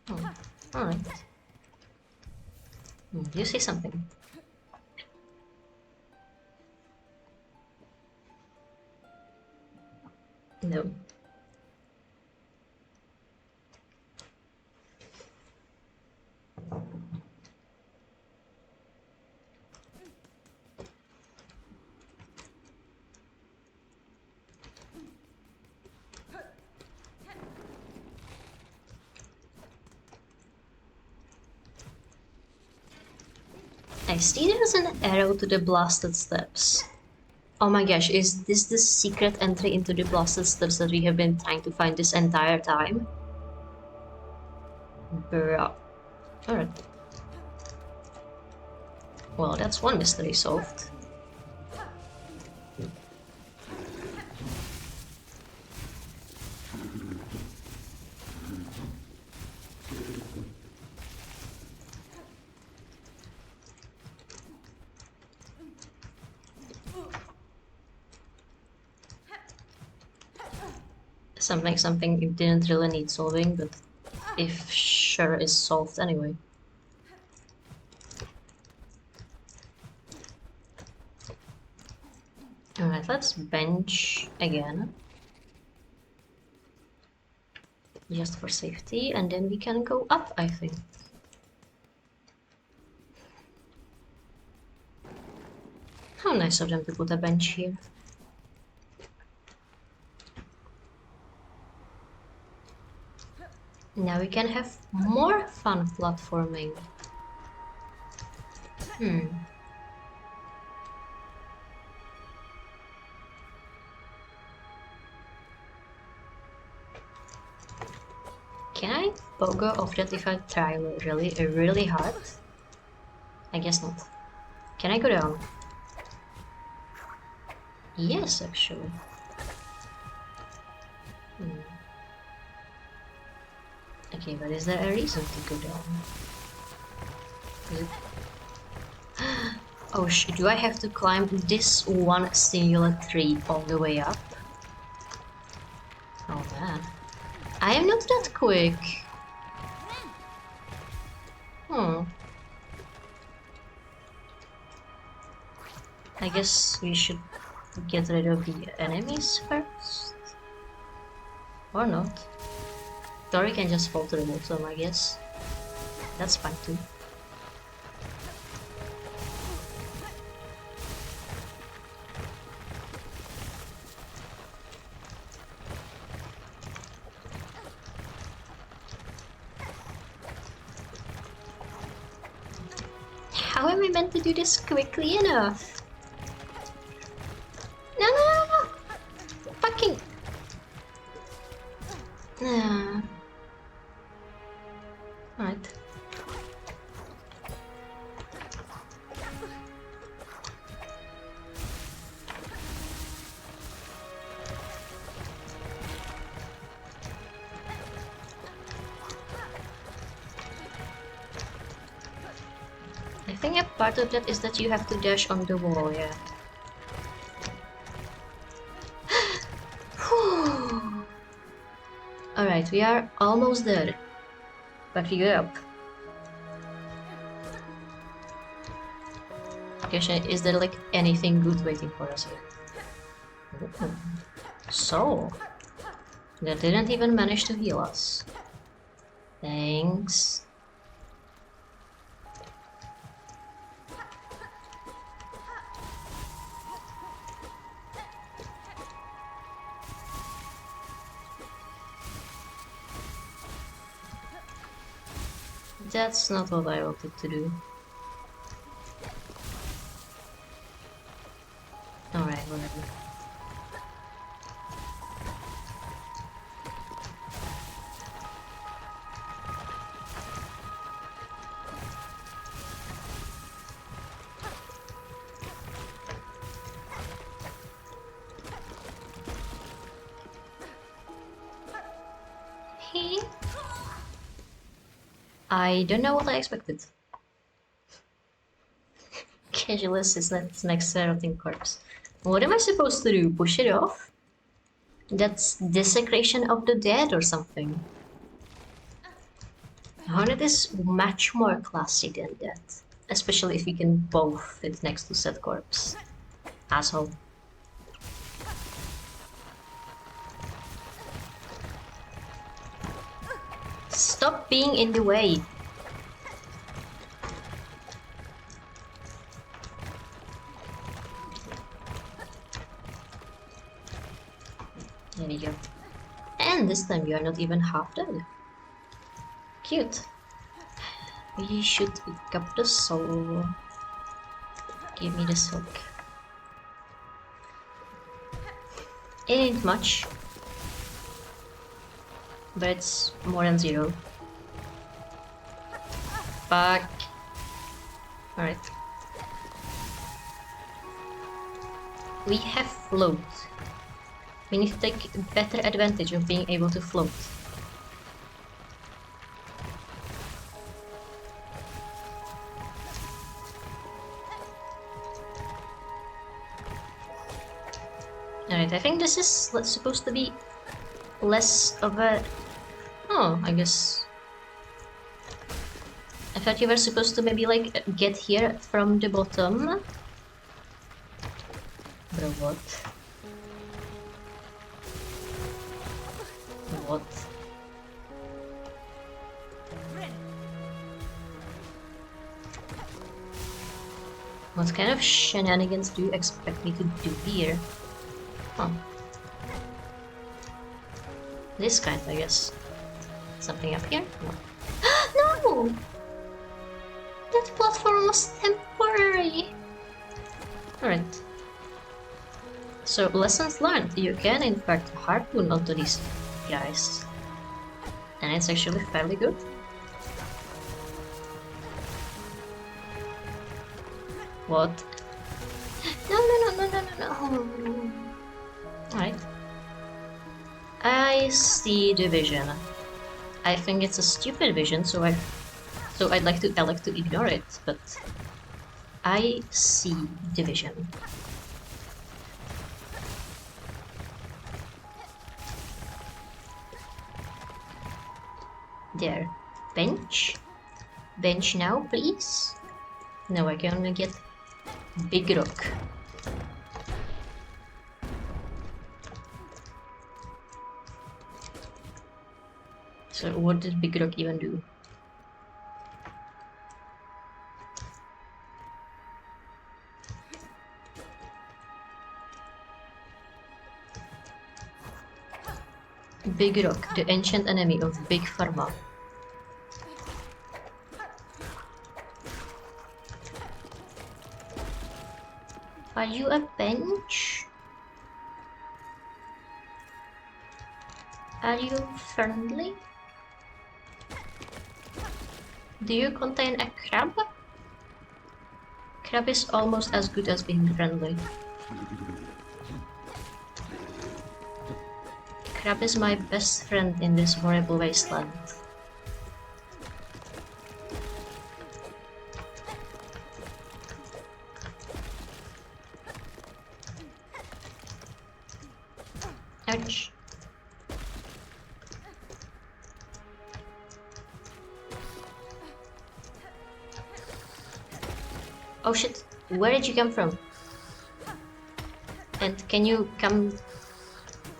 Oh, alright. Do you see something? No. I see there's an arrow to the blasted steps. Oh my gosh, is this the secret entry into the blasted steps that we have been trying to find this entire time? Bruh. Alright. Well, that's one mystery solved. Something it didn't really need solving, but if sure is solved anyway. Alright, let's bench again. Just for safety, and then we can go up, I think. How nice of them to put a bench here. Now we can have more fun platforming. Can I pogo off that if I try really hard? I guess not. Can I go down? Yes, actually. Okay, but is there a reason to go down? Is it... Oh do I have to climb this one singular tree all the way up? Oh man. I am not that quick. I guess we should get rid of the enemies first? Or not? Or we can just fall to the bottom, I guess. That's fine too. How am I meant to do this quickly enough? No! Fucking... Right. I think a part of that is that you have to dash on the wall, yeah. Alright, we are almost there. But we go up. Gosh, is there like anything good waiting for us here? So, that didn't even manage to heal us. Thanks. That's not what I wanted to do. Alright, whatever. I don't know what I expected. Casualist is next rotting corpse. What am I supposed to do? Push it off? That's desecration of the dead or something. Hornet is much more classy than that. Especially if we can both fit next to said corpse. Asshole. Stop being in the way. There we go. And this time you are not even half dead. Cute. We should pick up the soul. Give me the silk. It ain't much. But it's more than 0. Fuck. Alright. We have float. We need to take better advantage of being able to float. Alright, I think this is supposed to be less of a... Oh, I guess... I thought you were supposed to maybe like get here from the bottom. Bro, what? What? What kind of shenanigans do you expect me to do here? Huh. This kind, I guess. Something up here? No! No! That platform was temporary! Alright. So, lessons learned. You can, in fact, harpoon onto these guys. And it's actually fairly good. What? No, no, no, no, no, no, no. Alright. I see the vision. I think it's a stupid vision, so I'd like to elect to ignore it, but I see the vision. There. Bench? Bench now, please? No, I can only get big rock. So what did big rock even do? Big rock, the ancient enemy of Big Pharma. Are you a bench? Are you friendly? Do you contain a crab? Crab is almost as good as being friendly. Crab is my best friend in this horrible wasteland. Ouch. Oh shit, where did you come from? And can you come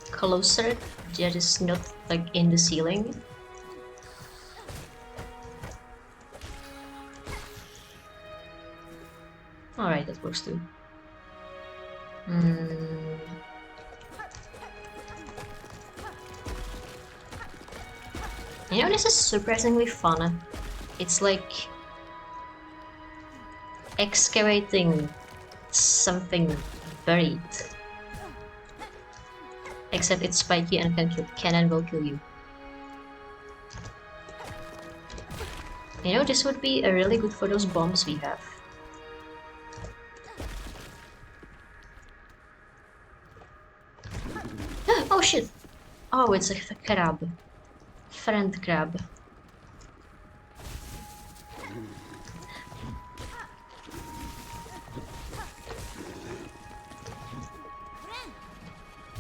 closer? That is not like in the ceiling. Alright, that works too. You know, this is surprisingly fun. It's like excavating something buried. Except it's spiky and can and will kill you. You know, this would be really good for those bombs we have. Oh shit! Oh, it's a crab. Friend crab.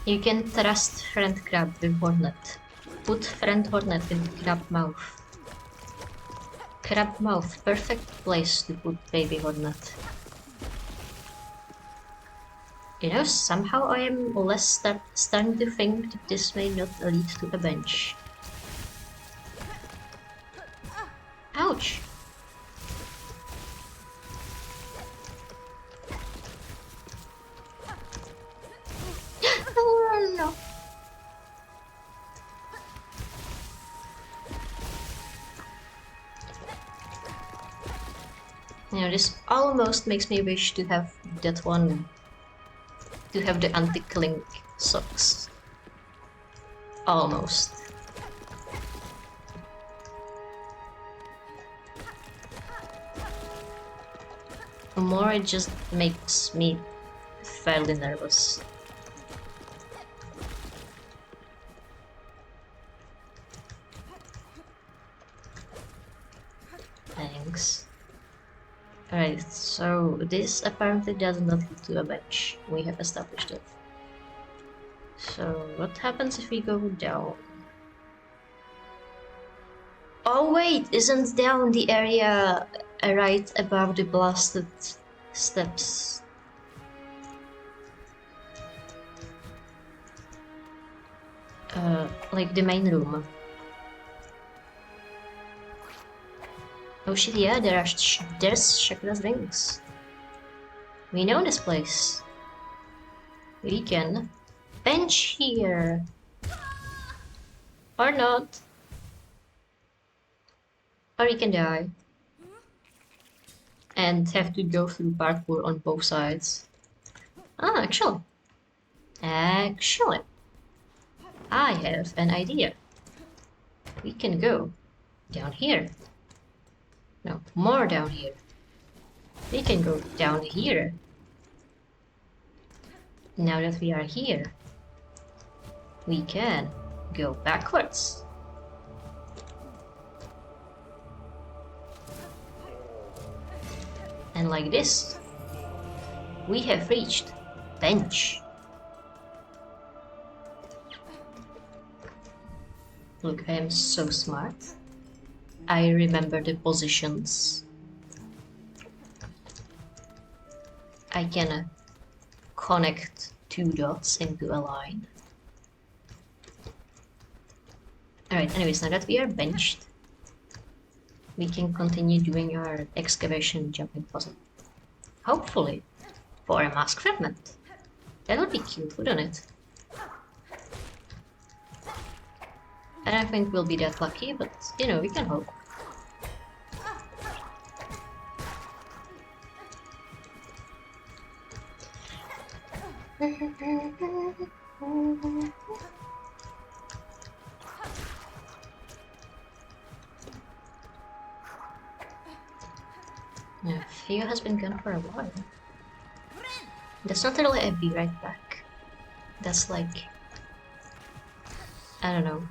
You can trust friend crab with hornet. Put friend hornet in crab mouth. Crab mouth, perfect place to put baby hornet. You know, somehow I am less starting to think that this may not lead to a bench. Ouch! Oh no! You know, this almost makes me wish to have that one. To have the anti-clink socks. Almost. More it just makes me fairly nervous. Thanks. Alright, so this apparently does not lead to a bench. We have established it. So what happens if we go down? Oh wait, isn't down the area right above the blasted steps? Like the main room. Oh shit, yeah, there's Chakra's rings. We know this place. We can bench here. Or not. Or we can die. And have to go through parkour on both sides. Ah, actually. I have an idea. We can go down here. No, more down here. We can go down here. Now that we are here, we can go backwards. And like this, we have reached bench. Look, I am so smart. I remember the positions. I can connect two dots into a line. Alright, anyways, now that we are benched, we can continue doing our excavation jumping puzzle. Hopefully, for a mask fragment. That would be cute, wouldn't it? I don't think we'll be that lucky, but you know, we can hope. Yeah, Theo has been gone for a while. That's not really a be right back. That's like, I don't know.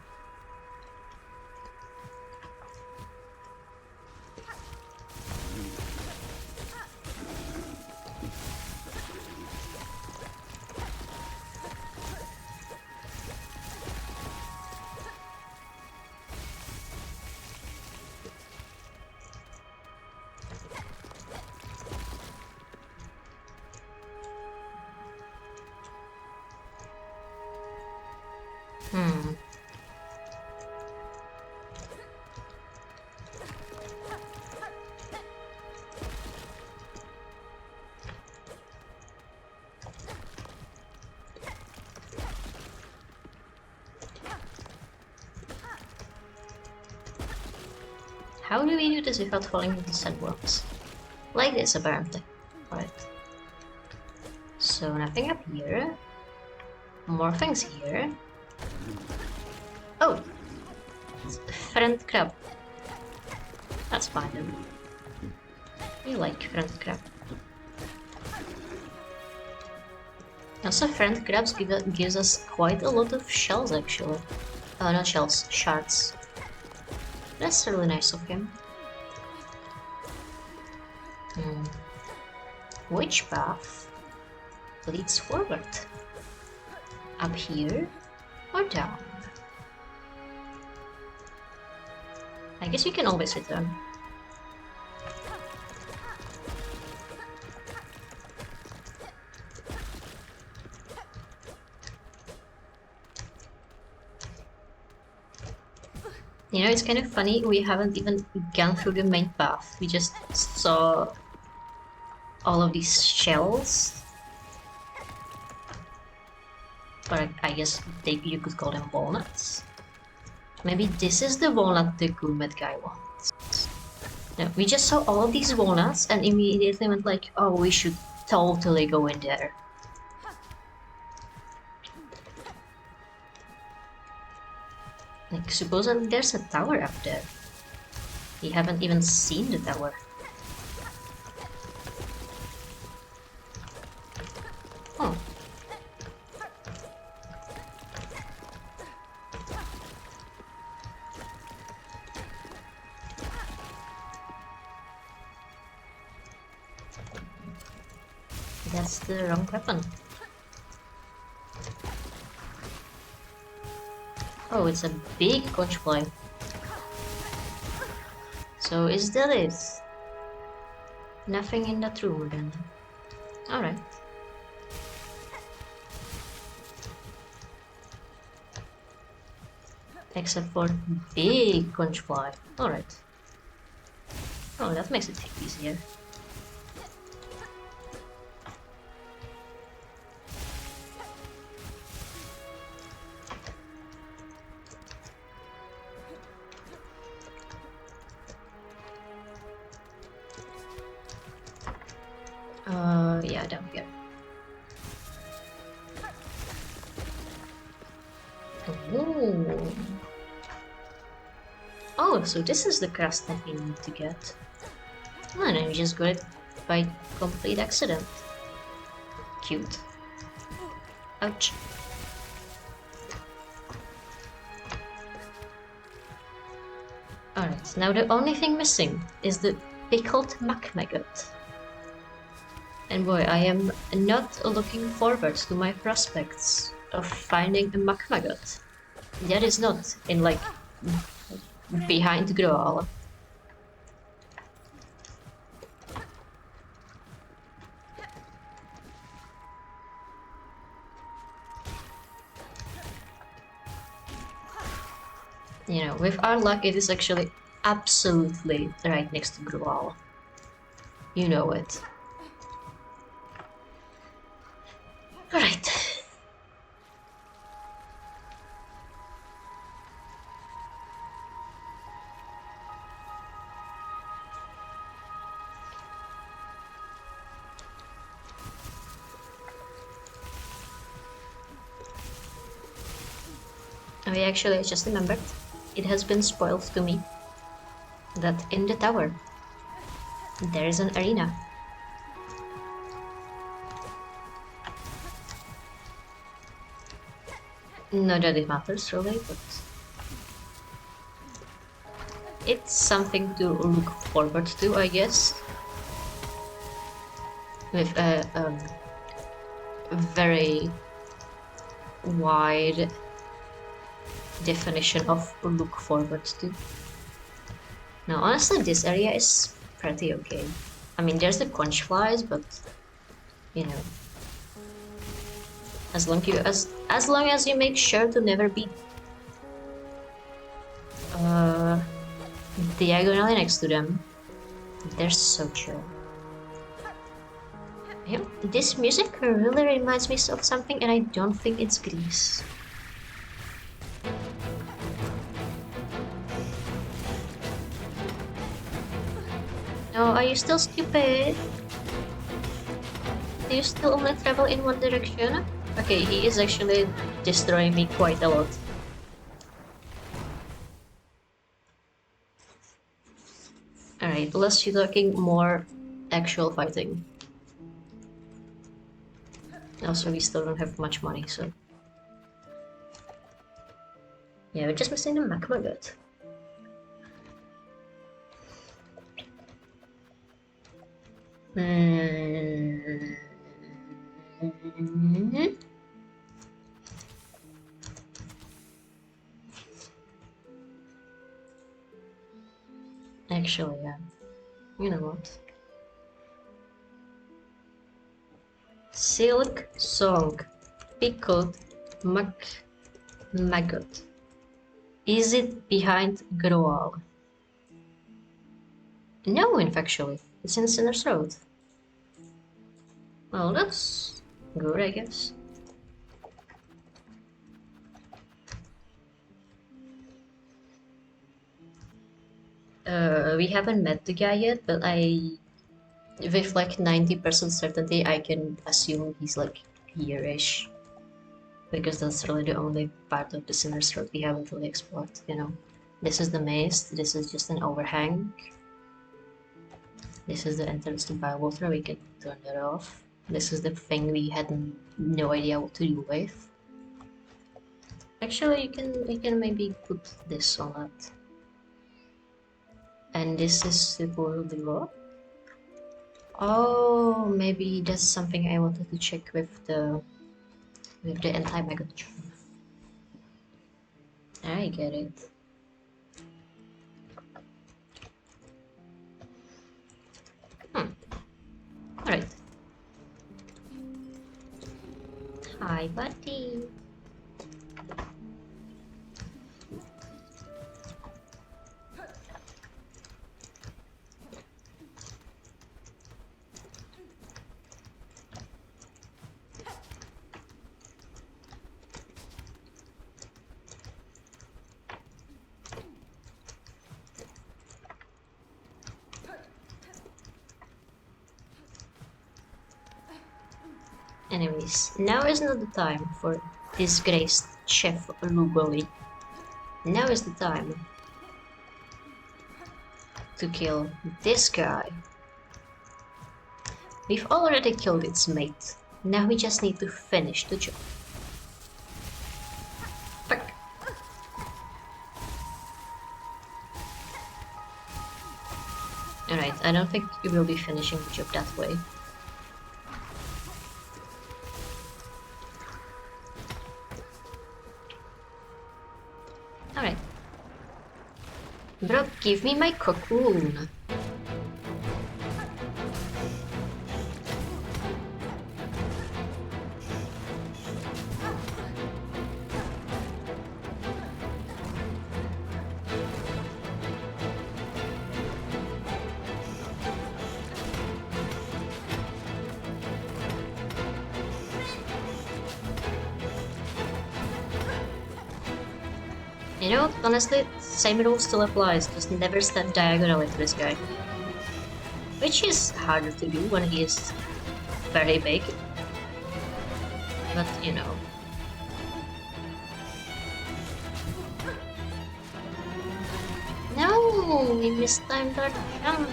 How do we do this without falling into sandworms? Like this, apparently. Right. So nothing up here. More things here. Oh! Friend crab. That's fine then. We like friend crab. Also, friend crabs gives us quite a lot of shells actually. Not shells, shards. That's really nice of him. Which path leads forward? Up here or down? I guess we can always return. You know, it's kind of funny, we haven't even gone through the main path. We just saw all of these shells. Or I guess you could call them walnuts. Maybe this is the walnut the Gourmet guy wants. No, we just saw all of these walnuts and immediately went like, oh, we should totally go in there. Like, supposedly there's a tower up there. We haven't even seen the tower. Oh. That's the wrong weapon. Oh, it's a big conch fly. So is that it? Nothing in that room then. Alright. Except for big conch fly. Alright. Oh, that makes it easier. Yeah, down here. Ooh. Oh, so this is the crust that we need to get. Oh, and then we just got it by complete accident. Cute. Ouch. Alright, now the only thing missing is the pickled maggot. And boy, I am not looking forward to my prospects of finding a maggot. That is not in like behind Groal. You know, with our luck, it is actually absolutely right next to Groal. You know it. Alright. Oh, yeah, actually, I just remembered. It has been spoiled to me that in the tower there is an arena. Not that it matters really, but it's something to look forward to, I guess. With a very wide definition of look forward to. Now, honestly, this area is pretty okay. I mean, there's the conch flies, but you know, as long as you make sure to never be diagonally next to them, they're so chill. Yeah, this music really reminds me of something, and I don't think it's Grease. No, are you still stupid? Do you still only travel in one direction? Okay, he is actually destroying me quite a lot. Alright, less shit talking, more actual fighting. Also, we still don't have much money, so... Yeah, we're just missing the maggot. Actually, yeah. You know what? Silksong. Pickled maggot. Is it behind Groal? No, in factually. It's in Sinner's Road. Well, that's good, I guess. We haven't met the guy yet, but with like 90% certainty, I can assume he's like here-ish. Because that's really the only part of the Sinner's Road we haven't really explored, you know. This is the maze, this is just an overhang. This is the entrance to Bywater, we can turn that off. This is the thing we had no idea what to do with. Actually, you can maybe put this on it. And this is supposedly locked. Oh, maybe that's something I wanted to check with the anti-maggot charm. I get it. Alright. Hi, buddy. Anyways, now is not the time for disgraced Chef Lugoli. Now is the time to kill this guy. We've already killed its mate. Now we just need to finish the job. Fuck. Alright, I don't think we will be finishing the job that way. Alright. Bro, give me my cocoon. You know, honestly, same rule still applies, just never stand diagonally to this guy. Which is harder to do when he is very big. But, you know. No, we mistimed our jump.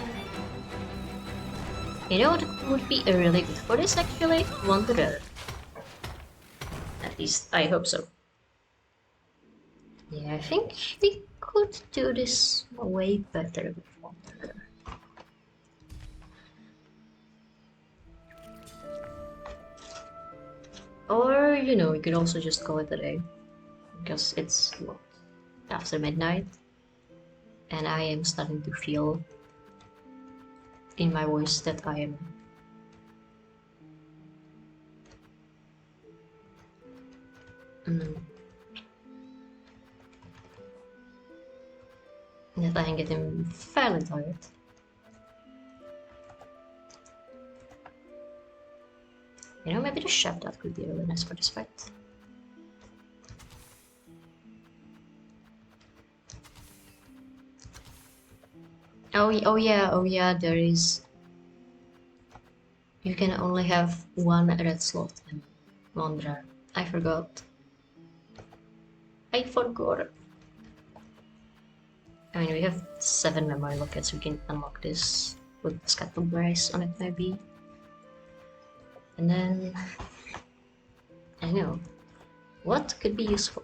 You know what would be really good for this actually? Wanderer. At least, I hope so. Yeah, I think we could do this way better with Wanderer. Or, you know, we could also just call it a day. Because it's, what, after midnight? And I am starting to feel in my voice that I am that I am getting fairly tired. You know, maybe the chef that could be really nice for this fight. Oh yeah, there is. You can only have one red slot in Londra. I forgot. I forgot. I mean, we have 7 memory lockets. We can unlock this with scuttle brace on it, maybe. And then I know what could be useful.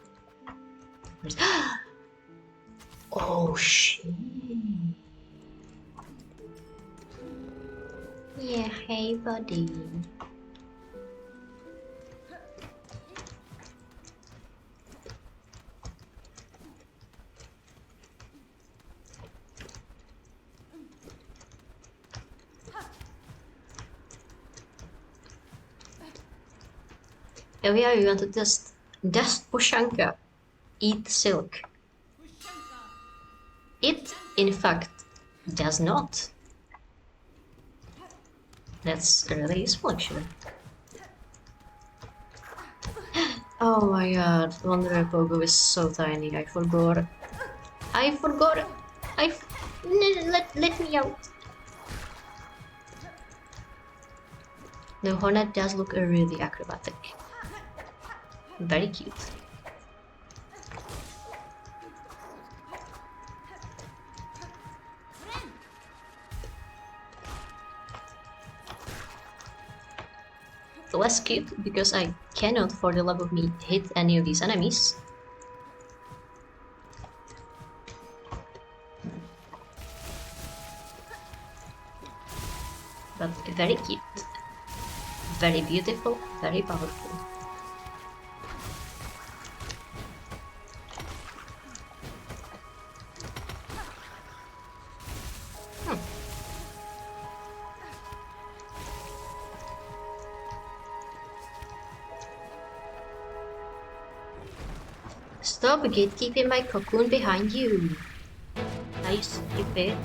Oh shit! Yeah, hey buddy. Oh yeah, you want to test. Does Pushanka eat silk? It, in fact, does not. That's really useful, actually. Oh my god, Wanderer Pogo is so tiny, I forgot. I forgot! Let me out! The Hornet does look really acrobatic. Very cute. Less cute because I cannot for the love of me hit any of these enemies. But very cute. Very beautiful, very powerful. Stop gatekeeping my cocoon behind you. I stupid.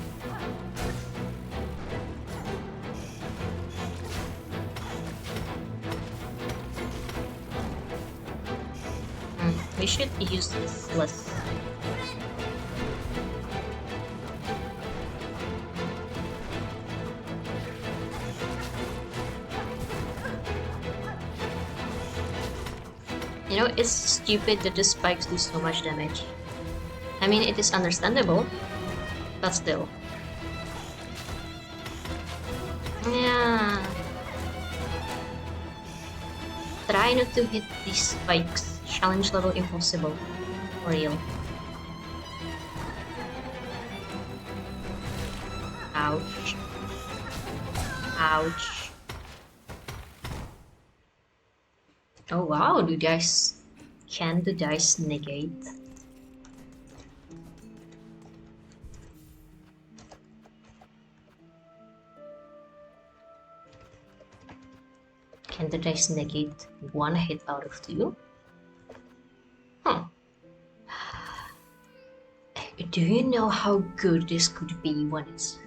We should use this less. You know, it's stupid that the spikes do so much damage. I mean, it is understandable, but still. Yeah. Try not to hit these spikes. Challenge level impossible. For real. Ouch. Ouch. Oh wow, can the dice negate? Can the dice negate one hit out of two? Huh. Do you know how good this could be when it's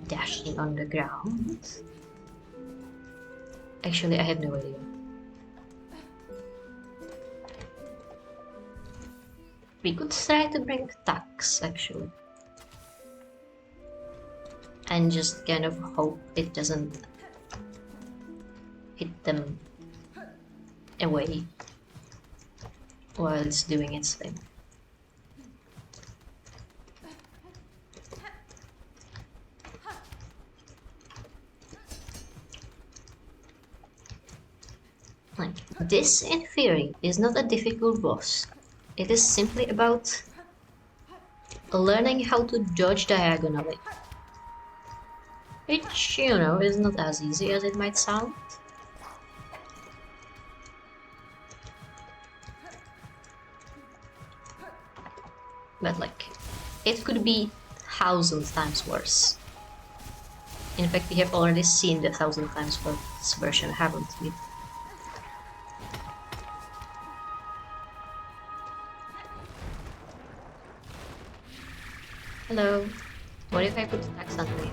dashing on the ground? Actually, I have no idea. We could try to bring attacks, actually. And just kind of hope it doesn't hit them away while it's doing its thing. Like, this in theory is not a difficult boss. It is simply about learning how to dodge diagonally. Which, you know, is not as easy as it might sound. But like, it could be 1,000 times worse. In fact, we have already seen the 1,000 times worse version, haven't we? Hello. What if I put attacks on me?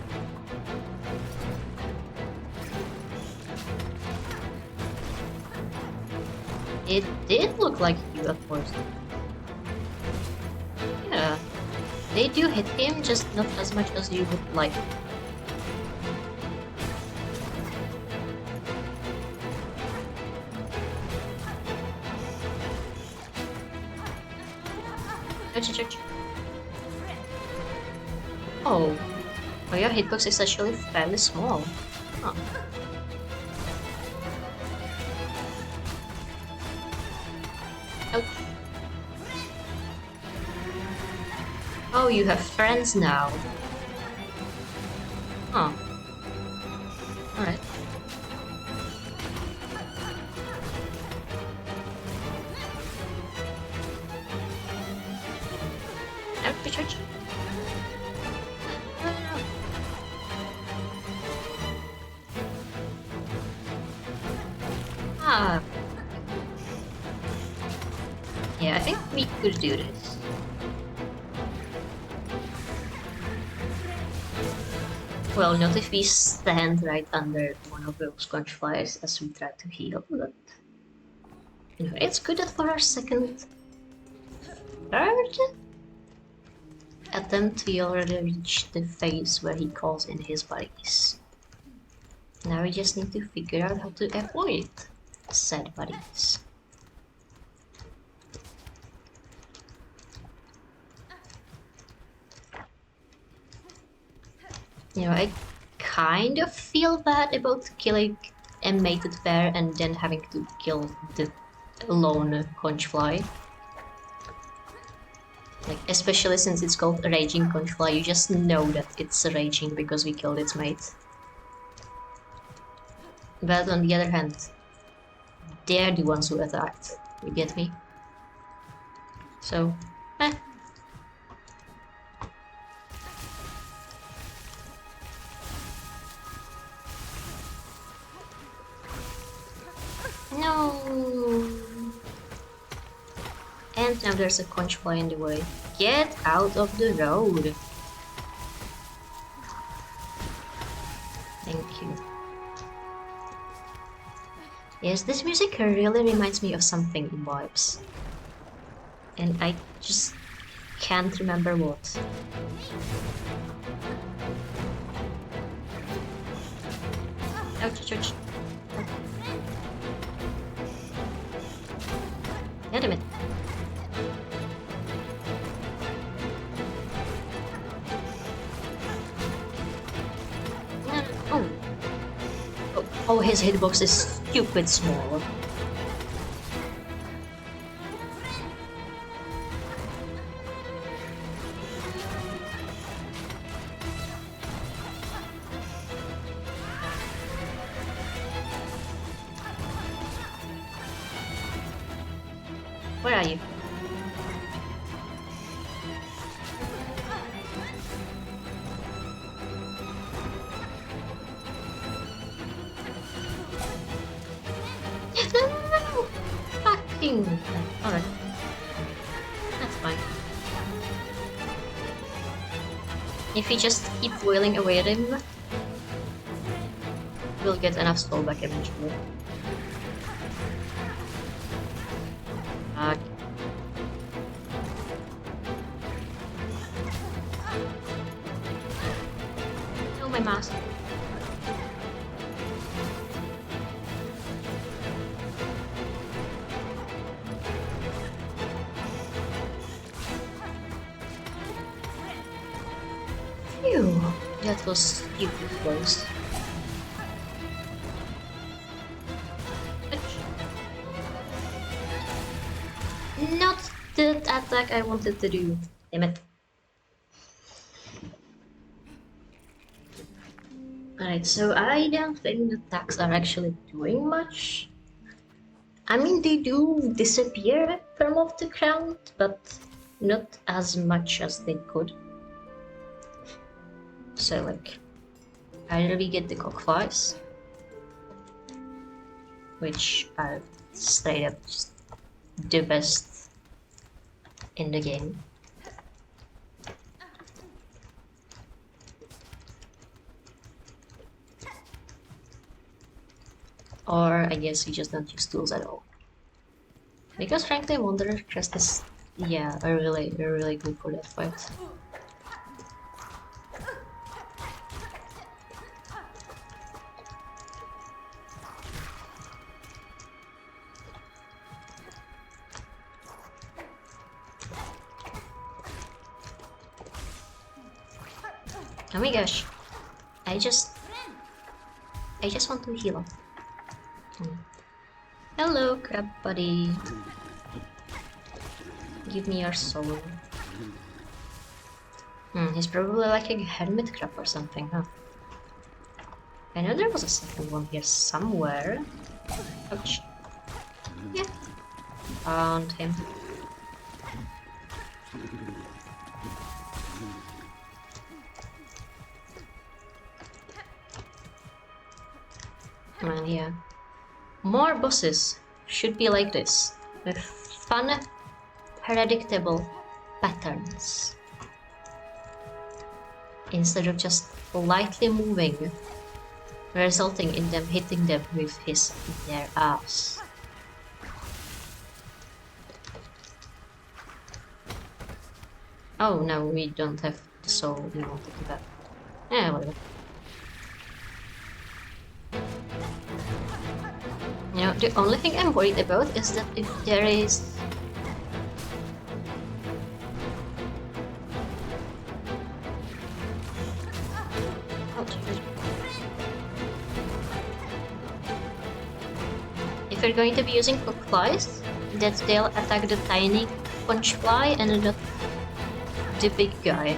It did look like you at first. Yeah. They do hit him, just not as much as you would like. Ouch. Oh. Oh, your hitbox is actually fairly small. Huh. Ouch. Oh, you have friends now. Huh. Alright. Ouch. Yeah, I think we could do this. Well, not if we stand right under one of those conch flies as we try to heal, but you know, it's good that for our third attempt we already reached the phase where he calls in his buddies. Now we just need to figure out how to avoid said buddies. You know, I kind of feel bad about killing a mated pair and then having to kill the lone conchfly. Like, especially since it's called a raging conchfly, you just know that it's raging because we killed its mate. But on the other hand, they're the ones who attacked, you get me? So, No! And now there's a conchfly in the way. Get out of the road! Thank you. Yes, this music really reminds me of something in vibes. And I just can't remember what. Ouch, ouch, ouch. Wait a minute. Oh. Oh, his hitbox is stupid small. Where are you? No! Fucking... Alright. That's fine. If we just keep wailing away at him, we'll get enough soul back eventually. No, my mask. Phew, that was stupid close. Not the attack I wanted to do. Damn it. Alright, so I don't think the attacks are actually doing much. I mean, they do disappear from off the ground, but not as much as they could. So, like, either we get the cockflies, which are straight up just the best in the game. Or I guess we just don't use tools at all. Because frankly, Wanderer Crest is, yeah, are really good for that fight. Oh my gosh, I just want to heal him. Hello, crab buddy. Give me your soul. He's probably like a hermit crab or something, huh? I know there was a second one here somewhere. Ouch. Yeah. Found him. Man, yeah. More bosses should be like this, with fun predictable patterns instead of just lightly moving, resulting in them hitting them with their ass. Oh no, we don't have the soul we wanted to have. Yeah, whatever. You know, the only thing I'm worried about is that if there is... If you're going to be using hook flies, that they'll attack the tiny punch fly and not the big guy.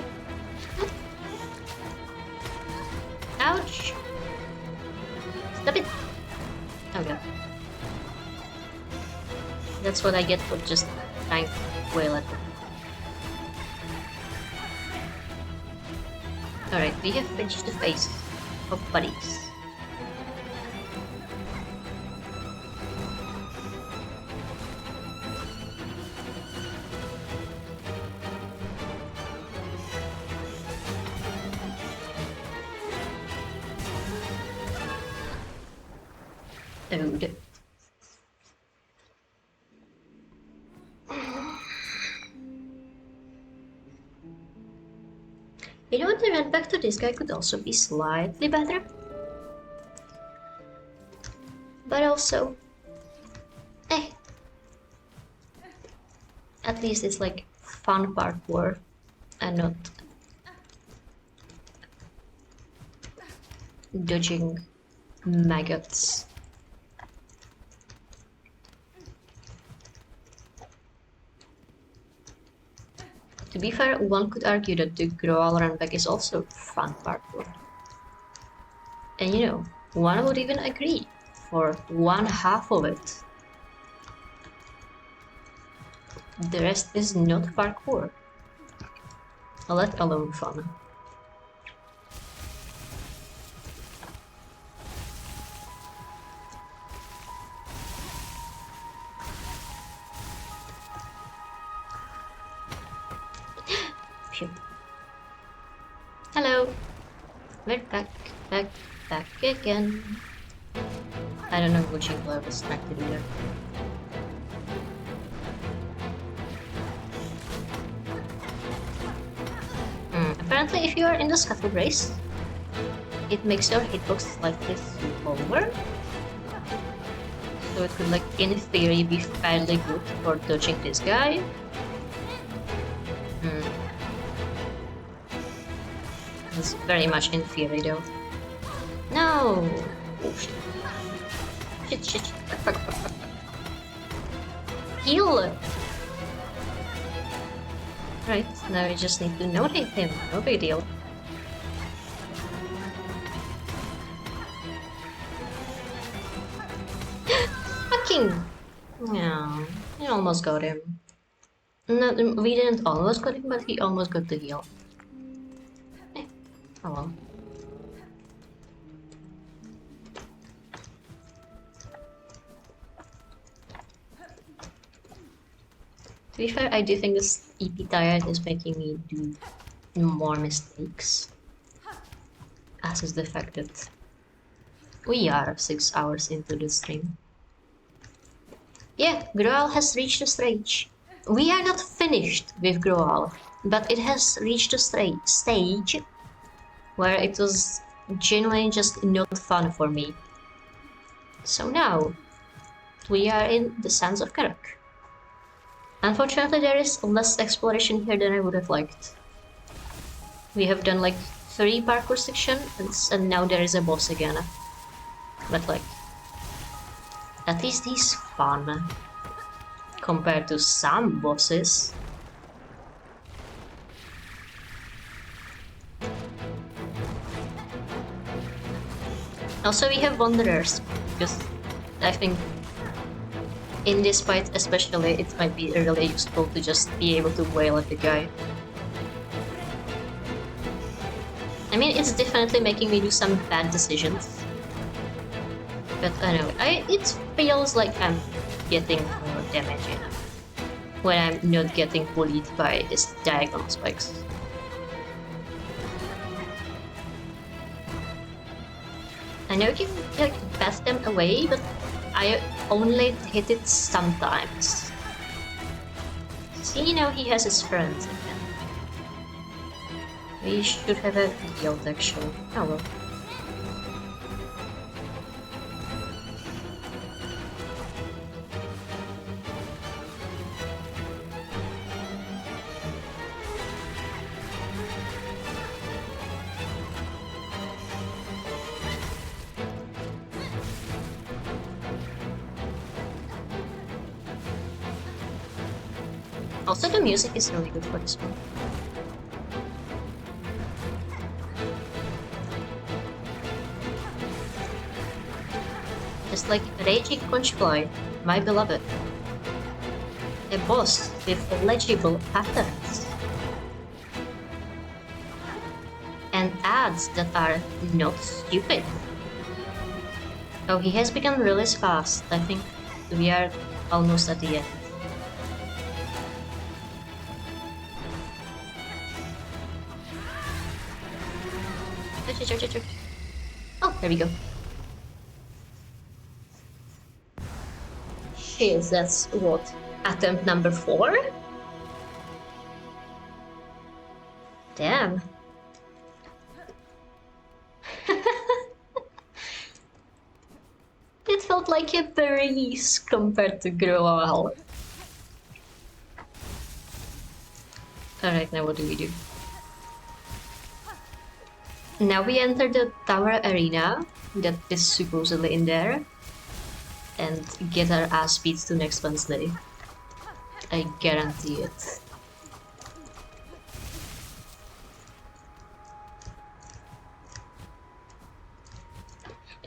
Ouch! Stop it! Okay. That's what I get for just trying to wail at them. Alright, we have finished the phase of buddies. Dude. You know what, the run back to this guy could also be slightly better. But also... At least it's like fun parkour and not dodging maggots. To be fair, one could argue that the Growl run back is also fun parkour. And you know, one would even agree for one half of it. The rest is not parkour, let alone fun. Hello, we're back again. I don't know which angle I was trying to do there. Apparently, if you are in the scuttle brace, it makes your hitbox slightly slower. So it could, like, in theory, be fairly good for dodging this guy. It's very much in theory though. No! Oh, shit. Fuck. Heal! Right, now we just need to notate him. No big deal. Fucking! Yeah, we almost got him. No, we didn't almost got him, but he almost got the heal. Oh well. To be fair, I do think this EP tired is making me do more mistakes. As is the fact that we are 6 hours into the stream. Yeah, Growl has reached a stage. We are not finished with Growl, but it has reached a stage where it was genuinely just not fun for me. So now, we are in the Sands of Karak. Unfortunately, there is less exploration here than I would have liked. We have done like 3 parkour sections, and now there is a boss again. But like, at least he's fun, compared to some bosses. Also, we have Wanderers, because I think in this fight especially, it might be really useful to just be able to wail at the guy. I mean, it's definitely making me do some bad decisions. But anyway, it feels like I'm getting more damage in. when I'm not getting bullied by his diagonal spikes. I know you can like bat them away, but I only hit it sometimes. See, now he has his friends again. We should have a yield actually. Oh well. Also, the music is really good for this one. Just like Raging Conchfly, my beloved. A boss with legible patterns. And ads that are not stupid. Oh, he has become really fast. I think we are almost at the end. Oh, there we go. Yes, that's what? Attempt number 4? Damn. It felt like a breeze compared to Growl. Alright, now what do we do? Now we enter the tower arena that is supposedly in there and get our ass beat to next Wednesday. I guarantee it.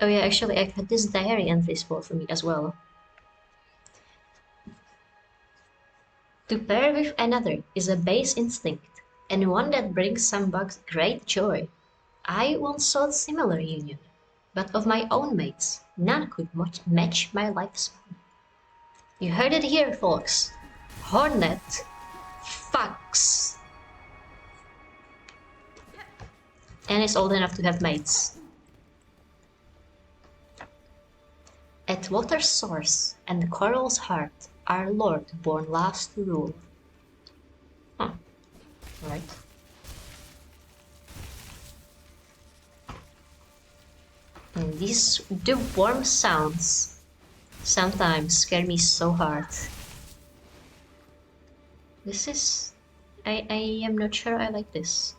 Oh yeah, actually I've had this diary entry spot for me as well. To pair with another is a base instinct, and one that brings some bugs great joy. I once sought similar union, but of my own mates, none could match my lifespan. You heard it here, folks. Hornet fucks. And is old enough to have mates. At water's source and coral's heart, our lord born last to rule. Huh. Right. And these the warm sounds sometimes scare me so hard. This is... I am not sure I like this.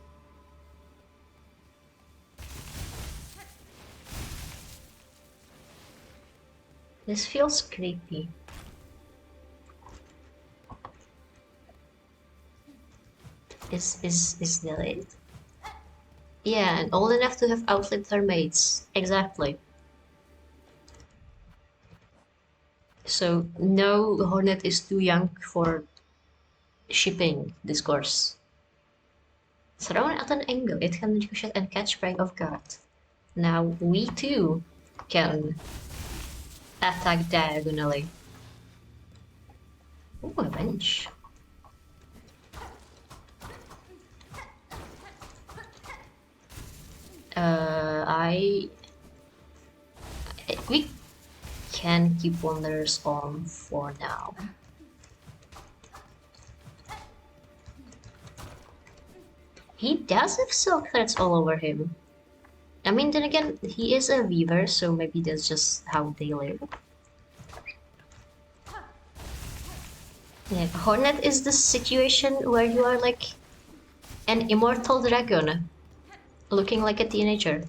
This feels creepy. Is that it? Yeah, and old enough to have outlived her mates. Exactly. So no Hornet is too young for shipping discourse. Thrown at an angle, it can ricochet and catch prey off guard. Now we too can attack diagonally. Ooh, a bench. We can keep Wanderers on for now. He does have silk threads all over him. I mean, then again, he is a weaver, so maybe that's just how they live. Yeah, Hornet is the situation where you are like an immortal dragon, looking like a teenager.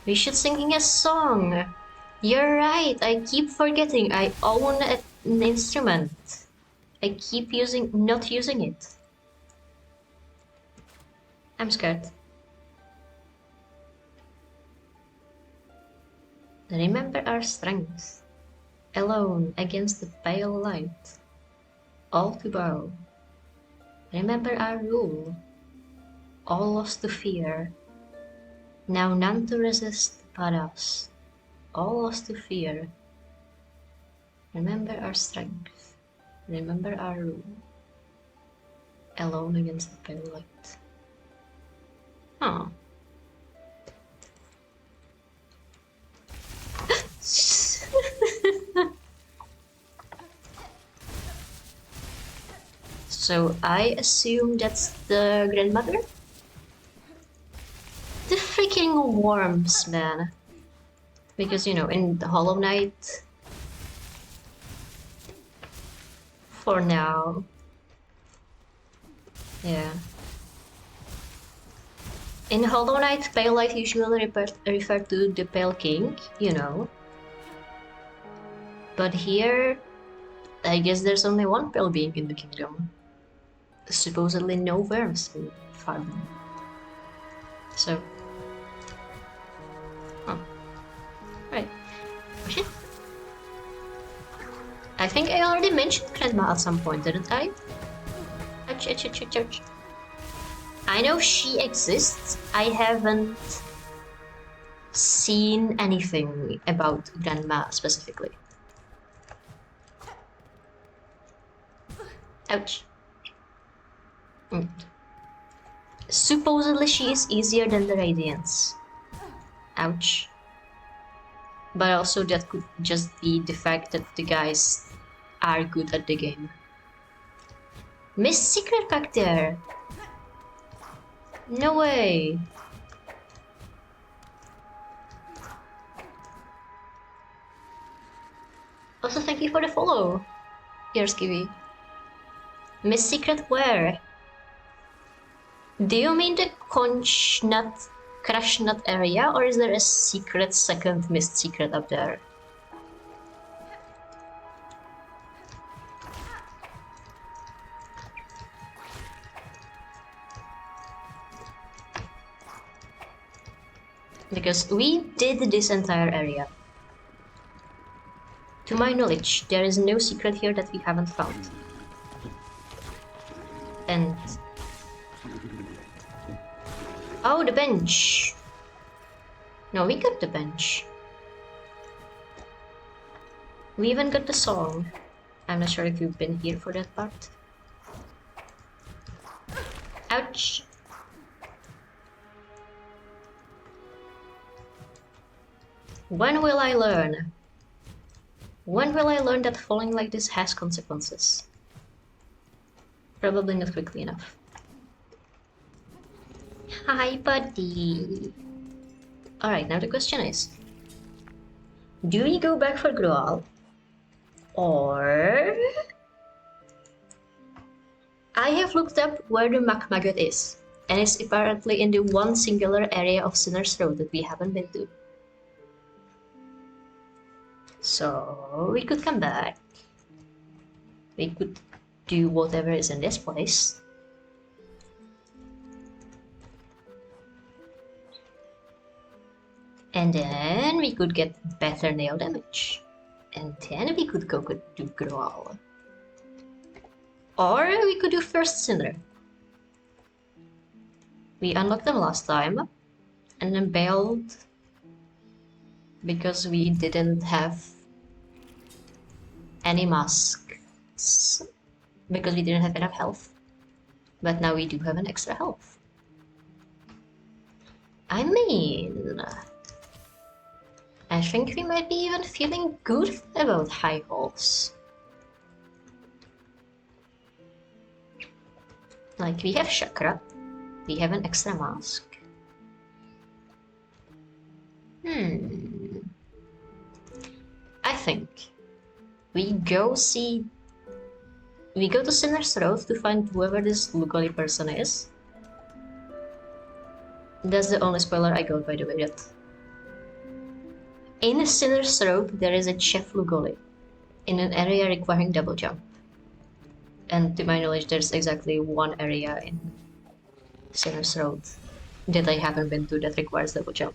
We should sing a song. You're right, I keep forgetting I own an instrument. I keep not using it. I'm scared. Remember our strength. Alone against the pale light. All to bow. Remember our rule. All lost to fear. Now none to resist, Badass. All lost to fear. Remember our strength. Remember our rule. Alone against the pale light. Huh. So I assume that's the grandmother? The freaking worms, man. Because, you know, in the Hollow Knight... For now... Yeah. In Hollow Knight, Pale Light usually refer to the Pale King, you know. But here, I guess there's only one Pale Being in the kingdom. Supposedly no worms in Pharloom. So... Oh. Right. Oh shit. I think I already mentioned Grandma at some point, didn't I? Ouch. I know she exists. I haven't seen anything about Grandma specifically. Ouch. Supposedly she is easier than the Radiants. Ouch. But also that could just be the fact that the guys are good at the game. Missed secret back there! No way! Also thank you for the follow, Yarskiwi. Missed secret where? Do you mean the conch nut, crash nut area, or is there a secret second missed secret up there? Because we did this entire area. To my knowledge, there is no secret here that we haven't found. And... Oh, the bench! No, we got the bench. We even got the song. I'm not sure if you've been here for that part. Ouch! When will I learn? When will I learn that falling like this has consequences? Probably not quickly enough. Hi, buddy! Alright, now the question is... Do we go back for Grual? Or... I have looked up where the Magmagot is, and it's apparently in the one singular area of Sinner's Road that we haven't been to. So we could come back. We could do whatever is in this place. And then we could get better nail damage. And then we could go do Growl. Or we could do first Sinner. We unlocked them last time and then bailed because we didn't have any masks because we didn't have enough health. But now we do have an extra health. I mean, I think we might be even feeling good about high halls. Like, we have chakra, we have an extra mask. I think we go to Sinner's Road to find whoever this Lugoli person is. That's the only spoiler I got, by the way, yet. In Sinner's Road, there is a Chef Lugoli in an area requiring double jump. And to my knowledge, there's exactly one area in Sinner's Road that I haven't been to that requires double jump.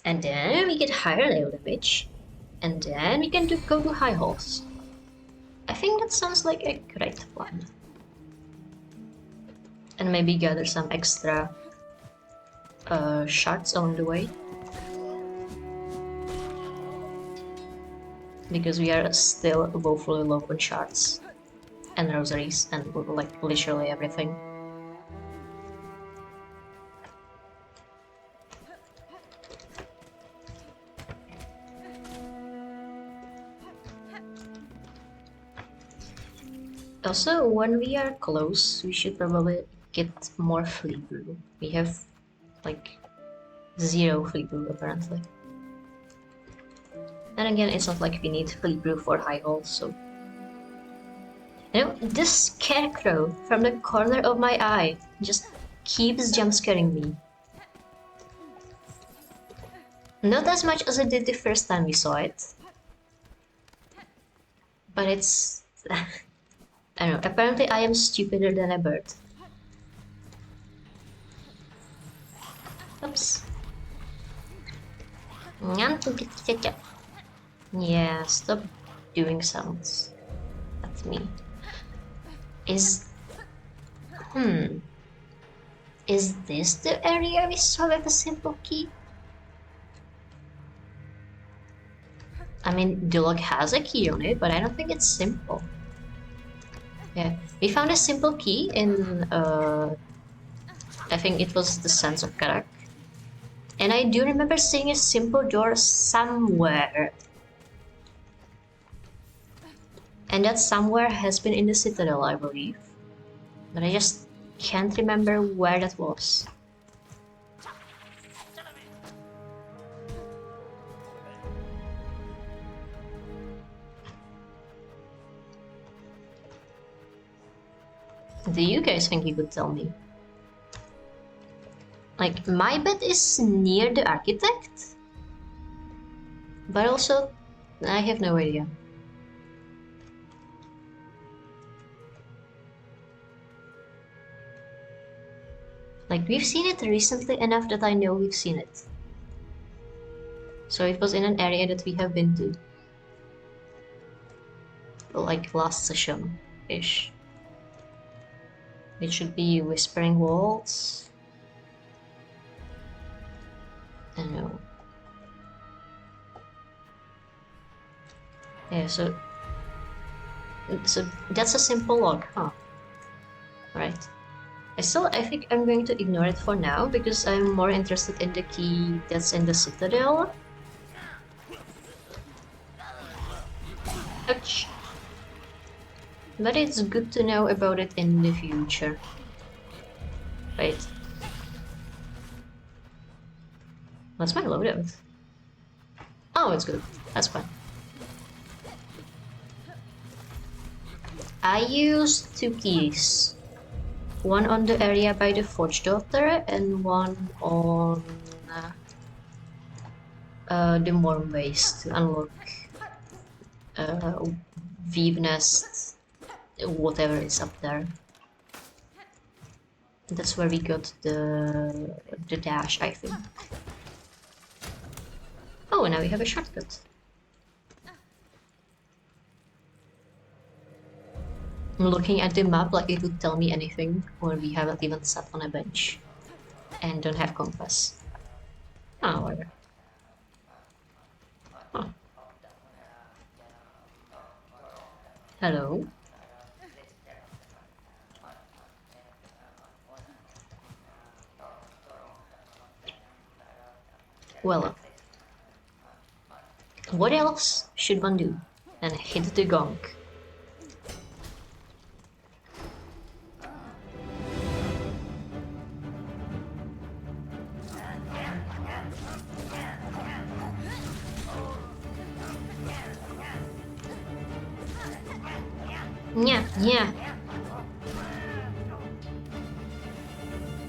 And then we get higher nail damage, and then we can go to high halls. I think that sounds like a great plan. And maybe gather some extra shards along the way. because we are still woefully low on shards and rosaries and like literally everything. Also, when we are close, we should probably get more flea brew. We have like 0 flea brew apparently. And again, it's not like we need flea brew for high rolls, so. You know, this scarecrow from the corner of my eye just keeps jump scaring me. Not as much as it did the first time we saw it. But it's... I don't know, apparently I am stupider than a bird. Oops. Yeah, stop doing sounds. That's me. Is this the area we saw with a simple key? I mean, the log has a key on it, but I don't think it's simple. Yeah, we found a simple key in, I think it was the Sands of Karak. And I do remember seeing a simple door somewhere. And that somewhere has been in the Citadel, I believe. But I just can't remember where that was. Do you guys think you could tell me? Like, my bet is near the architect? But also, I have no idea. Like, we've seen it recently enough that I know we've seen it. So it was in an area that we have been to. Like last session-ish. It should be Whispering Walls. I don't know. Yeah, so that's a simple log, huh? Right. I think I'm going to ignore it for now because I'm more interested in the key that's in the Citadel. Ouch. But it's good to know about it in the future. Wait. What's my loadout? Oh, it's good. That's fine. I used 2 keys. One on the area by the Forge Daughter and one on the Morm Waste to unlock Weave Nest, whatever is up there. That's where we got the dash, I think. Oh, and now we have a shortcut. I'm looking at the map like it would tell me anything, or we haven't even sat on a bench and don't have compass. Oh, whatever. Huh. Hello? Well, what else should one do? And hit the gong. Yeah.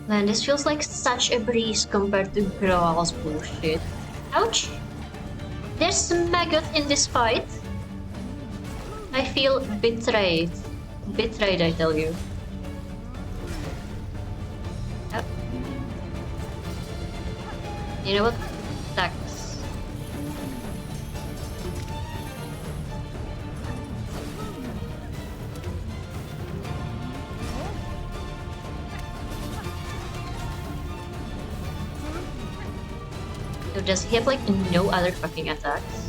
Man, this feels like such a breeze compared to Graal's bullshit. Ouch! There's a maggot in this fight. I feel betrayed. Betrayed, I tell you. Oh. You know what? Thanks. So does he have like no other fucking attacks?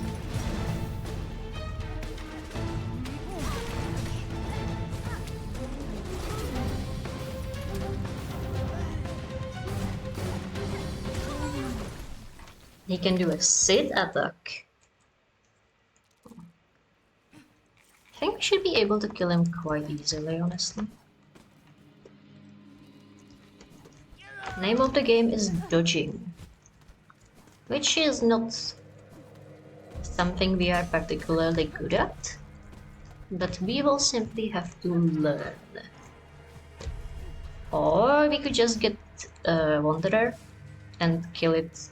He can do a sit attack. I think we should be able to kill him quite easily, honestly. Name of the game is dodging, which is not something we are particularly good at, but we will simply have to learn. Or we could just get a Wanderer and kill it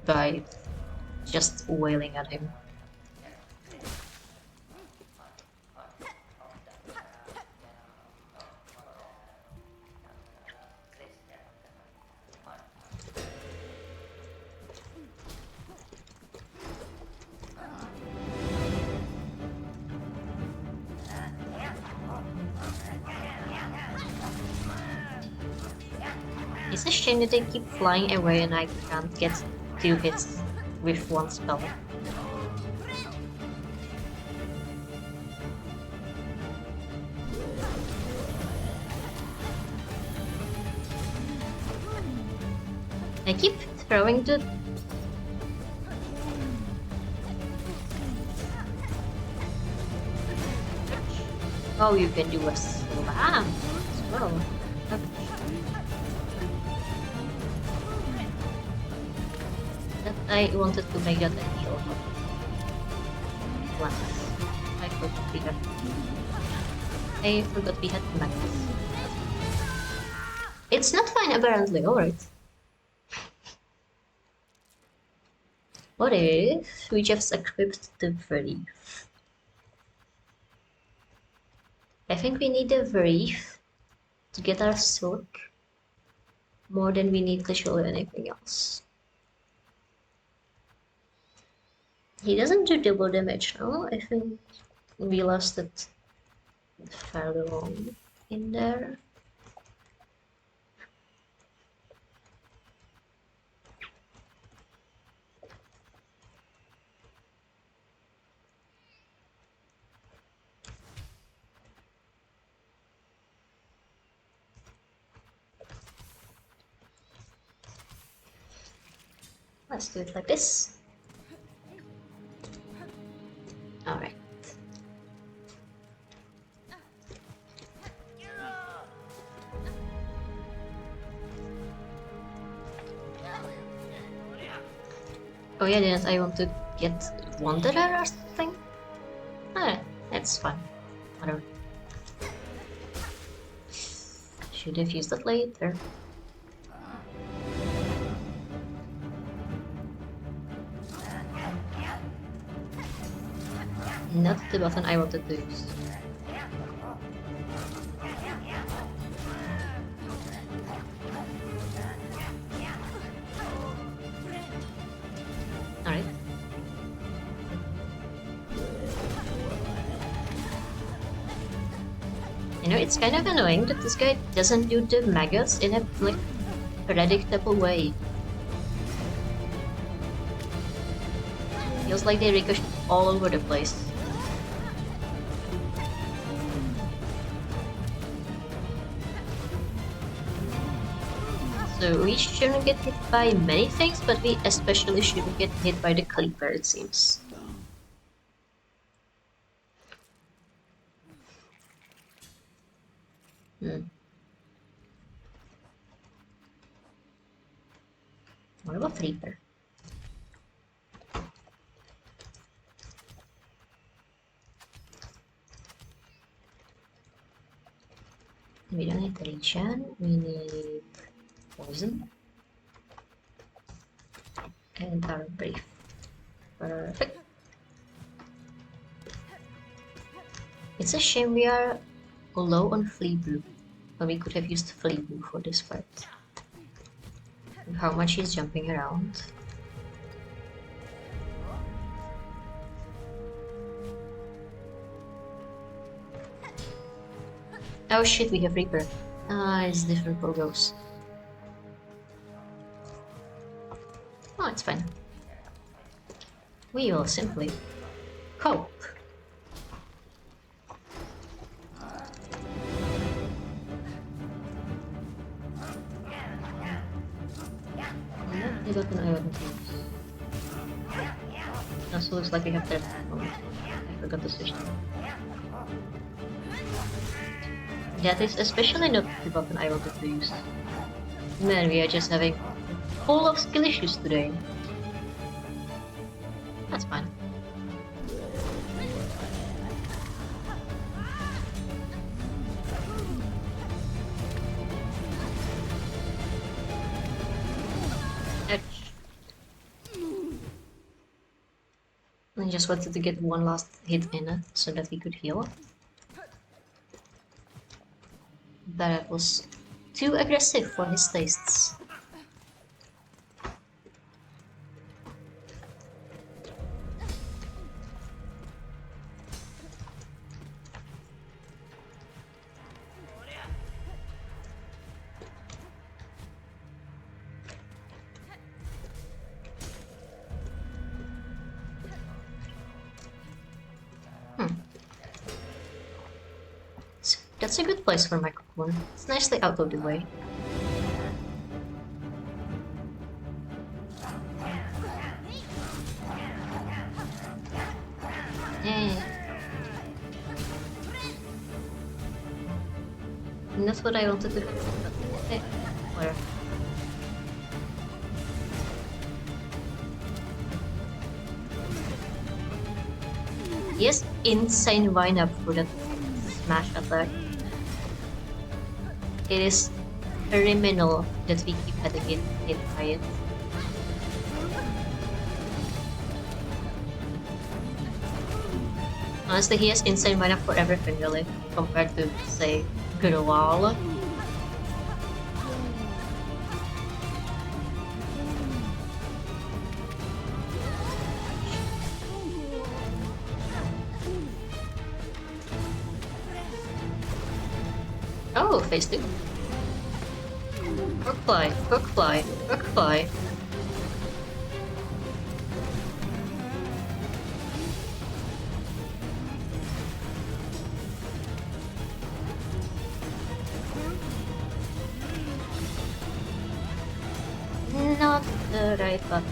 by just wailing at him. It's a shame that they keep flying away and I can't get 2 hits with one spell. I keep throwing the... Oh, you can do a slam as well. I wanted to make that a heal. Once. I forgot we had max. It's not fine apparently, alright. What if we just equipped the Wreath? I think we need the Wreath to get our silk more than we need literally anything else. He doesn't do double damage now. I think we lost it Pharloom in there. Let's do it like this. Alright. Oh yeah, didn't I want to get Wanderer or something? Alright, that's fine. Whatever. Should have used that later. Not the button I wanted to use. Alright. You know, it's kind of annoying that this guy doesn't do the maggots in a like predictable way. Feels like they ricochet all over the place. So we shouldn't get hit by many things, but we especially shouldn't get hit by the Creeper, it seems. What about Reaper? We don't need regen, we need poison. And our brief. Perfect. It's a shame we are low on flea brew, but we could have used flea brew for this part. How much he's jumping around. Oh shit, we have Reaper. Ah, it's different pogos. Oh, it's fine. We will simply cope. Not weapon I want to use? Also looks like we have that. Oh, I forgot to switch. That is especially not the weapon I wanted to use. Man, we are just having full of skill issues today. That's fine. I just wanted to get one last hit in it so that we could heal. That was too aggressive for his tastes. That's a good place for my cocoon. It's nicely out of the way. And that's what I wanted to do. Hey, where? Yes, insane wind-up for that smash attack. It is criminal that we keep getting hit by it. Honestly, he has insane mana for everything really, compared to, say, Growal. Oh, phase 2. Workfly, workfly, workfly. Not the right button.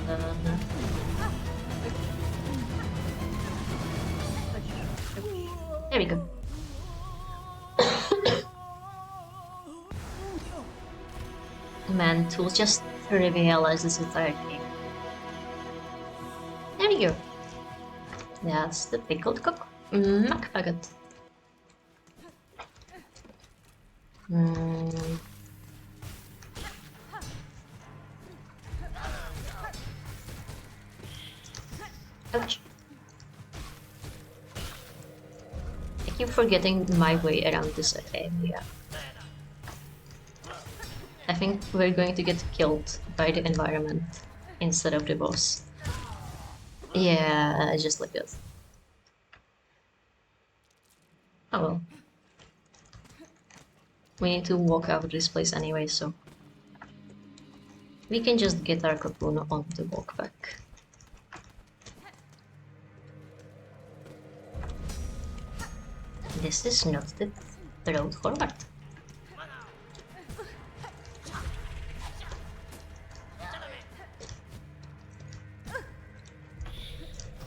There we go. Man, Tool just trivializes this entire game. There you go. That's the pickled cook. McFaggot. Ouch. I keep forgetting my way around this area. I think we're going to get killed by the environment instead of the boss. Yeah, just like this. Oh well. We need to walk out of this place anyway, so we can just get our cocoon on the walk back. This is not the road forward.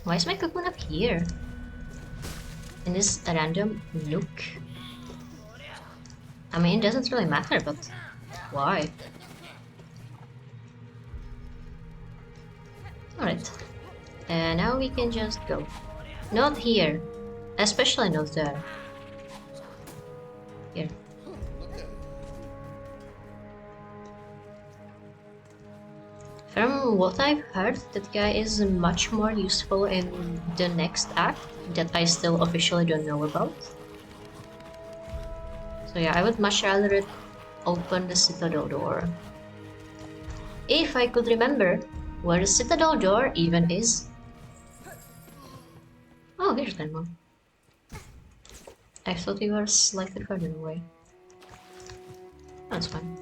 Why is my cocoon up here? In this random nook? I mean, it doesn't really matter, but why? Alright. And now we can just go. Not here. Especially not there. Here. From what I've heard, that guy is much more useful in the next act that I still officially don't know about. So yeah, I would much rather open the Citadel door. If I could remember where the Citadel door even is. Oh, here's Denmo. I thought we were slightly further away. That's fine.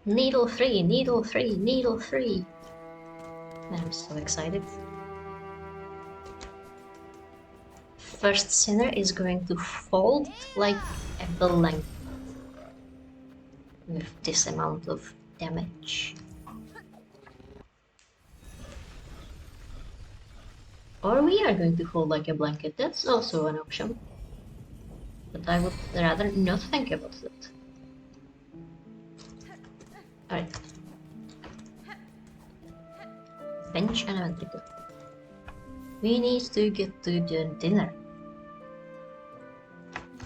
Needle free, needle free, needle free. I'm so excited. First Sinner is going to fold like a blanket. with this amount of damage. Or we are going to hold like a blanket, that's also an option. But I would rather not think about that. Alright. Bench and a ventricle. We need to get to the dinner.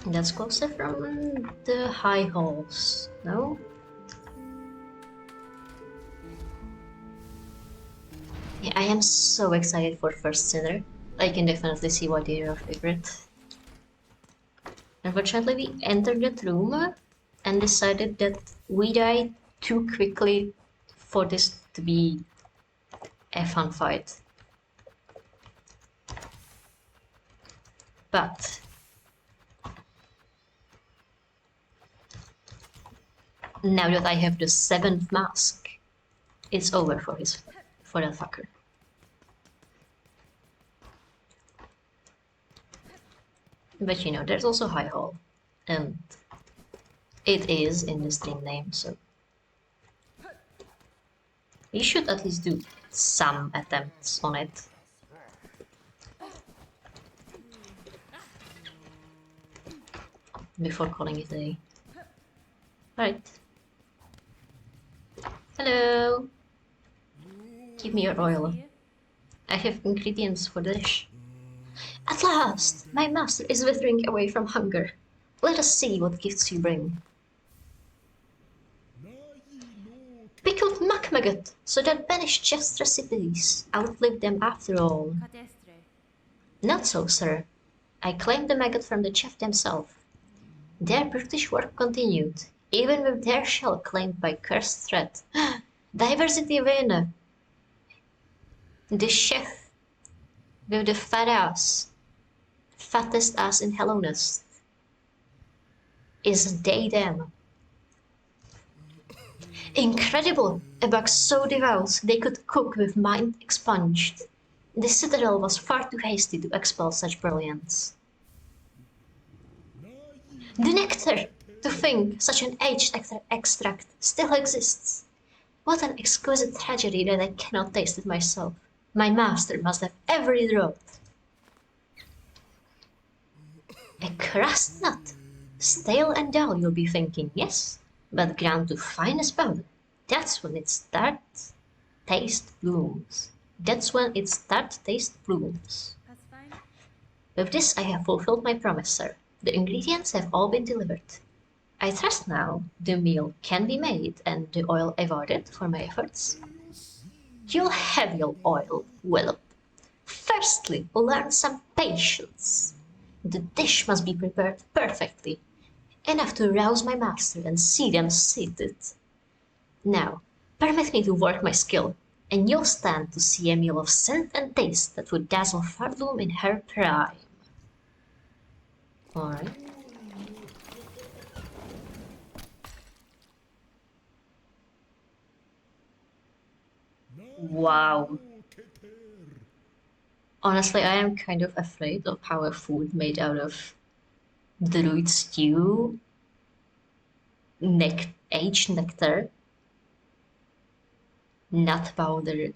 That's closer from the high halls, no? Yeah, I am so excited for first dinner. I can definitely see why they are our favorite. Unfortunately, we entered that room and decided that we died too quickly for this to be a fun fight. But now that I have the 7th mask, it's over for that fucker. But you know, there's also High Hall, and it is in the stream name, so we should at least do some attempts on it. Before calling it a day. Alright. Hello! Give me your oil. I have ingredients for the dish. At last! My master is withering away from hunger. Let us see what gifts you bring. Pickled maggot, so that banished chef's recipes outlived them after all. Not so, sir. I claimed the maggot from the chef themselves. Their brutish work continued, even with their shell claimed by cursed threat. Diversity win! The chef with the fat ass, fattest ass in Hellones, is they them. Incredible! A bug so devout they could cook with mind expunged. The citadel was far too hasty to expel such brilliance. The nectar! To think such an aged extract still exists. What an exquisite tragedy that I cannot taste it myself. My master must have every drop. A crust nut! Stale and dull, you'll be thinking, yes, but ground to finest powder. That's when its tart taste blooms. That's when its tart taste blooms. With this I have fulfilled my promise, sir. The ingredients have all been delivered. I trust now the meal can be made and the oil awarded for my efforts. You'll have your oil, Willop. Firstly, learn some patience. The dish must be prepared perfectly, enough to rouse my master and see them seated. Now, permit me to work my skill, and you'll stand to see a meal of scent and taste that would dazzle Pharloom in her prime. Alright. Wow. Honestly, I am kind of afraid of how a food made out of druid stew, aged nectar, nut powder,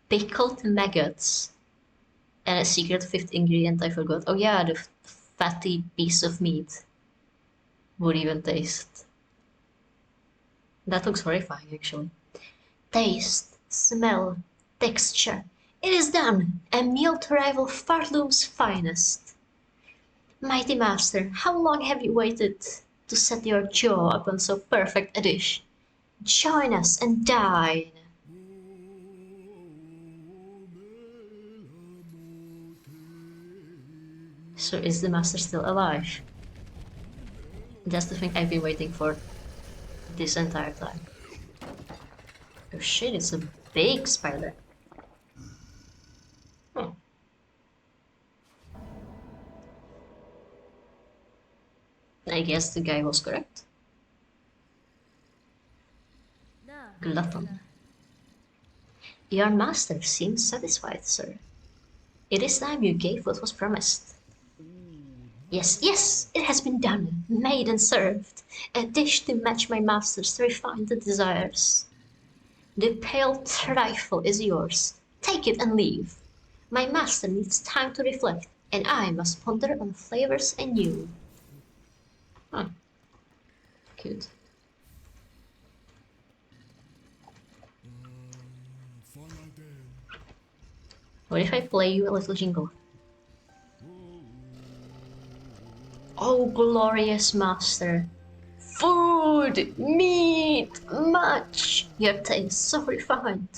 pickled maggots, and a secret 5th ingredient I forgot. Oh yeah, the fatty piece of meat would even taste. That looks horrifying, actually. Taste, smell, texture. It is done! A meal to rival Pharloom's finest. Mighty master, how long have you waited to set your jaw upon so perfect a dish? Join us and dine. So is the master still alive? That's the thing I've been waiting for this entire time. Oh shit, it's a big spider. I guess the guy was correct. Glutton. Your master seems satisfied, sir. It is time you gave what was promised. Yes, yes, it has been done, made and served. A dish to match my master's refined desires. The pale trifle is yours. Take it and leave. My master needs time to reflect, and I must ponder on flavors anew. Huh, cute. What if I play you a little jingle? Oh, glorious master! Food! Meat! Much! Your taste so refined!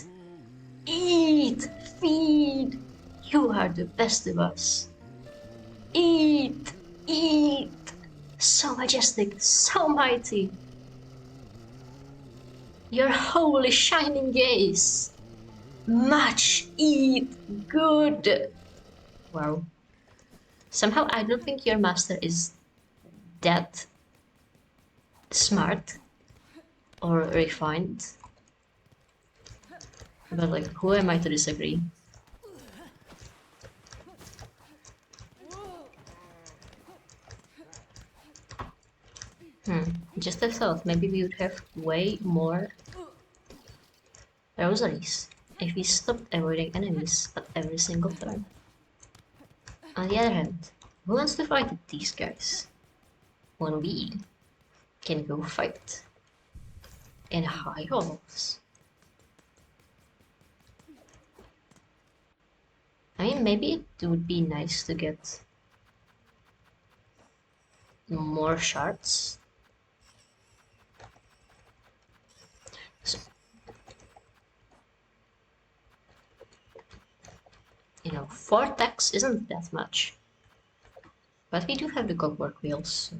Eat! Feed! You are the best of us! Eat! Eat! So majestic, so mighty! Your holy shining gaze! Much! Eat! Good! Wow. Somehow I don't think your master is that smart or refined. But like, who am I to disagree? Just a thought, maybe we would have way more rosaries if we stopped avoiding enemies at every single turn. On the other hand, who wants to fight these guys when we can go fight in high halls? I mean, maybe it would be nice to get more shards. So, you know, 4 tax isn't that much. But we do have the clockwork wheels.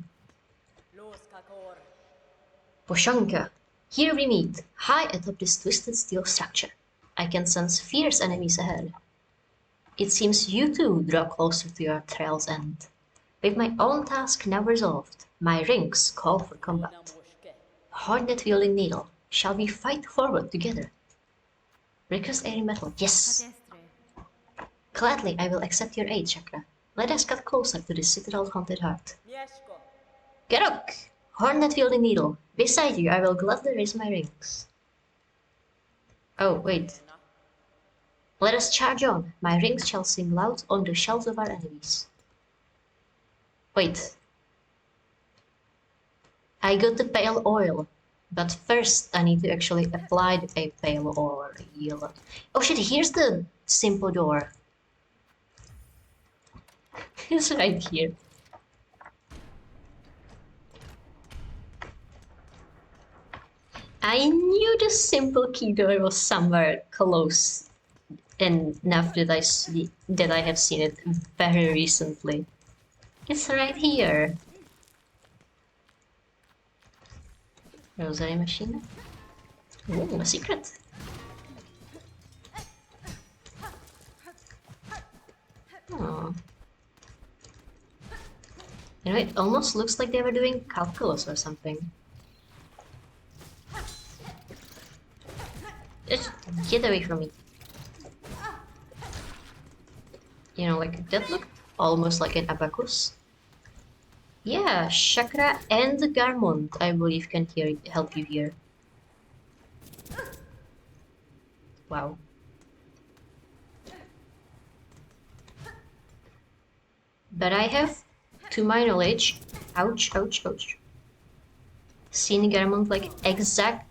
Poshanka, here we meet, high atop this twisted steel structure. I can sense fierce enemies ahead. It seems you too draw closer to your trail's end. With my own task now resolved, my rings call for combat. Hornet-wielding needle, shall we fight forward together? Request airy metal, yes! Gladly I will accept your aid, Chakra. Let us cut closer to this citadel's haunted heart. Gerok! Hornet-wielding needle, beside you I will gladly raise my rings. Oh, wait. Let us charge on, my rings shall sing loud on the shells of our enemies. Wait. I got the pale oil, but first I need to actually apply a pale oil. Oh shit, here's the simple door. It's right here. I knew the simple key door was somewhere close enough that I have seen it very recently. It's right here. Rosary machine. Ooh, a secret. Oh. You know, it almost looks like they were doing calculus or something. Just get away from me. You know, like, that looked almost like an abacus. Yeah, Chakra and Garmont, I believe, can help you here. Wow. But I have, to my knowledge, ouch, seen Garmont like exact...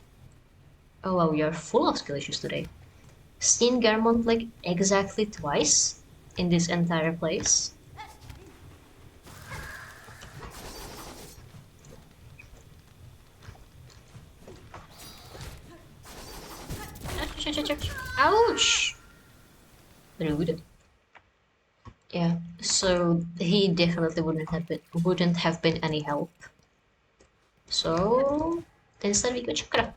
Oh wow, you're full of skill issues today. Seen Garmont like exactly twice in this entire place. Ouch! Rude. Yeah, so he definitely wouldn't have been any help. So instead we go Chakra.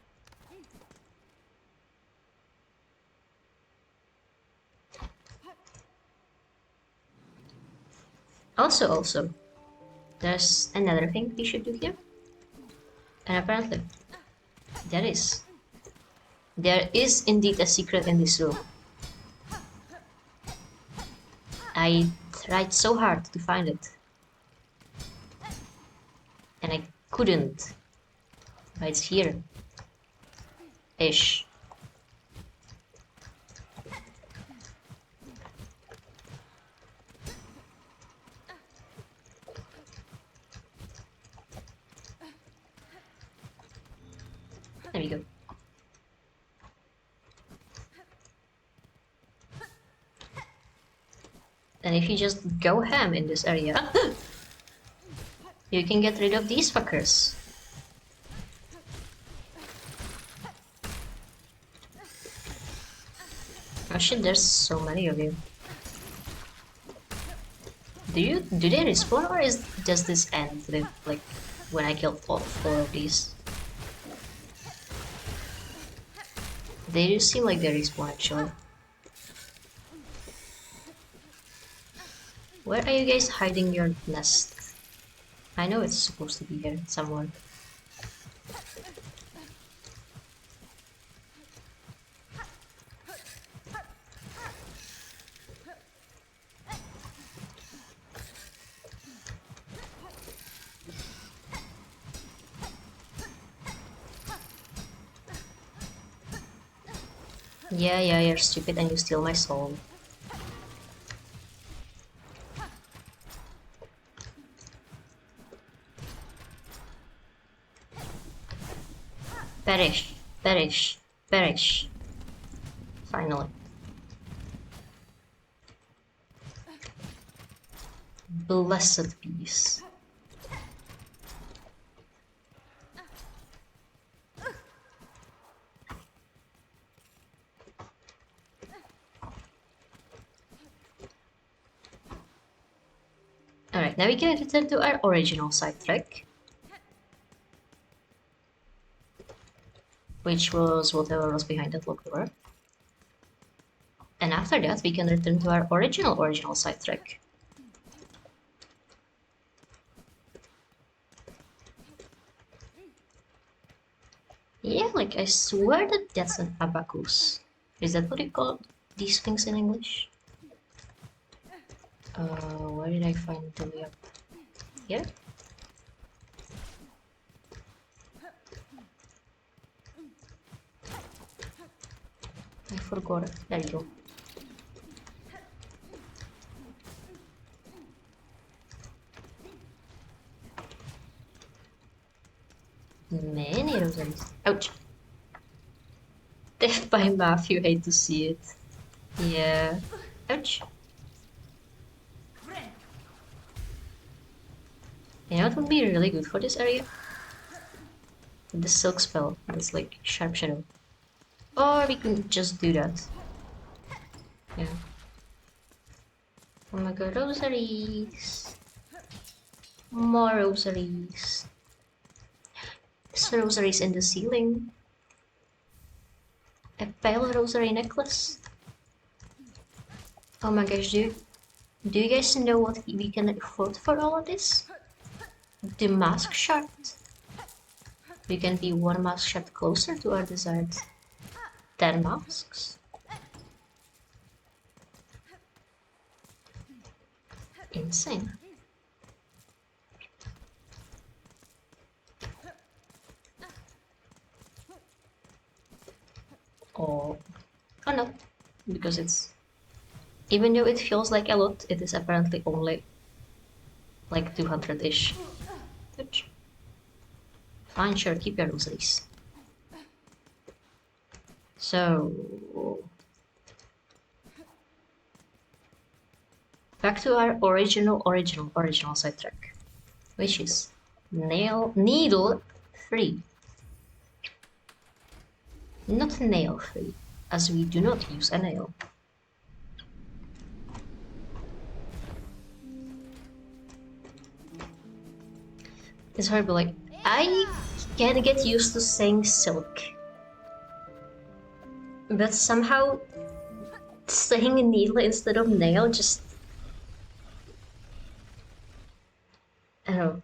Also, there's another thing we should do here. And apparently, there is indeed a secret in this room. I tried so hard to find it. Couldn't. But it's here. Ish. There we go. And if you just go ham in this area, you can get rid of these fuckers. Oh shit, there's so many of you. Do they respawn, or does this end with, like, when I kill four of these? They do seem like they respawn actually. Where are you guys hiding your nest? I know it's supposed to be here somewhere. Yeah, you're stupid and you steal my soul. Perish, perish, perish. Finally. Blessed peace. Alright, now we can return to our original side track. Which was whatever was behind that locked door. And after that, we can return to our original side track. Yeah, like I swear that that's an abacus. Is that what you call these things in English? Where did I find the way up? Here? I forgot. There you go. Many rosaries. Ouch. Death by math, you hate to see it. Yeah. Ouch. You know what would be really good for this area? The silk spell. That's like sharp shadow. Or we can just do that. Yeah. Oh my god, rosaries. More rosaries. There's rosaries in the ceiling. A pale rosary necklace. Oh my gosh, do you guys know what we can afford for all of this? The mask shard. We can be one mask shard closer to our desired 10 masks. Insane. Or not, because it's, even though it feels like a lot, it is apparently only like 200-ish. Fine, sure, keep your rosaries. So back to our original side track, which is needle free. Not nail free, as we do not use a nail. It's horrible, like, I can get used to saying silk. But somehow saying needle instead of nail just... I don't know.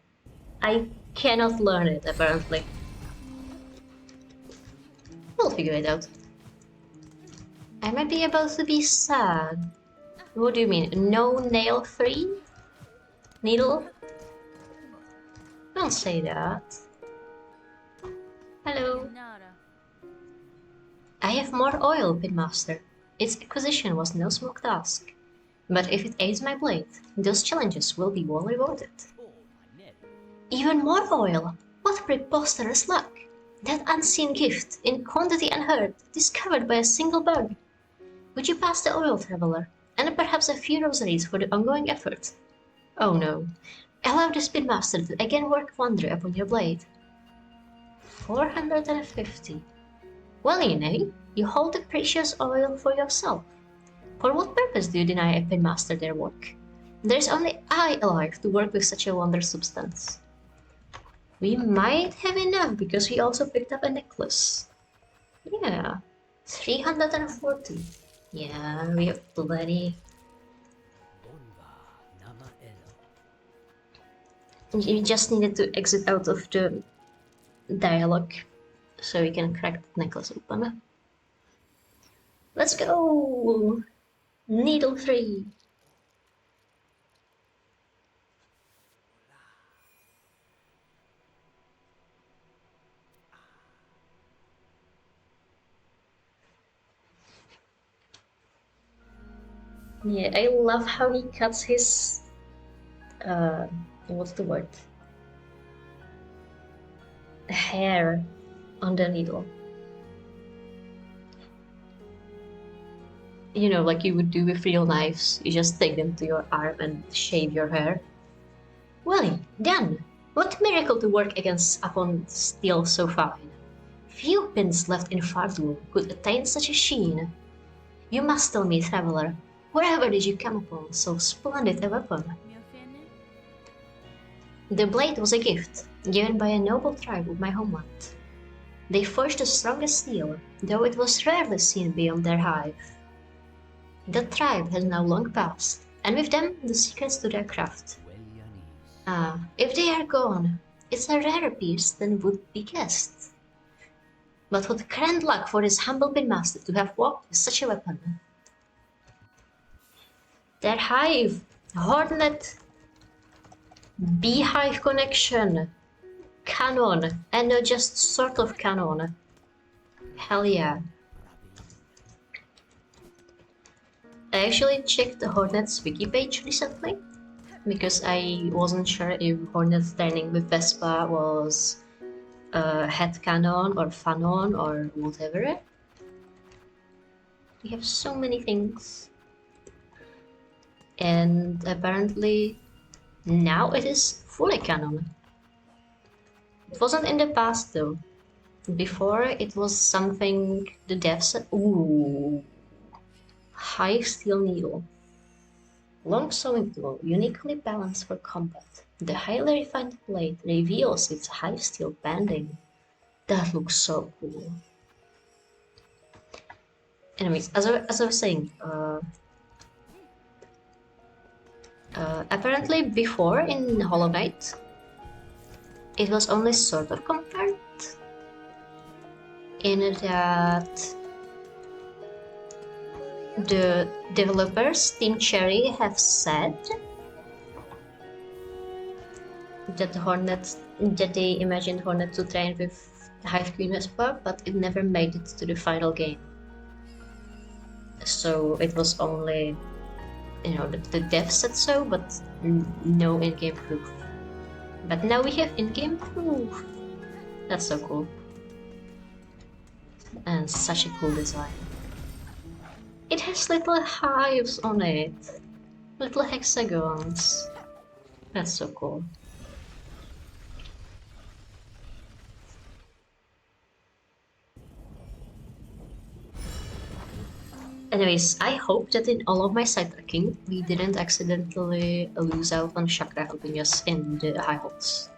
I cannot learn it, apparently. We'll figure it out. I might be about to be sad. What do you mean? No nail free? Needle? Well, Don't say that. Hello. I have more oil, Pitmaster. Its acquisition was no small task. But if it aids my blade, those challenges will be well rewarded. Even more oil! What preposterous luck! That unseen gift, in quantity unheard, discovered by a single bug. Would you pass the oil, traveler? And perhaps a few rosaries for the ongoing effort? Oh no. Allow the Speedmaster to again work wonder upon your blade. 450. Well, you hold the precious oil for yourself. For what purpose do you deny a Speedmaster their work? There's only I alive to work with such a wonder substance. We might have enough because we also picked up a necklace. Yeah, 340. Yeah, we have plenty. You just needed to exit out of the dialogue so we can crack the necklace open. Let's go! Needle 3. Yeah, I love how he cuts his what's the word? Hair on the needle. You know, like you would do with real knives. You just take them to your arm and shave your hair. Well, done! What miracle to work against upon steel so fine! Few pins left in Pharloom could attain such a sheen. You must tell me, traveler, wherever did you come upon so splendid a weapon? The blade was a gift, given by a noble tribe of my homeland. They forged the strongest steel, though it was rarely seen beyond their hive. That tribe has now long passed, and with them the secrets to their craft. If they are gone, it's a rarer piece than would be guessed. But what grand luck for this humble pinmaster to have walked with such a weapon. Their hive, hornet, beehive connection, canon, and not just sort of canon. Hell yeah. I actually checked the Hornet's wiki page recently, because I wasn't sure if Hornet's turning with Vespa was headcanon or fanon or whatever. We have so many things. And apparently now it is fully canon. It wasn't in the past though. Before it was something the devs said. Ooh. High steel needle. Long sewing tool, uniquely balanced for combat. The highly refined blade reveals its high steel bending. That looks so cool. Anyways, as I was saying, apparently before in Hollow Knight, it was only sort of compared in that the developers, Team Cherry, have said that they imagined Hornet to train with Hive Queen Vespa, but it never made it to the final game. So it was only, you know, the devs said so, but no in-game proof. But now we have in-game proof. That's so cool. And such a cool design. It has little hives on it. Little hexagons. That's so cool. Anyways, I hope that in all of my sidetracking, we didn't accidentally lose out on Chakra helping us in the high halls.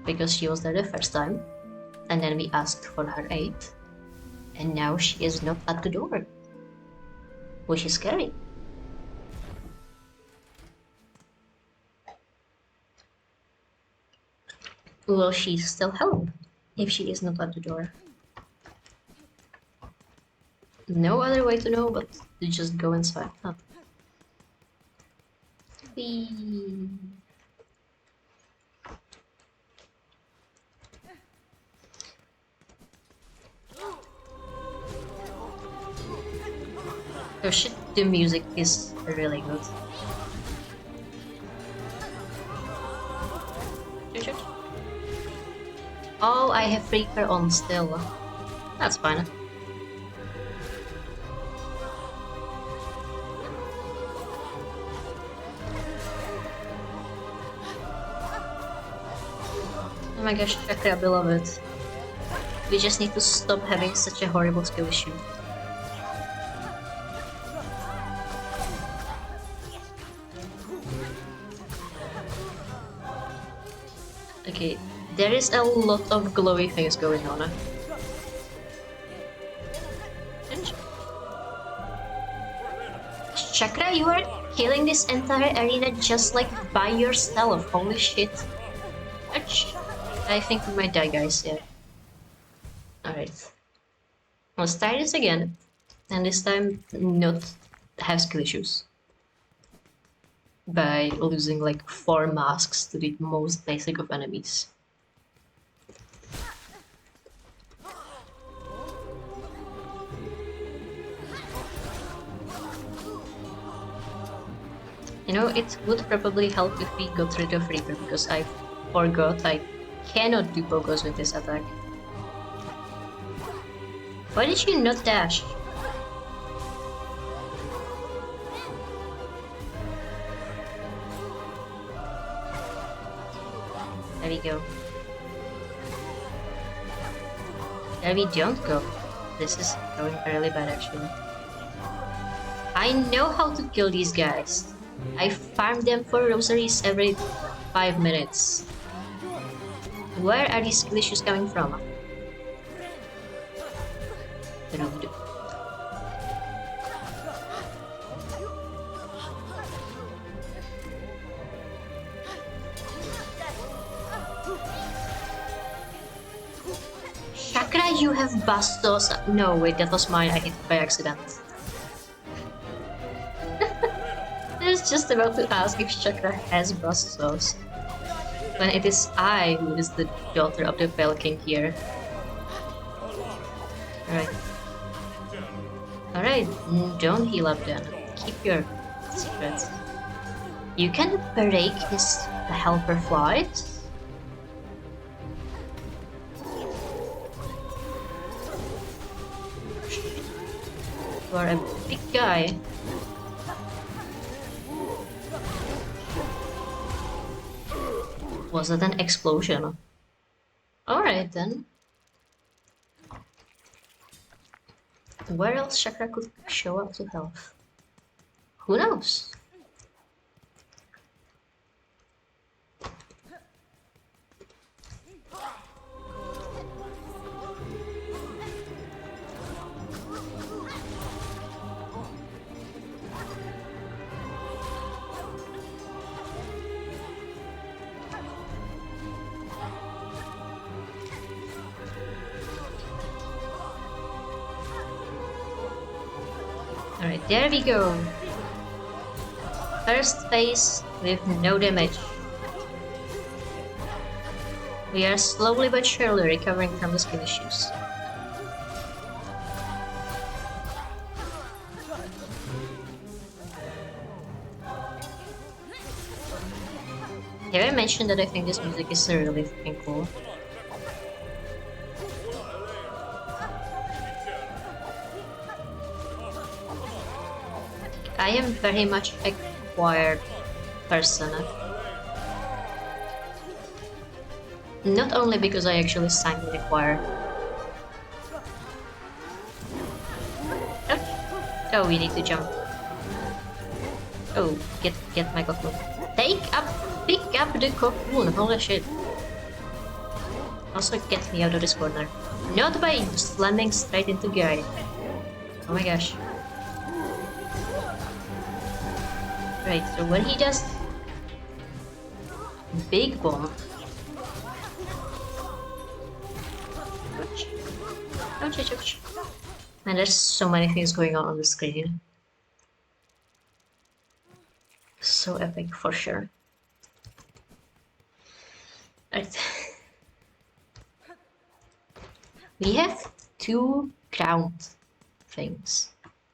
Because she was there the first time, and then we asked for her aid, and now she is not at the door. Which is scary. Will she still help if she is not at the door? No other way to know but to just go inside. Huh. Oh shit, the music is really good. Oh, I have Freaker on still. That's fine. Oh my gosh, Chakra beloved. We just need to stop having such a horrible skill issue. Okay, there is a lot of glowy things going on. Chakra, you are killing this entire arena just like by yourself. Holy shit. I think we might die, guys. Yeah. Alright. Let's try this again. And this time not have skill issues. By losing like 4 masks to the most basic of enemies. You know, it would probably help if we got rid of Reaper, because I forgot I cannot do pogos with this attack. Why did you not dash? There we go. There we don't go. This is going really bad actually. I know how to kill these guys. I farm them for rosaries every 5 minutes. Where are these skill issues coming from? Rude. Chakra, you have bastos. No, wait, that was mine. I hit it by accident. I was just about to ask if Chakra has bastos, when it is I who is the daughter of the Pale King here. Alright. Alright, don't heal up then. Keep your secrets. You can break his helper flies? You are a big guy. Was it an explosion? Alright then. Where else Chakra could show up to help? Who knows? Alright, there we go. First phase with no damage. We are slowly but surely recovering from the skill issues. Have I mentioned that I think this music is really fucking cool? I am very much a choir person. Not only because I actually sang in the choir. Oh, we need to jump. Oh, get my cocoon. Pick up the cocoon, holy shit. Also get me out of this corner. Not by slamming straight into guy. Oh my gosh. Right, so when he does big bomb. Ouch, ouch. Man, there's so many things going on the screen. So epic for sure. Right. We have 2 ground things.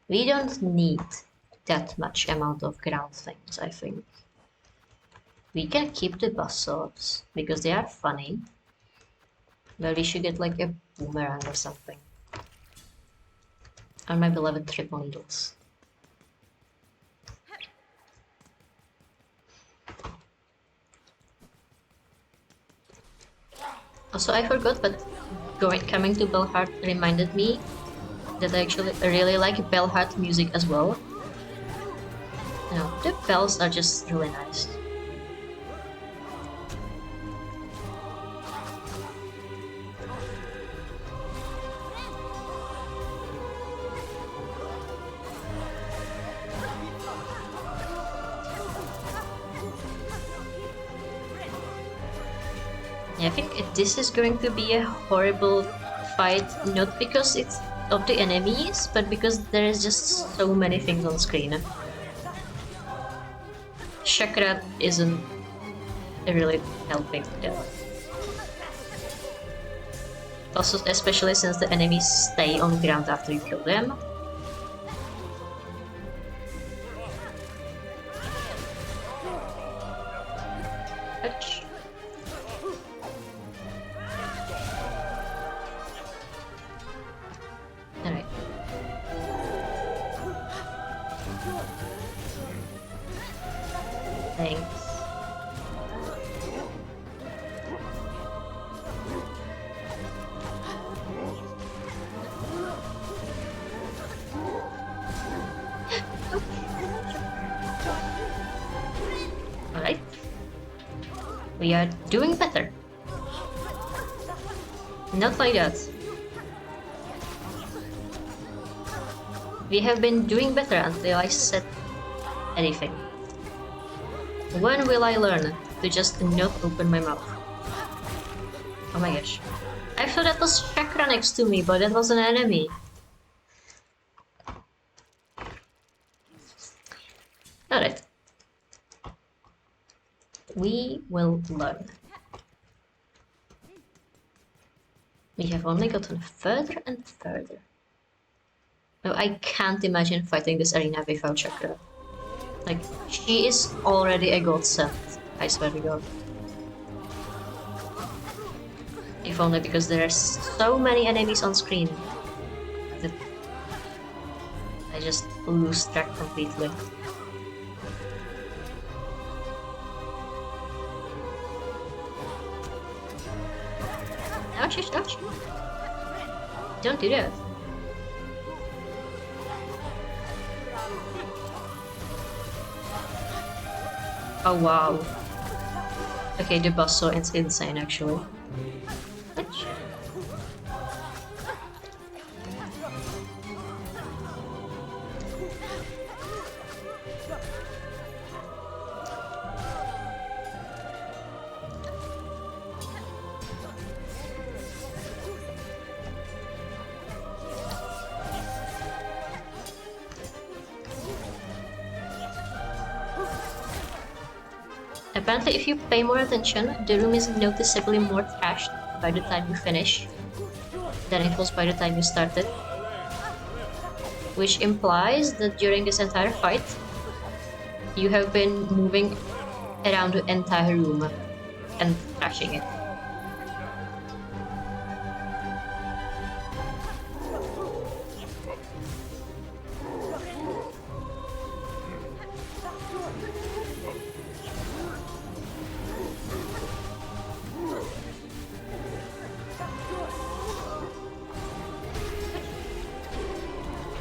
We don't need that much amount of ground things, I think. We can keep the buzzsaws because they are funny. But we should get like a boomerang or something. And my beloved triple needles. Also, I forgot, but coming to Belhart reminded me that I actually really like Belhart music as well. You know, the bells are just really nice. I think this is going to be a horrible fight, not because it's of the enemies, but because there is just so many things on screen. Chakra isn't really helping them. Also, especially since the enemies stay on the ground after you kill them. Ouch. Alright. Thanks. Alright. We are doing better. Not like that. We have been doing better until I said anything. When will I learn to just not open my mouth? Oh my gosh. I thought that was Chakra next to me, but that was an enemy. Alright. We will learn. We have only gotten further and further. No, I can't imagine fighting this arena without Chakra. Like, she is already a godsend, I swear to God. If only because there are so many enemies on screen that I just lose track completely. Ouch, ouch, ouch. Don't do that. Oh wow. Okay, the boss so it's insane actually. Ouch. Apparently, if you pay more attention, the room is noticeably more trashed by the time you finish than it was by the time you started. Which implies that during this entire fight, you have been moving around the entire room and trashing it.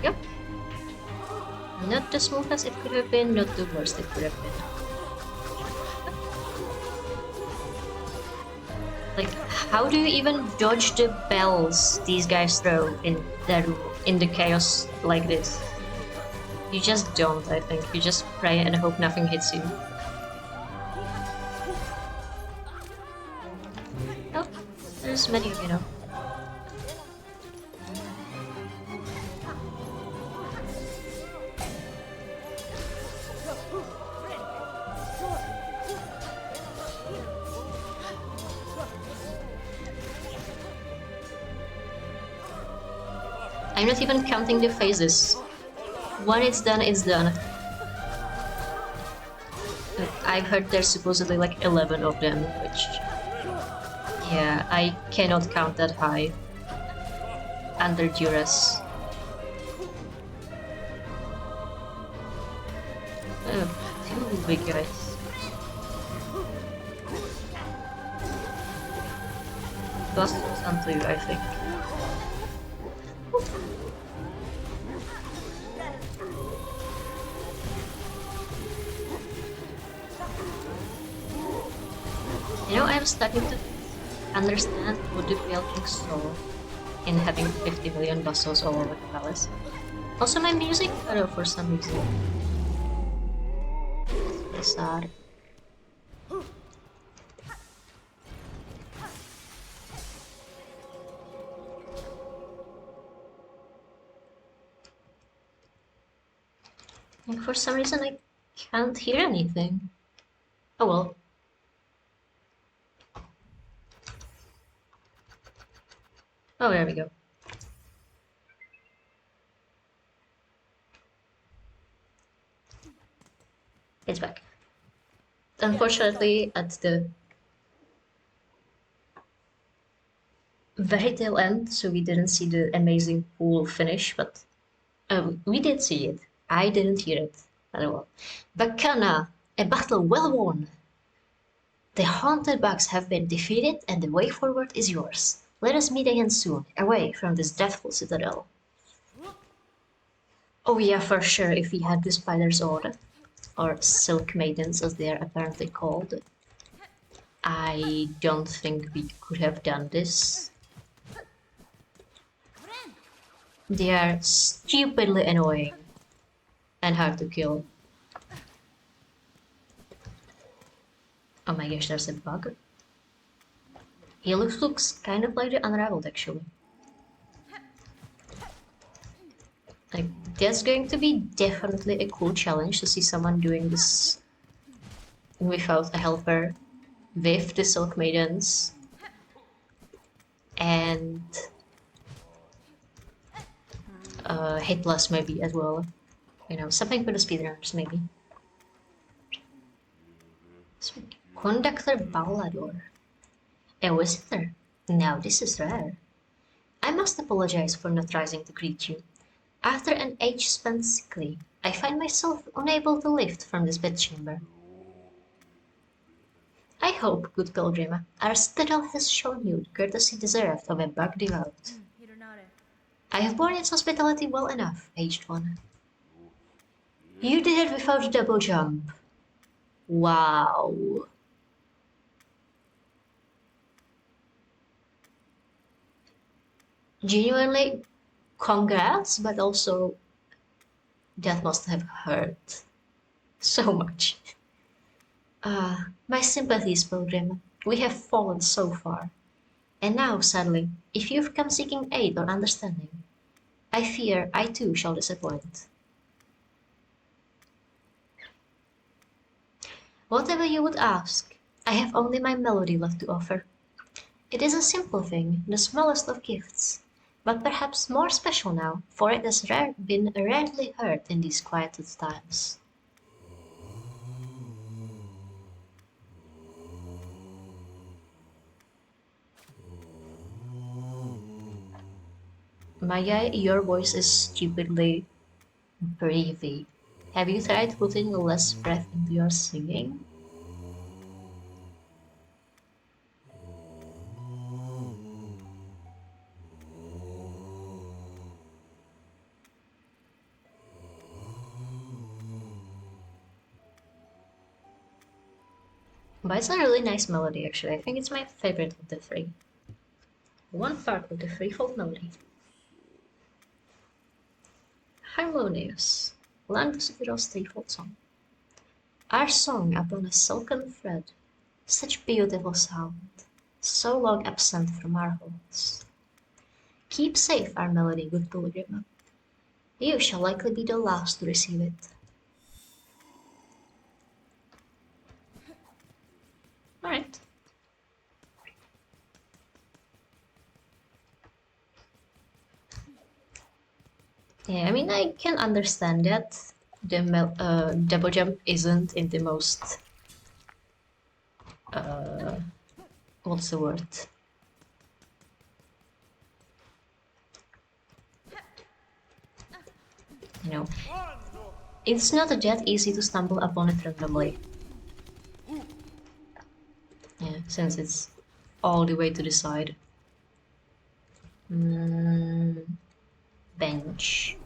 Yep. Not the smooth as it could have been, not the worst it could have been. Like, how do you even dodge the bells these guys throw in the chaos like this? You just don't, I think. You just pray and hope nothing hits you. Oh, there's many of you know. I'm not even counting the phases. When it's done, it's done. I've heard there's supposedly like 11 of them, which... yeah, I cannot count that high. Under duress. Two big guys. Plus something, I think. You know, I'm starting to understand what the Pale King saw in having 50 million bustles all over the palace. Also, my music cut out for some reason. It's sad. And for some reason, I can't hear anything. Oh well. Oh, there we go. It's back. Unfortunately, at the very tail end, so we didn't see the amazing pool finish, but we did see it. I didn't hear it at all. Bacana, a battle well won. The haunted bugs have been defeated and the way forward is yours. Let us meet again soon, away from this dreadful citadel. Oh yeah, for sure, if we had the spider's order, or silk maidens as they are apparently called, I don't think we could have done this. They are stupidly annoying and hard to kill. Oh my gosh, there's a bug. He looks kind of like the Unraveled, actually. Like, that's going to be definitely a cool challenge to see someone doing this without a helper, with the Silk Maidens, and hitless maybe as well. You know, something for the speedrunners maybe. Sweet. Conductor Ballador. A visitor. Now this is rare. I must apologize for not rising to greet you. After an age spent sickly, I find myself unable to lift from this bedchamber. I hope, good pilgrim, our citadel has shown you the courtesy deserved of a bug devout. I have borne its hospitality well enough, aged one. You did it without a double jump. Wow. Genuinely, congrats, but also that must have hurt so much. My sympathies, pilgrim. We have fallen so far. And now, sadly, if you've come seeking aid or understanding, I fear I too shall disappoint. Whatever you would ask, I have only my melody left to offer. It is a simple thing, the smallest of gifts, but perhaps more special now, for it has been rarely heard in these quieted times. My guy, your voice is stupidly breathy. Have you tried putting less breath into your singing? But it's a really nice melody, actually. I think it's my favorite of the three. One part of the threefold melody. Harmonious. Landusviral's threefold song. Our song upon a silken thread. Such beautiful sound. So long absent from our halls. Keep safe our melody, good pilgrim. You shall likely be the last to receive it. Alright. Yeah, I mean, I can understand that the double jump isn't in the most what's the word? You know, it's not that easy to stumble upon it randomly. Yeah, since it's all the way to the side. Bench.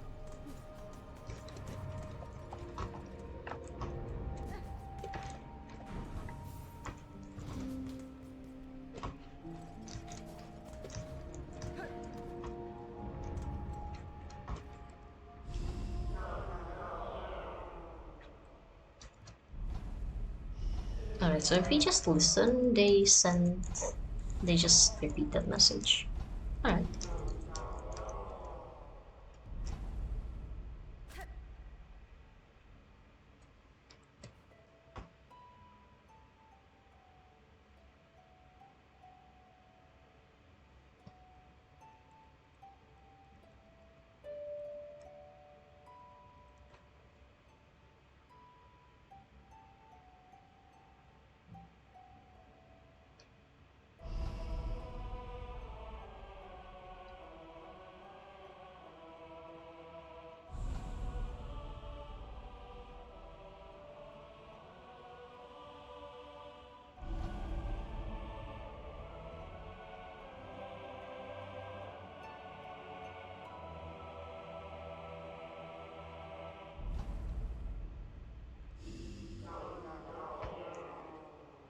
Alright, so if we just listen, they just repeat that message. Alright.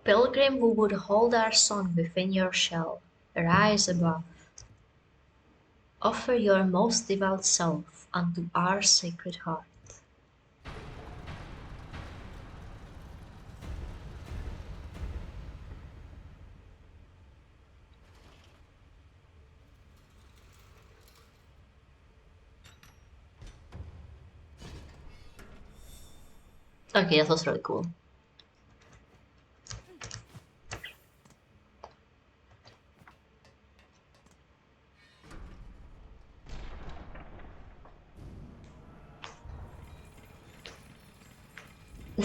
Pilgrim who would hold our song within your shell, rise above. Offer your most devout self unto our sacred heart. Okay, that was really cool.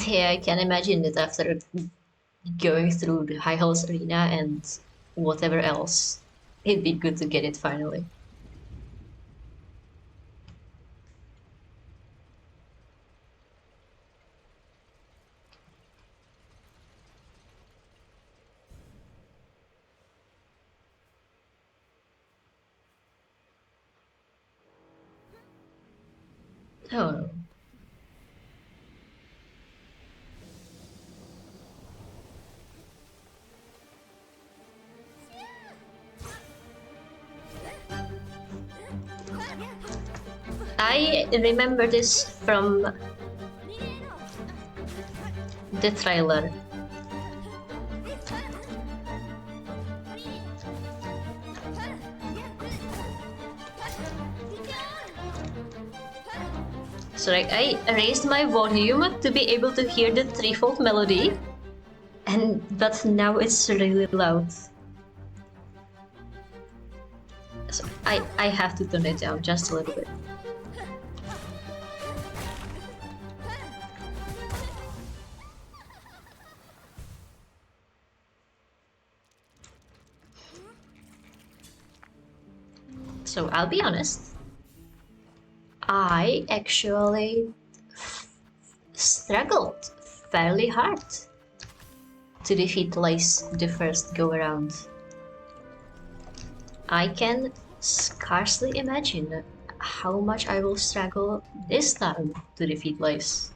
Yeah, I can imagine that after going through the High Halls Arena and whatever else, it'd be good to get it finally. Oh no. I remember this from the trailer. So like I raised my volume to be able to hear the threefold melody, but now it's really loud. So I have to turn it down just a little bit. So I'll be honest, I actually struggled fairly hard to defeat Lace the first go around. I can scarcely imagine how much I will struggle this time to defeat Lace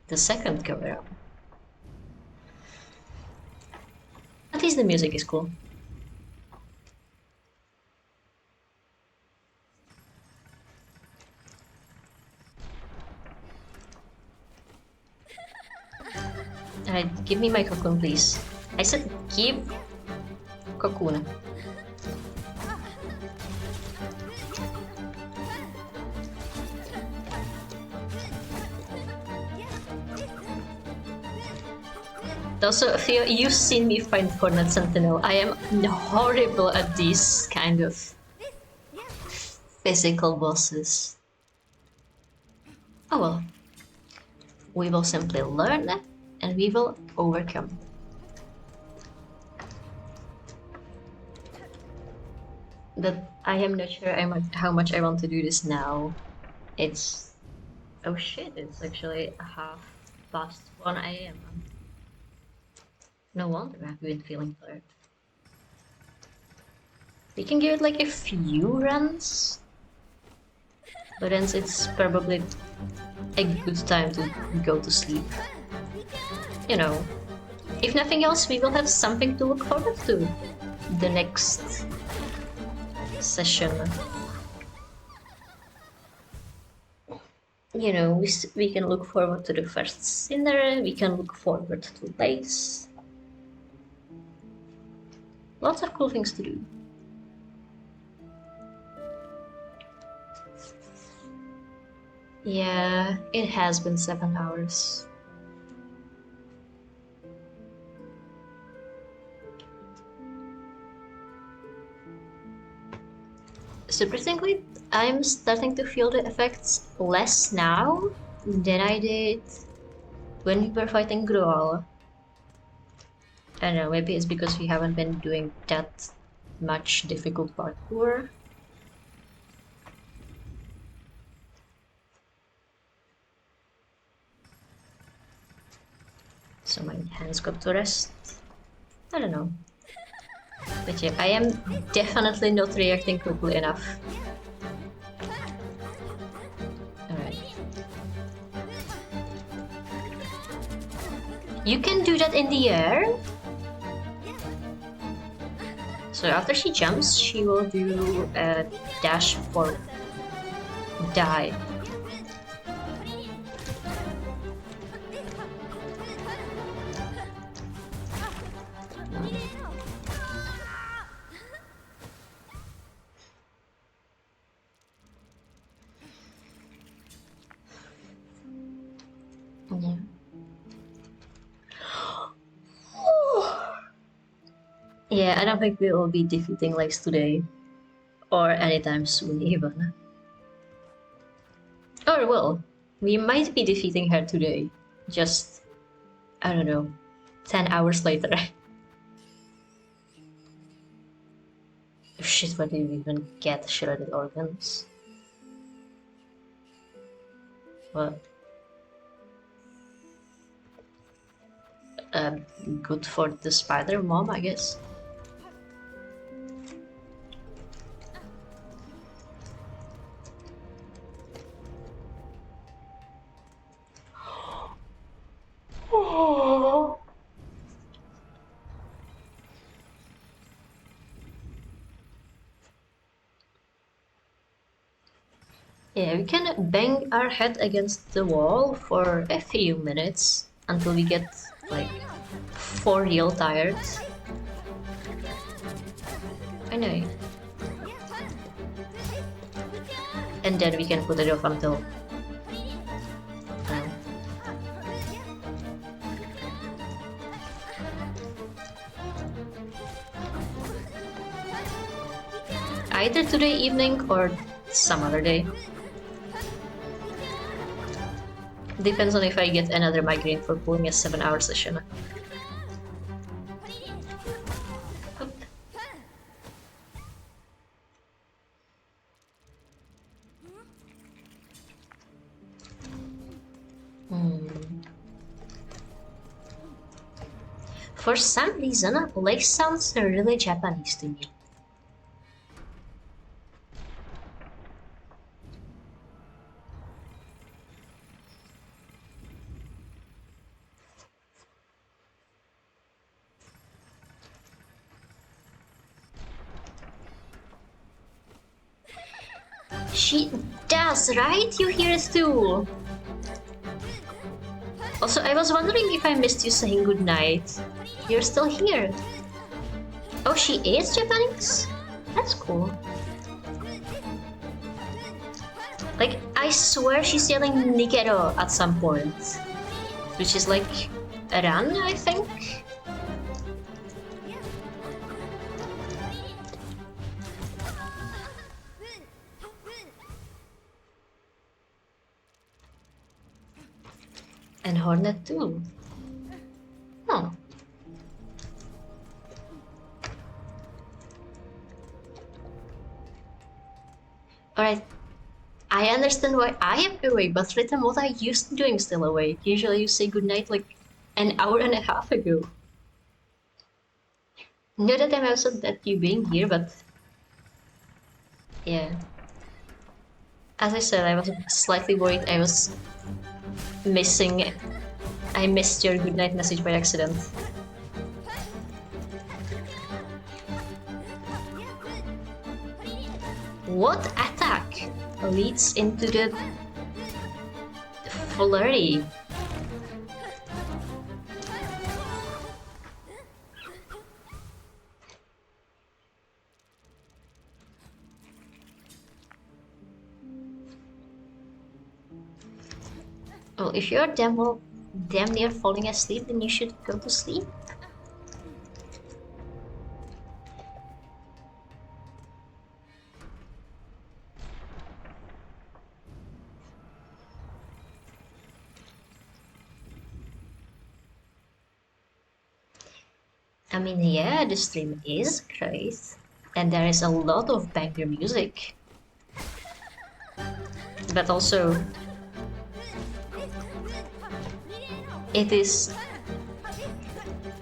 the second go around. At least the music is cool. Alright, give me my cocoon, please. I said give cocoon. Also, Theo, you've seen me fight Cornet Sentinel. I am horrible at these kind of physical bosses. Oh well. We will simply learn and we will overcome. But I am not sure how much I want to do this now. It's... oh shit, it's actually 1:30 a.m. No wonder I've been feeling tired. We can give it like a few runs, but then it's probably a good time to go to sleep. You know, if nothing else, we will have something to look forward to the next session. You know, we can look forward to the first sinner, we can look forward to lace. Lots of cool things to do. Yeah, it has been 7 hours. Surprisingly, I'm starting to feel the effects less now than I did when we were fighting Grual. I don't know, maybe it's because we haven't been doing that much difficult parkour. So my hands got to rest. I don't know. But yeah, I am definitely not reacting quickly enough. Alright. You can do that in the air? So after she jumps, she will do a dash for die. Yeah. Yeah, I don't think we will be defeating Lex today. Or anytime soon, even. Or well, we might be defeating her today. Just, I don't know, 10 hours later. Shit, where did we even get shredded organs? What? Good for the spider mom, I guess. Yeah, we can bang our head against the wall for a few minutes until we get like for real tired. I know. And then we can put it off until either today evening or some other day. Depends on if I get another migraine for pulling a 7-hour session. For some reason, Lake sounds really Japanese to me. She does, right? You hear it too. Also, I was wondering if I missed you saying goodnight. You're still here. Oh, she is Japanese? That's cool. Like, I swear she's yelling Nikero at some point. Which is like, run, I think? And Hornet too. Oh. Alright. I understand why I am awake, but Rhythm, what are you doing still awake? Usually you say goodnight like an hour and a half ago. Know that I'm also that you being here, but yeah. As I said, I was slightly worried I was missing. I missed your goodnight message by accident. What attack leads into the flurry? Well, if you're damn near falling asleep, then you should go to sleep. I mean, yeah, the stream is great, and there is a lot of banger music. But also, it is...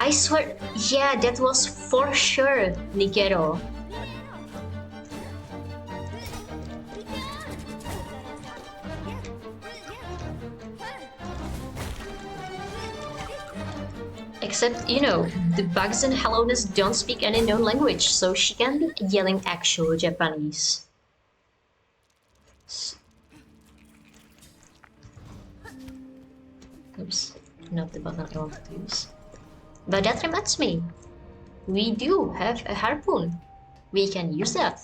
I swear, yeah, that was for sure Nikero. Except, you know, the bugs in Hellowness don't speak any known language, so she can be yelling actual Japanese. Oops, not the button I wanted to use. But that reminds me, we do have a harpoon. We can use that.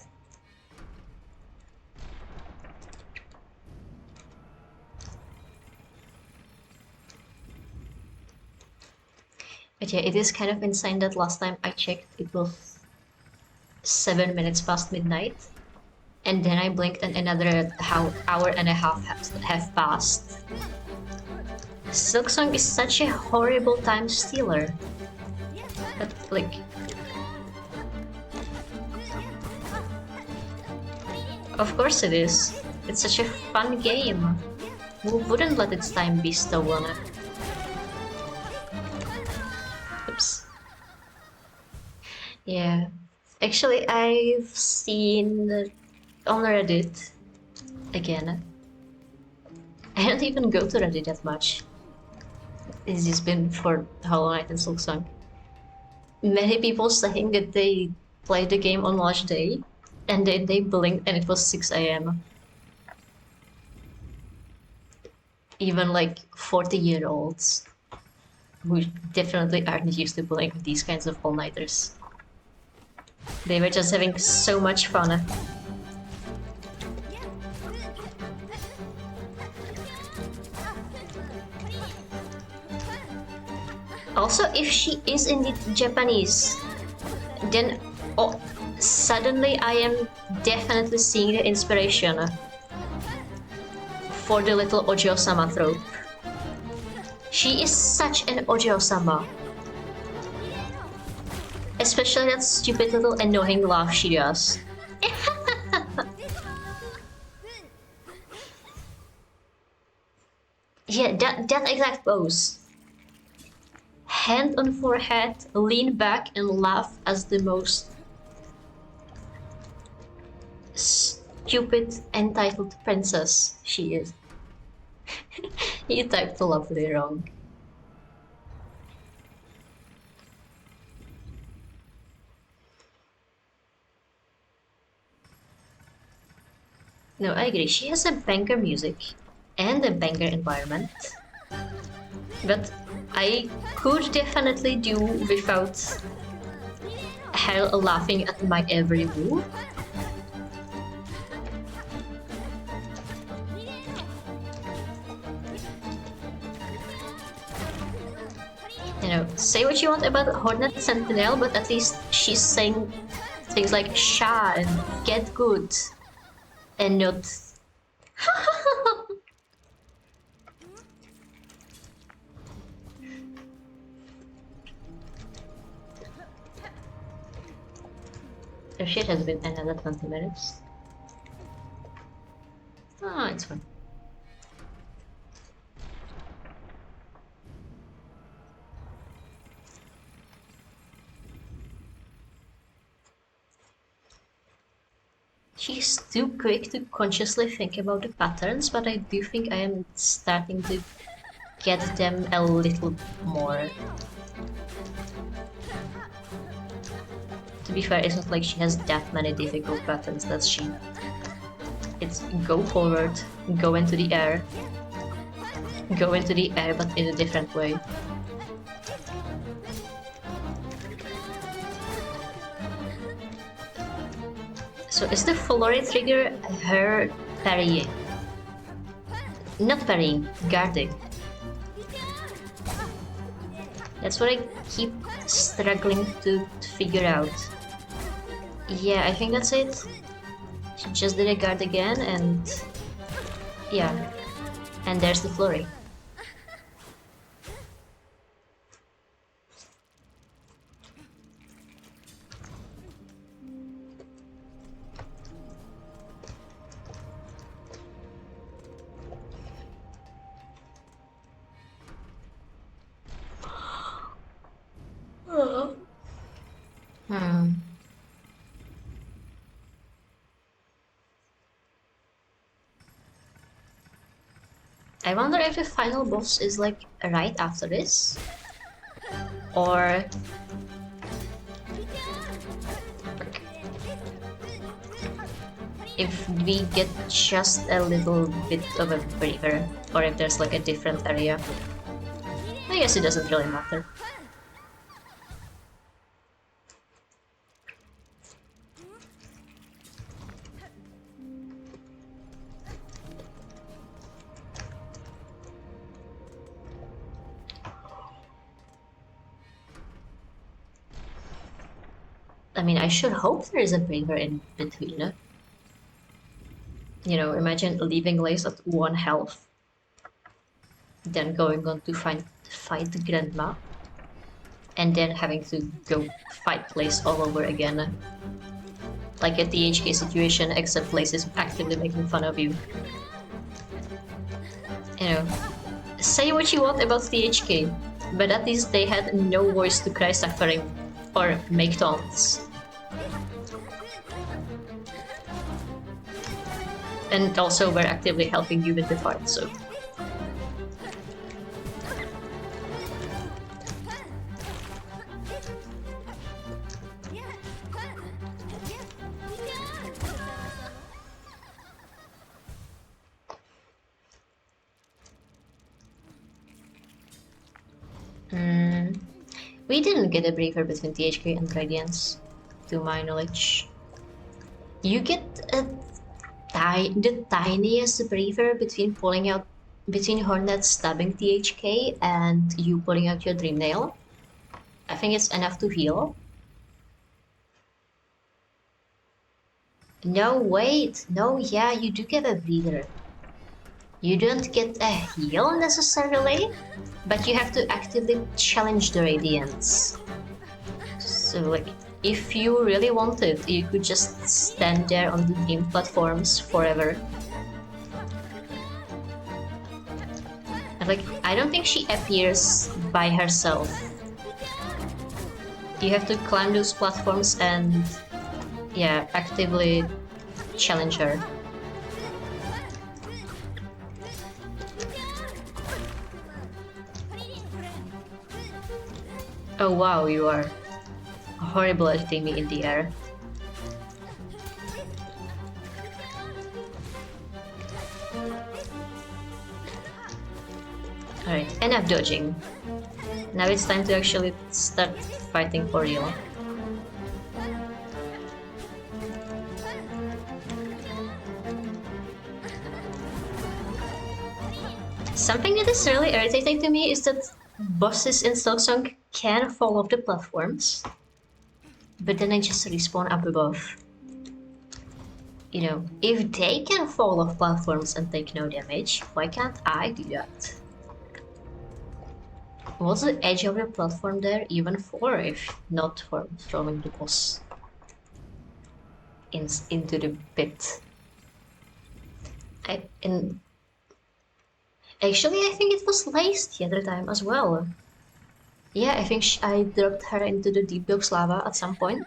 But yeah, it is kind of insane that last time I checked it was 7 minutes past midnight. And then I blinked and another hour and a half have passed. Silksong is such a horrible time stealer. But like... Of course it is. It's such a fun game. Who wouldn't let its time be stolen? Oops. Yeah. Actually, I've seen on Reddit again. I don't even go to Reddit that much. It's just been for Hollow Knight and Silksong. Many people saying that they played the game on launch day and then they blinked and it was 6 AM. Even like 40-year-olds who definitely aren't used to playing these kinds of all-nighters. They were just having so much fun. Also, if she is indeed Japanese, then suddenly I am definitely seeing the inspiration for the little Ojo-sama trope. She is such an Ojo-sama. Especially that stupid little annoying laugh she does. Yeah, that exact pose. Hand on forehead, lean back and laugh as the most stupid, entitled princess she is. You typed lovely wrong. No, I agree. She has a banger music and a banger environment. But I could definitely do without her laughing at my every move. You know, say what you want about Hornet Sentinel, but at least she's saying things like "sha" and "get good," and not. Oh shit, has been another 20 minutes. Ah, it's fine. She's too quick to consciously think about the patterns, but I do think I am starting to get them a little more. To be fair, it's not like she has that many difficult patterns, does she? It's go forward, go into the air, but in a different way. So is the flurry trigger her parrying? Not parrying, guarding. That's what I keep struggling to figure out. Yeah, I think that's it. She just did a guard again and... yeah. And there's the flurry. I wonder if the final boss is like right after this? Or... if we get just a little bit of a breather, or if there's like a different area. I guess it doesn't really matter. I mean, I should hope there is a breather in between. You know, imagine leaving Lace at 1 health, then going on to fight Grandma, and then having to go fight Lace all over again. Like a THK situation, except Lace is actively making fun of you. You know, say what you want about THK, but at least they had no voice to cry suffering or make taunts. And also we're actively helping you with the part, so... We didn't get a breather between THK and Radiance, to my knowledge. You get the tiniest breather between Hornet stabbing THK and you pulling out your Dream Nail. I think it's enough to heal. No, wait. No, yeah, you do get a breather. You don't get a heal necessarily, but you have to actively challenge the Radiance. So, like, if you really wanted, you could just stand there on the Dream platforms forever. And, like, I don't think she appears by herself. You have to climb those platforms and, yeah, actively challenge her. Oh wow, you are horrible at hitting me in the air. Alright, enough dodging. Now it's time to actually start fighting for real. Something that is really irritating to me is that bosses in Silksong can fall off the platforms, but then they just respawn up above. You know, if they can fall off platforms and take no damage, why can't I do that? What's the edge of the platform there even for, if not for throwing the boss? into the pit. And actually, I think it was laced the other time as well. Yeah, I think I dropped her into the deep dog's lava at some point.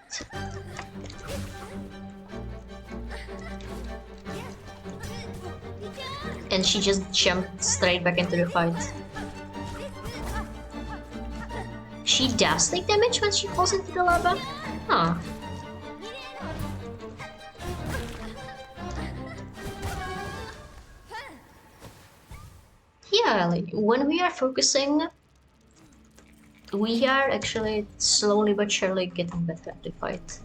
And she just jumped straight back into the fight. She does take damage when she falls into the lava? Huh. Yeah, like when we are focusing, we are actually slowly but surely getting better at the fight.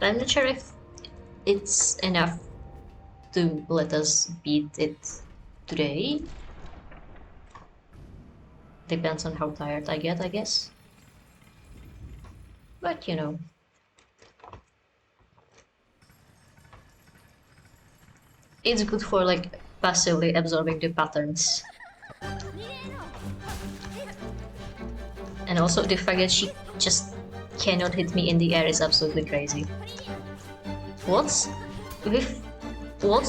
I'm not sure if it's enough to let us beat it today. Depends on how tired I get, I guess. But you know. It's good for like passively absorbing the patterns. And also the fact that she just cannot hit me in the air is absolutely crazy. What's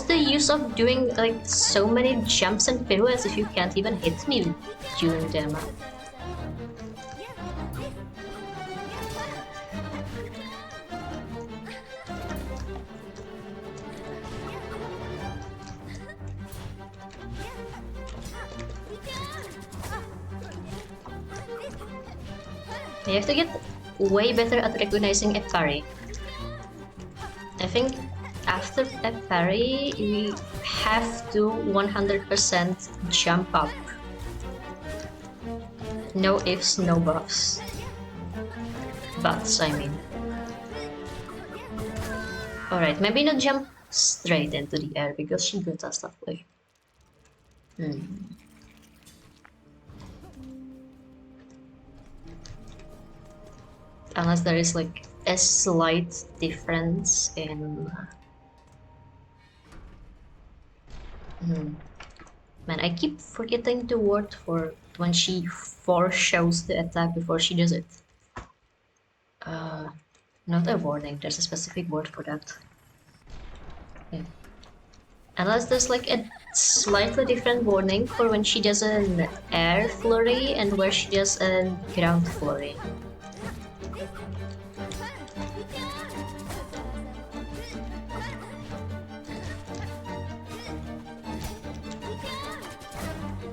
the use of doing like so many jumps and pirouettes if you can't even hit me during them? You have to get way better at recognizing a parry. I think after a parry, we have to 100% jump up. No ifs, no buffs. Buts, I mean. Alright, maybe not jump straight into the air because she got us that way. Unless there is like a slight difference in... Man, I keep forgetting the word for when she foreshows the attack before she does it. Not a warning, there's a specific word for that. Yeah. Unless there's like a slightly different warning for when she does an air flurry and where she does a ground flurry.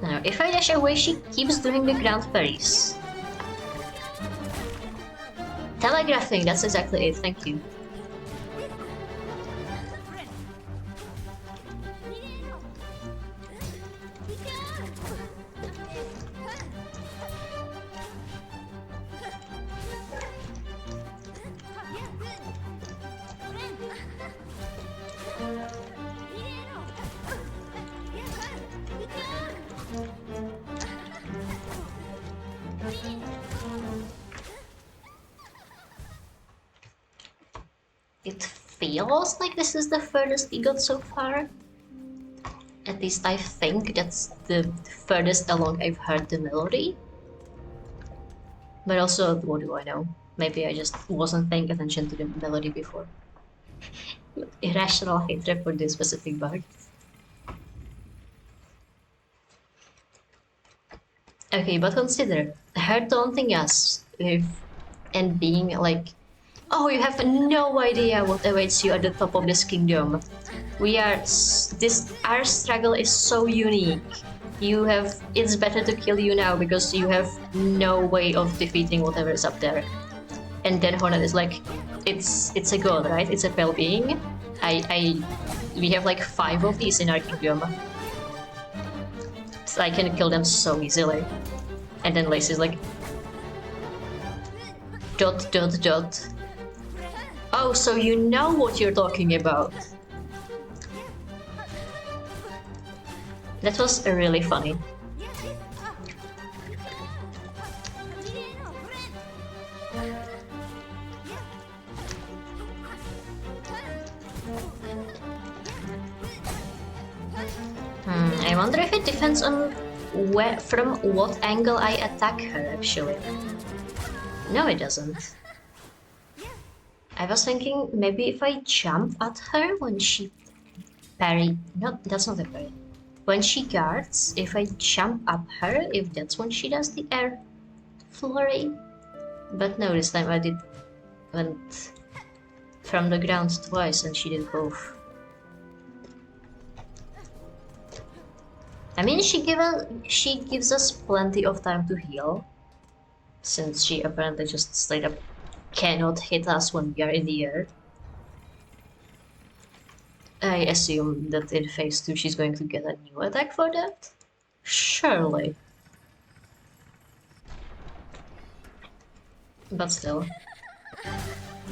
Now, if I dash away, she keeps doing the ground parries. Telegraphing, that's exactly it, thank you. It feels like this is the furthest we got so far. At least I think that's the furthest along I've heard the melody. But also, what do I know? Maybe I just wasn't paying attention to the melody before. Irrational hatred for this specific bard. Okay, but consider her taunting us with and being like, oh, you have no idea what awaits you at the top of this kingdom. Our struggle is so unique. It's better to kill you now because you have no way of defeating whatever is up there. And then Hornet is like, it's a god, right? It's a pale being. We have like 5 of these in our kingdom. So I can kill them so easily. And then Lacey's like, ... Oh, so you know what you're talking about. That was really funny. I wonder if it depends on from what angle I attack her, actually. No, it doesn't. I was thinking maybe if I jump at her when she parry. No, that's not a parry. When she guards, if I jump up her, if that's when she does the air flurry. But no, this time I went from the ground twice and she did both. I mean, she gives us plenty of time to heal, since she apparently just straight up cannot hit us when we are in the air. I assume that in phase 2 she's going to get a new attack for that? Surely. But still.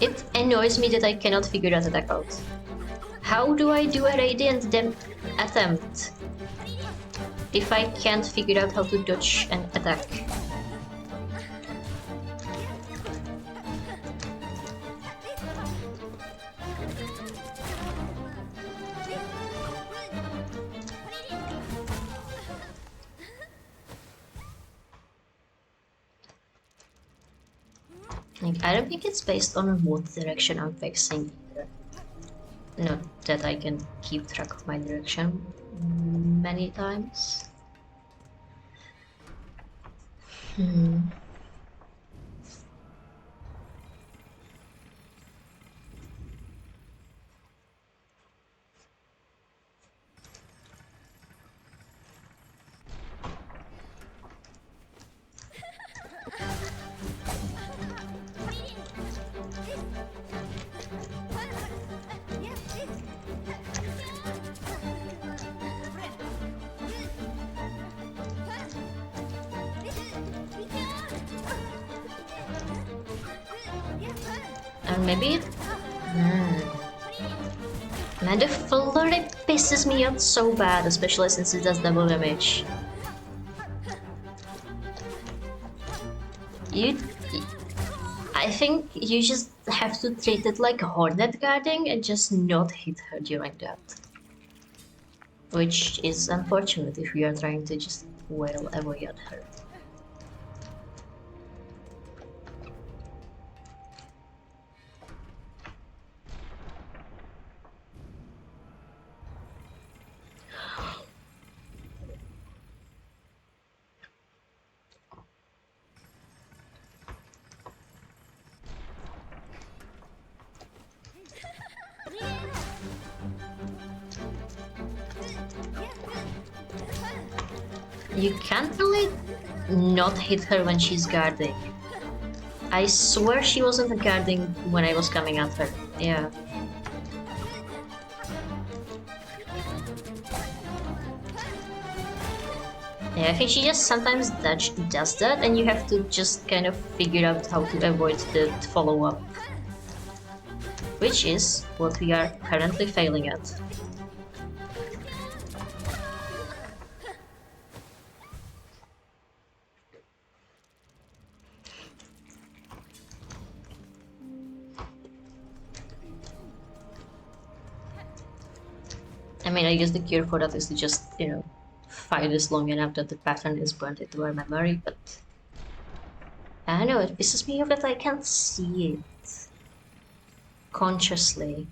It annoys me that I cannot figure that attack out. How do I do a radiant attempt if I can't figure out how to dodge an attack? Like, I don't think it's based on what direction I'm facing either. Not that I can keep track of my direction many times. And maybe... Man, the flurry pisses me off so bad, especially since it does double damage. I think you just have to treat it like hornet guarding and just not hit her during that. Which is unfortunate if you are trying to just wail away at her. You can't really not hit her when she's guarding. I swear she wasn't guarding when I was coming at her. Yeah. Yeah, I think she just sometimes does that, and you have to just kind of figure out how to avoid the follow-up. Which is what we are currently failing at. I mean, I guess the cure for that is to just, fight this long enough that the pattern is burnt into our memory, but... I don't know, it pisses me off that I can't see it consciously.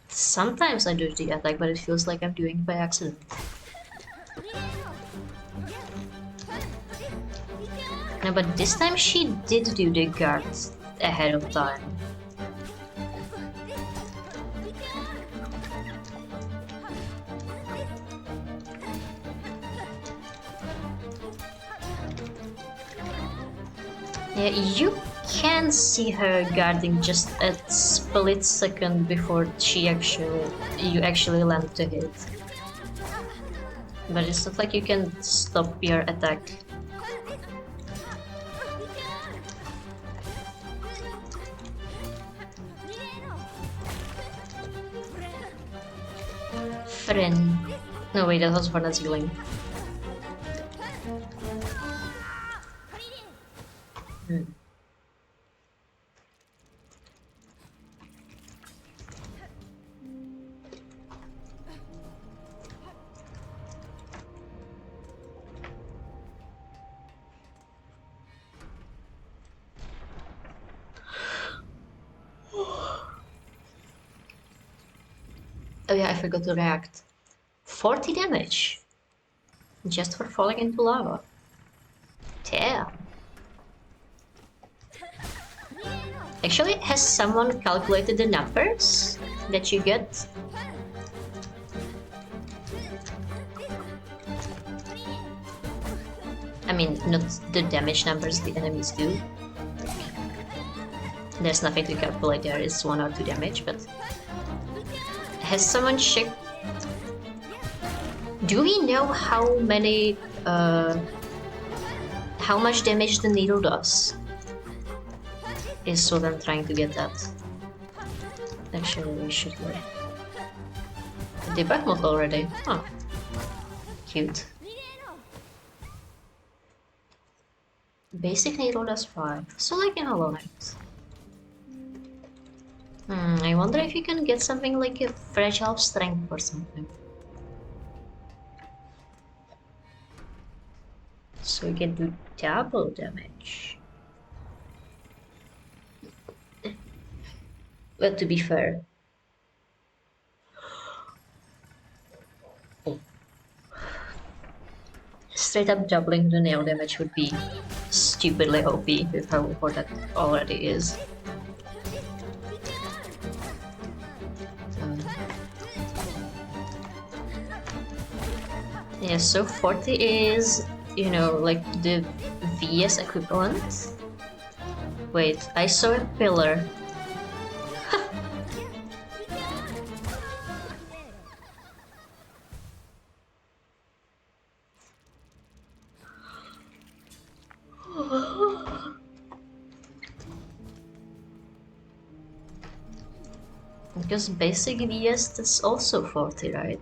Sometimes I do the attack, but it feels like I'm doing it by accident. No, but this time she did do the guard ahead of time. Yeah, you can see her guarding just a split second before you actually land to hit. But it's not like you can stop your attack. Friend. No, wait, that was for not healing. Oh yeah, I forgot to react. 40 damage. Just for falling into lava. Damn. Actually, has someone calculated the numbers that you get? I mean, not the damage numbers the enemies do. There's nothing to calculate there, it's 1 or 2 damage, but... Has someone checked... Do we know how many... how much damage the needle does? Is what I'm trying to get at. Actually, we should go. Debug mode already. Huh. Cute. Basic needle does 5. So like in Hollow Knight. I wonder if you can get something like a fragile strength or something. So you can do double damage. But to be fair... Straight up doubling the nail damage would be stupidly OP with how important that already is. Yeah, so 40 is, you know, like the VS equivalent. Wait, I saw a pillar. Because basic VS is also 40, right?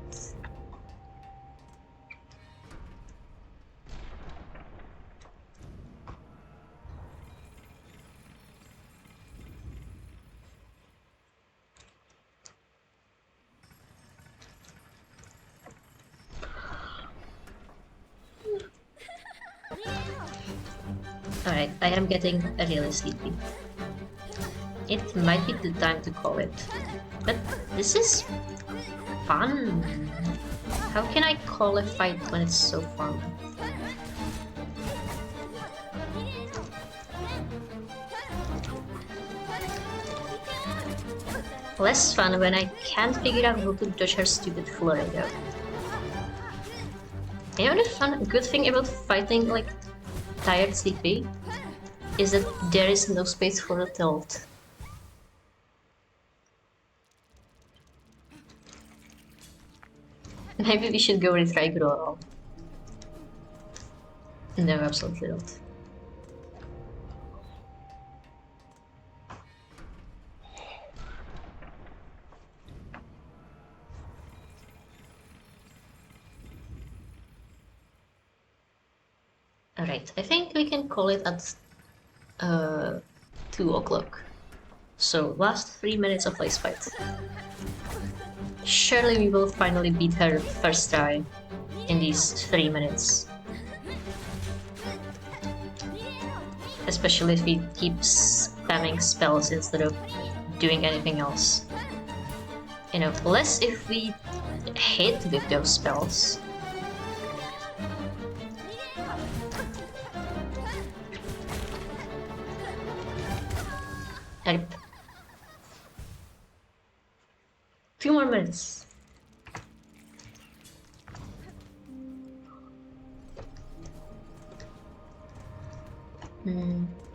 Alright, I am getting really sleepy. It might be the time to call it. But this is fun. How can I call a fight when it's so fun? Less fun when I can't figure out how to dodge her stupid flurry though. You know the good thing about fighting like tired CP is that there is no space for a tilt. Maybe we should go retry Growl. No, absolutely not. Alright, I think we can call it at 2 o'clock. So, last 3 minutes of ice fight. Surely we will finally beat her first try in these 3 minutes. Especially if we keep spamming spells instead of doing anything else. You know, less if we hit with those spells. Yep. 2 more minutes.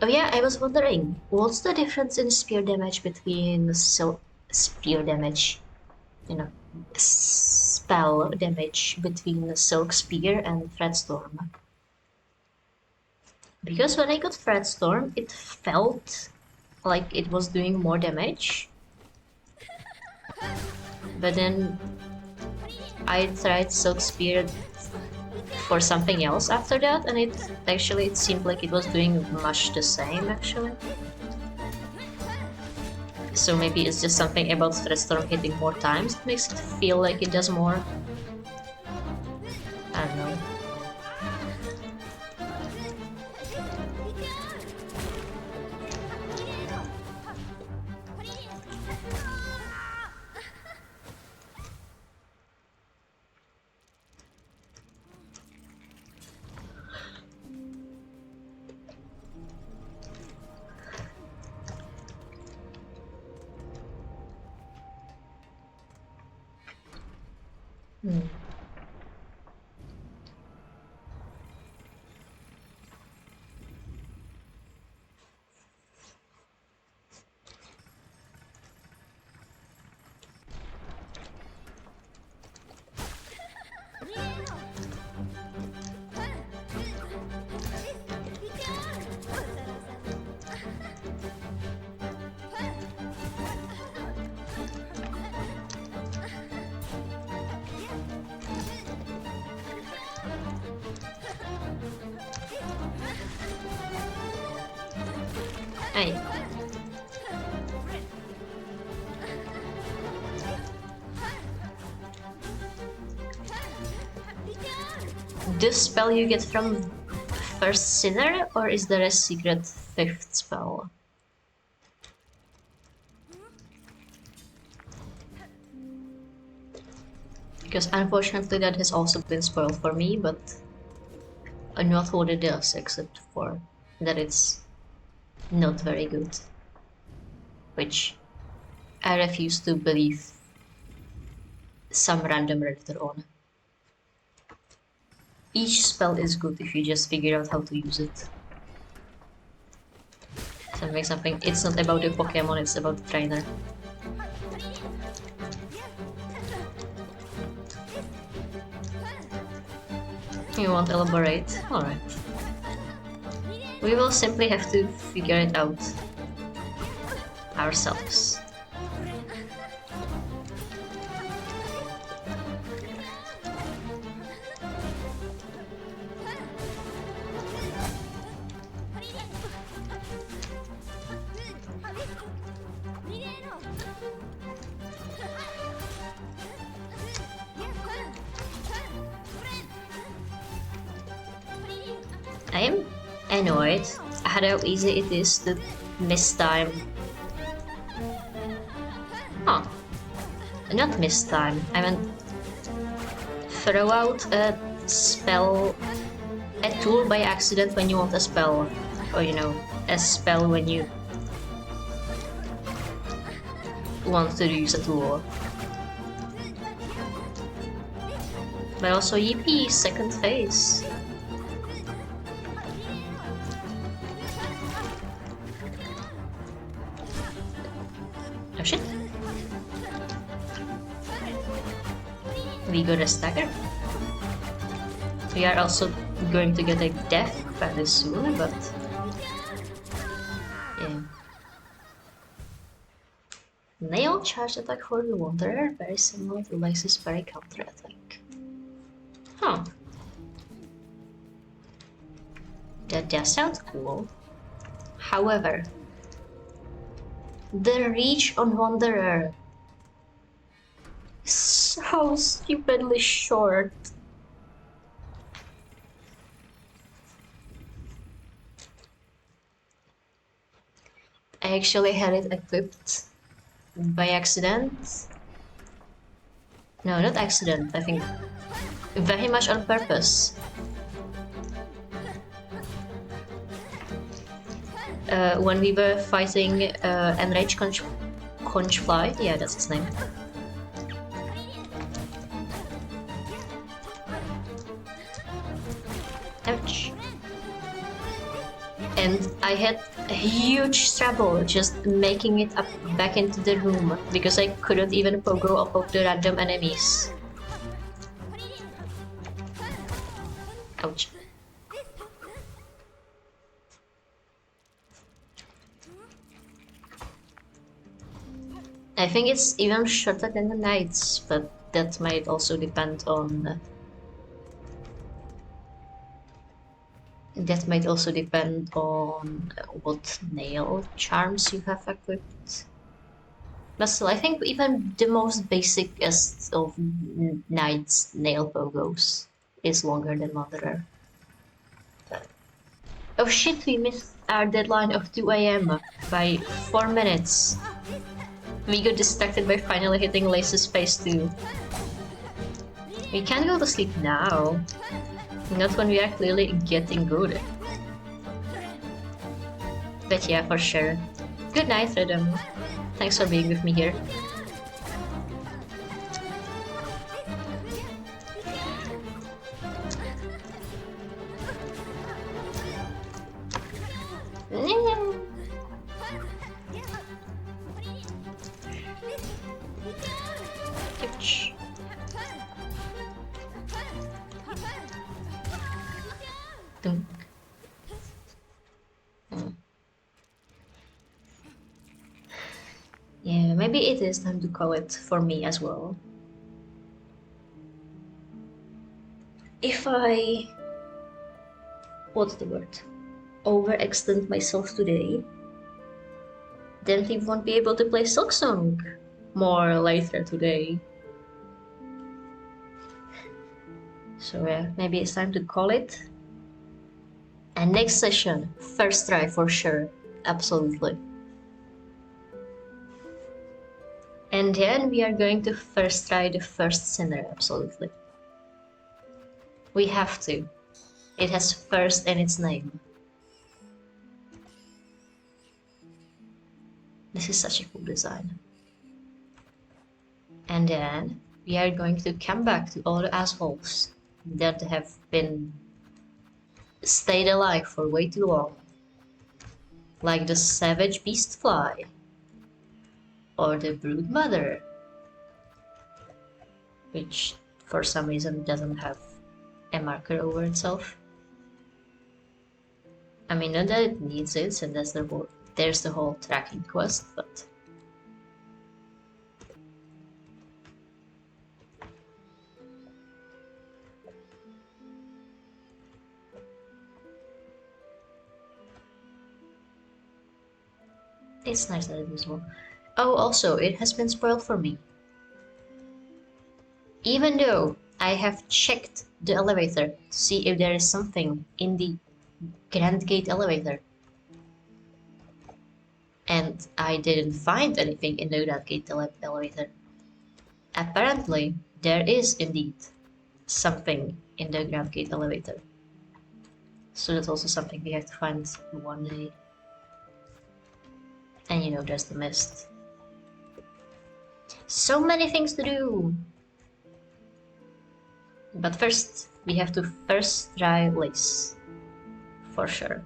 Oh yeah, I was wondering, what's the difference in spear damage between spear damage, you know, spell damage between the Silk Spear and Threadstorm? Because when I got Threadstorm, it felt like it was doing more damage. But then I tried Silk Spear for something else after that, and it seemed like it was doing much the same actually. So maybe it's just something about Threadstorm hitting more times that makes it feel like it does more. I don't know. Hmm. Hey. This spell you get from first Sinner, or is there a secret 5th spell? Because unfortunately that has also been spoiled for me, but not what it does, except for that it's not very good. Which I refuse to believe some random redditor on. Each spell is good if you just figure out how to use it. Something. It's not about the Pokemon, it's about the trainer. You won't elaborate? Alright. We will simply have to figure it out ourselves. I am annoyed at how easy it is to miss time. Huh. Not miss time, I mean throw out a spell, a tool by accident when you want a spell. Or you know, a spell when you want to use a tool. But also yippee, second phase. Oh shit. We got a stagger. We are also going to get a death fairly soon, but yeah. Nail charge attack for the Wanderer, very similar to Lex's parry counter attack. Huh. That does sound cool. However, the reach on Wanderer is so stupidly short. I actually had it equipped by accident. No, not accident, I think very much on purpose. When we were fighting Enraged Conchfly, yeah, that's his name. Ouch. And I had a huge trouble just making it up back into the room because I couldn't even pogo up of the random enemies. Ouch. I think it's even shorter than the knights, but that might also depend on... That might also depend on what nail charms you have equipped. But still, I think even the most basicest of knight's nail pogos is longer than Wanderer. Oh shit, we missed our deadline of 2 AM by 4 minutes. We got distracted by finally hitting Lace's face too. We can't go to sleep now. Not when we are clearly getting good. But yeah, for sure. Good night, Rhythm. Thanks for being with me here. Ouch. Dunk. Yeah, maybe it is time to call it for me as well. If I... what's the word? Overextend myself today, then we won't be able to play Silksong more later today. So yeah, maybe it's time to call it. And next session, first try for sure, absolutely. And then we are going to first try the first sinner, absolutely. We have to. It has first in its name. This is such a cool design. And then we are going to come back to all the assholes that have been stayed alive for way too long. Like the savage beast fly. Or the brood mother. Which for some reason doesn't have a marker over itself. I mean, not that it needs it, and there's the whole tracking quest, but... it's nice that it is well. Oh, also, it has been spoiled for me. Even though I have checked the elevator to see if there is something in the Grand Gate elevator. And I didn't find anything in the Grand Gate elevator. Apparently, there is indeed something in the Grand Gate elevator. So that's also something we have to find one day. And you know, there's the mist. So many things to do! But first, we have to first try Lace. For sure.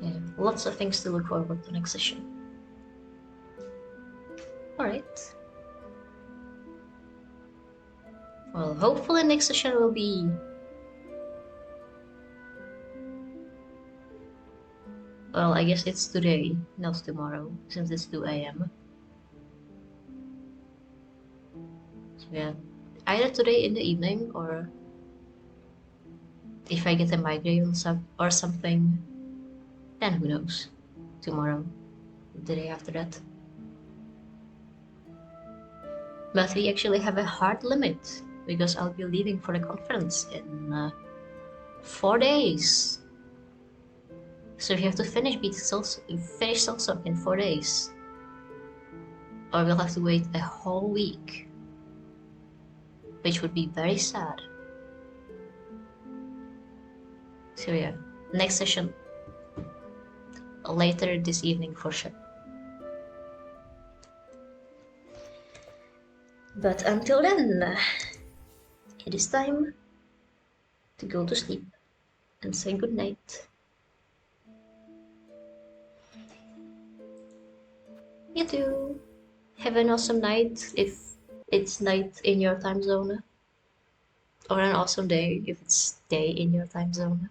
Yeah, lots of things to look forward to next session. Alright. Well, hopefully next session will be... well, I guess it's today, not tomorrow, since it's 2 AM. So yeah, either today in the evening, or if I get a migraine or something, then who knows, tomorrow, the day after that. But we actually have a hard limit, because I'll be leaving for the conference in 4 days. So we have to finish Silksong in 4 days. Or we'll have to wait a whole week. Which would be very sad. So yeah, next session later this evening for sure. But until then, it is time to go to sleep and say good night. You too. Have an awesome night if it's night in your time zone. Or an awesome day if it's day in your time zone.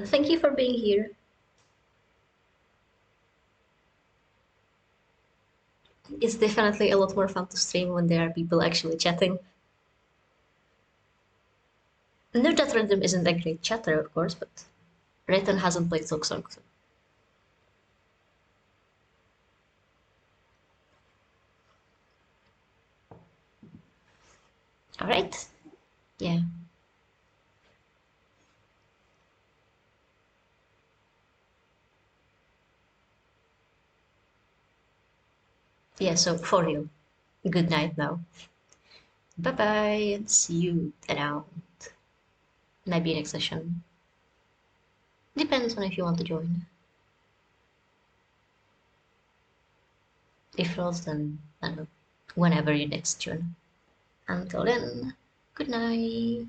Thank you for being here. It's definitely a lot more fun to stream when there are people actually chatting. Not that Rhythm isn't a great chatter, of course, but Rhythm hasn't played Silksong, so. Alright. Yeah. Yeah, so for real. Good night now. Bye bye, and see you around. Maybe next session. Depends on if you want to join. If not, then I don't know. Whenever you next join. Until then, good night.